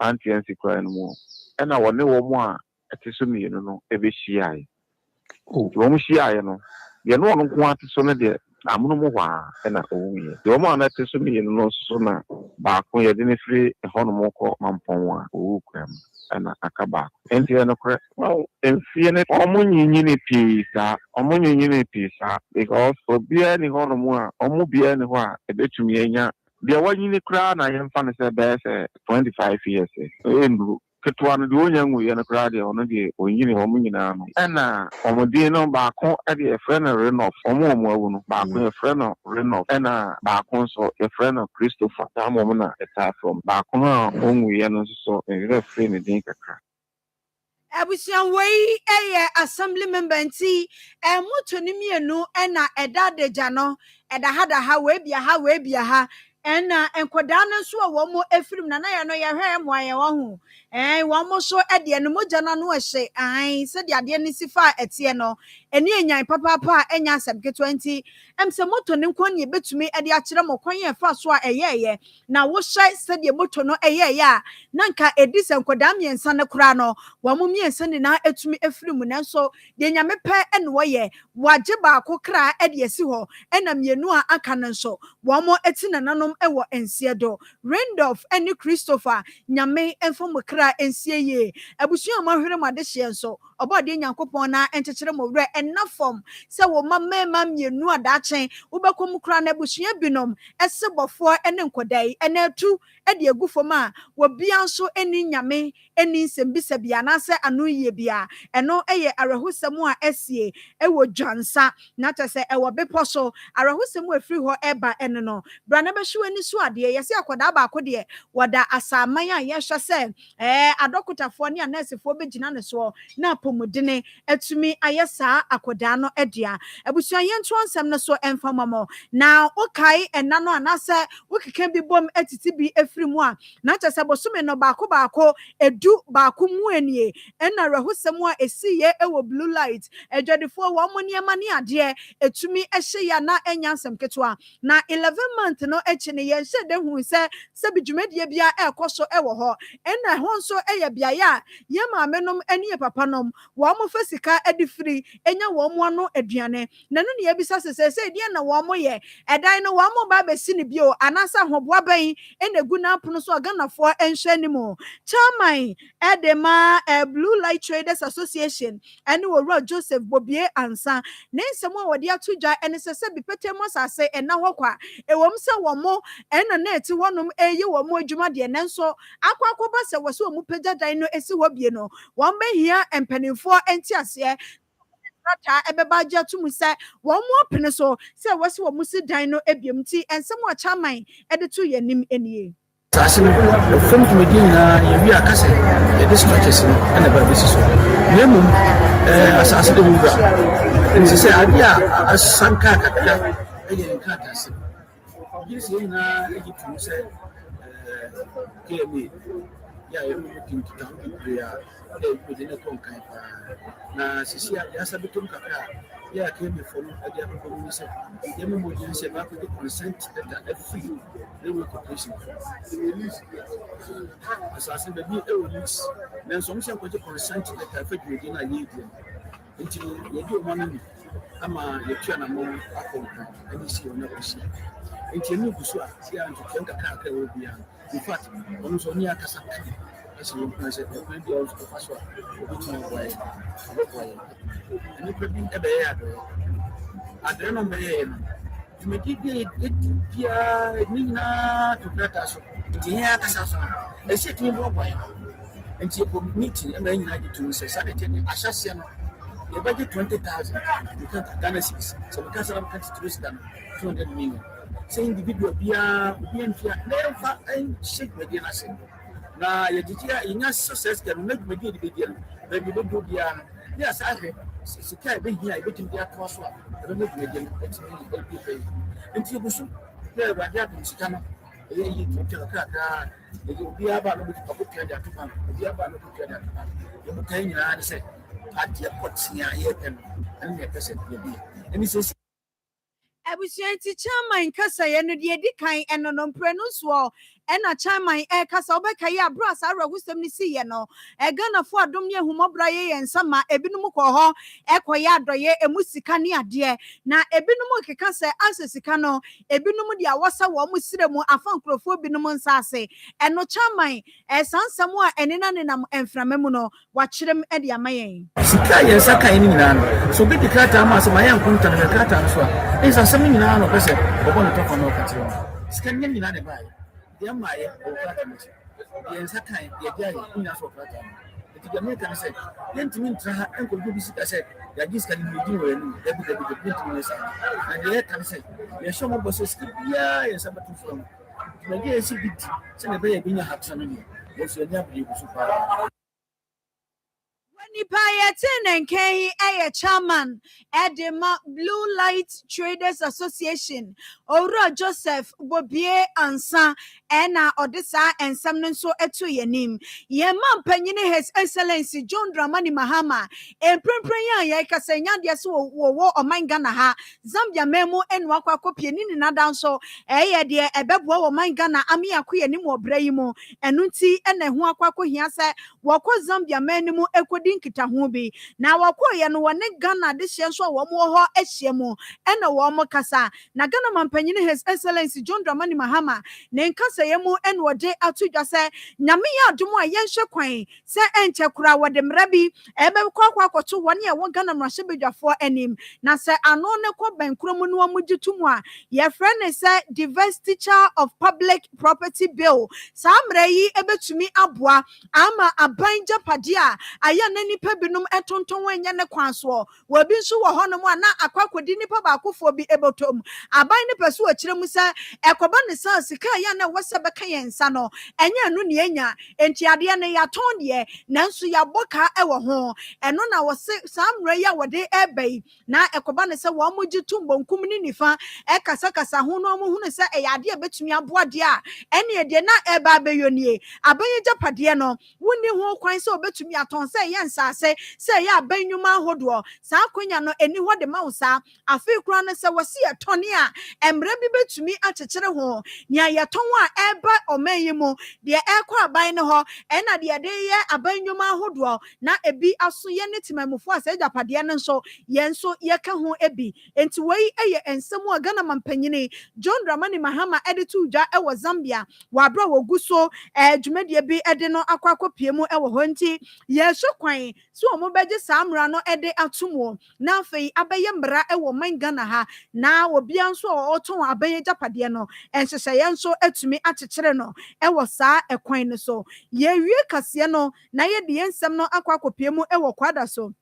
antiens kwan no e na wone wo mu a etiso mi no e be hia ai wo mu hia ai no ye no no ko atiso no de amuno mu hwa e na owu ye wo mu na etiso mi no so na ba ko ye de ne firi ho no mo ko mampon a owu kwam ana akaba enti eno kre well enfie ne omunyinyi ne pisa because obia ni hono mu a omubia ni ho a ebetumi enya bia wanyini kra na yemfa ne se be se 25 years endu ketwa no de onyanwu ye no kra de ono de onyini ho munyina no ena omudi no baako de e friend Renof omo awu no baako e friend Renof ena baako so e friend Christopher tamo na eta from baako no onwu ye no so e friend din kakra abusian wei eye assembly member nti moto ni mienu na eda deja no eda hada ha we bia ha ɛna nkwadaa no nso a wɔn efirim na yɛ no yɛhwɛ mo ayɛ wɔn ho wɔn so ɛdeɛ no mogya no ɛhyɛ sɛdeɛ adeɛ no si fa ɛteɛ no ɛne enyan papaapa a ɛnya asɛm ketewa nti sɛ moto ne nkwa ne ebetumi ɛde akyerɛ mo kwan yɛ fa so a ɛyɛɛyɛ na wohyɛ sɛdeɛ moto no ɛyɛɛyɛ a na nka edi sɛ nkwadaa mmiɛnsa no koraa no wɔn mmiɛnsa nyinaa etumi efirim nanso deɛ nyame pɛ ɛna wɔyɛ wagye baako kraa ɛde esi hɔ ɛna mmienu a aka no nso wɔn eti nananom ɛwɔ nsia do Randolph ɛne Christopher nyame ɛmfa mo kra nsia yie abusua mo ahwere mo adehye nso ɔbɔde nyankopɔn na ɛnkyekere mo wrɛ ɛna fam sɛ wo mama mmienu adakyen wobɛkɔ mu kra na abusua binom ɛse bɔfoɔ ɛne nkɔdai ɛna atu ɛde agu fam a wɔbia nso ɛni nyame ɛni nsɛmbisa bia na sɛ ano yie bia ɛno ɛyɛ arahusɛm a ɛsie ɛwɔ dwansa na kyɛ sɛ ɛwɔ bepɔ so arahusɛm a ɛfiri hɔ ɛba ɛne no bra na bɛhwe w'ani so adeɛ yɛsɛ akɔdaa baako deɛ wɔda asaaman a yɛhwɛ sɛ adɔkotafoɔ ne anɛɛsefoɔ bɛgyina ne soɔ na apɔmudene atumi ayɛ saa akɔdaa no ɛdea abusua yɛnto nsɛm no so ɛmfa mɔmɔ na wokae ɛna no anaasɛ wokeka bi bom atiti bi afiri mu a na kyɛ sɛ bosome no baako edu baako mu anie ɛna rahusɛm a ɛsiyɛ ɛwɔ blue light adwadifoɔ wɔn mo nneɛma ne adeɛ etumi ɛhyɛ ya na ɛnya nsɛm ketewa na 11 month no akyi ne yɛnhyɛ de hu sɛ bi dwumadie bia ɛkɔ so ɛwɔ hɔ ɛna ho nso ɛyɛ beaeɛ a yɛ maamenom ɛne yɛ papanom wɔn mo fa sika ɛde firi ɛnya wɔn mo ano aduane na no ne yɛbisa sɛ deɛ na wɔn mo yɛ ɛdan no wɔn mo ba bɛsi ne bio anaasɛ ahoboa bɛn ɛna gu na pono so aganafoɔ ɛnhwɛ ne mu chairman ɛde ma Blue Light Traders Association ɛne wɔwura Joseph Bobie ansa ne nsɛm a wɔde ato dwa ɛne sɛ bi pɛtɛ mo asase ɛna hɔ kwa ɛwɔm sɛ wɔn mo ɛna na ɛte hɔnom ɛyi wɔn mo adwuma deɛ nanso akɔba sɛ wɔsɛ wɔn mo pagya dan no esi hɔ bie no wɔn bɛhia mpanimfoɔ ɛnti aseɛ rata ɛbɛba agye atum sɛ wɔn mo apene so sɛ wɔsɛ wɔn mo si dan no ebiem ti nsɛm a chairman ɛde to yɛ nim enie asase no fam dwumadi nyinaa yɛwi akasɛ yɛde structures no ɛna baabɛsi so na mmom asase de wura nti sɛ ade a asanka kakra ɛyɛ nkrataa sɛ yɛsi nyinaa ɛgye tom sɛ KMA yɛ a yɛmu kinkitam bebree a ɛyɛde ne kɔnkan paa na sisi a yɛasa bɛtom kakra a yɛ a KMA fɔ no ɛde abɛbɔ mu sɛ yɛmu mmɔgye sɛ baakɔgye consent letter afiri railway corporation asase baabi ɛwɔ lease nanso ɔmo sɛ nkɔgye consent letter afa dwumadi no a yɛredi no nti yɛde ɔma no ni ama yɛtua nammɔ akɔ nkran ɛne si ɔno akɔhyia nti ɛnu gu so a yɛ a ntwetwɛn kakra wɔ biara in fact ɔno nso ɔne akasa ka ɛsɛ yɛmpɛ sɛ ɛkwan bi a ɔnso kɔfa so a ɔbɛtumi aboa yɛ nnipa bi ɛbɛyɛ adɔeɛ no mbɛyɛɛ no dwumadi bi a yɛdi biara ne nyinaa tokrata so nti yɛn akasa so a ɛsɛ tumi boaboa yɛ nti yɛkɔ meeting ɛma yɛn nyinaa gye tom sɛ saa de tɛne ahyɛseɛ no yɛbɛgye 20,000 meka Ghana cedis sɛ meka sɛ meka titiri sida no 200 million sɛ individual biara obi mfia na yɛmfa ɛnhyɛ dwumadie no ase na yɛgyegye a yɛnya success kɛ no na dwumadie de bɛdiɛ no baabi bɛduro biara no ne asa ahwɛ sika a ɛbɛhia a yɛbɛtumi de atoa so a ɛbɛma dwumadie no ɛtumi ɛbi pɛ nti yɛgu so na awurade adom sika no ɛyɛ yi twɛtwɛ kakrakraa yɛyɛ obiara ba no bɛkɔtua de atoma no obiara ba no bɛkɔtua de atoma no yɛbotae nyinaa ne sɛ adeɛ kɔtea yɛpɛ no ɛne yɛpɛ sɛ yɛbi ɛne sɛ abusua nti chairman kasa yɛ no deɛ di kan ɛno no mpre no soɔ ɛna chairman kasa wobɛka yɛ abro asa awurahusɛm no si yɛ no ɛganafo adom ne ahumɔbra yɛ nsa ma ebinom kɔ hɔ ɛkɔyɛ adɔyɛ emu sika ne adeɛ na ebinom keka sɛ asa sika no ebinom de awɔsa wɔ mo sire mu afa nkurɔfoɔ binom nsa ase ɛno chairman ɛsansɛm a ɛnena nenam mframa mu no wakyerɛm de ama yɛn sika yɛ nsa kan ne nyinaa no so bi de krataa ma asɛm ayɛ nkonta no krataa no so a ɛnsasɛm nyinaa no pɛ sɛ ɔbɔ no tɔfa no ɔkakyerɛ no sika nyɛ nyinaa ne baeɛ deɛ ma yɛ ɔkrata no yɛ nsa kan yɛgya yɛ nyinaa so ɔkrata no nti deɛ meka ne sɛ yɛntumi ntra ha ɛnkɔdwo bi sika sɛ yɛagye sika no mɛdi wɔ anim dabi yɛntumi ne sa na deɛ yɛka ne sɛ yɛhyɛ mɔbɔ sɛ sika biara yɛ nsa bɛto fam dwumadi a yɛsi bi di sɛne ɛbɛyɛ binya hatena no deɛ yɛso ani abere gu so paa Nipa yɛte ne nkɛn chairman Edema Blue Light Traders Association Owura Joseph Bobie Ansa ɛna ɔde saa ensɛm no nso ɛto yɛnim yɛma mpanyini His Excellency John Dramani Mahama emprempren ya yɛkasa nyadeɛ so wɔ ɔman Ghana ha Zambia memo enu akwa kopie ni nada nso ɛyɛ deɛ ɛbɛboa wɔ ɔman Ghana ami akɔ yɛnim wɔ bra yi mu ɛno nti ɛna ho akwa kohia sɛ wɔkɔ Zambia menimu ekodi nkitaho bi na wɔkɔ yɛ no wɔne Ghana de hyɛ nso wɔ mo hɔ ahyia mu ɛna wɔ mo kasa na Ghana mampanyini His Excellency John Dramani Mahama ne nkasa yɛ mu ɛna wɔde ato dwa sɛ nyame yɛ adom a yɛnhwɛ kwan sɛ ɛnkyɛ kora wɔde mmara bi ɛbɛkɔ akɔto wɔne ɛwɔ Ghana mmarahyɛbadwafoɔ anim na sɛ ano ne kɔ bankuro mu no wɔn gye to mu a yɛfrɛ ne sɛ Divestiture of Public Property Bill saa mmara yi ɛbɛtumi aboa ama aban japade a ayɛ na nipa binom ɛtonton wɔnyɛ ne kwan so wɔbi nso wɔ hɔ no mu a na akwakodi nipa baakofoɔ bi ɛbɛtɔm aban ne pɛ so akyerɛ mu sɛ ɛkɔba ne sa sika yɛ na wɔsɛ bɛka yɛn nsa no ɛnyɛ no ne enya enti adeɛ ne yɛatɔn deɛ nanso yɛabɔ ka ɛwɔ ho ɛno na wɔse saa mmara yi a wɔde ɛbɛ yi na ɛkɔba ne sɛ wɔn mo gye tum bonkum ne nifa ɛkasakasa ho no mo hunu sɛ ɛyɛ adeɛ bɛtumi aboa deɛ a ɛne deɛ na ɛba abɛyɔ nie aban japadeɛ no wonni ho kwan sɛ obetumi atɔn sɛ yɛ nsase sɛ yɛ aban nnwuma ahodoɔ saa konya no eni hɔ de ma wo saa afei kura no sɛ wɔsi ɛtɔne a mmara bi betumi akyekyere ho nea yɛtɔn a ɛba ɔman yi mu deɛ ɛkɔ aban no hɔ ɛna deɛ de yɛ aban nnwuma ahodoɔ na ebi aso yɛ ne timamufo a sɛ japadeɛ no nso yɛn nso yɛka ho ebi enti wei ɛyɛ nsɛm a Ghana mampanyini John Dramani Mahama ɛde to dwa ɛwɔ Zambia wabra wɔ gu so dwumadie bi ɛde no akɔpie mu ɛwɔ hɔ nti yɛhwɛ kwan so ɔmo bɛgye saa mmara no ɛde atom wɔ na afei abɛyɛ mmara ɛwɔ man Ghana ha na obia nso a ɔtɔn abɛyɛ japadeɛ no ɛnhyehyɛeɛ nso atumi akyekyere no ɛwɔ saa ɛkwan no so yɛwie kaseɛ no na yɛde yɛn nsɛm no akɔpie mu ɛwɔ kwada so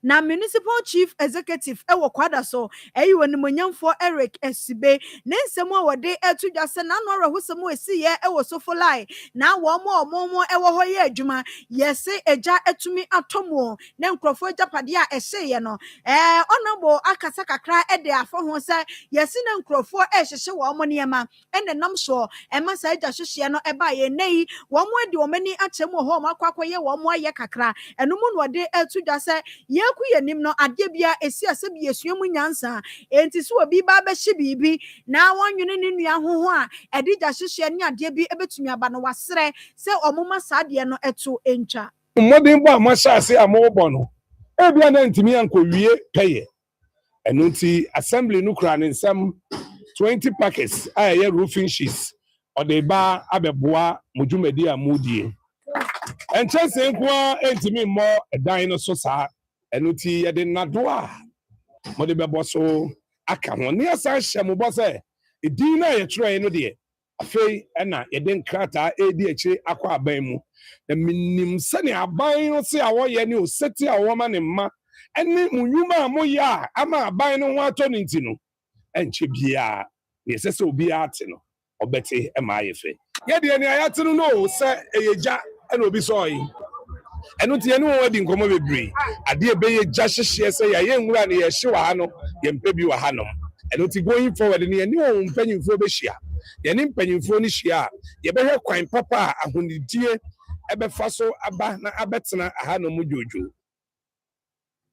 na municipal chief executive ewo kwada so eyi woni monyamfo Eric Esibe ne nsɛm a wɔde etu dwa sɛ na no arahosɛm esi ye ewo Sofolai na wɔn ewo hɔ ye adwuma yɛse agya etumi atomo ne nkrofo agapade a ɛhye ye no ɔnabo akasa kakra ɛde afɔ ho sɛ yɛse ne nkrofo ɛhyehyɛ wɔn nneɛma ɛne nam so ɛma sa agya hyehyɛ no ɛba ye nei wɔn adi wɔn ani akyɛm hɔ wɔn akɔ ye wɔn ayɛ kakra ɛno mu no wɔde etu dwa sɛ yeku yenim no ade bia esi asebi esua mu nyansa enti so obi ba be hye bibi na wonwene ne nua ho a ade gya hyehyɛ ne ade bi ebetumi aba no wasrɛ sɛ omoma saade no eto entwa mmodin bo amashase amobɔ no ebia na ntimi ankowie pɛyɛ ɛno nti assembly no kura ne nsɛm 20 packets a ɛyɛ roofing sheets ɔde ba abɛboa modwumadi a modie ɛnkyɛnse nko a ntimi mmɔ ɛdan no so saa ɛno ti yɛde nado a mode bɛbɔ so aka ho ne yɛsa hyɛ mo bɔ sɛ edin na yɛtwerɛ no deɛ afei ɛna yɛde nkrataa edi akyi akɔ aban mu na minim sɛne aban no se a wɔyɛ ne oseti a wɔma ne mma ɛne mo nnwuma a moyɛ a ama aban no ho atɔ ne nti no ɛnkyɛ biara ne yɛsɛ sɛ obiara ate no ɔbɛte ɛma ayɛ fɛ yɛdeɛ ne ayɛte no no sɛ ɛyɛ gya ɛna obi sɔɔyi ɛno nti yɛne wɔn adi nkɔmmɔ bebree adeɛ bɛyɛ gya hyehyeɛ sɛ yɛayɛ nwura ne yɛhye wɔ ha no yɛmpɛ bi wɔ ha nom ɛno nti going forward ne yɛne wɔn mpanyimfoɔ bɛhyia yɛne mpanyimfoɔ no hyia a yɛbɛhwɛ kwan papa a ahonidie ɛbɛfa so aba na abɛtena ha nom dwodwo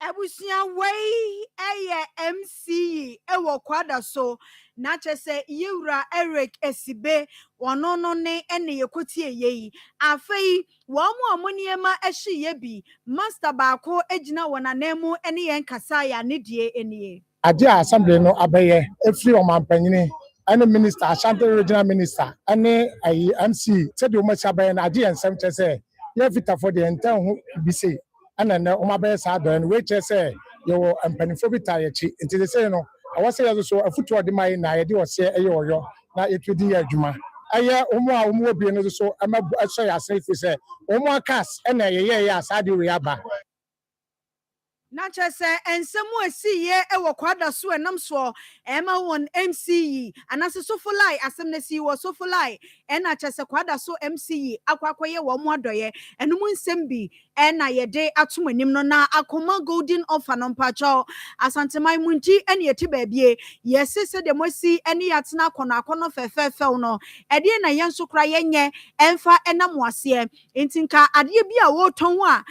Abusia wei eye MC ewo kwada so na chese yewura Eric Esibe wono no ne ene yekotie yeyi afei wo mo amoniema ehye ye bi master baako egina wonanemu ene yen kasa ya ne die enie ade assembly no abeye efri omampanyini ene minister Ashanti regional minister ene MC said o ma chabaye na ade ensem chese ye fitafo de enten ho bi se ana na o ma be sa do en we chese yo empanifo bi ta ye chi nti de say no awose ye so afutu de mai na ye de ose eye oyo na etwedi ye adwuma aye omo a omo obi no so ama so ya say fi say omo akas na ye asade we aba na chese ensemu asiye ewo kwada so enam so ema won MCE anase Sofolai asem na si wo Sofolai ena chese kwada so MCE akwakoye wo mo adoye enum nsem bi ena yede atom anim no na Akoma golden offer no mpacho asantemai munti ene yeti baabie yesi se de mosi ene yatena kono fefefe no ede na yenso kra yenye emfa enam wase ntinka ade bi a wo ton a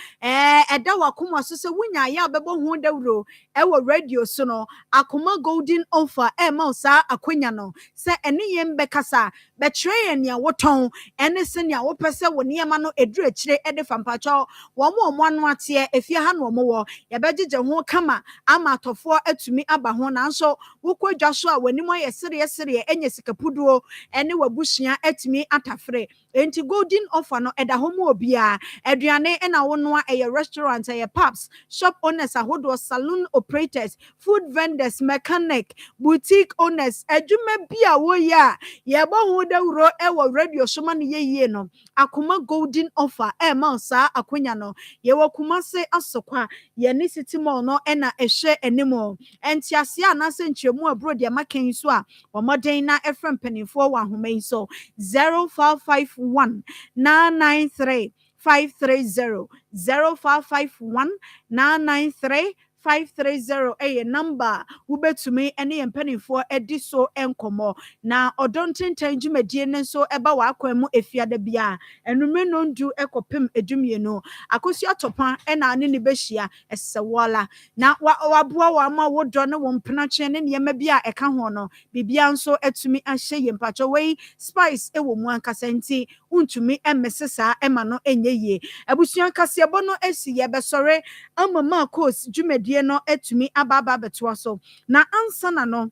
eda wakoma so se wunya ya bebo hu dawro ewo radio so no Akoma golden offer ma sa akwanya no se ene yem bekasa betre ene woton ene se ne wopese wo niema no eduru akire ede fampacho wo mo anu ate efie ha no mo wo ye begege ho kama ama atofo atumi aba ho nanso wokwadwa so a wani mo ye sere enye sikapuduo ene wabusua atumi atafre enti golden offer no eda ho mo obia aduane ena wo no a restaurant pubs shop owners ahodo saloon operators food vendors mechanic boutique owners adwuma bia wo ya ye bo ho dawro ewo radio soma ne ye no Akoma golden offer ma sa akonya no ye wakuma se asokwa ye ni city mall no ena ehwe enimo enti ase anase nchemu abro de makan so a omoden na efrem penifo wa homa yi so 0551 993 530 0551 993 530 number wubetumi ene yempanifo edi so enkomo na odontintan dwumadie ne so eba wa akwamu efiada bia enumre no ndu ekopem edumie no akosi atopa ena ane ne behia esewala na waboa wa ma wodo ne wo mpenache ne niema bia eka ho no bibia nso etumi ahye yempacho wei spice ewo mu ankasa nti untumi emesesa ema no enye abusuan kase ebo no esi ye besore amama course dwumadie no etumi ababa beto so na ansana no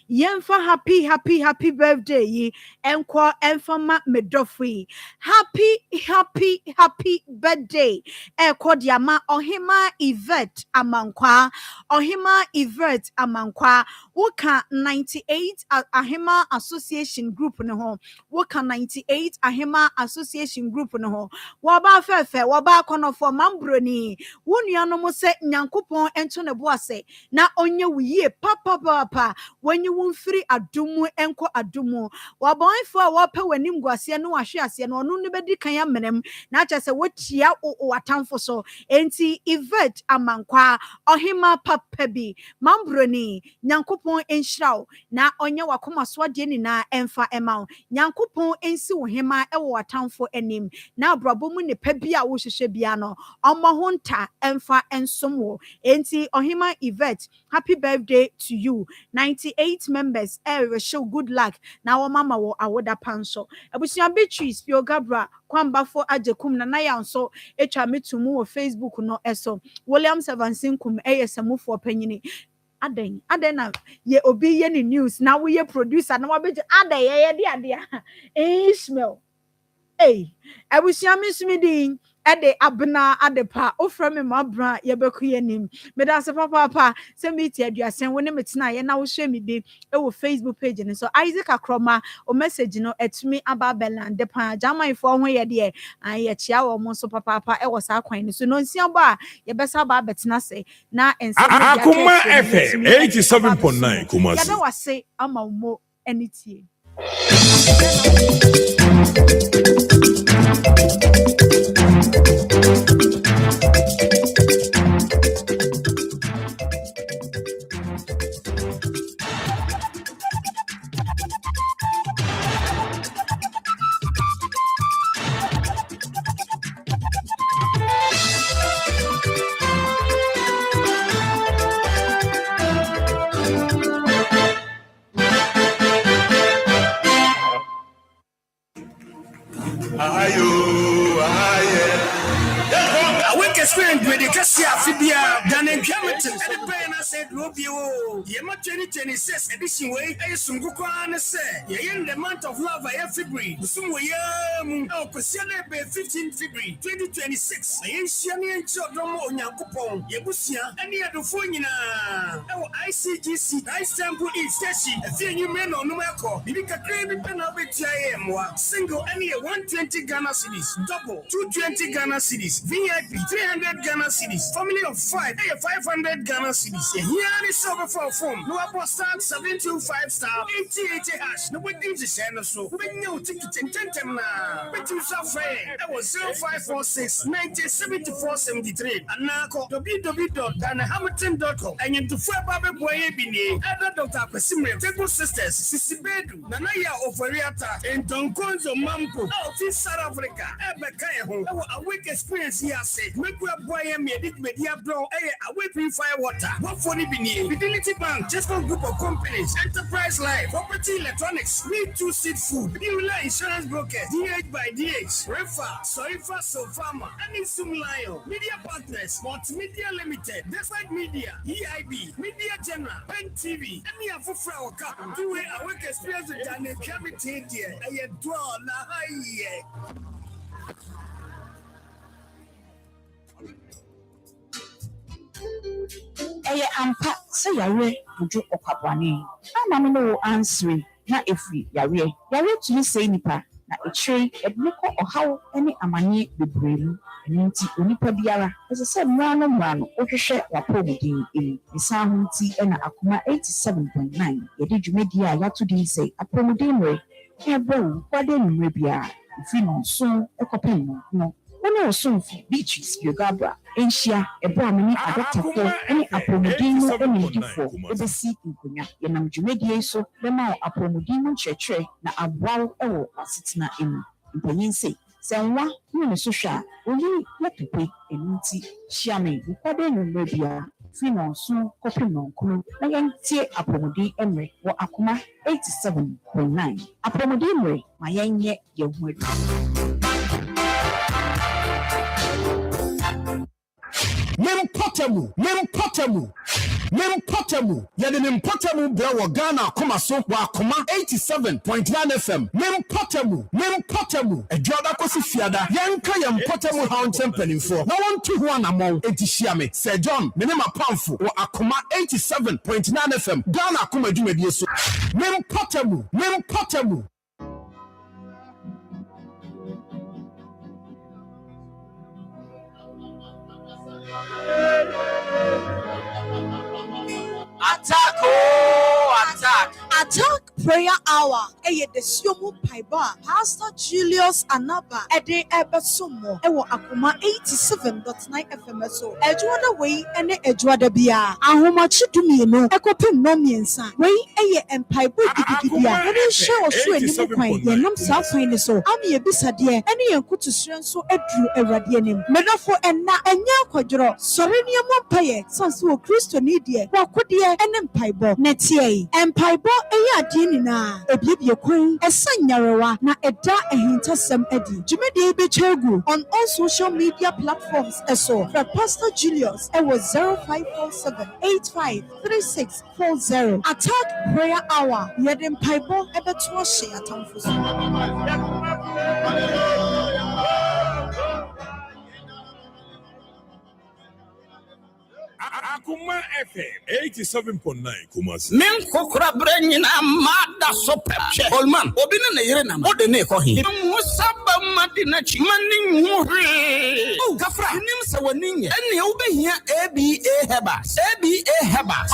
yemfa happy birthday yi enko enfama medofui happy birthday ekodiama ohima Yvette amankwa woka 98 ahima association group no ho woka 98 ahima association group no ho woba fefe woba konofo mambroni wonua mo se nyankopon ento ne boase na onye wiye papa when you won free adumu enko adumu wabonfo a wope wanim guase no wahwe ase no onu ne bedi kan ya menem na cha se wotia watamfo so enti Yvette amankwa ohima papa bi mambroni nyankopon enhiraw na onye wakoma so de ni na emfa emaw nyankopon ensi wo hema ewo watamfo enim na abrabo mu ne pa bi a wo hwehwe bia no omo ho nta emfa ensomo enti ohima Yvette happy birthday to you 98 members show good luck na wo mama wo awoda panso abusia Beatrice Pio Gabra kwambafo ajekum na yanso etwa metumu wo Facebook no eso William Sevansinkum eyesamufo panyini aden na ye obi ye ni news na wo ye producer na wabeje aden ye de ade Ishmael abusia mismidi ede abna adepa ofra me mabra ye beku yanim me da se papa se meti aduasen woni metina ye na wo hwe me bi e wo Facebook page ni so Isaac Akroma o message no etumi aba belande pa jamanfo ho ye de ye chia wo mo so papa e wo sa kwan ni so no nsia ba ye besa ba betina se na ense Akoma FM 87.9 Kumasi ya da wase ama mo enitie Experience with the Cassia Fibia, Dan and Camerton, and the Bayan said, Rubio, Yama 2026 edition way, I some Gukwana said, in the month of love, I have February, some way, no, Cosiana 15 February 2026. I ain't Shani and Chodomo on Yakupon, Yabusia, and the other Fonina. Our ICGC, Istanbul East Station, a few new men on Numako, Bibika Crane Pen of it, single, any 120 Ghana cities, double 220 Ghana cities, VIP 300 Ghana cities, family of 5, 500 Ghana cities. Here is over for phone. No about star 725 star 8080 hash. No we did the channel so. We know ticket and na. But you suffer. That was 0546 907473. And now call www.danahamilton.com. And you to fue babe boy bini. Other Dr. Pesimre, Table Sisters, Sisi Bedu, Nanaya Oferiata, and Tonkonzo Mampo, of South Africa, Ebekaho, a week experience here said, make we boy and media blow a way purify water. What for the bini? Fidelity Bank, just one group of companies, Enterprise Life, Property Electronics, Need to Seed Food, New Insurance Brokers, DH by DH, Refa, Soifa Sofama, and Insum Lion, Media Partners, Multimedia Limited, Desert Media, EIB, Media General, Pen TV, any of our car, do it a work experience with Daniel Cabinet here, and you draw na high. Eye ampa se yare buju okwabwane na me no answering na efi yare tumi say nipa na echire edmeko ohaw ene amanye bebremu nti onipa biara ese se mrano ohwehwe wapomudin emu isa ho nti na Akoma 87.9 yedi dwumedi a yato din say apomudin re ebo kwade numre bia ifi no so ekopem no One also beaches, Yogabra, Asia, a Brahmini, a doctor for any apomodino, any before, the sea in Kunya, Yanam Jumedia, so the more apomodino church, na a wow, or sitna in Payense. Sanwa, no social, only let to pay a multi shaman, who pardon in Rabia, Finon, so copino, Nayan Tia Apomodi Emre, or Akoma 87.9. Apomodimre, my young yet, your word. Mempotemu. Yede mempotemu bra wo Ghana Akoma so wa Akoma 87.9 FM. Mempotemu. Ejoda kosi fiada. Yanka yempotemu ha onchempanimfo. Na wontu ho anamon etihia me. Sir John, me ne mapamfo wo Akoma 87.9 FM. Ghana Akoma dwumedie so. Mempotemu. Attack prayer hour. Eye de siomu paiba. Pastor Julius Anaba. Ede ebesomo. Ewo Akoma 87.9 FM so. Ejuada way ene ejuada bia. Ahoma chidumi no. Ekopem no miensa. Way eye empaibo gidigidia. Ene show so eni mukwan. Ye nam sa fine so. Ami ebisa de. Ene yenkutu sren so edru ewrade anim. Medofo enna enya kwadro. Sore niamo paye. Sanso wo Kristo ni de. Wakode ene empaibo. Netie. Empaibo eye ade ni na ebiebie kwan esanyarewa na eda ehintasem edi jumedi be chegu on all social media platforms eso for Pastor Julius was 0547853640 attack prayer hour yedem paibo ebeto hye atamfo so Akoma FM 87.9 Kumasi. Men kokra branyina mada so pepche. Olman, obine na yere na ode na ekohi. Mu saba madina chi mani hwe. Oh, gafra, nim se waninye. Ene obehia ABA Hebas.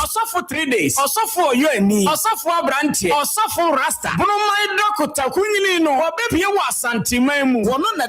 Osofo 3 days. Osofo oyo ani. Osofo abrante. Osofo rasta. Bono mai dokota kunyini no. Obepie wa santiman mu. Wono na